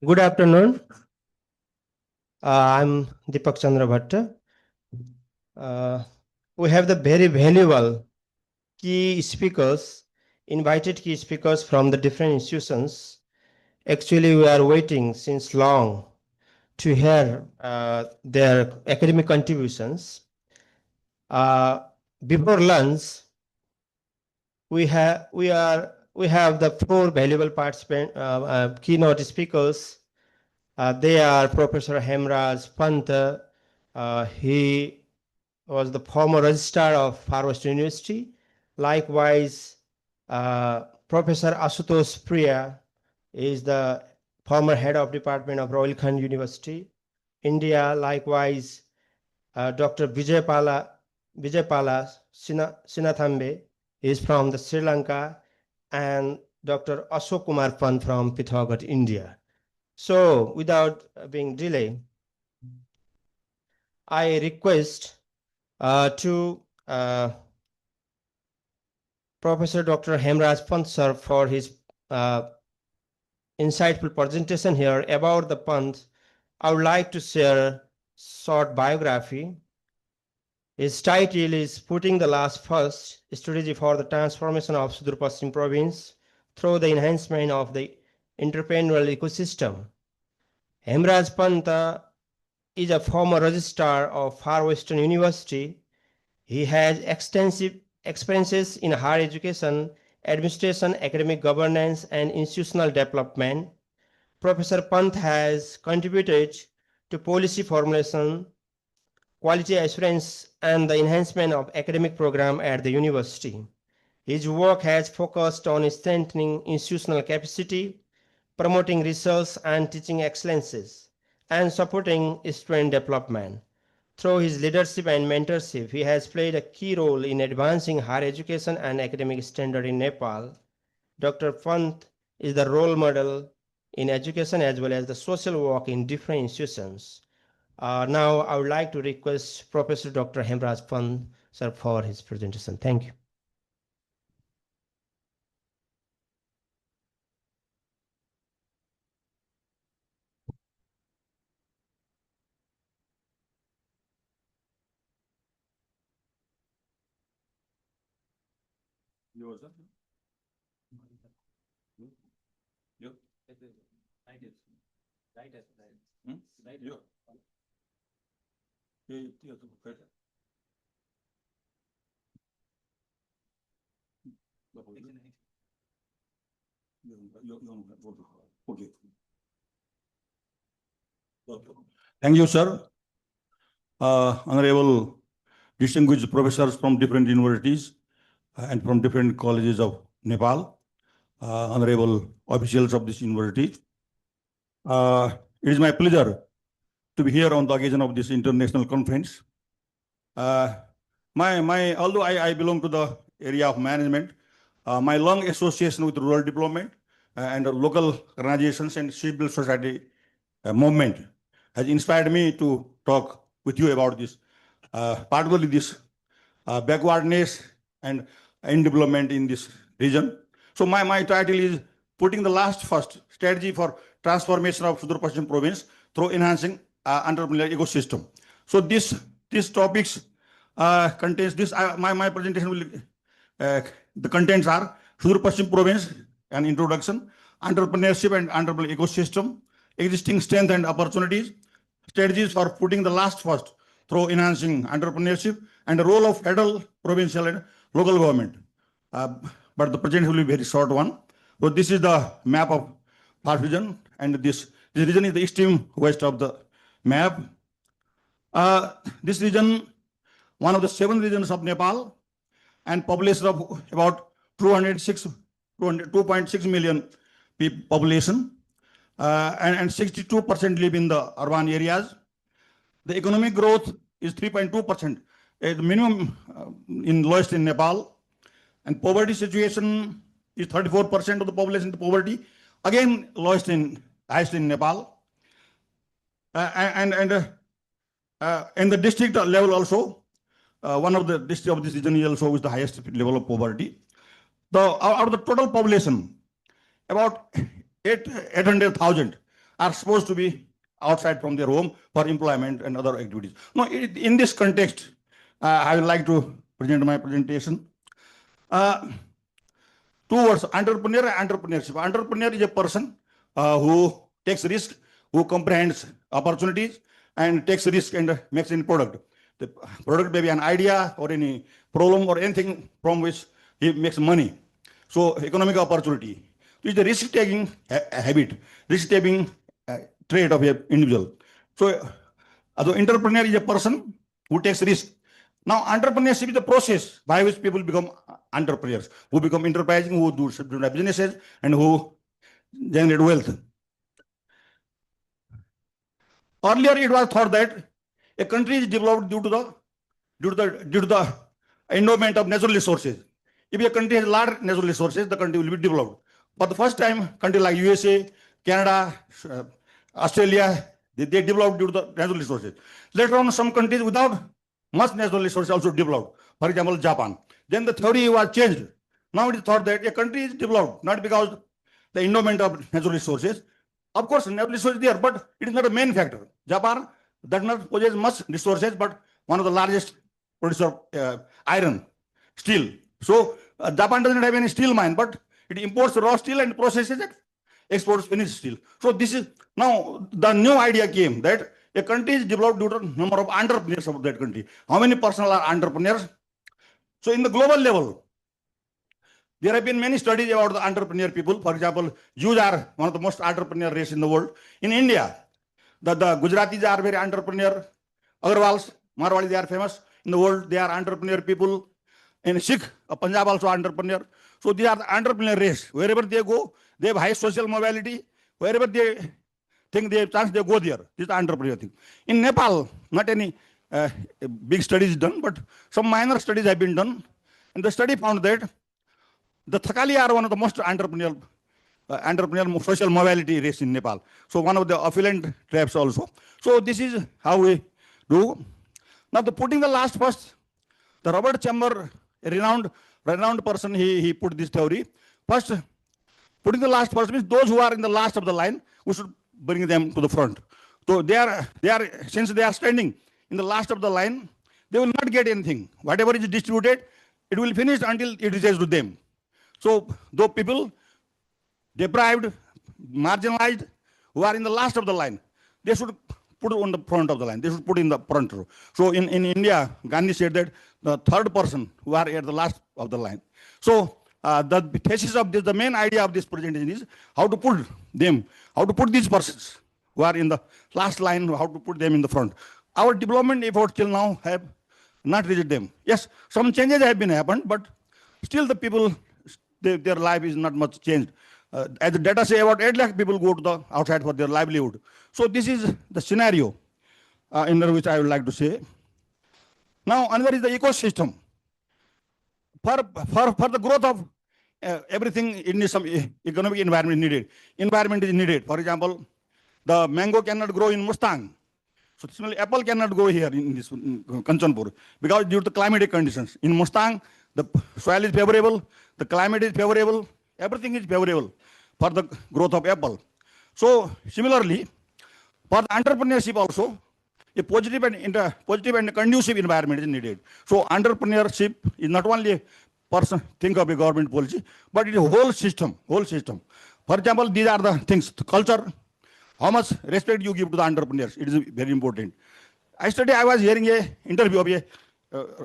Good afternoon. I'm Deepak Chandra Bhatta. We have the very valuable key speakers, invited key speakers from the different institutions. Actually, we are waiting since long to hear their academic contributions. Before lunch, we have the four valuable participant keynote speakers. They are Professor Hemraj Pant. He was the former registrar of Far West University. Likewise, Professor Asutosh Priya is the former head of department of Rohilkhand University, India. Likewise, Dr. Vijaypala Sinathambe is from the Sri Lanka, and Dr. Ashok Kumar Pant from Pithagarh, India. So without being delay, I request to Professor Dr. Hemraj Pant sir for his insightful presentation here about the Pant. I would like to share short biography. His title is Putting the Last First, Strategy for the Transformation of Sudur Paschim Province through the Enhancement of the Entrepreneurial Ecosystem. Hemraj Pant is a former registrar of Far Western University. He has extensive experiences in higher education, administration, academic governance, and institutional development. Professor Pant has contributed to policy formulation, quality assurance, and the enhancement of academic program at the university. His work has focused on strengthening institutional capacity, promoting research and teaching excellences, and supporting student development. Through his leadership and mentorship, he has played a key role in advancing higher education and academic standard in Nepal. Dr. Pant is the role model in education as well as the social work in different institutions. Now, I would like to request Professor Dr. Hemraj Pant sir for his presentation. Thank you. Okay. Thank you, sir. Honorable distinguished professors from different universities and from different colleges of Nepal, honorable officials of this university. It is my pleasure to be here on the occasion of this international conference. Although I belong to the area of management, my long association with rural development and local organizations and civil society movement has inspired me to talk with you about this, particularly this backwardness and development in this region. So my title is putting the last first strategy for transformation of Sudur Paschim province through enhancing entrepreneurial ecosystem. So these topics contains this. My presentation will the contents are Sudur Paschim province, an introduction, entrepreneurship and entrepreneurial ecosystem, existing strength and opportunities, strategies for putting the last first through enhancing entrepreneurship, and the role of federal, provincial, and local government. But the presentation will be a very short one. So this is the map of Past region, and this region is the extreme west of the map. This region, one of the 7 regions of Nepal, and population of about 2.6 million population, and 62% live in the urban areas. The economic growth is 3.2%, the minimum in lowest in Nepal, and poverty situation is 34% of the population in poverty, again highest in Nepal, and in the district level also, one of the districts of this region also is the highest level of poverty. Out of the total population, about 800,000 are supposed to be outside from their home for employment and other activities. Now, in this context, I would like to present my presentation. 2 words: entrepreneur and entrepreneurship. Entrepreneur is a person who takes risk, who comprehends opportunities, and takes risk and makes any product. The product may be an idea or any problem or anything from which he makes money. So economic opportunity is the risk-taking habit, risk-taking trait of an individual. So the entrepreneur is a person who takes risk. Now, entrepreneurship is the process by which people become entrepreneurs, who become enterprising, who do businesses, and who generate wealth. Earlier, it was thought that a country is developed due to the endowment of natural resources. If a country has large natural resources, the country will be developed. For the first time, countries like USA, Canada, Australia, they developed due to the natural resources. Later on, some countries without much natural resources also developed. For example, Japan. Then the theory was changed. Now it is thought that a country is developed not because the endowment of natural resources. Of course, natural resources there, but it is not a main factor. Japan does not possess much resources, but one of the largest producer of iron, steel. So Japan does not have any steel mine, but it imports raw steel and processes it, exports finished steel. So this is now the new idea came that a country is developed due to the number of entrepreneurs of that country. How many persons are entrepreneurs? So in the global level, there have been many studies about the entrepreneur people. For example, Jews are one of the most entrepreneur race in the world. In India, the Gujaratis are very entrepreneur. Agarwals, Marwadis, they are famous in the world. They are entrepreneur people. In Sikh, Punjab also entrepreneur. So they are the entrepreneur race. Wherever they go, they have high social mobility. Wherever they think they have chance, they go there. This is the entrepreneur thing. In Nepal, not any big studies done, but some minor studies have been done. And the study found that the Thakali are one of the most entrepreneurial social mobility race in Nepal. So one of the affluent tribes also. So this is how we do. Now putting the last first, the Robert Chamber, a renowned person, he put this theory. First, putting the last first means those who are in the last of the line, we should bring them to the front. So they are since they are standing in the last of the line, they will not get anything. Whatever is distributed, it will finish until it reaches to them. So those people deprived, marginalized, who are in the last of the line, they should put on the front of the line. They should put in the front row. So in India, Gandhi said that the third person who are at the last of the line. So the thesis of this, the main idea of this presentation is how to put them, how to put these persons who are in the last line, how to put them in the front. Our development efforts till now have not reached them. Yes, some changes have been happened, but still the people, their life is not much changed. As the data say, about 8 lakh people go to the outside for their livelihood. So this is the scenario in which I would like to say. Now another is the ecosystem. For the growth of everything, it needs some economic environment needed. Environment is needed. For example, the mango cannot grow in Mustang. So similarly, apple cannot grow here in this Kanchanpur because due to climatic conditions. In Mustang, the soil is favorable, the climate is favorable, everything is favorable. for the growth of Apple. So similarly, for the entrepreneurship also, a positive and conducive environment is needed. So entrepreneurship is not only a person think of a government policy, but it is a whole system. For example, these are the things: the culture, how much respect you give to the entrepreneurs. It is very important. Yesterday I was hearing a interview of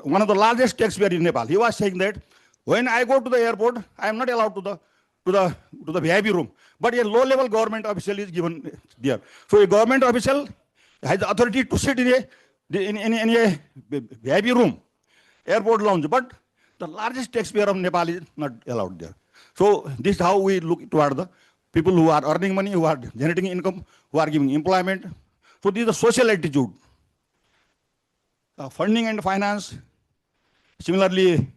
one of the largest taxpayers in Nepal. He was saying that when I go to the airport, I am not allowed to the VIP room, but a low-level government official is given there. So a government official has the authority to sit in a VIP room, airport lounge, but the largest taxpayer of Nepal is not allowed there. So this is how we look toward the people who are earning money, who are generating income, who are giving employment. So this is the social attitude. Funding and finance. Similarly,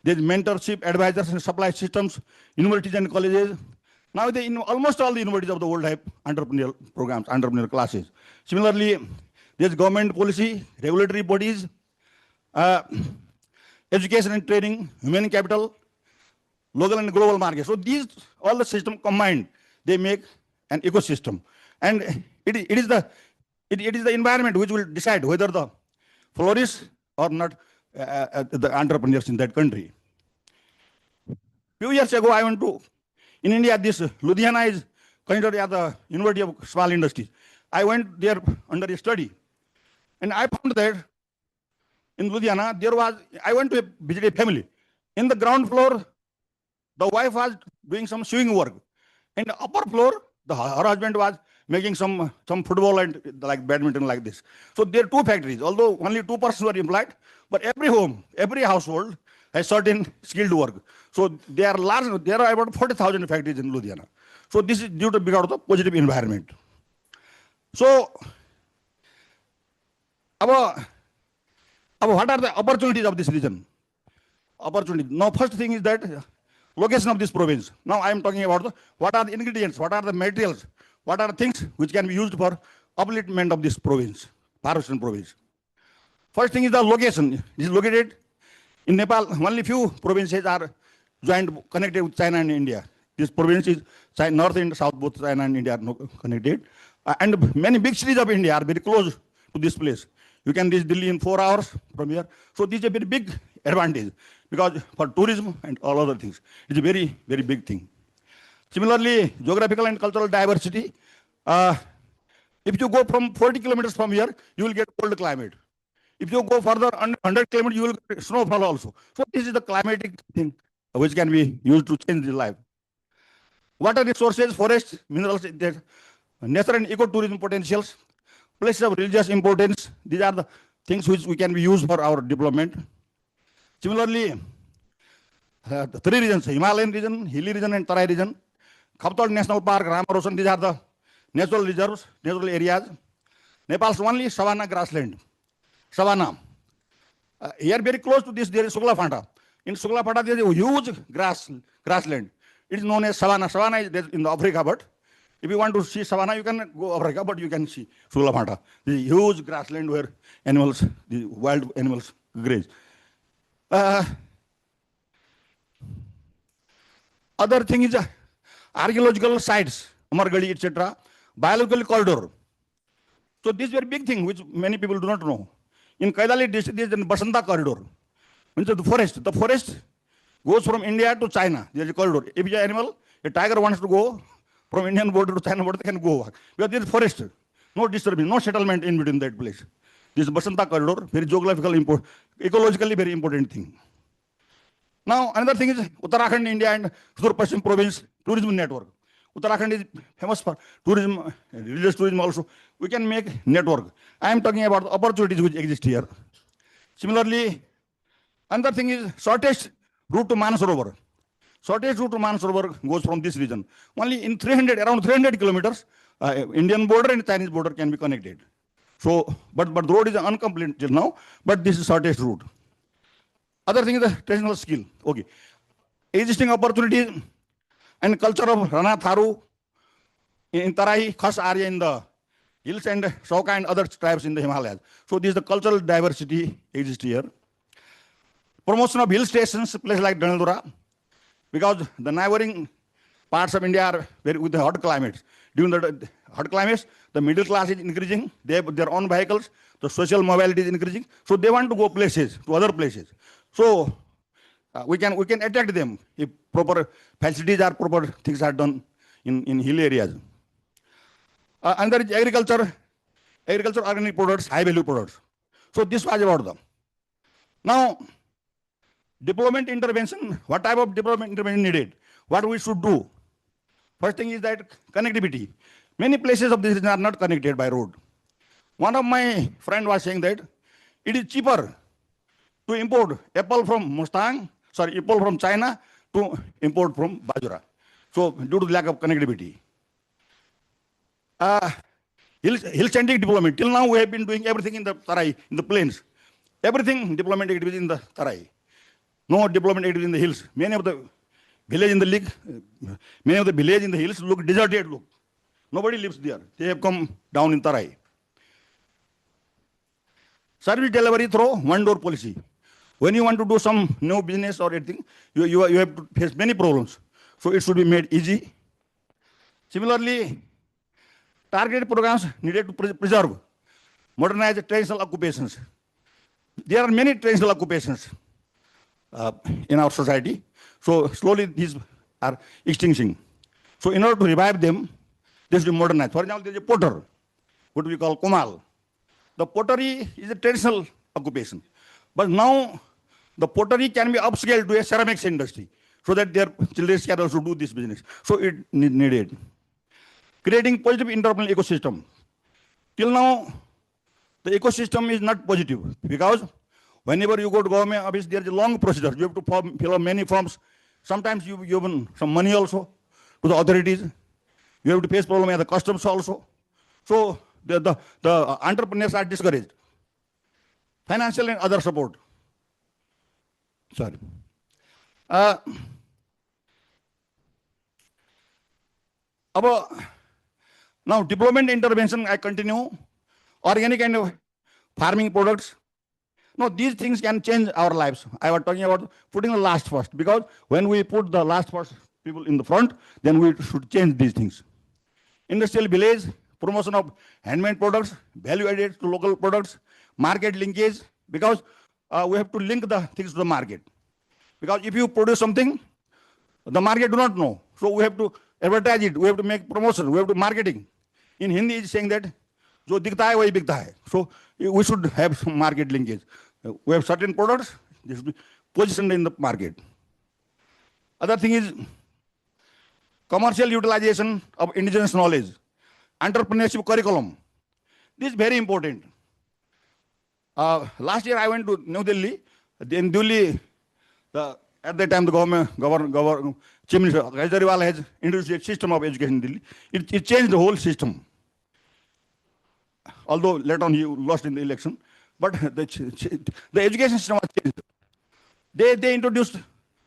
there is mentorship, advisors and supply systems, universities and colleges. Now almost all the universities of the world have entrepreneurial programs, entrepreneurial classes. Similarly, there is government policy, regulatory bodies, education and training, human capital, local and global markets. So these, all the system combined, they make an ecosystem. And it is the environment which will decide whether the flourish or not the entrepreneurs in that country. Few years ago, I went to, in India, this Ludhiana is considered as the University of Small Industries. I went there under a study. And I found that in Ludhiana, I went to visit a family. In the ground floor, the wife was doing some sewing work. In the upper floor, her husband was making some football and like badminton like this. So there are two factories, although only 2 persons were employed, but every home, every household has certain skilled work. So there are about 40,000 factories in Ludhiana. So this is due to because of the positive environment. So what are the opportunities of this region? Now, first thing is that location of this province. Now I am talking about what are the ingredients, what are the materials, what are the things which can be used for upliftment of this province, Far Western province. First thing is the location. It is located in Nepal. Only few provinces are connected with China and India. This province is north and south, both China and India are connected. And many big cities of India are very close to this place. You can reach Delhi in 4 hours from here. So this is a very big advantage because for tourism and all other things, it's a very, very big thing. Similarly, geographical and cultural diversity. If you go from 40 kilometers from here, you will get cold climate. If you go further 100 kilometers, you will get snowfall also. So this is the climatic thing which can be used to change the life. Water resources, forests, minerals, nature and ecotourism potentials, places of religious importance. These are the things which we can be used for our development. Similarly, the 3 regions, Himalayan region, hilly region and Tarai region, Kaptal National Park, Ramarosan, these are the natural reserves, natural areas. Nepal's only savanna grassland. Savanna. Here very close to this, there is Suglafanta. In Suglafanta, there is a huge grassland. It is known as savanna. Savanna is in Africa, but if you want to see savanna, you can go Africa, but you can see Suglafanta. This is a huge grassland where animals, the wild animals graze. Other thing is archaeological sites, Amargadi, etc. Biological corridor. So this is a very big thing which many people do not know. In Kaidali district, there is a Basanta corridor. Means the forest goes from India to China. There is a corridor. If an animal, a tiger wants to go from Indian border to China border, they can go. Because there is forest, no disturbance, no settlement in between that place. This Basanta corridor, very geographical, ecologically very important thing. Now, another thing is Uttarakhand, India and Sudur Paschim province tourism network. Uttarakhand is famous for tourism, religious tourism also. We can make network. I am talking about the opportunities which exist here. Similarly, another thing is shortest route to Manasarovar. Shortest route to Manasarovar goes from this region. Only in around 300 kilometers, Indian border and Chinese border can be connected. So, but the road is uncompleted till now, but this is shortest route. Other thing is the traditional skill. Okay. Existing opportunities and culture of Rana Tharu in Tarai, Khas area in the hills and Shauka and other tribes in the Himalayas. So this is the cultural diversity exists here. Promotion of hill stations, places like Danaldura, because the neighboring parts of India are very with the hot climates. During the hot climates, the middle class is increasing. They have their own vehicles. The social mobility is increasing. So they want to go places, to other places. So we can attract them if proper facilities are proper, things are done in hill areas. And there is agriculture, organic products, high value products. So this was about them. Now, development intervention, what type of development intervention needed? What we should do? First thing is that connectivity. Many places of this region are not connected by road. One of my friend was saying that it is cheaper to import apple from apple from China to import from Bajura. So due to lack of connectivity. Hill-centric development. Till now we have been doing everything in the Tarai, in the plains. Everything development activity in the Tarai. No development activity in the hills. Many of the village in the hills look deserted. Look, nobody lives there. They have come down in Tarai. Service delivery through one-door policy. When you want to do some new business or anything, you have to face many problems. So it should be made easy. Similarly, targeted programs needed to preserve, modernize traditional occupations. There are many traditional occupations in our society. So slowly these are extinguishing. So in order to revive them, they should be modernized. For example, there is a potter, what we call Kumal. The pottery is a traditional occupation. But now the pottery can be upscaled to a ceramics industry so that their children can also do this business. So it needed. Creating positive entrepreneurial ecosystem. Till now, the ecosystem is not positive because whenever you go to government office, there is a long procedure. You have to fill out many forms. Sometimes you give some money also to the authorities. You have to face problem at the customs also. So the entrepreneurs are discouraged. Financial and other support. Sorry. Now development intervention, I continue. Organic and farming products. No, these things can change our lives. I was talking about putting the last first, because when we put the last first people in the front, then we should change these things. Industrial village, promotion of handmade products, value added to local products, market linkage, because we have to link the things to the market. Because if you produce something, the market do not know. So we have to advertise it, we have to make promotion, we have to marketing. In Hindi, it's saying that, jo dikhta hai, wahi bikta hai. So we should have some market linkage. We have certain products, they should be positioned in the market. Other thing is commercial utilization of indigenous knowledge, entrepreneurship curriculum. This is very important. Last year I went to New Delhi. In Delhi, at that time the governor, Chief Minister Kejriwal has introduced a system of education in Delhi. It changed the whole system. Although later on he lost in the election, but the education system was changed. They introduced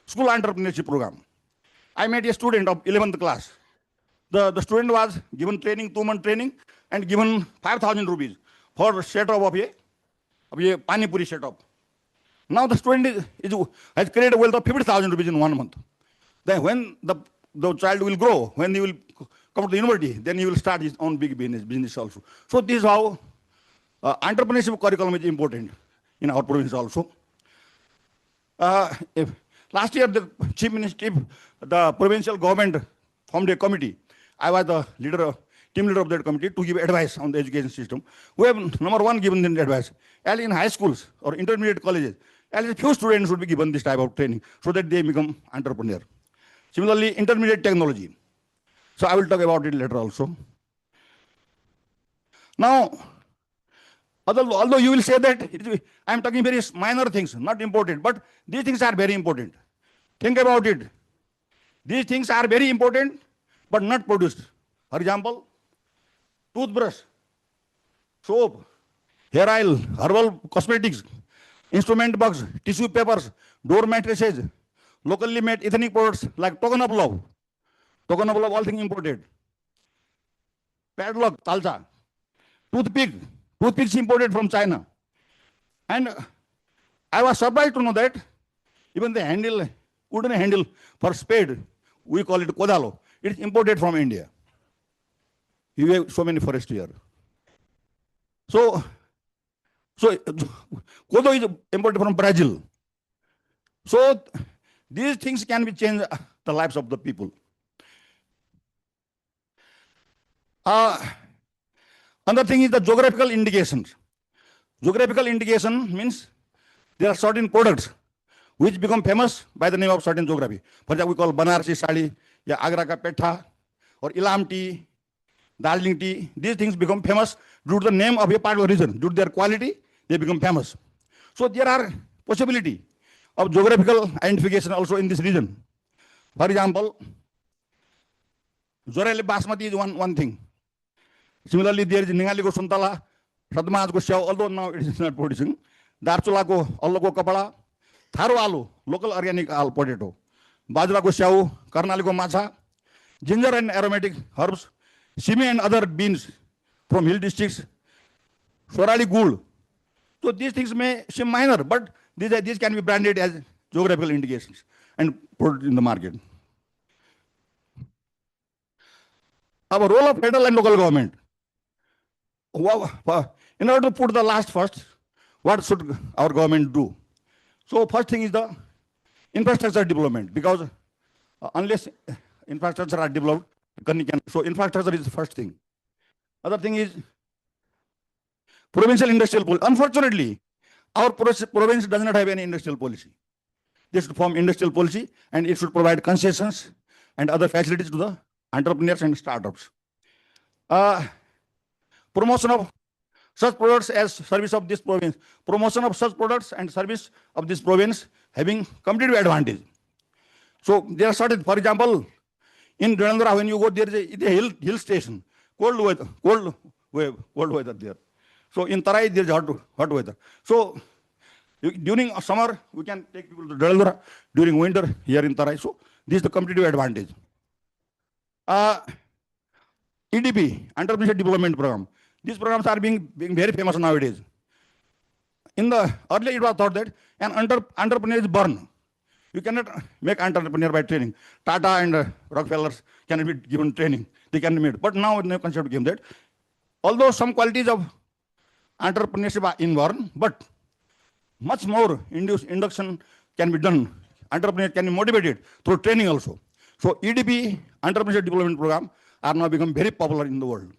school entrepreneurship program. I met a student of 11th class. The student was given training, 2-month training, and given 5,000 rupees for setup of a Pani Puri setup. Now the student has created a wealth of 50,000 rupees in 1 month. Then when the child will grow, when he will come to the university, then he will start his own big business also. So this is how entrepreneurship curriculum is important in our province also. Last year, the Chief Minister, the provincial government formed a committee. I was the team leader of that committee to give advice on the education system. We have, number one, given them advice. As in high schools or intermediate colleges, at least few students should be given this type of training so that they become entrepreneur. Similarly, intermediate technology. So I will talk about it later also. Now, although you will say that I am talking very minor things, not important, but these things are very important. Think about it. These things are very important, but not produced. For example, toothbrush, soap, hair oil, herbal cosmetics, instrument box, tissue papers, door mattresses, locally made ethnic products like token of love. Token of love, all things imported. Padlock, talcha. Toothpick. Toothpicks imported from China. And I was surprised to know that even the handle, wooden handle for spade, we call it kodalo, It's imported from India. You have so many forests here. So kodo is imported from Brazil. So these things can be changed the lives of the people. Another thing is the geographical indications. Geographical indication means there are certain products which become famous by the name of certain geography. For example, we call Banarsi sari, ya Agra ka petha, or Ilam tea, Darjeeling tea. These things become famous due to the name of a particular region. Due to their quality, they become famous. So there are possibility of geographical identification also in this region. For example, Zorale Basmati is one thing. Similarly, there is Ningali ko Suntala, Sadmaz ko Shao, although now it is not producing. Darchula ko Allo ko Kapala, Tharo Alu, local organic potato. Bajra ko Shao, Karnali ko Macha, ginger and aromatic herbs, simi and other beans from hill districts, Sorali Gul. So these things may seem minor, but these can be branded as geographical indications and put in the market. Our role of federal and local government. In order to put the last first, what should our government do? So first thing is the infrastructure development, because unless infrastructure are developed, so infrastructure is the first thing. Other thing is provincial industrial policy. Unfortunately, our province does not have any industrial policy. They should form industrial policy, and it should provide concessions and other facilities to the entrepreneurs and startups. Promotion of such products as service of this province. Promotion of such products and service of this province having competitive advantage. So there are certain, for example, in Dhanandra, when you go, there is a hill station, cold weather there. So in Tarai, there is hot weather. So during summer, we can take people to Dhanandra. During winter, here in Tarai. So this is the competitive advantage. EDP, Entrepreneurship Development Program. These programs are being very famous nowadays. In the earlier, it was thought that an entrepreneur is born. You cannot make entrepreneur by training. Tata and Rockefellers cannot be given training. They can be made. But now the concept came that although some qualities of entrepreneurship are inborn, but much more induction can be done. Entrepreneur can be motivated through training also. So EDP, Entrepreneurship Development Program, are now become very popular in the world.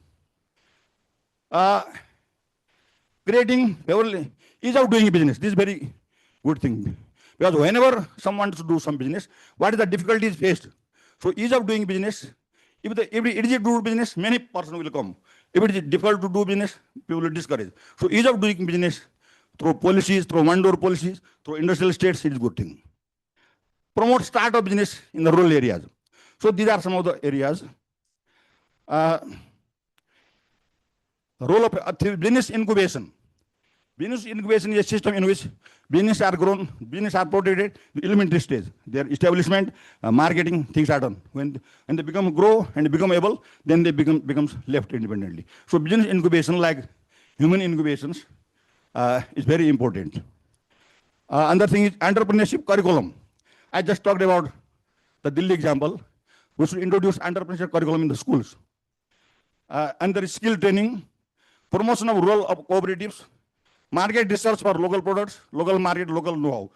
Creating ease of doing business. This is very good thing. Because whenever someone wants to do some business, what is the difficulties faced? So ease of doing business, if it is easy to do business, many persons will come. If it is difficult to do business, people will discourage. So ease of doing business through policies, through one-door policies, through industrial states, it is a good thing. Promote start-up business in the rural areas. So these are some of the areas. Role of business incubation. Business incubation is a system in which business are grown, business are protected, the elementary stage. Their establishment, marketing, things are done. When they grow and become able, then they becomes left independently. So business incubation, like human incubations, is very important. Another thing is entrepreneurship curriculum. I just talked about the Delhi example. We should introduce entrepreneurship curriculum in the schools. And there is skill training, promotion of role of cooperatives, market research for local products, local market, local know-how.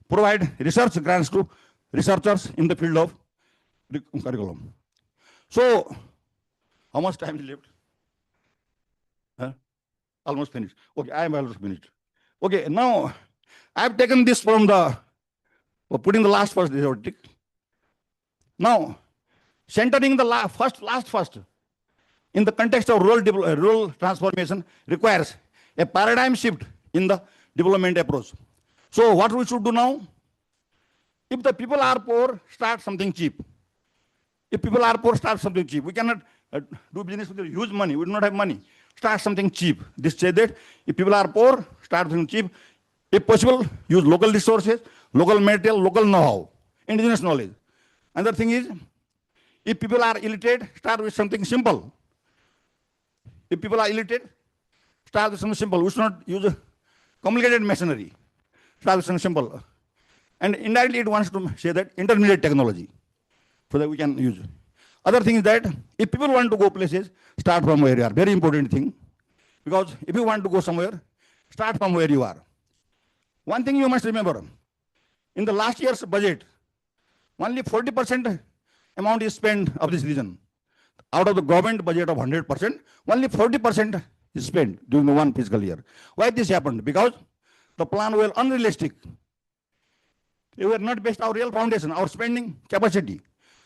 Provide research grants to researchers in the field of curriculum. So, how much time is left? Almost finished. Okay, I am almost finished. Okay, now I have taken this from putting the last first. Now, centering the last first in the context of rural transformation requires a paradigm shift in the development approach. So what we should do now? If the people are poor, start something cheap. If people are poor, start something cheap. We cannot do business with huge money. We do not have money. Start something cheap. This says that if people are poor, start something cheap. If possible, use local resources, local material, local know-how, indigenous knowledge. Another thing is, if people are illiterate, start with something simple. If people are illiterate, start with something simple. We should not use complicated machinery. Start with something simple. And indirectly it wants to say that intermediate technology, so that we can use. Other thing is that if people want to go places, start from where you are. Very important thing. Because if you want to go somewhere, start from where you are. One thing you must remember, in the last year's budget, only 40% amount is spent of this region. Out of the government budget of 100%, only 40% is spent during the one fiscal year. Why this happened? Because the plan was unrealistic. We were not based our real foundation, our spending capacity.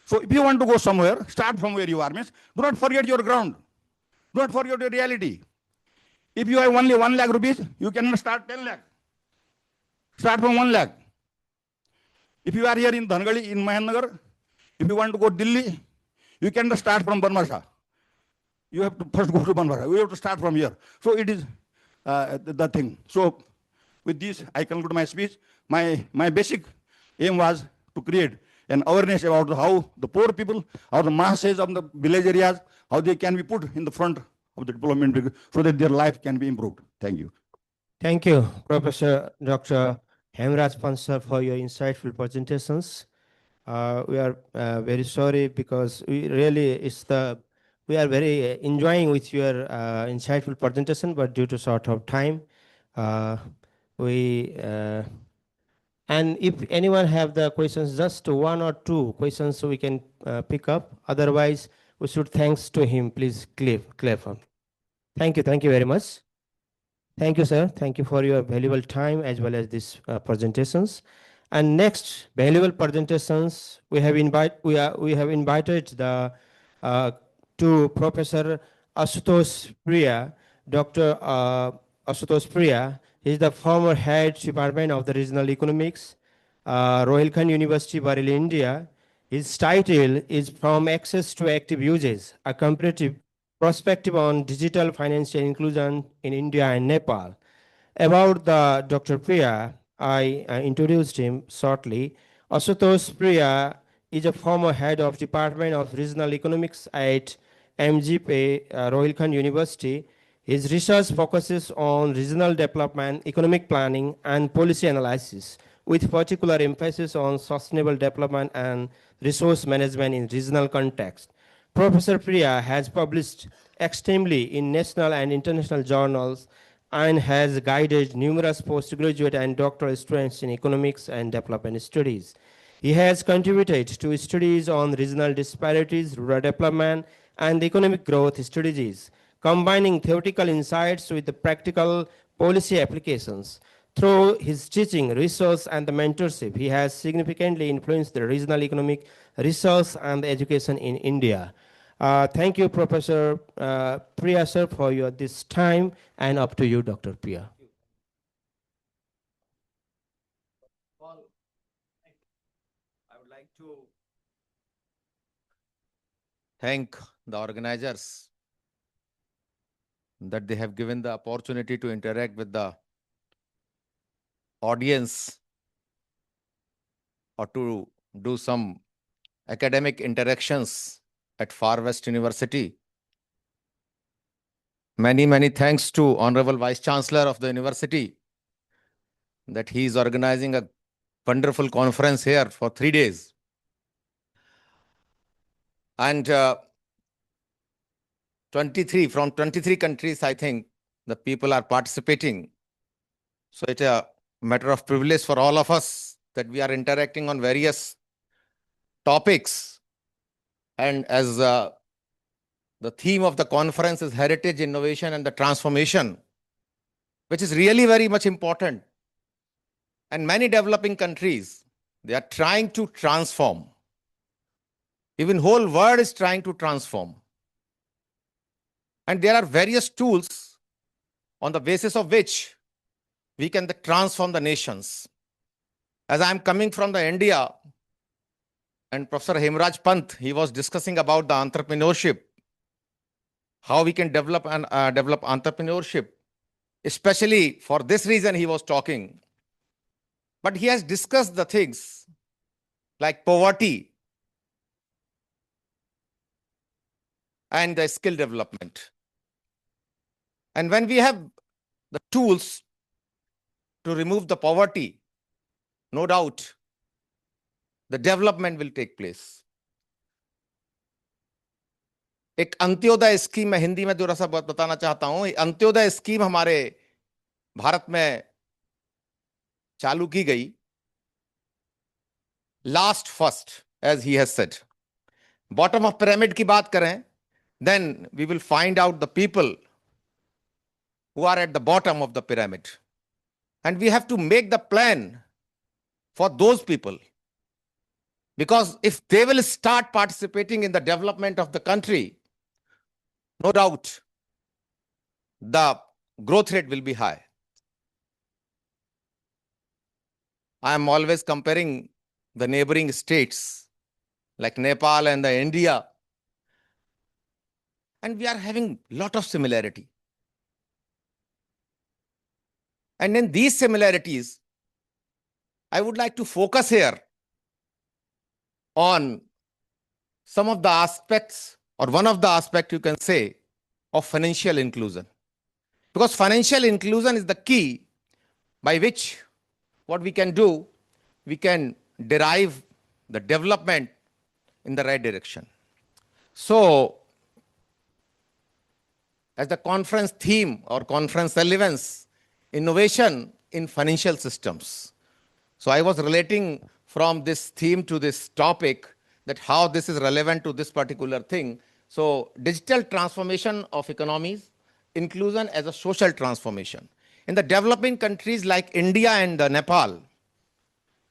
So if you want to go somewhere, start from where you are. Means do not forget your ground. Do not forget your reality. If you have only 1 lakh rupees, you cannot start 10 lakh. Start from 1 lakh. If you are here in Dhangali, in Mahennagar, if you want to go Delhi, you cannot start from Banmarsa. You have to first go to Banmarsa. You have to start from here. So it is the thing. So with this, I conclude my speech. My basic aim was to create an awareness about how the poor people, how the masses of the village areas, how they can be put in the front of the development so that their life can be improved. Thank you. Thank you, Professor Dr. Hemraj Pansar, for your insightful presentations. We are very sorry because we are very enjoying with your insightful presentation, but due to short of time, and if anyone have the questions, just 1 or 2 questions so we can pick up. Otherwise, we should thanks to him. Please clear from. Thank you very much. Thank you, sir. Thank you for your valuable time as well as these presentations. And next valuable presentations, we have invited the to Professor Ashutosh Priya, Dr. Ashutosh Priya. He is the former head department of the regional economics, Rohilkhand University, Bareilly, India. His title is From Access to Active Uses, a comparative perspective on digital financial inclusion in India and Nepal. About the Dr. Priya, I introduced him shortly. Ashutosh Priya is a former head of Department of Regional Economics at MGP, Rohilkhand University. His research focuses on regional development, economic planning, and policy analysis, with particular emphasis on sustainable development and resource management in regional context. Professor Priya has published extensively in national and international journals and has guided numerous postgraduate and doctoral students in economics and development studies. He has contributed to studies on regional disparities, rural development, and economic growth strategies, combining theoretical insights with the practical policy applications. Through his teaching, research, and the mentorship, he has significantly influenced the regional economic research and education in India. Thank you, Professor Priya, sir, for your this time, and up to you, Dr. Priya. I would like to thank the organizers that they have given the opportunity to interact with the audience or to do some academic interactions at Far West University. Many thanks to Honorable Vice Chancellor of the university that he is organizing a wonderful conference here for 3 days. And 23 countries, I think, the people are participating. So it's a matter of privilege for all of us that we are interacting on various topics. And as the theme of the conference is heritage, innovation, and the transformation, which is really very much important. And many developing countries, they are trying to transform. Even whole world is trying to transform. And there are various tools on the basis of which we can transform the nations. As I am coming from the India, and Professor Hemraj Pant, he was discussing about the entrepreneurship, how we can develop entrepreneurship. Especially for this reason he was talking. But he has discussed the things like poverty and the skill development. And when we have the tools to remove the poverty, no doubt the development will take place. एक Antyodaya scheme मैं हिंदी में थोड़ा सा बताना चाहता हूं। Antyodaya scheme हमारे भारत में चालू की गई, last first as he has said. Bottom of pyramid की बात करें, then we will find out the people who are at the bottom of the pyramid, and we have to make the plan for those people, because if they will start participating in the development of the country, no doubt the growth rate will be high. I am always comparing the neighboring states like Nepal and India, and we are having a lot of similarity. And in these similarities, I would like to focus here on some of the aspects, or one of the aspects you can say, of financial inclusion. Because financial inclusion is the key by which what we can do, we can derive the development in the right direction. So, as the conference theme or conference relevance, innovation in financial systems. So I was relating from this theme to this topic, that how this is relevant to this particular thing. So digital transformation of economies, inclusion as a social transformation. In the developing countries like India and Nepal,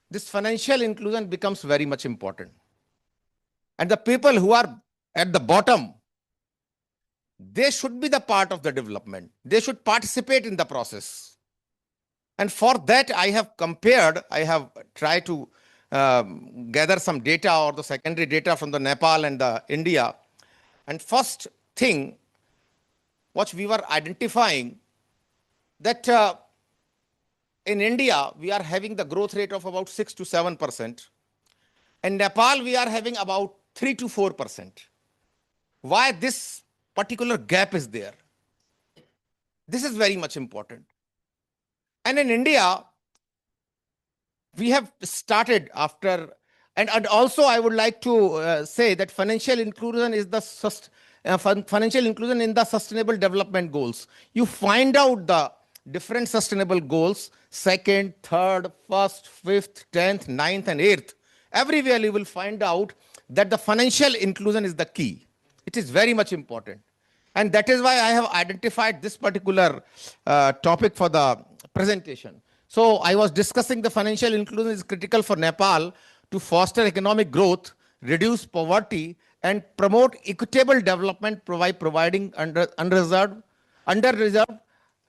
this financial inclusion becomes very much important. And the people who are at the bottom, they should be the part of the development. They should participate in the process. And for that, I have tried to gather some data or the secondary data from the Nepal and the India. And first thing, what we were identifying, that in India, we are having the growth rate of about 6 to 7%. In Nepal, we are having about 3 to 4%. Why this particular gap is there? This is very much important. And in India, we have started after, and also I would like to say that financial inclusion is the financial inclusion in the sustainable development goals. You find out the different sustainable goals, 2nd, 3rd, 1st, 5th, 10th, 9th, and 8th. Everywhere you will find out that the financial inclusion is the key. It is very much important. And that is why I have identified this particular topic for the presentation. So I was discussing the financial inclusion is critical for Nepal to foster economic growth, reduce poverty, and promote equitable development by providing underreserved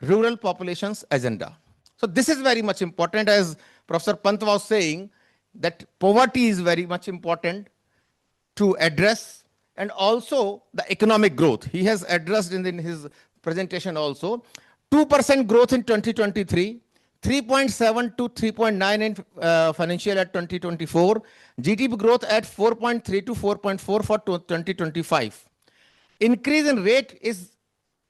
rural populations agenda. So this is very much important, as Professor Pant was saying, that poverty is very much important to address, and also the economic growth. He has addressed in his presentation also. 2% growth in 2023, 3.7 to 3.9 in financial at 2024, GDP growth at 4.3 to 4.4 for 2025. Increase in rate is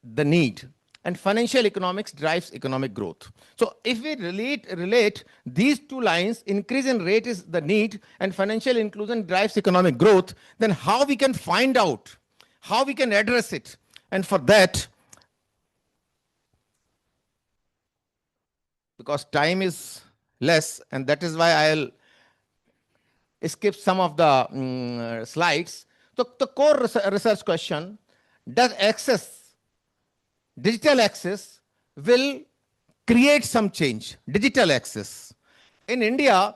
the need, and financial economics drives economic growth. So if we relate these two lines, increase in rate is the need and financial inclusion drives economic growth, then how we can find out, how we can address it. And for that, because time is less, and that is why I'll skip some of the slides. So the core research question, does digital access will create some change? Digital access. In India,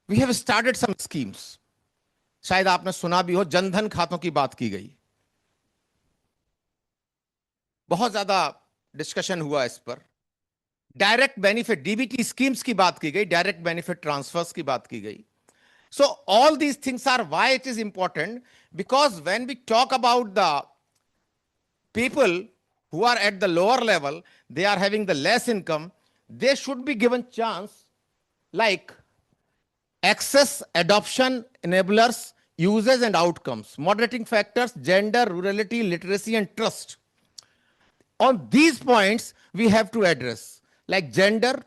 we have started some schemes. शायद आपने सुना भी हो, जनधन खातों की बात की गई, बहुत ज्यादा डिस्कशन हुआ इस पर। डायरेक्ट बेनिफिट डीबीटी स्कीम्स की बात की गई, डायरेक्ट बेनिफिट ट्रांसफर्स की बात की गई। So all these things are why it is important, because when we talk about the people who are at the lower level, they are having the less income, they should be given chance like access, adoption, enablers, uses and outcomes, moderating factors, gender, rurality, literacy and trust. On these points, we have to address, like gender,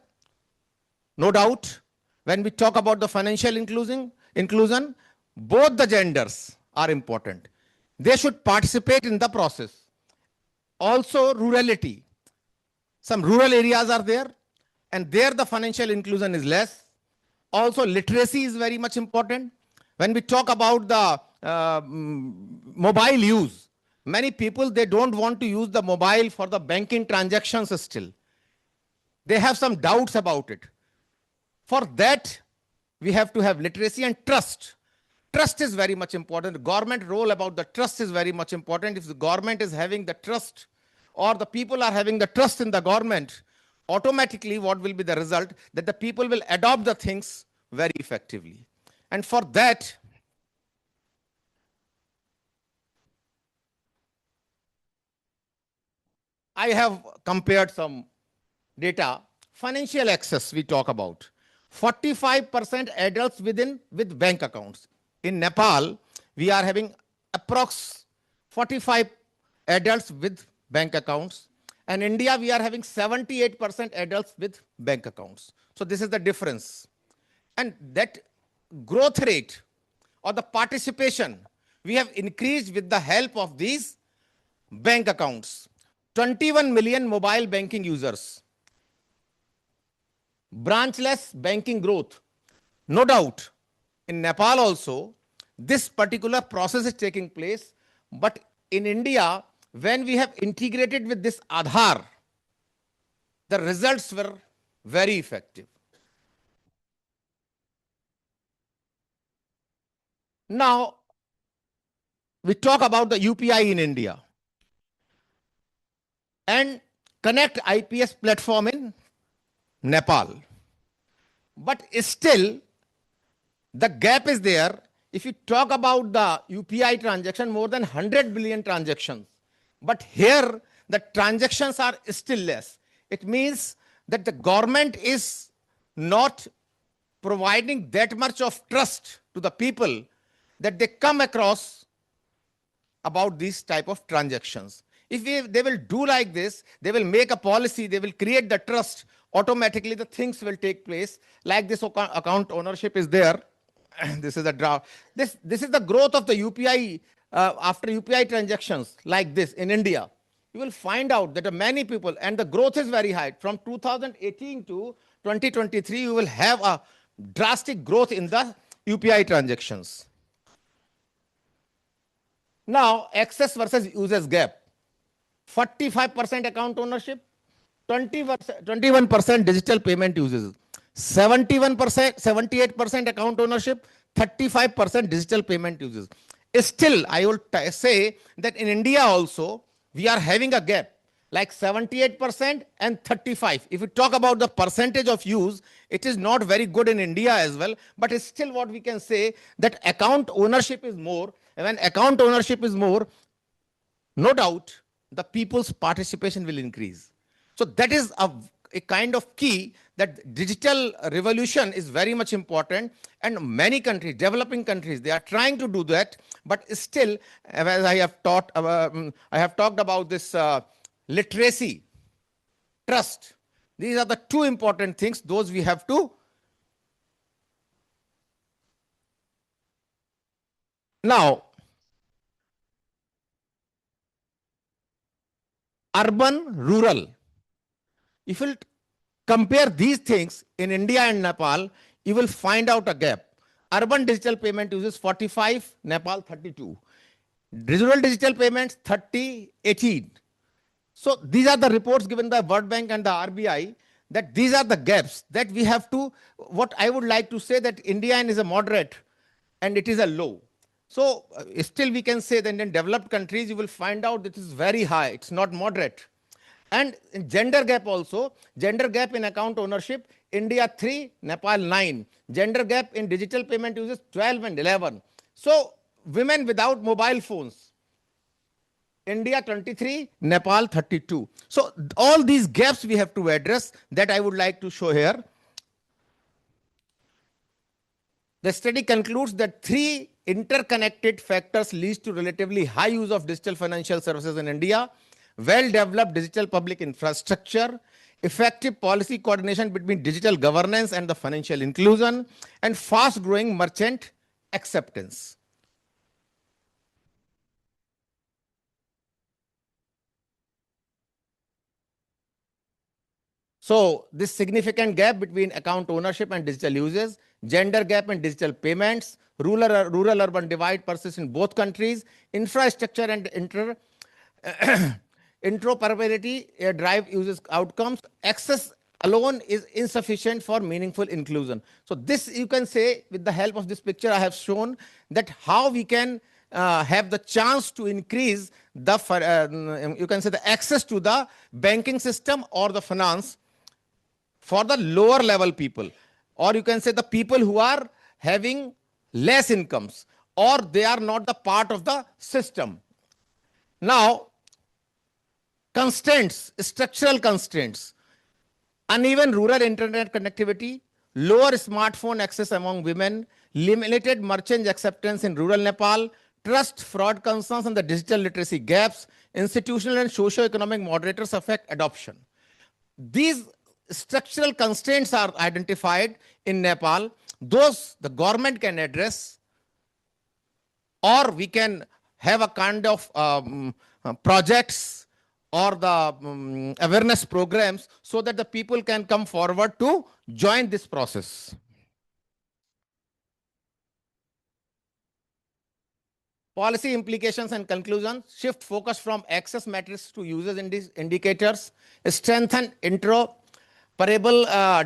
no doubt, when we talk about the financial inclusion, both the genders are important. They should participate in the process. Also, rurality. Some rural areas are there, and there the financial inclusion is less. Also, literacy is very much important. When we talk about the mobile use, many people, they don't want to use the mobile for the banking transactions still. They have some doubts about it. For that, we have to have literacy and trust. Trust is very much important. The government role about the trust is very much important. If the government is having the trust, or the people are having the trust in the government, automatically what will be the result? That the people will adopt the things very effectively. And for that, I have compared some data. Financial access we talk about. 45% adults with bank accounts. In Nepal, we are having approx 45 adults with bank accounts. And India, we are having 78% adults with bank accounts. So this is the difference. And that growth rate or the participation, we have increased with the help of these bank accounts. 21 million mobile banking users. Branchless banking growth. No doubt, in Nepal also, this particular process is taking place. But in India, when we have integrated with this Aadhaar, the results were very effective. Now, we talk about the UPI in India and Connect IPS platform in Nepal. But still, the gap is there. If you talk about the UPI transaction, more than 100 billion transactions. But here, the transactions are still less. It means that the government is not providing that much of trust to the people that they come across about these type of transactions. If they will do like this, they will make a policy, they will create the trust, automatically the things will take place. Like this account ownership is there. This is a draft. This is the growth of the UPI after UPI transactions like this in India. You will find out that many people, and the growth is very high. From 2018 to 2023, you will have a drastic growth in the UPI transactions. Now, access versus users gap. 45% account ownership, 21% digital payment uses, 78% account ownership, 35% digital payment uses. Still, I will say that in India also, we are having a gap, like 78% and 35%. If we talk about the percentage of use, it is not very good in India as well, but it's still what we can say that account ownership is more. And when account ownership is more, no doubt, the people's participation will increase. So that is a kind of key that digital revolution is very much important, and many countries, developing countries, they are trying to do that. But still, as I have talked about this literacy, trust. These are the two important things. Those we have to. Now, urban, rural. If you compare these things in India and Nepal, you will find out a gap. Urban digital payment uses 45, Nepal 32. Rural digital payments 30, 18. So these are the reports given by World Bank and the RBI, that these are the gaps that we have to, what I would like to say that India is a moderate and it is a low. So still we can say that in developed countries, you will find out that it is very high. It's not moderate. And in gender gap also, gender gap in account ownership, India 3, Nepal 9. Gender gap in digital payment uses 12 and 11. So women without mobile phones, India 23, Nepal 32. So all these gaps we have to address, that I would like to show here. The study concludes that 3 interconnected factors lead to relatively high use of digital financial services in India: well-developed digital public infrastructure, effective policy coordination between digital governance and the financial inclusion, and fast-growing merchant acceptance. So this significant gap between account ownership and digital uses, gender gap in digital payments, rural-urban divide persists in both countries, infrastructure and interoperability drive uses outcomes, access alone is insufficient for meaningful inclusion. So this, you can say, with the help of this picture, I have shown that how we can have the chance to increase the, you can say, the access to the banking system or the finance for the lower level people, or you can say the people who are having less incomes, or they are not the part of the system. Now, constraints, structural constraints, uneven rural internet connectivity, lower smartphone access among women, limited merchant acceptance in rural Nepal, trust fraud concerns and the digital literacy gaps, institutional and socio-economic moderators affect adoption. These structural constraints are identified in Nepal. Those the government can address, or we can have a kind of projects or the awareness programs so that the people can come forward to join this process. Policy implications and conclusions: shift focus from access metrics to users indicators, strengthen interoperable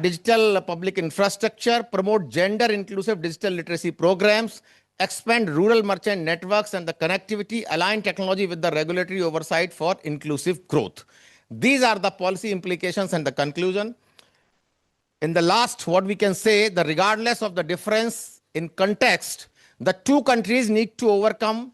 digital public infrastructure, promote gender inclusive digital literacy programs, expand rural merchant networks and the connectivity, align technology with the regulatory oversight for inclusive growth. These are the policy implications and the conclusion. In the last, what we can say, that regardless of the difference in context, the two countries need to overcome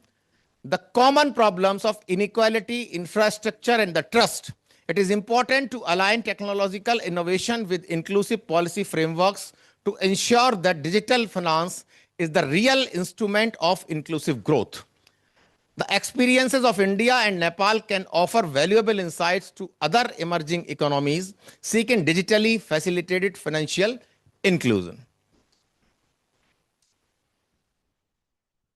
the common problems of inequality, infrastructure, and the trust. It is important to align technological innovation with inclusive policy frameworks to ensure that digital finance is the real instrument of inclusive growth. The experiences of India and Nepal can offer valuable insights to other emerging economies seeking digitally facilitated financial inclusion.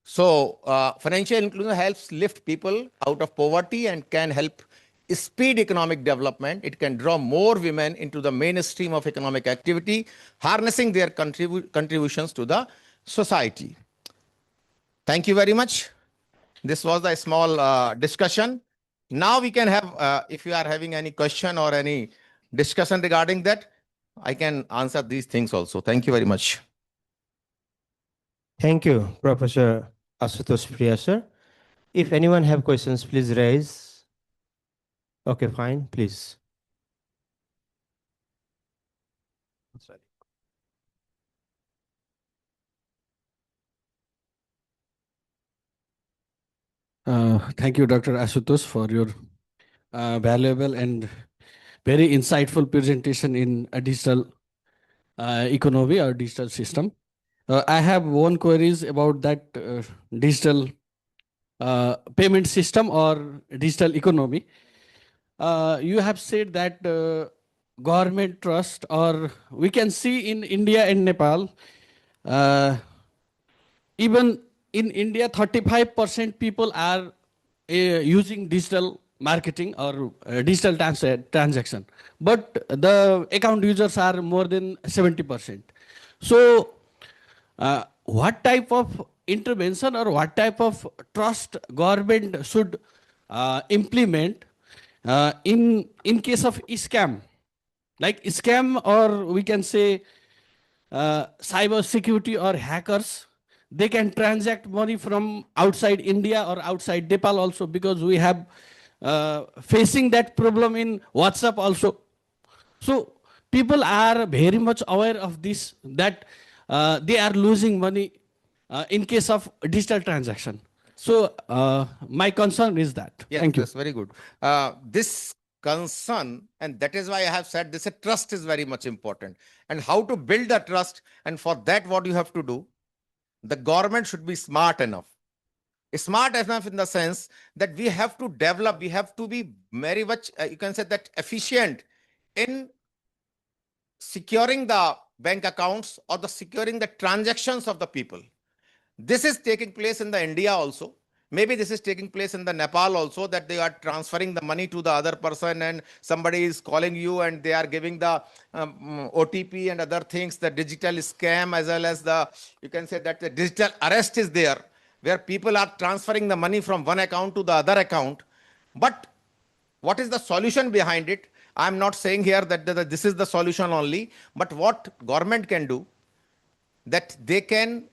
So financial inclusion helps lift people out of poverty and can help speed economic development. It can draw more women into the mainstream of economic activity, harnessing their contributions to the society. Thank you very much. This was a small discussion. Now we can have, if you are having any question or any discussion regarding that, I can answer these things also. Thank you very much. Thank you, Professor Ashutosh Priya, sir. If anyone have questions, please raise. Okay, fine, please. Sorry. Thank you, Dr. Ashutosh, for your valuable and very insightful presentation in a digital economy or digital system. I have one queries about that digital payment system or digital economy. You have said that government trust, or we can see in India and Nepal, even in India, 35% people are using digital marketing or digital transaction, but the account users are more than 70%. So what type of intervention or what type of trust government should implement in case of scam, like scam, or we can say cyber security or hackers? They can transact money from outside India or outside Nepal also, because we have facing that problem in WhatsApp also. So people are very much aware of this, that they are losing money in case of digital transaction. So my concern is that. Yes, Thank you. that's very good. This concern, and that is why I have said this, trust is very much important. And how to build the trust, and for that what you have to do, the government should be smart enough. Smart enough in the sense that we have to develop, we have to be very much, you can say that, efficient in securing the bank accounts or securing the transactions of the people. This is taking place in the India also. Maybe this is taking place in the Nepal also, that they are transferring the money to the other person and somebody is calling you and they are giving the OTP and other things, the digital scam, as well as the, you can say that the digital arrest is there, where people are transferring the money from one account to the other account. But what is the solution behind it? I'm not saying here that this is the solution only, but what government can do, that they can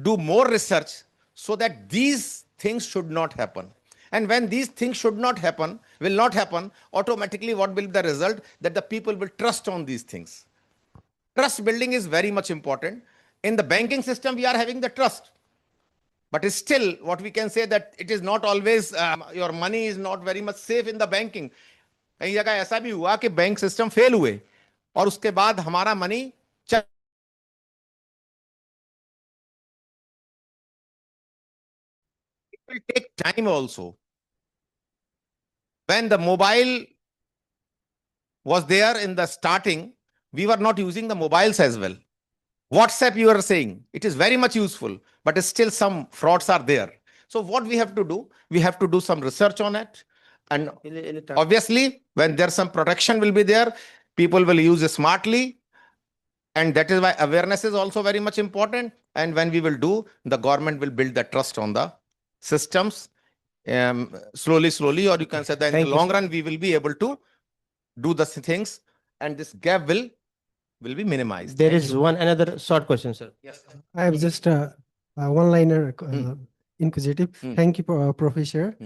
do more research so that these things should not happen. And when these things should not happen, will not happen, automatically what will be the result? That the people will trust on these things. Trust building is very much important. In the banking system, we are having the trust. But still, what we can say that it is not always, your money is not very much safe in the banking. कई जगह ऐसा भी हुआ कि bank system fail हुए और उसके बाद हमारा मनी चल it will take time also. When the mobile was there in the starting, we were not using the mobiles as well. WhatsApp, you are saying, it is very much useful, but still some frauds are there. So what we have to do? We have to do some research on it. And obviously, when there's some protection will be there, people will use it smartly. And that is why awareness is also very much important. And when we will do, the government will build the trust on the systems slowly, or you can say that in the long run, we will be able to do the things and this gap will be minimized. There is one another short question, sir. Yes. I have just a one-liner inquisitive. Thank you, Professor,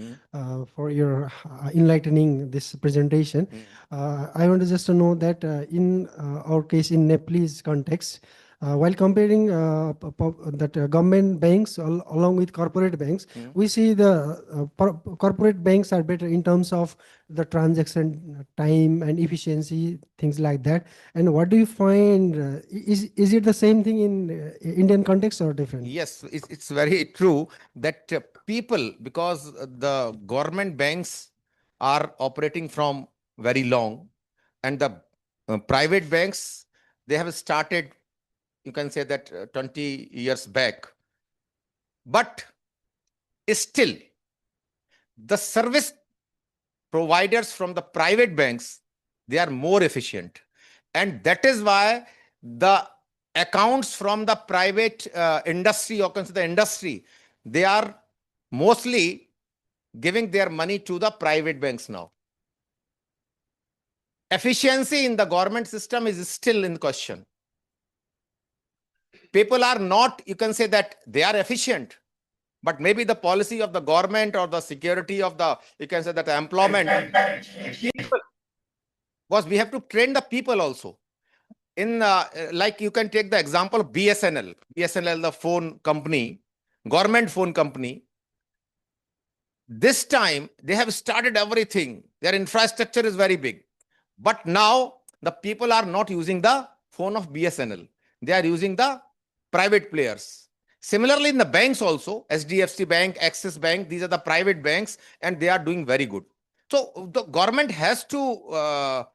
for your enlightening this presentation. I want to just to know that in our case, in Nepalese context, while comparing that government banks along with corporate banks, we see the corporate banks are better in terms of the transaction time and efficiency, things like that. And what do you find? Is it the same thing in Indian context or different? Yes, it's very true that people, because the government banks are operating from very long, and the private banks, they have started, you can say that 20 years back. But still, the service providers from the private banks, they are more efficient. And that is why the accounts from the private industry, or consider the industry, they are mostly giving their money to the private banks now. Efficiency in the government system is still in question. People are not, you can say that they are efficient, but maybe the policy of the government or the security of the, you can say that employment, people, because we have to train the people also. In like you can take the example of BSNL, the phone company, government phone company. This time they have started everything. Their infrastructure is very big. But now the people are not using the phone of BSNL. They are using the private players. Similarly, in the banks also, SDFC Bank, Axis Bank, these are the private banks, and they are doing very good. So the government has to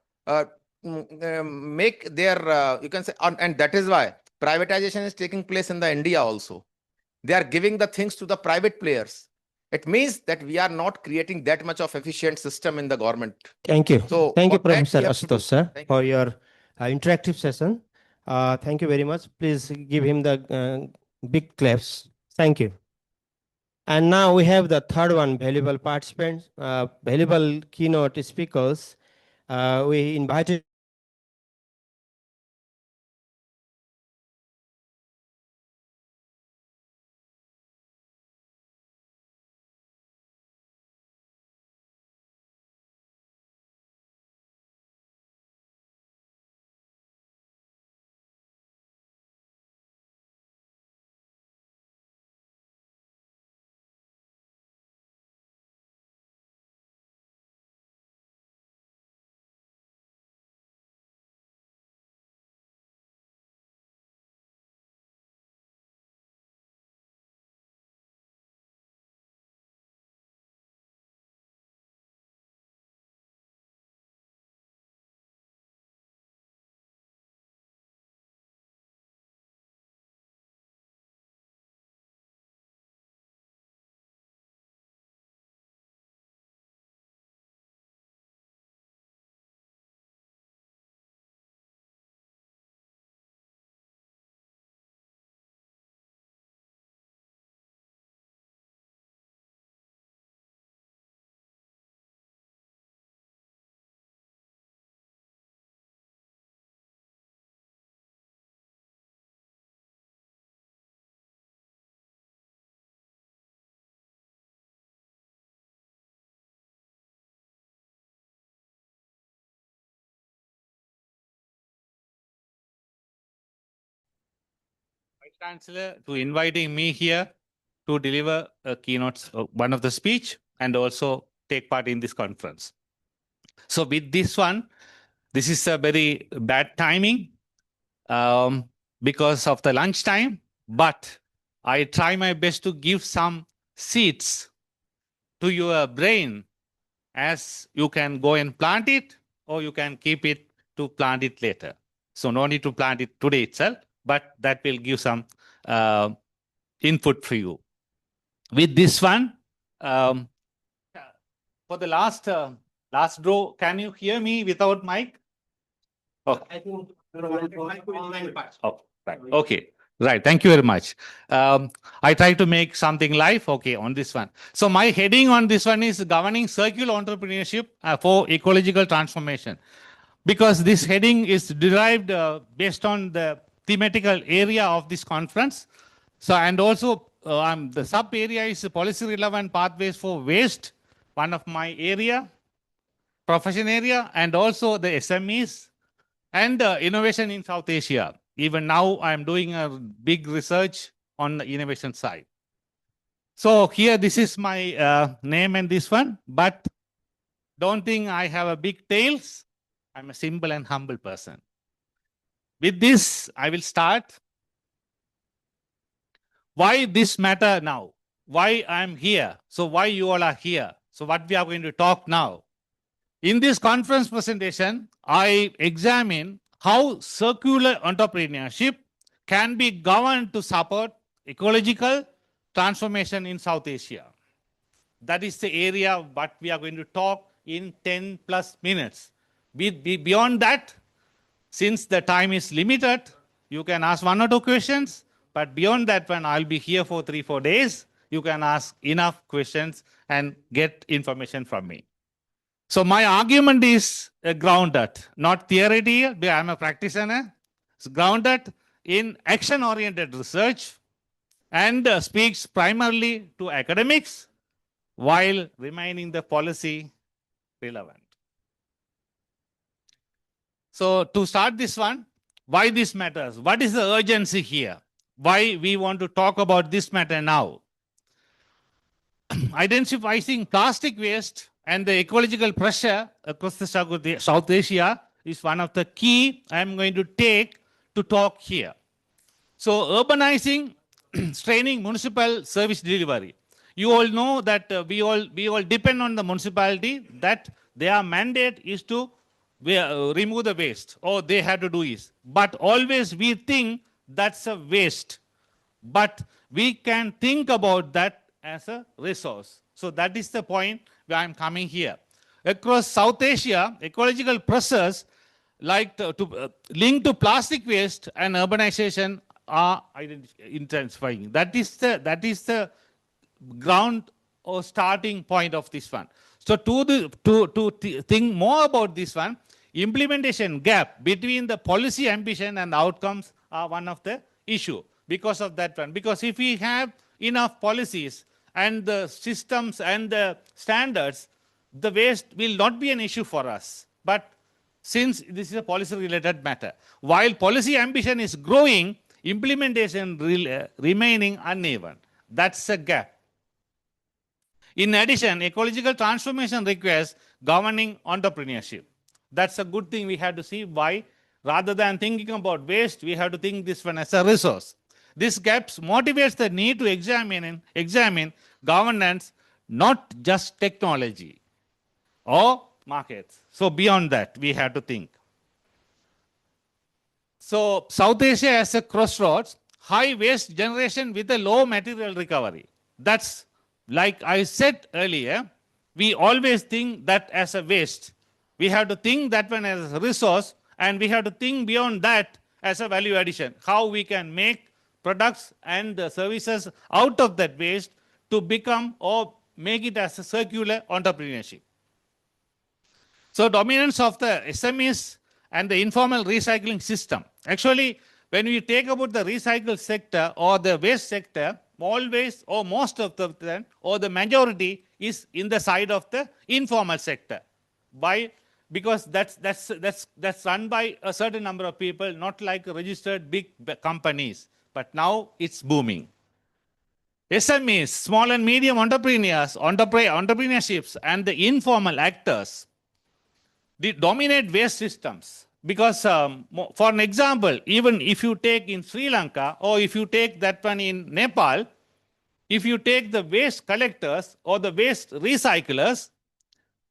make their, you can say, and that is why privatization is taking place in the India also. They are giving the things to the private players. It means that we are not creating that much of efficient system in the government. Thank you. So thank you, for that Professor we have to do. Asutosh, sir, Thank for your interactive session. Thank you very much. Please give him the big claps. Thank you. And now we have the third one, valuable participants, valuable keynote speakers. We invited Chancellor, to inviting me here to deliver a keynote, one of the speech, and also take part in this conference. So with this one, this is a very bad timing because of the lunchtime, but I try my best to give some seeds to your brain, as you can go and plant it, or you can keep it to plant it later. So no need to plant it today itself, but that will give some input for you. With this one, for the last row, can you hear me without mic? Oh. I think Oh, right. Okay. Right. Thank you very much. I try to make something live. Okay, on this one. So my heading on this one is governing circular entrepreneurship for ecological transformation, because this heading is derived based on the thematical area of this conference. So, and also the sub area is policy relevant pathways for waste, one of my area, profession area, and also the SMEs and innovation in South Asia. Even now, I'm doing a big research on the innovation side. So here, this is my name and this one, but don't think I have a big tails. I'm a simple and humble person. With this, I will start. Why this matter now? Why I'm here? So why you all are here? So what we are going to talk now? In this conference presentation, I examine how circular entrepreneurship can be governed to support ecological transformation in South Asia. That is the area of what we are going to talk in 10 plus minutes. Beyond that, since the time is limited, you can ask 1 or 2 questions, but beyond that one, I'll be here for 3-4 days. You can ask enough questions and get information from me. So my argument is grounded, not theoretical. I'm a practitioner. It's grounded in action-oriented research and speaks primarily to academics while remaining the policy relevant. So to start this one, why this matters? What is the urgency here? Why we want to talk about this matter now? Identifying plastic waste and the ecological pressure across the South Asia is one of the key I'm going to take to talk here. So urbanizing, straining municipal service delivery. You all know that we all depend on the municipality, that their mandate is to remove the waste, or they have to do this. But always we think that's a waste. But we can think about that as a resource. So that is the point where I'm coming here. Across South Asia, ecological pressures like linked to plastic waste and urbanization are intensifying. That is the ground or starting point of this one. So to think more about this one, implementation gap between the policy ambition and outcomes are one of the issue because of that one. Because if we have enough policies and the systems and the standards, the waste will not be an issue for us. But since this is a policy related matter, while policy ambition is growing, implementation remaining uneven. That's a gap. In addition, ecological transformation requires governing entrepreneurship. That's a good thing we have to see. Why? Rather than thinking about waste, we have to think this one as a resource. This gap motivates the need to examine governance, not just technology or markets. So beyond that, we have to think. So South Asia as a crossroads, high waste generation with a low material recovery. That's like I said earlier, we always think that as a waste. We have to think that one as a resource, and we have to think beyond that as a value addition. How we can make products and services out of that waste to become or make it as a circular entrepreneurship. So dominance of the SMEs and the informal recycling system. Actually, when we take about the recycle sector or the waste sector, always or most of the time or the majority is in the side of the informal sector. Why? Because that's run by a certain number of people, not like registered big companies. but now it's booming. SMEs, small and medium entrepreneurs, entrepreneurships, and the informal actors, they dominate waste systems. Because, for an example, even if you take in Sri Lanka, or if you take that one in Nepal, if you take the waste collectors or the waste recyclers,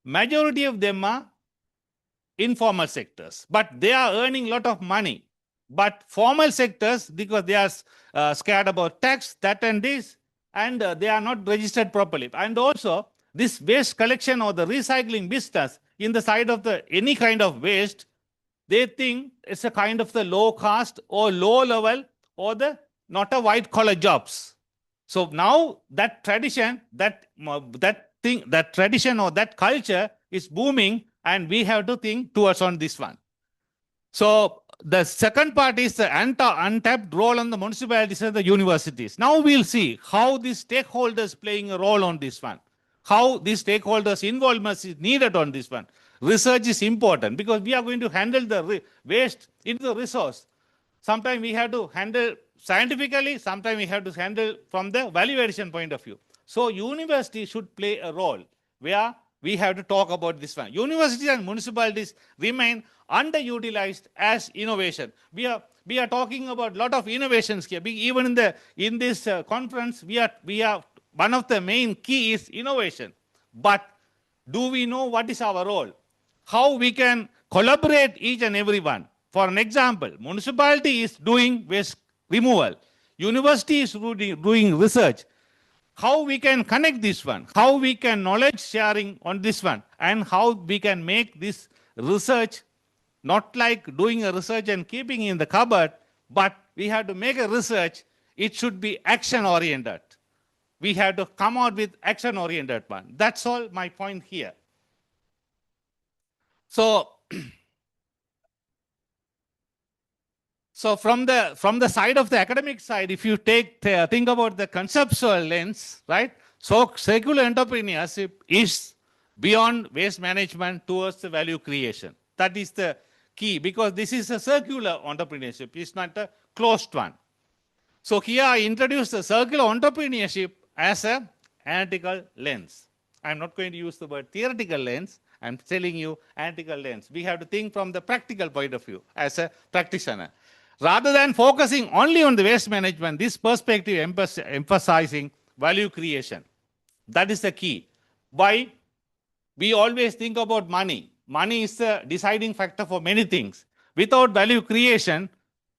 majority of them are informal sectors, but they are earning a lot of money. But formal sectors, because they are scared about tax, that and this, and they are not registered properly. And also, this waste collection or the recycling business in the side of the any kind of waste, they think it's a kind of the low caste or low level or the not a white collar jobs. So now that tradition, that tradition or that culture is booming, and we have to think towards on this one. So the second part is the untapped role on the municipalities and the universities. Now we'll see how the stakeholders playing a role on this one, how the stakeholders' involvement is needed on this one. Research is important because we are going to handle the waste into the resource. Sometimes we have to handle scientifically, sometimes we have to handle from the value addition point of view. So university should play a role where we have to talk about this one. Universities and municipalities remain underutilized as innovation. We are talking about a lot of innovations here. Even in this conference, we are one of the main key is innovation. But do we know what is our role? How we can collaborate each and every one? For an example, municipality is doing waste removal. University is doing research. How we can connect this one? How we can knowledge sharing on this one? And how we can make this research not like doing a research and keeping in the cupboard, but we have to make a research. It should be action oriented. We have to come out with action oriented one. That's all my point here. So from the side of the academic side, if you think about the conceptual lens, right? So circular entrepreneurship is beyond waste management towards the value creation. That is the key, because this is a circular entrepreneurship. It's not a closed one. So here I introduce the circular entrepreneurship as an analytical lens. I'm not going to use the word theoretical lens. I'm telling you analytical lens. We have to think from the practical point of view as a practitioner. Rather than focusing only on the waste management, this perspective emphasizing value creation. That is the key. Why? We always think about money. Money is the deciding factor for many things. Without value creation,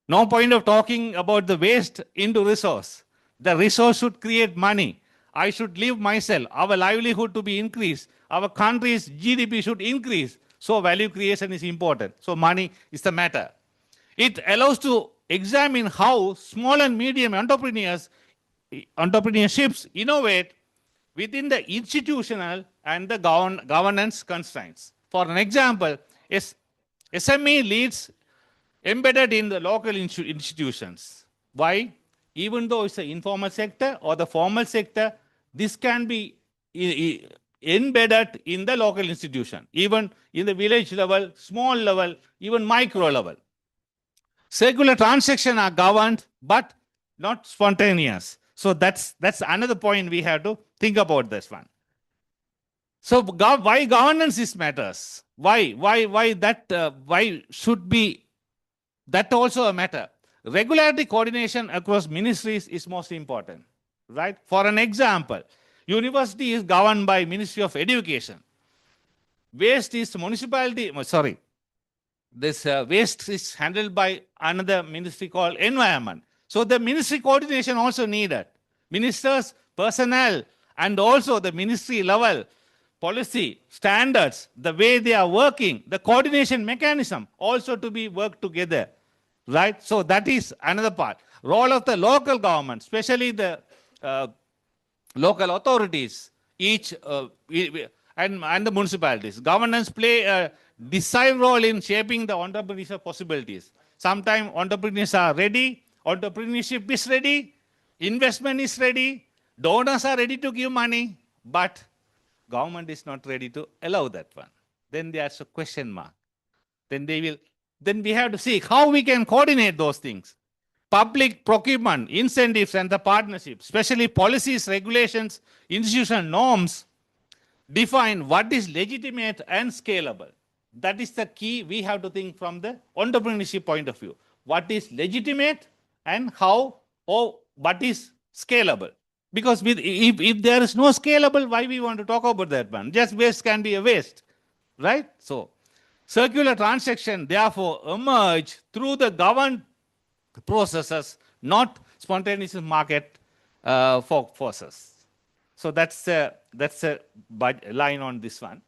no point of talking about the waste into resource. The resource should create money. I should live myself. Our livelihood to be increased. Our country's GDP should increase. So value creation is important. So money is the matter. It allows to examine how small and medium entrepreneurships innovate within the institutional and the governance constraints. For an example, SME leads embedded in the local institutions. Why? Even though it's the informal sector or the formal sector, this can be embedded in the local institution, even in the village level, small level, even micro level. Circular transactions are governed, but not spontaneous. So that's another point we have to think about this one. So why governance is matters? Why should be that also a matter? Regularity coordination across ministries is most important, right? For an example, university is governed by Ministry of Education. Waste is municipality, this waste is handled by another ministry called Environment. So the ministry coordination also needed. Ministers, personnel, and also the ministry level policy, standards, the way they are working, the coordination mechanism also to be worked together, right? So that is another part. Role of the local government, especially the local authorities, each and the municipalities. Governance play a decisive role in shaping the entrepreneurship possibilities. Sometimes entrepreneurs are ready, entrepreneurship is ready, investment is ready, donors are ready to give money, but government is not ready to allow that one. Then there's a question mark. Then we have to see how we can coordinate those things. public procurement, incentives, and the partnerships, especially policies, regulations, institutional norms, define what is legitimate and scalable. That is the key we have to think from the entrepreneurship point of view. What is legitimate and how or what is scalable? Because if there is no scalable, why we want to talk about that one? Just waste can be a waste, right? So circular transaction therefore emerge through the governed processes, not spontaneous market forces. So that's a line on this one.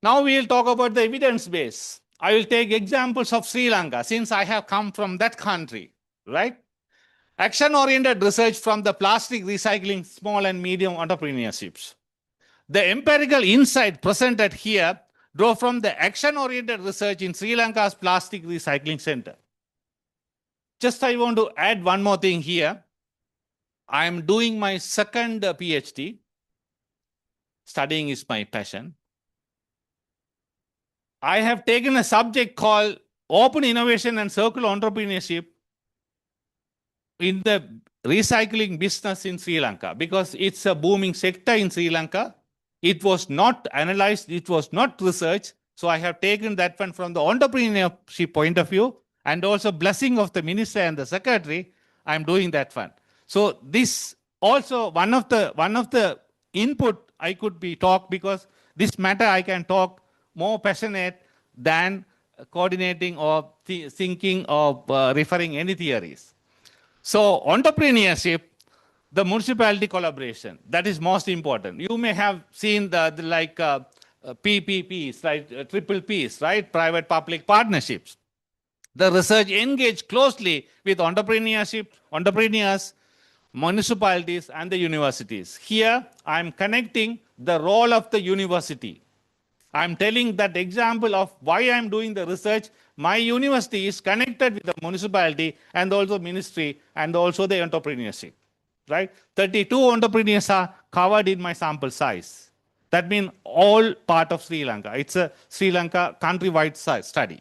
Now we will talk about the evidence base. I will take examples of Sri Lanka since I have come from that country, right? Action-oriented research from the plastic recycling small and medium entrepreneurships. The empirical insight presented here draw from the action-oriented research in Sri Lanka's Plastic Recycling Center. Just I want to add one more thing here. I am doing my second PhD. Studying is my passion. I have taken a subject called Open Innovation and Circular Entrepreneurship in the recycling business in Sri Lanka because it's a booming sector in Sri Lanka. It was not analyzed, it was not researched. So I have taken that one from the entrepreneurship point of view and also blessing of the minister and the secretary. I'm doing that one. So this also one of the input I could be talk because this matter I can talk more passionate than coordinating or thinking or referring any theories. So entrepreneurship, the municipality collaboration, that is most important. You may have seen the PPPs, right? Triple Ps, right? Private-public partnerships. The research engaged closely with entrepreneurs, municipalities, and the universities. Here, I'm connecting the role of the university. I'm telling that example of why I'm doing the research. My university is connected with the municipality and also ministry and also the entrepreneurship, right? 32 entrepreneurs are covered in my sample size. That means all part of Sri Lanka. It's a Sri Lanka countrywide study.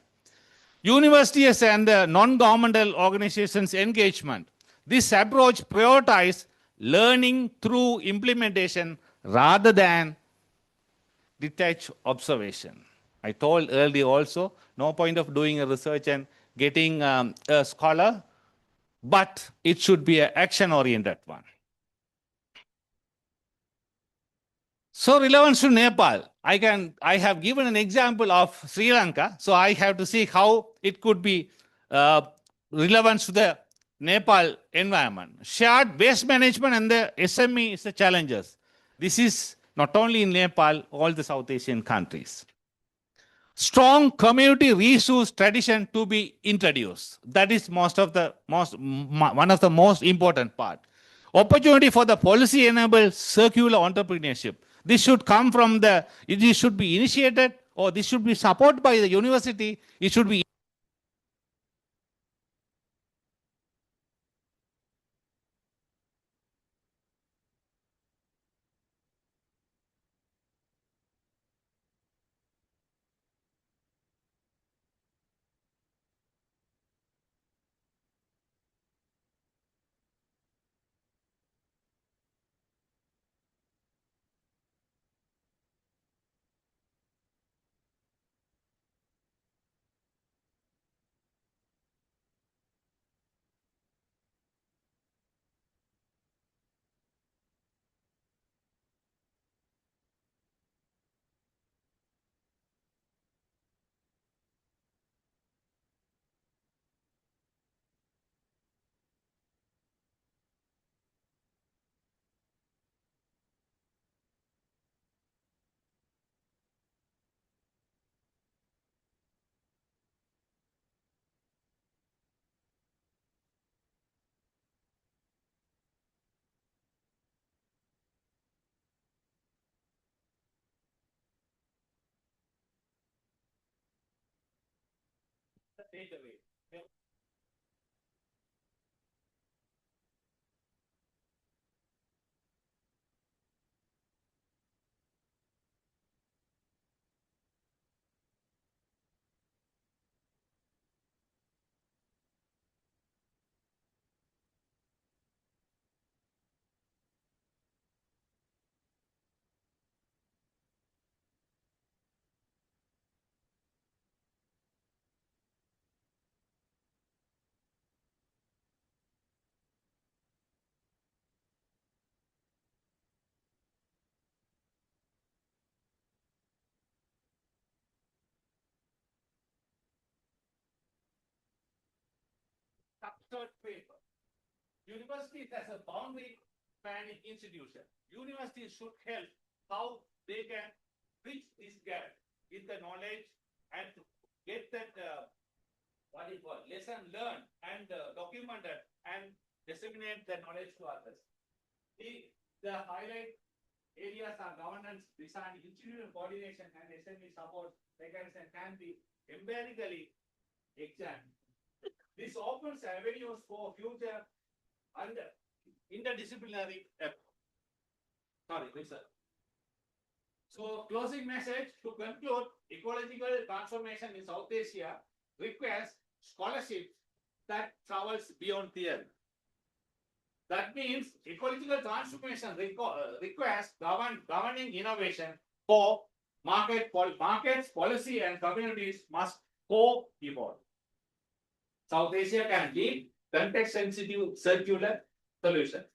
Universities and the non-governmental organizations engagement. This approach prioritizes learning through implementation rather than detached observation. I told earlier also, no point of doing a research and getting a scholar, but it should be an action-oriented one. So relevance to Nepal, I have given an example of Sri Lanka, so I have to see how it could be relevance to the Nepal environment. Shared waste management and the SME is the challenges. This is not only in Nepal, all the South Asian countries. Strong community resource tradition to be introduced. That is one of the most important part. Opportunity for the policy-enabled circular entrepreneurship. This should come from it should be initiated or this should be supported by the university. It should be research paper. Universities as a boundary spanning institution. Universities should help how they can bridge this gap with the knowledge and get that lesson learned and documented and disseminate the knowledge to others. The highlight areas are governance, design, institutional coordination, and SME support mechanism can be empirically examined. This opens avenues for future interdisciplinary research. So, closing message to conclude: ecological transformation in South Asia requires scholarship that travels beyond theory. That means ecological transformation requires governing innovation for markets, policy, and communities must co-evolve. South Asia can lead context-sensitive circular solutions.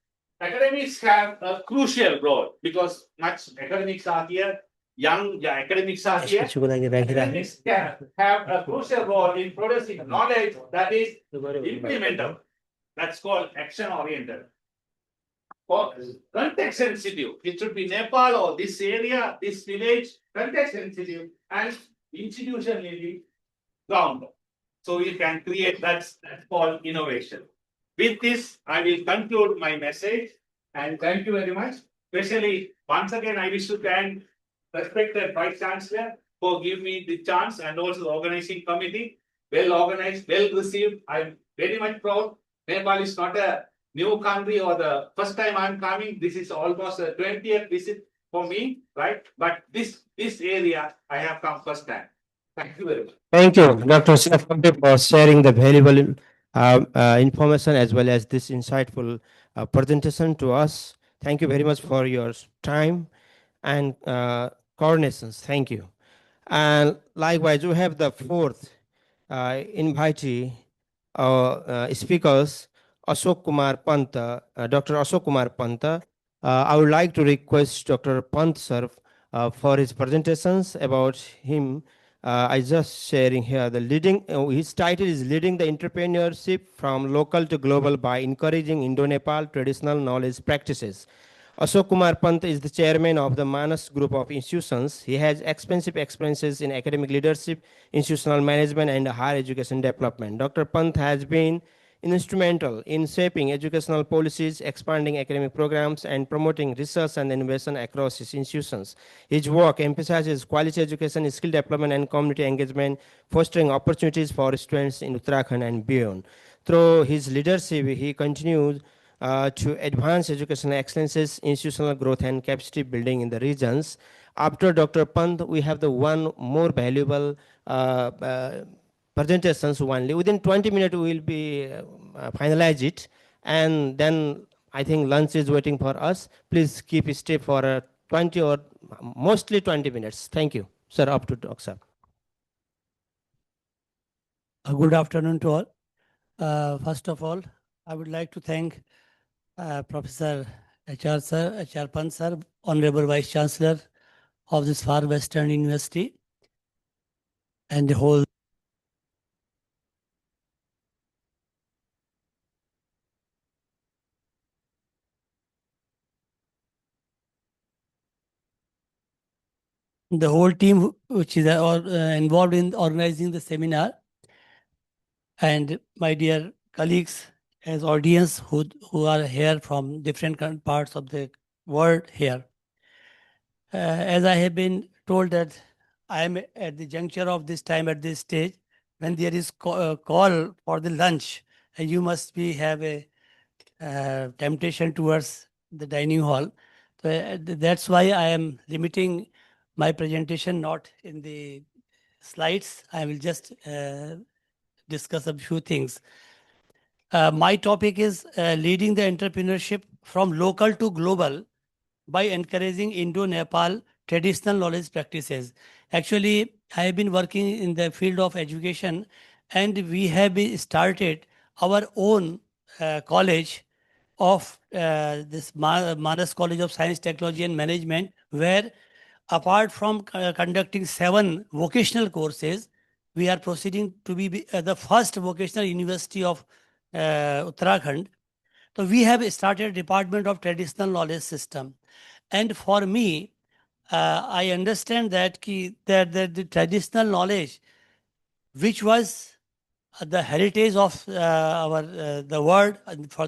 Academics have a crucial role because much academics are here, young academics are here. Academics can have a crucial role in producing knowledge that is implementable. That's called action-oriented. For context-sensitive, it should be Nepal or this area, this village, context-sensitive and institutionally grounded. So we can create that's called innovation. With this, I will conclude my message and thank you very much. Especially, once again, I wish to thank respected Vice Chancellor for giving me the chance and also the organizing committee. Well organized, well received. I'm very much proud. Nepal is not a new country or the first time I'm coming. This is almost a 20th visit for me, right? But this area, I have come first time. Thank you very much. Thank you, Dr. Sefante, for sharing the valuable information as well as this insightful presentation to us. Thank you very much for your time and coordinations. Thank you. And likewise, we have the fourth invitee speakers, Ashok Kumar Panta, Dr. Ashok Kumar Panta. I would like to request Dr. Pant sir for his presentations about him. I just sharing here the leading, his title is Leading the Entrepreneurship from Local to Global by Encouraging Indo-Nepal Traditional Knowledge Practices. Ashok Kumar Pant is the chairman of the Manas Group of Institutions. He has extensive experiences in academic leadership, institutional management, and higher education development. Dr. Pant has been instrumental in shaping educational policies, expanding academic programs, and promoting research and innovation across his institutions. His work emphasizes quality education, skill development, and community engagement, fostering opportunities for students in Uttarakhand and beyond. Through his leadership, he continues to advance educational excellences, institutional growth, and capacity building in the regions. After Dr. Pant, we have the one more valuable presentations only. Within 20 minutes, we will be finalize it. And then I think lunch is waiting for us. Please keep stay for 20 or mostly 20 minutes. Thank you. Sir, up to talk, sir. Good afternoon to all. First of all, I would like to thank Professor HR sir, HR Pant sir, Honorable Vice Chancellor of this Far Western University and the whole team which is involved in organizing the seminar, and my dear colleagues as audience who are here from different parts of the world here. As I have been told that I am at the juncture of this time at this stage when there is call for the lunch, and you must have a temptation towards the dining hall. So that's why I am limiting my presentation not in the slides. I will just discuss a few things. My topic is leading the entrepreneurship from local to global by encouraging Indo-Nepal traditional knowledge practices. Actually, I have been working in the field of education, and we have started our own college of this Manas College of Science, Technology and Management, where apart from conducting 7 vocational courses, we are proceeding to be the first vocational university of Uttarakhand. So we have started Department of Traditional Knowledge System. And for me, I understand that the traditional knowledge, which was the heritage of the world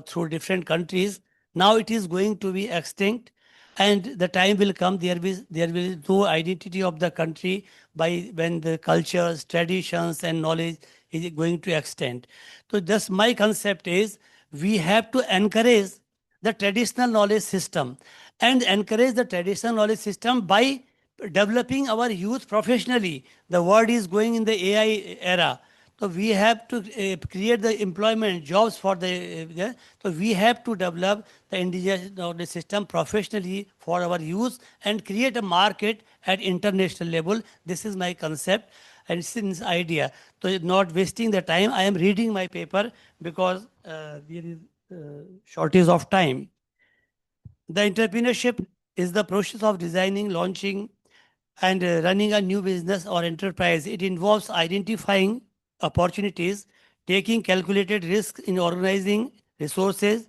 through different countries, now it is going to be extinct, and the time will come there will no identity of the country by when the cultures, traditions, and knowledge is going to extend. So just my concept is we have to encourage the traditional knowledge system and encourage the traditional knowledge system by developing our youth professionally. The world is going in the AI era. So we have to create the employment jobs for the, so we have to develop the indigenous knowledge system professionally for our youth and create a market at international level. This is my concept and since idea. So not wasting the time, I am reading my paper because there is shortage of time. The entrepreneurship is the process of designing, launching, and running a new business or enterprise. It involves identifying opportunities, taking calculated risks in organizing resources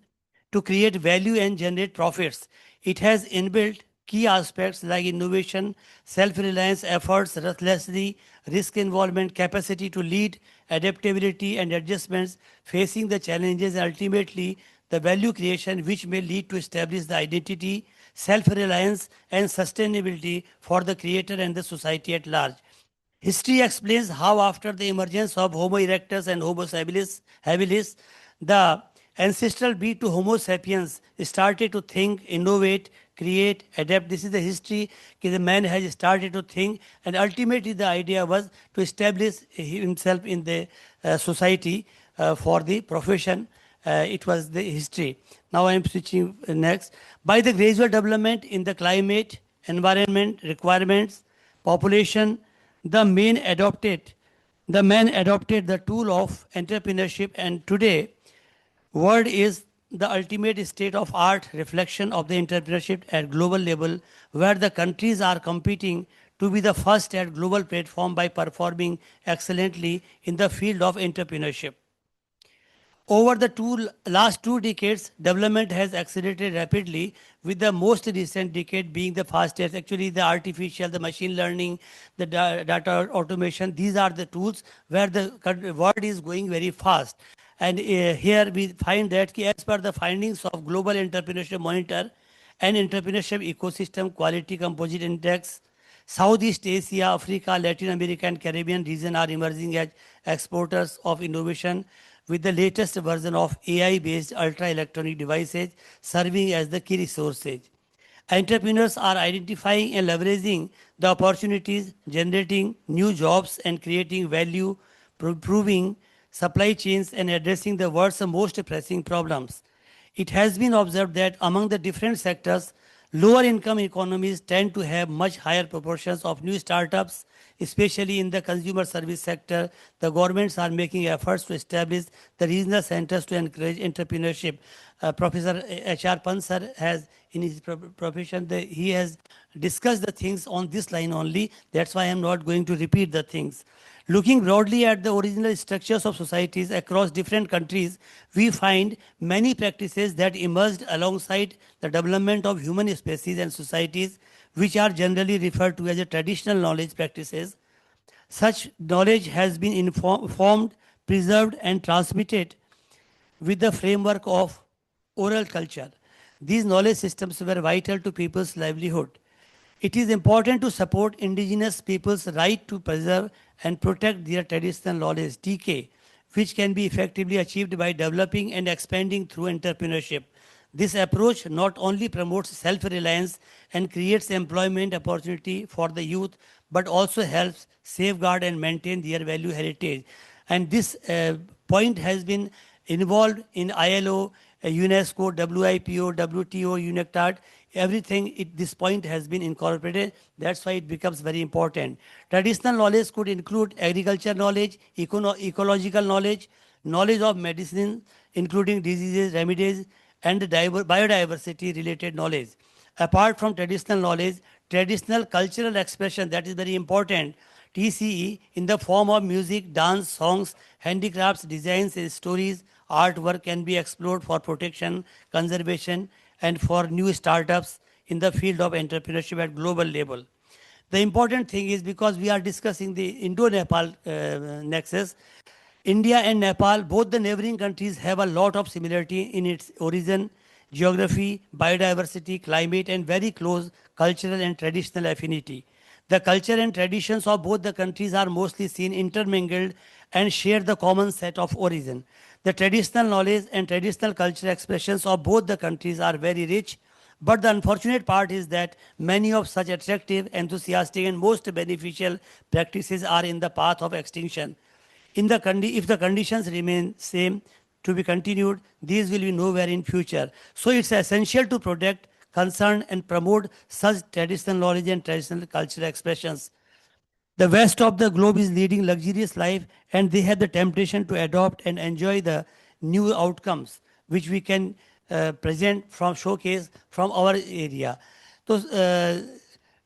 to create value and generate profits. It has inbuilt key aspects like innovation, self-reliance, efforts, restlessly, risk involvement, capacity to lead, adaptability and adjustments, facing the challenges, and ultimately the value creation which may lead to establish the identity, self-reliance and sustainability for the creator and the society at large. History explains how after the emergence of Homo erectus and Homo habilis, the ancestral beat to Homo sapiens started to think, innovate, create, adapt. This is the history. The man has started to think, and ultimately the idea was to establish himself in the society for the profession. It was the history. Now I am switching next. By the gradual development in the climate, environment, requirements, population, the man adopted the tool of entrepreneurship, and today world is the ultimate state of art reflection of the entrepreneurship at global level, where the countries are competing to be the first at global platform by performing excellently in the field of entrepreneurship. Over the last two decades, development has accelerated rapidly, with the most recent decade being the fastest. Actually, the artificial, the machine learning, the data automation, these are the tools where the world is going very fast. And here we find that as per the findings of Global Entrepreneurship Monitor and Entrepreneurship Ecosystem Quality Composite Index, Southeast Asia, Africa, Latin America, and Caribbean region are emerging as exporters of innovation, with the latest version of AI-based ultra-electronic devices serving as the key resources. Entrepreneurs are identifying and leveraging the opportunities, generating new jobs and creating value, improving supply chains and addressing the world's most pressing problems. It has been observed that among the different sectors, lower income economies tend to have much higher proportions of new startups, especially in the consumer service sector. The governments are making efforts to establish the regional centers to encourage entrepreneurship. Professor H.R. Pansar has, in his profession, he has discussed the things on this line only. That's why I'm not going to repeat the things. Looking broadly at the original structures of societies across different countries, we find many practices that emerged alongside the development of human species and societies, which are generally referred to as a traditional knowledge practices. Such knowledge has been formed, preserved, and transmitted with the framework of oral culture. These knowledge systems were vital to people's livelihood. It is important to support indigenous people's right to preserve and protect their traditional knowledge, TK, which can be effectively achieved by developing and expanding through entrepreneurship. This approach not only promotes self-reliance and creates employment opportunity for the youth, but also helps safeguard and maintain their value heritage. And this point has been involved in ILO, UNESCO, WIPO, WTO, UNCTAD, everything, this point has been incorporated. That's why it becomes very important. Traditional knowledge could include agriculture knowledge, ecological knowledge, knowledge of medicine, including diseases, remedies, and biodiversity related knowledge. Apart from traditional knowledge, traditional cultural expression, that is very important, TCE, in the form of music, dance, songs, handicrafts, designs, and stories, artwork can be explored for protection, conservation, and for new startups in the field of entrepreneurship at global level. The important thing is, because we are discussing the Indo-Nepal nexus, India and Nepal, both the neighboring countries, have a lot of similarity in its origin, geography, biodiversity, climate, and very close cultural and traditional affinity. The culture and traditions of both the countries are mostly seen intermingled and share the common set of origin. The traditional knowledge and traditional cultural expressions of both the countries are very rich, but the unfortunate part is that many of such attractive, enthusiastic, and most beneficial practices are in the path of extinction. If the conditions remain same to be continued, these will be nowhere in future. So it's essential to protect, concern, and promote such traditional knowledge and traditional cultural expressions. The West of the globe is leading luxurious life, and they have the temptation to adopt and enjoy the new outcomes which we can present from showcase from our area. So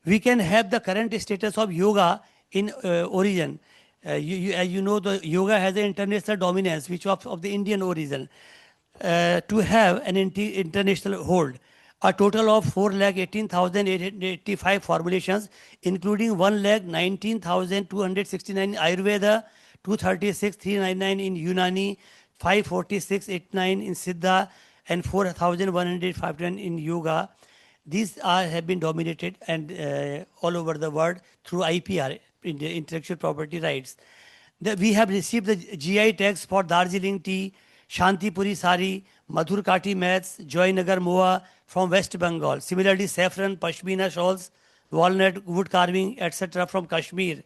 we can have the current status of yoga in origin. As you know, the yoga has an international dominance, which of the Indian origin, to have an international hold. A total of 4,18,885 formulations, including 1,19,269 in Ayurveda, 236,399 in Unani, 546,889 in Siddha, and 4,159 in Yoga. These have been dominated and all over the world through IPR, intellectual property rights. We have received the GI tags for Darjeeling tea, Shantipuri sari, Madhur Kati mats, Joynagar moa from West Bengal. Similarly, saffron, pashmina shawls, walnut wood carving, etc. from Kashmir.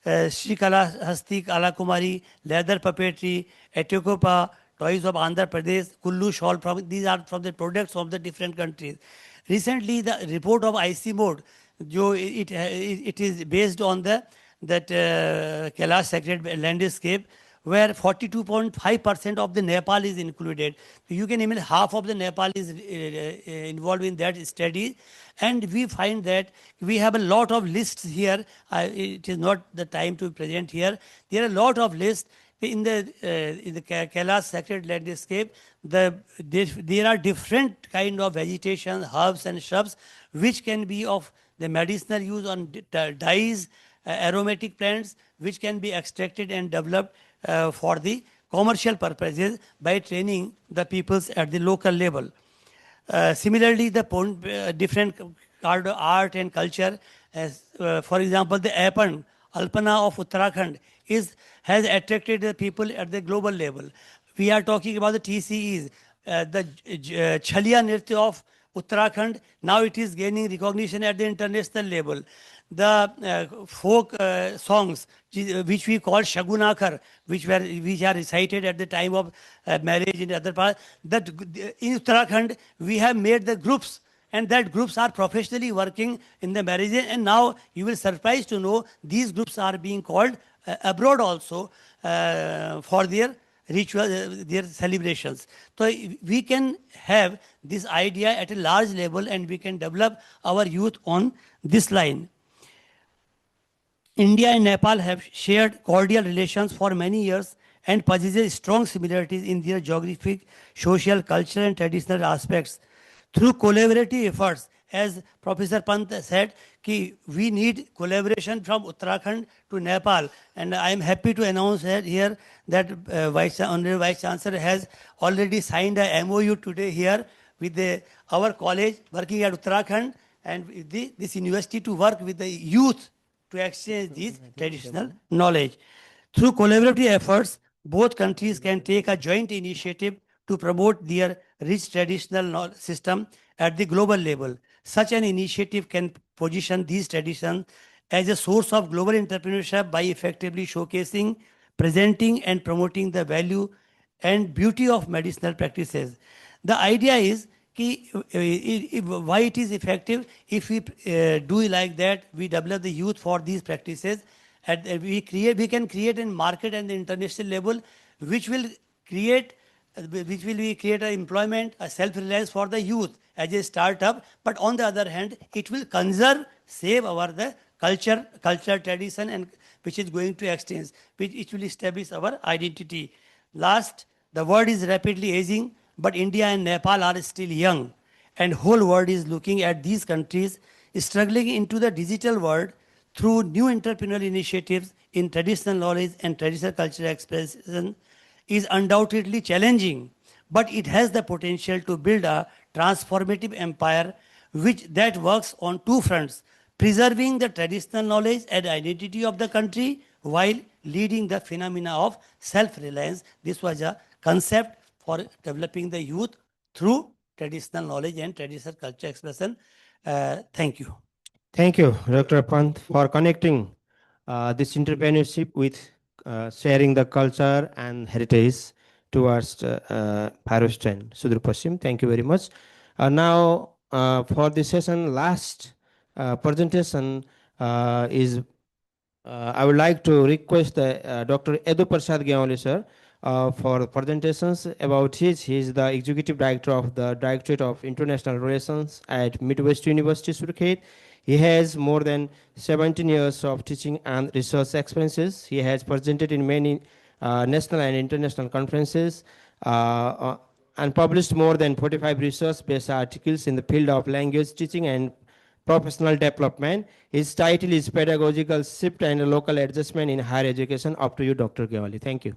Srikala Hasti, Kala Kumari, leather puppetry, Etokopa, toys of Andhra Pradesh, Kullu shawl, these are from the products of the different countries. Recently, the report of IC mode, it is based on that Kailash Sacred Landscape, where 42.5% of the Nepal is included. So you can imagine half of the Nepal is involved in that study. And we find that we have a lot of lists here. It is not the time to present here. There are a lot of lists. In the Kailash Sacred Landscape, there are different kind of vegetation, herbs and shrubs, which can be of the medicinal use on dyes, aromatic plants, which can be extracted and developed for the commercial purposes by training the peoples at the local level. Similarly, the different art and culture, for example, the Alpana of Uttarakhand has attracted the people at the global level. We are talking about the TCEs, the Chhalia Nritya of Uttarakhand. Now it is gaining recognition at the international level. The folk songs, which we call Shagunakar, which are recited at the time of marriage in other parts. That in Uttarakhand, we have made the groups, and that groups are professionally working in the marriages. And now you will surprised to know these groups are being called abroad also for their ritual, their celebrations. So we can have this idea at a large level, and we can develop our youth on this line. India and Nepal have shared cordial relations for many years and possesses strong similarities in their geographic, social, cultural, and traditional aspects. Through collaborative efforts, as Professor Pant said, we need collaboration from Uttarakhand to Nepal. And I am happy to announce here that Honorable Vice Chancellor has already signed a MOU today here with our college working at Uttarakhand and this university to work with the youth to exchange these traditional knowledge. Through collaborative efforts, both countries can take a joint initiative to promote their rich traditional system at the global level. Such an initiative can position these traditions as a source of global entrepreneurship by effectively showcasing, presenting, and promoting the value and beauty of medicinal practices. The idea is why it is effective. If we do like that, we develop the youth for these practices, and we can create a market at the international level, which will create employment, a self-reliance for the youth as a startup. But on the other hand, it will save the culture tradition, and which is going to extend, which will establish our identity. Last The world is rapidly aging, but India and Nepal are still young, and whole world is looking at these countries struggling into the digital world through new entrepreneurial initiatives in traditional knowledge and traditional cultural expression is undoubtedly challenging, but it has the potential to build a transformative empire that works on two fronts, preserving the traditional knowledge and identity of the country while leading the phenomena of self-reliance. This was a concept for developing the youth through traditional knowledge and traditional culture expression. Thank you. Thank you, Dr. Pant, for connecting this entrepreneurship with sharing the culture and heritage towards Forest and Sudur Paschim. Thank you very much. Now, for this session, last presentation is I would like to request Dr. Edu Prasad Gyawale sir for presentations about he is the Executive Director of the Directorate of International Relations at Midwest University, Surkhet. He has more than 17 years of teaching and research experiences. He has presented in many national and international conferences and published more than 45 research-based articles in the field of language teaching and professional development. His title is Pedagogical Shift and Local Adjustment in Higher Education. Up to you, Dr. Gyawale. Thank you.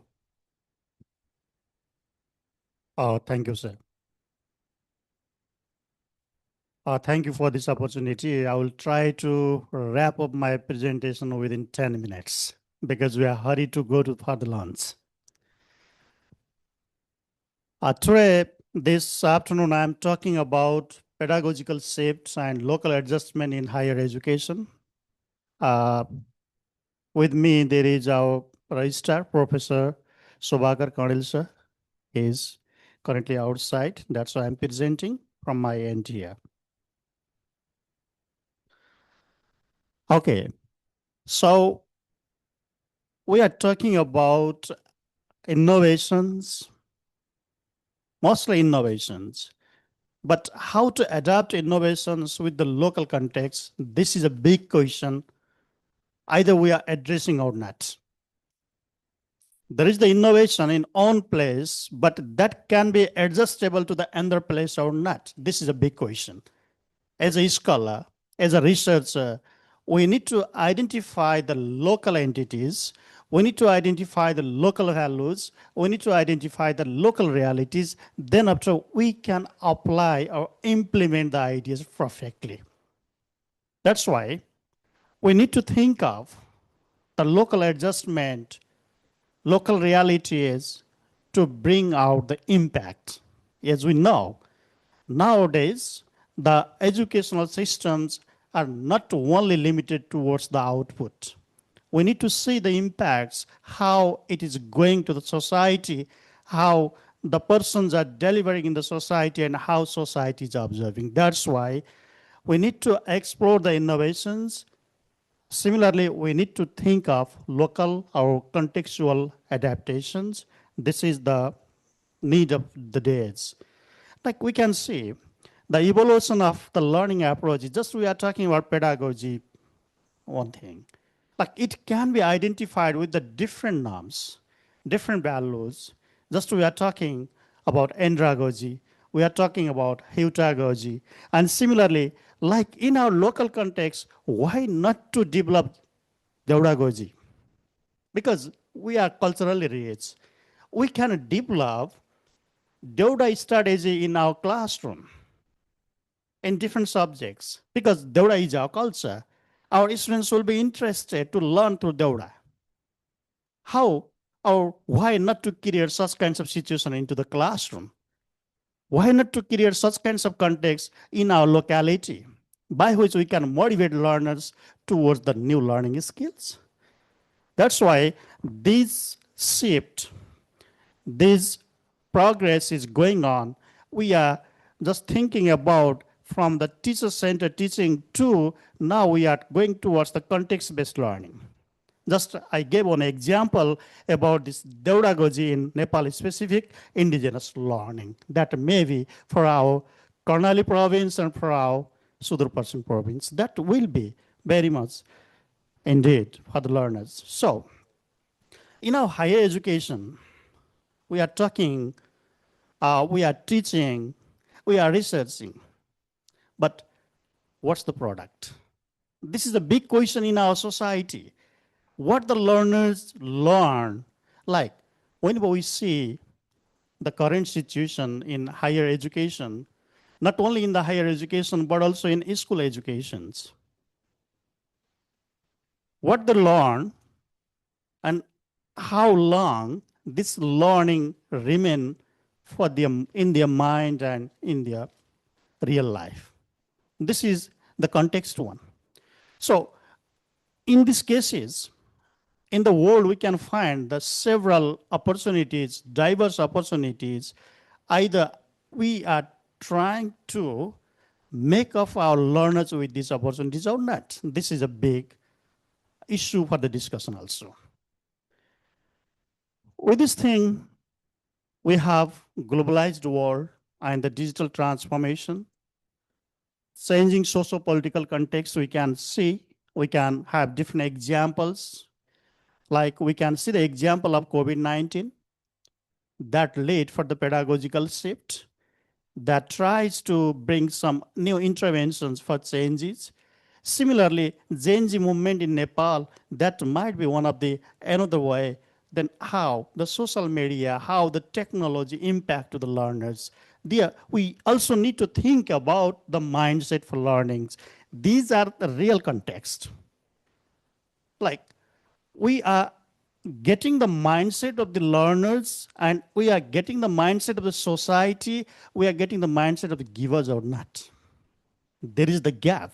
Thank you, sir. Thank you for this opportunity. I will try to wrap up my presentation within 10 minutes because we are hurried to go for the lunch. Today, this afternoon, I am talking about pedagogical shifts and local adjustment in higher education. With me, there is our registrar, Professor Subhakar Kanil sir. He is currently outside. That's why I'm presenting from my end here. Okay, so we are talking about innovations, mostly innovations, but how to adapt innovations with the local context. This is a big question, either we are addressing or not. There is the innovation in own place, but that can be adjustable to the other place or not. This is a big question. As a scholar, as a researcher, we need to identify the local entities. We need to identify the local values. We need to identify the local realities. Then after, we can apply or implement the ideas perfectly. That's why we need to think of the local adjustment, local realities to bring out the impact. As we know, nowadays, the educational systems are not only limited towards the output. We need to see the impacts, how it is going to the society, how the persons are delivering in the society, and how society is observing. That's why we need to explore the innovations. Similarly, we need to think of local or contextual adaptations. This is the need of the days. Like we can see, the evolution of the learning approach, just we are talking about pedagogy, one thing. Like it can be identified with the different norms, different values. Just we are talking about andragogy, we are talking about heutagogy. And similarly, like in our local context, why not to develop deodagogy? Because we are culturally rich. We can develop Deuda strategy in our classroom in different subjects because Deuda is our culture. Our students will be interested to learn through Deuda. How or why not to create such kinds of situation into the classroom? Why not to create such kinds of context in our locality by which we can motivate learners towards the new learning skills? That's why this shift, this progress is going on. We are just thinking about from the teacher-centered teaching to now we are going towards the context-based learning. Just I gave one example about this Deudagogy in Nepal specific indigenous learning that may be for our Karnali province and for our Sudur Paschim province. That will be very much indeed for the learners. So in our higher education, we are talking, we are teaching, we are researching. But what's the product? This is a big question in our society. What the learners learn, like whenever we see the current situation in higher education, not only in the higher education, but also in school educations. What they learn and how long this learning remain for them in their mind and in their real life. This is the context one. So in these cases, in the world, we can find the several opportunities, diverse opportunities. Either we are trying to make of our learners with these opportunities or not. This is a big issue for the discussion also. With this thing, we have globalized world and the digital transformation, changing socio-political context. We can see, we can have different examples. Like we can see the example of COVID-19 that led for the pedagogical shift that tries to bring some new interventions for changes. Similarly, Gen Z movement in Nepal, that might be one of the another way. Then how the social media, how the technology impact to the learners. There, we also need to think about the mindset for learnings. These are the real context. Like we are getting the mindset of the learners and we are getting the mindset of the society, we are getting the mindset of the givers or not. There is the gap.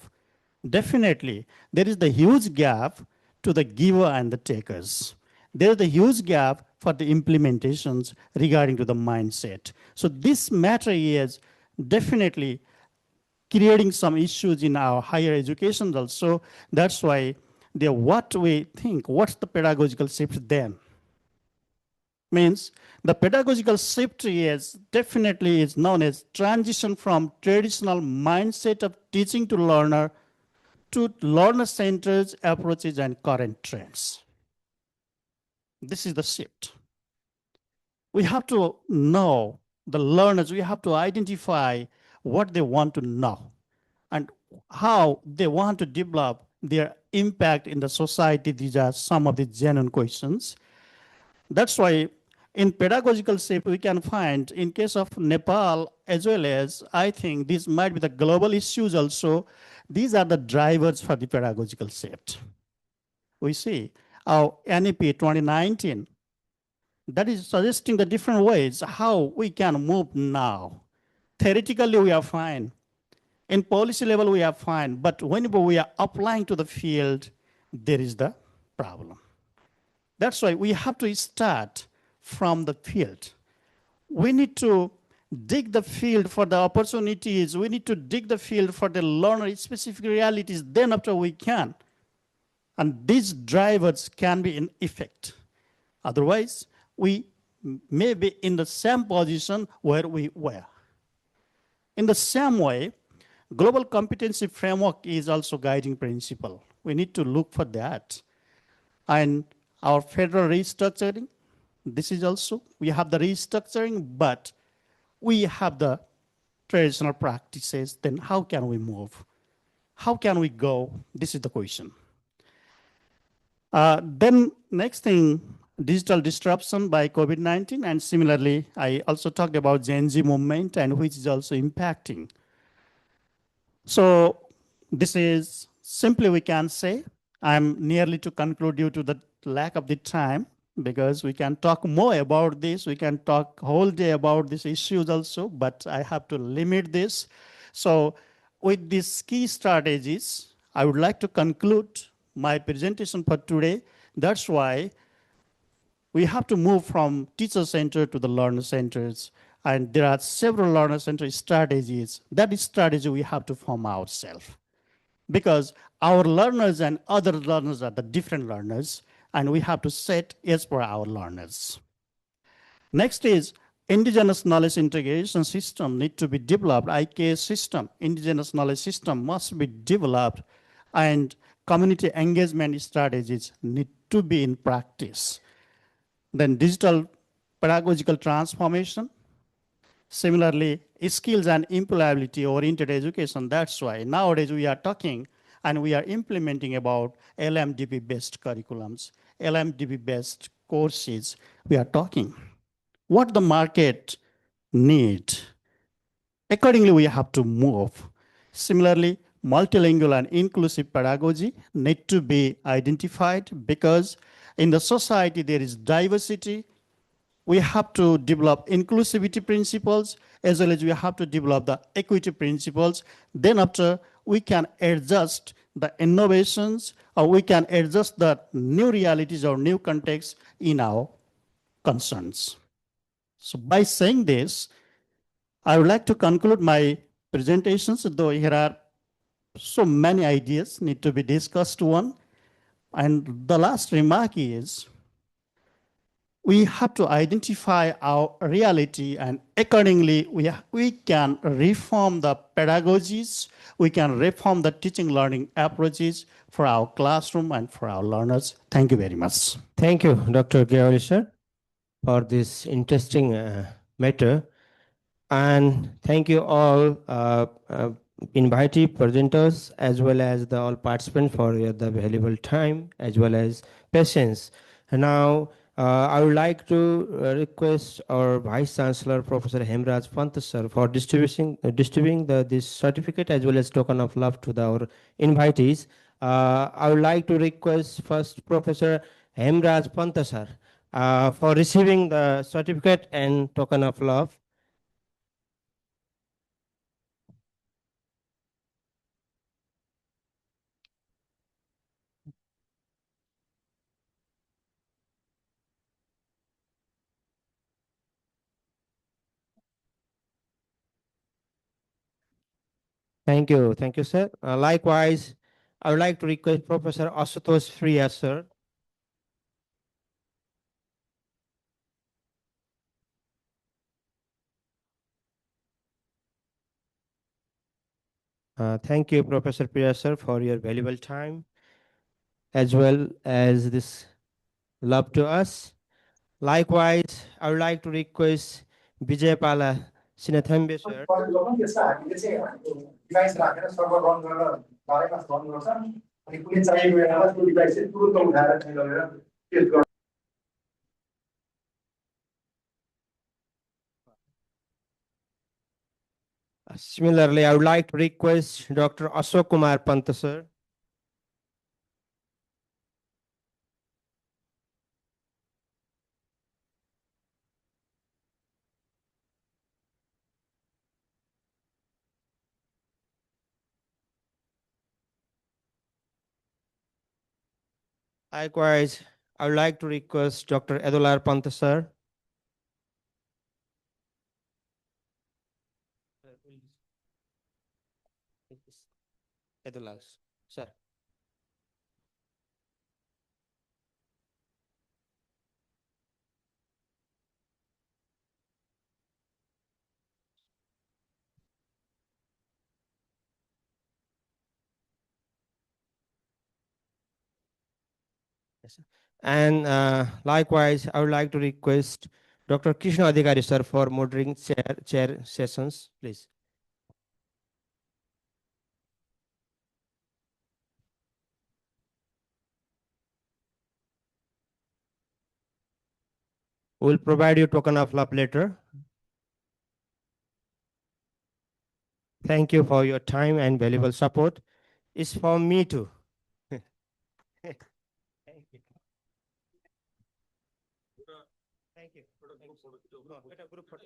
Definitely, there is the huge gap to the giver and the takers. There is the huge gap for the implementations regarding to the mindset. So this matter is definitely creating some issues in our higher education also. That's why what we think, what's the pedagogical shift then? Means the pedagogical shift is definitely is known as transition from traditional mindset of teaching to learner to learner-centered approaches and current trends. This is the shift. We have to know the learners, we have to identify what they want to know and how they want to develop their impact in the society. These are some of the genuine questions. That's why in pedagogical shift, we can find in case of Nepal, as well as I think these might be the global issues also, these are the drivers for the pedagogical shift. We see our NEP 2019, that is suggesting the different ways how we can move now. Theoretically, we are fine. In policy level, we are fine. But whenever we are applying to the field, there is the problem. That's why we have to start from the field. We need to dig the field for the opportunities. We need to dig the field for the learner-specific realities. Then after we can. And these drivers can be in effect. Otherwise, we may be in the same position where we were. In the same way, global competency framework is also guiding principle. We need to look for that. And our federal restructuring, this is also, we have the restructuring, but we have the traditional practices. Then how can we move? How can we go? This is the question. Then next thing, digital disruption by COVID-19. And similarly, I also talked about Gen Z movement and which is also impacting. So this is simply we can say, I'm nearly to conclude due to the lack of the time, because we can talk more about this. We can talk whole day about these issues also, but I have to limit this. So with these key strategies, I would like to conclude my presentation for today. That's why we have to move from teacher-centered to the learner-centered. And there are several learner-centered strategies. That is strategy we have to form ourselves. Because our learners and other learners are the different learners, and we have to set as per our learners. Next is indigenous knowledge integration system need to be developed. IKS system, indigenous knowledge system must be developed, and community engagement strategies need to be in practice. Then digital pedagogical transformation. Similarly, skills and employability-oriented education. That's why nowadays we are talking and we are implementing about LMDP-based curriculums, LMDP-based courses. We are talking what the market needs. Accordingly, we have to move. Similarly, multilingual and inclusive pedagogy need to be identified because in the society there is diversity. We have to develop inclusivity principles as well as we have to develop the equity principles. Then after, we can adjust the innovations or we can adjust the new realities or new contexts in our concerns. So by saying this, I would like to conclude my presentations, though here are so many ideas need to be discussed one. And the last remark is, we have to identify our reality and accordingly we can reform the pedagogies, we can reform the teaching learning approaches for our classroom and for our learners. Thank you very much. Thank you, Dr. Gaoli sir, for this interesting matter. And thank you all invitee presenters as well as the all participants for the valuable time as well as patience. And now I would like to request our Vice Chancellor, Professor Hemraj Pant sir, for distributing this certificate as well as token of love to our invitees. I would like to request first Professor Hemraj Pant sir for receiving the certificate and token of love. Thank you, sir. Likewise, I would like to request Professor Asutosh Friya, sir. Thank you, Professor Priya, sir, for your valuable time as well as this love to us. Likewise, I would like to request Vijay Pala Sinathambe, sir. Similarly, I would like to request Dr. Ashok Kumar Pant, sir. Likewise, I would like to request Dr. Adular Pant, sir. Adular, sir. Yes, sir. And likewise, I would like to request Dr. Krishna Adhikari, sir, for moderating chair sessions, please. We'll provide you token of love later. Thank you for your time and valuable support. It's for me too. Thank you. Thank you. Group photo.